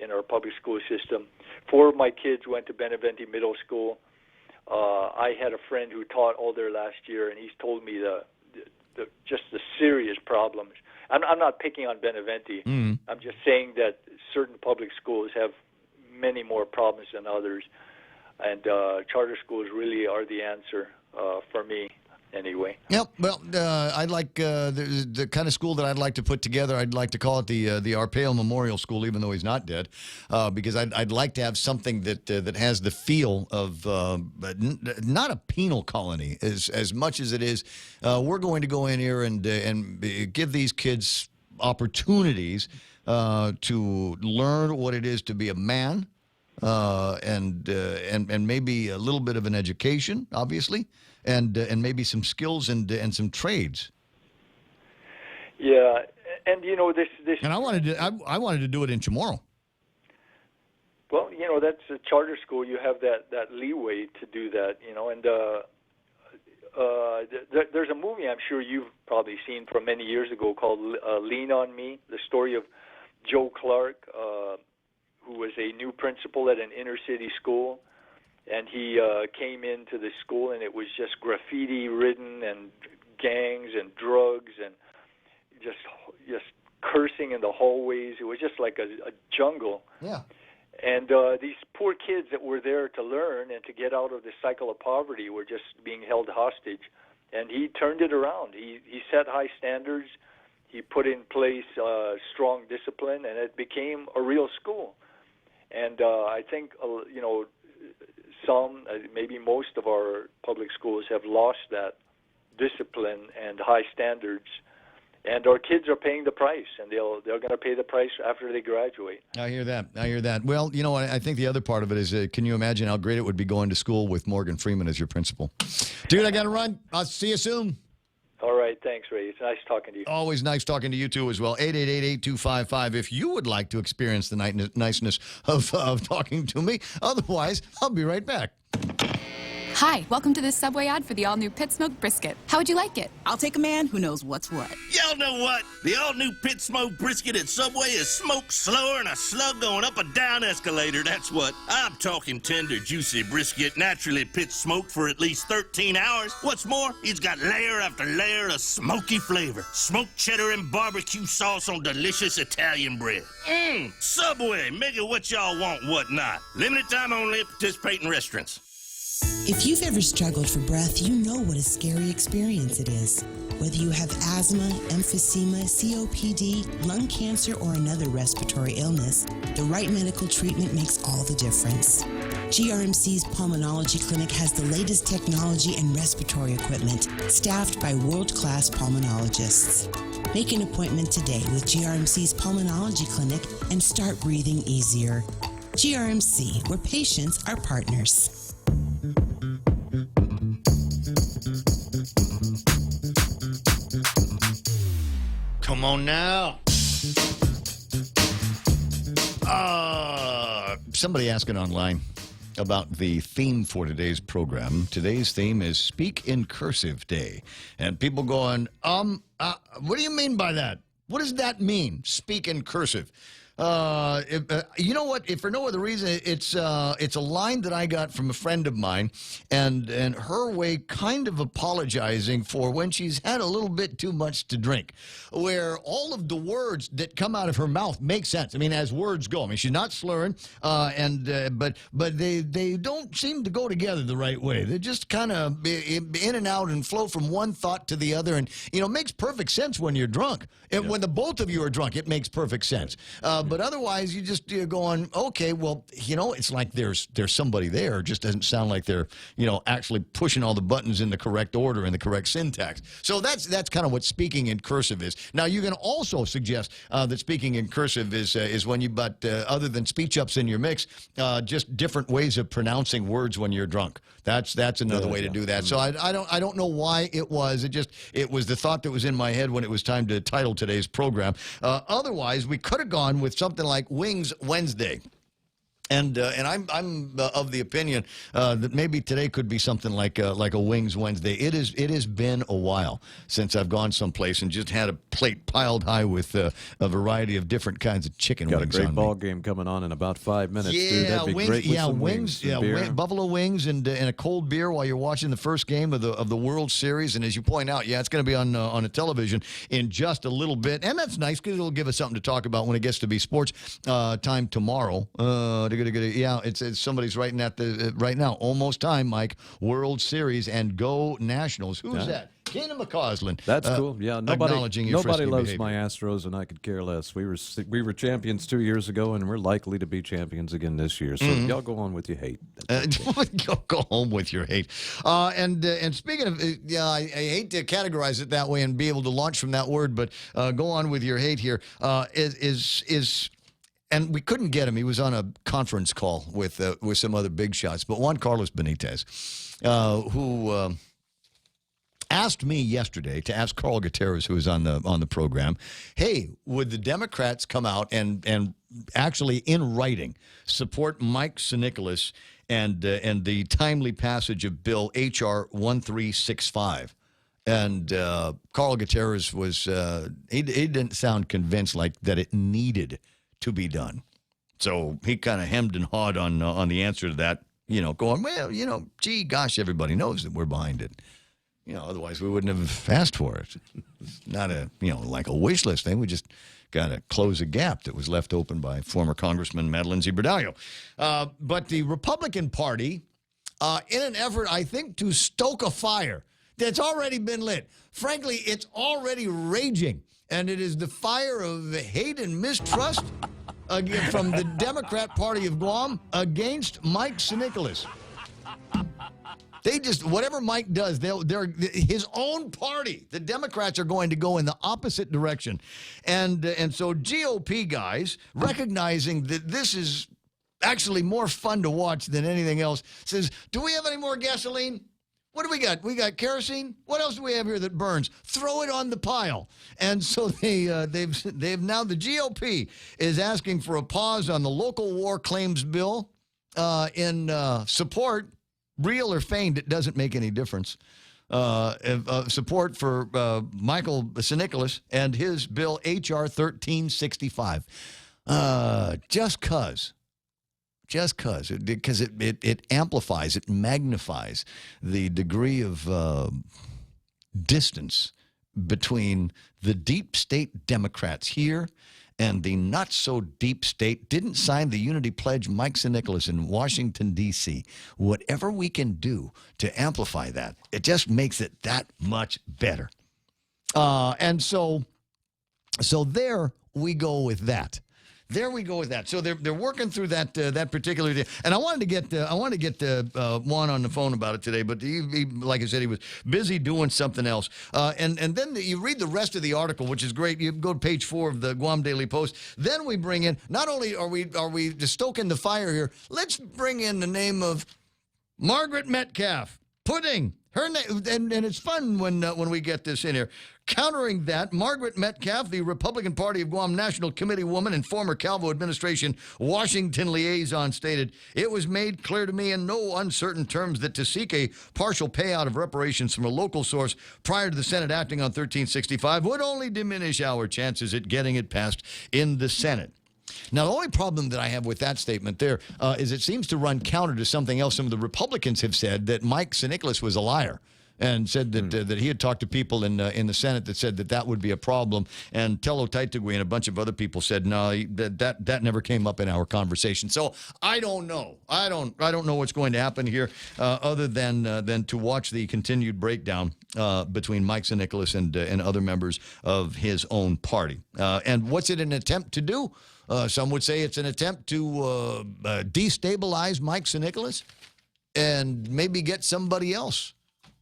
[SPEAKER 3] in our public school system. 4 of my kids went to Benevente Middle School. I had a friend who taught all there last year, and he's told me just the serious problems. I'm not picking on Benevente.
[SPEAKER 9] Mm.
[SPEAKER 3] I'm just saying that certain public schools have many more problems than others, and charter schools really are the answer for me. Anyway.
[SPEAKER 9] Yep. Well, I'd like the kind of school that I'd like to put together. I'd like to call it the Arpaio Memorial School, even though he's not dead, because I'd like to have something that has the feel of not a penal colony as much as it is. We're going to go in here and give these kids opportunities to learn what it is to be a man, and maybe a little bit of an education, obviously. And maybe some skills and some trades.
[SPEAKER 3] Yeah, and this. And
[SPEAKER 9] I wanted to do it in Chamorro.
[SPEAKER 3] Well, that's a charter school. You have that leeway to do that. And there's a movie I'm sure you've probably seen from many years ago called Lean on Me. The story of Joe Clark, who was a new principal at an inner city school. And he came into the school, and it was just graffiti-ridden and gangs and drugs and just cursing in the hallways. It was just like a jungle.
[SPEAKER 9] Yeah.
[SPEAKER 3] And these poor kids that were there to learn and to get out of the cycle of poverty were just being held hostage. And he turned it around. He set high standards. he put in place strong discipline, and it became a real school. And I think, some, maybe most of our public schools have lost that discipline and high standards. And our kids are paying the price, and they're going to pay the price after they graduate.
[SPEAKER 9] I hear that. Well, I think the other part of it is, can you imagine how great it would be going to school with Morgan Freeman as your principal? Dude, I got to run. I'll see you soon.
[SPEAKER 3] All right. Thanks, Ray. It's nice talking to you.
[SPEAKER 9] Always nice talking to you, too, as well. 888-8255 if you would like to experience the niceness of talking to me. Otherwise, I'll be right back.
[SPEAKER 5] Hi, welcome to this Subway ad for the all-new Pit Smoked Brisket. How would you like it?
[SPEAKER 12] I'll take a man who knows what's what.
[SPEAKER 18] Y'all know what? The all-new Pit Smoked Brisket at Subway is smoked slower than a slug going up a down escalator, that's what. I'm talking tender, juicy brisket, naturally pit smoked for at least 13 hours. What's more, it's got layer after layer of smoky flavor. Smoked cheddar and barbecue sauce on delicious Italian bread. Subway, make it what y'all want, what not. Limited time only at participating restaurants.
[SPEAKER 20] If you've ever struggled for breath, you know what a scary experience it is. Whether you have asthma, emphysema, COPD, lung cancer, or another respiratory illness, the right medical treatment makes all the difference. GRMC's Pulmonology Clinic has the latest technology and respiratory equipment, staffed by world-class pulmonologists. Make an appointment today with GRMC's Pulmonology Clinic and start breathing easier. GRMC, where patients are partners.
[SPEAKER 9] Come on now. Somebody asking online about the theme for today's program. Today's theme is Speak in Cursive Day. And people going, what do you mean by that? What does that mean, speak in cursive? You know what? If for no other reason, it's a line that I got from a friend of mine, and her way kind of apologizing for when she's had a little bit too much to drink, where all of the words that come out of her mouth make sense. I mean, as words go. I mean, she's not slurring, but they don't seem to go together the right way. They just kind of in and out and flow from one thought to the other, and it makes perfect sense when you're drunk. And when the both of you are drunk, it makes perfect sense. But otherwise, you're going, okay, well, it's like there's somebody there. It just doesn't sound like they're, actually pushing all the buttons in the correct order and the correct syntax. So that's kind of what speaking in cursive is. Now, you can also suggest that speaking in cursive is when you've got, other than speech ups in your mix, just different ways of pronouncing words when you're drunk. That's another way to do that. So I don't know why it was. It was the thought that was in my head when it was time to title today's program. Otherwise, we could have gone with something like Wings Wednesday. And I'm of the opinion that maybe today could be something like a Wings Wednesday. It has been a while since I've gone someplace and just had a plate piled high with a variety of different kinds of chicken wings.
[SPEAKER 17] Got a great ball game coming on in about 5 minutes.
[SPEAKER 9] Yeah,
[SPEAKER 17] dude. That'd be
[SPEAKER 9] wings,
[SPEAKER 17] great with
[SPEAKER 9] yeah,
[SPEAKER 17] some
[SPEAKER 9] wings,
[SPEAKER 17] beer.
[SPEAKER 9] buffalo wings, and a cold beer while you're watching the first game of the World Series. And as you point out, it's going to be on a television in just a little bit, and that's nice because it'll give us something to talk about when it gets to be sports time tomorrow. Yeah, it's somebody's writing at right now. Almost time, Mike. World Series and go Nationals. Who's that? Keenan McCausland.
[SPEAKER 17] That's cool. Yeah, nobody loves
[SPEAKER 9] behavior.
[SPEAKER 17] my Astros, and I could care less. We were champions 2 years ago, and we're likely to be champions again this year. So y'all go on with your hate.
[SPEAKER 9] Go home with your hate. And speaking of, I hate to categorize it that way and be able to launch from that word, but go on with your hate here. And we couldn't get him. He was on a conference call with some other big shots. But Juan Carlos Benitez, who asked me yesterday to ask Carl Gutierrez, who was on the program, hey, would the Democrats come out and actually in writing support Mike Sinicolas and the timely passage of Bill H.R. 1365? And Carl Gutierrez was he didn't sound convinced like that it needed to be done. So he kind of hemmed and hawed on the answer to that, going, well, gee, gosh, everybody knows that we're behind it. Otherwise we wouldn't have asked for it. It's not like a wish list thing. We just got to close a gap that was left open by former Congressman Madeline Ziberdallo. But the Republican Party, in an effort, I think, to stoke a fire that's already been lit. Frankly, it's already raging. and it is the fire of hate and mistrust from the Democrat Party of Guam against Mike Nicholas. They just, whatever Mike does, they're his own party. The Democrats are going to go in the opposite direction. And so GOP guys, recognizing that this is actually more fun to watch than anything else, says, do we have any more gasoline? What do we got? We got kerosene? What else do we have here that burns? Throw it on the pile. And so they've now, the GOP is asking for a pause on the local war claims bill in support, real or feigned, it doesn't make any difference. Support for Michael Nicholas and his bill, H.R. 1365. Just because it amplifies, it magnifies the degree of distance between the deep state Democrats here and the not-so-deep state, didn't sign the Unity Pledge, Mike Nicholas in Washington, D.C. Whatever we can do to amplify that, it just makes it that much better. And so there we go with that. There we go with that. So they're working through that particular day. And I wanted to get Juan on the phone about it today, but he, like I said, he was busy doing something else. And then you read the rest of the article, which is great. You go to page 4 of the Guam Daily Post. Then we bring in, not only are we just stoking the fire here, let's bring in the name of Margaret Metcalf. Pudding. Her name, and it's fun when we get this in here. Countering that, Margaret Metcalf, the Republican Party of Guam National Committee woman and former Calvo administration Washington liaison, stated, "It was made clear to me in no uncertain terms that to seek a partial payout of reparations from a local source prior to the Senate acting on 1365 would only diminish our chances at getting it passed in the Senate." Now, the only problem that I have with that statement there is it seems to run counter to something else some of the Republicans have said, that Mike Nicholas was a liar, and said that he had talked to people in the Senate that said that would be a problem. And Tello Taitagui and a bunch of other people said, no, that never came up in our conversation. So I don't know. I don't know what's going to happen here other than to watch the continued breakdown between Mike Nicholas and other members of his own party. And what's it an attempt to do? Some would say it's an attempt to destabilize Mike Nicholas and maybe get somebody else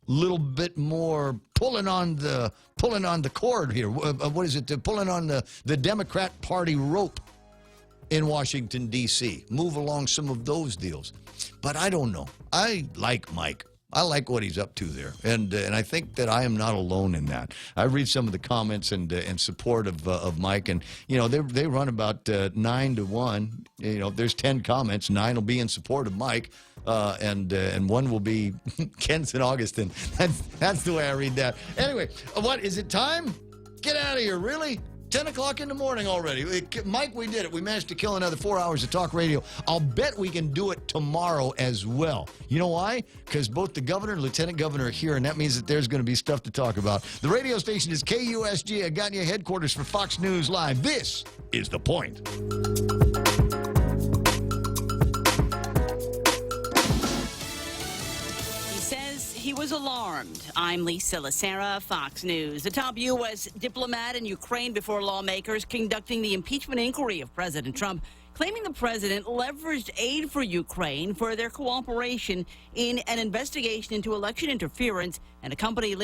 [SPEAKER 9] a little bit more pulling on the cord here. What is it? Pulling on the Democrat Party rope in Washington, D.C. Move along some of those deals. But I don't know. I like Mike. I like what he's up to there, and I think that I am not alone in that. I read some of the comments in support of Mike, and they run about 9 to 1. There's 10 comments, 9 will be in support of Mike, and 1 will be Kenson Augustin. That's the way I read that. Anyway, what is it time? Get out of here, really? 10 o'clock in the morning already. Mike, we did it. We managed to kill another 4 hours of talk radio. I'll bet we can do it tomorrow as well. You know why? Because both the governor and lieutenant governor are here, and that means that there's going to be stuff to talk about. The radio station is KUSG, Agania headquarters for Fox News Live. This is The Point.
[SPEAKER 19] He was alarmed. I'm Lisa Lacera, Fox News. The top U.S. diplomat in Ukraine before lawmakers conducting the impeachment inquiry of President Trump, claiming the president leveraged aid for Ukraine for their cooperation in an investigation into election interference and a company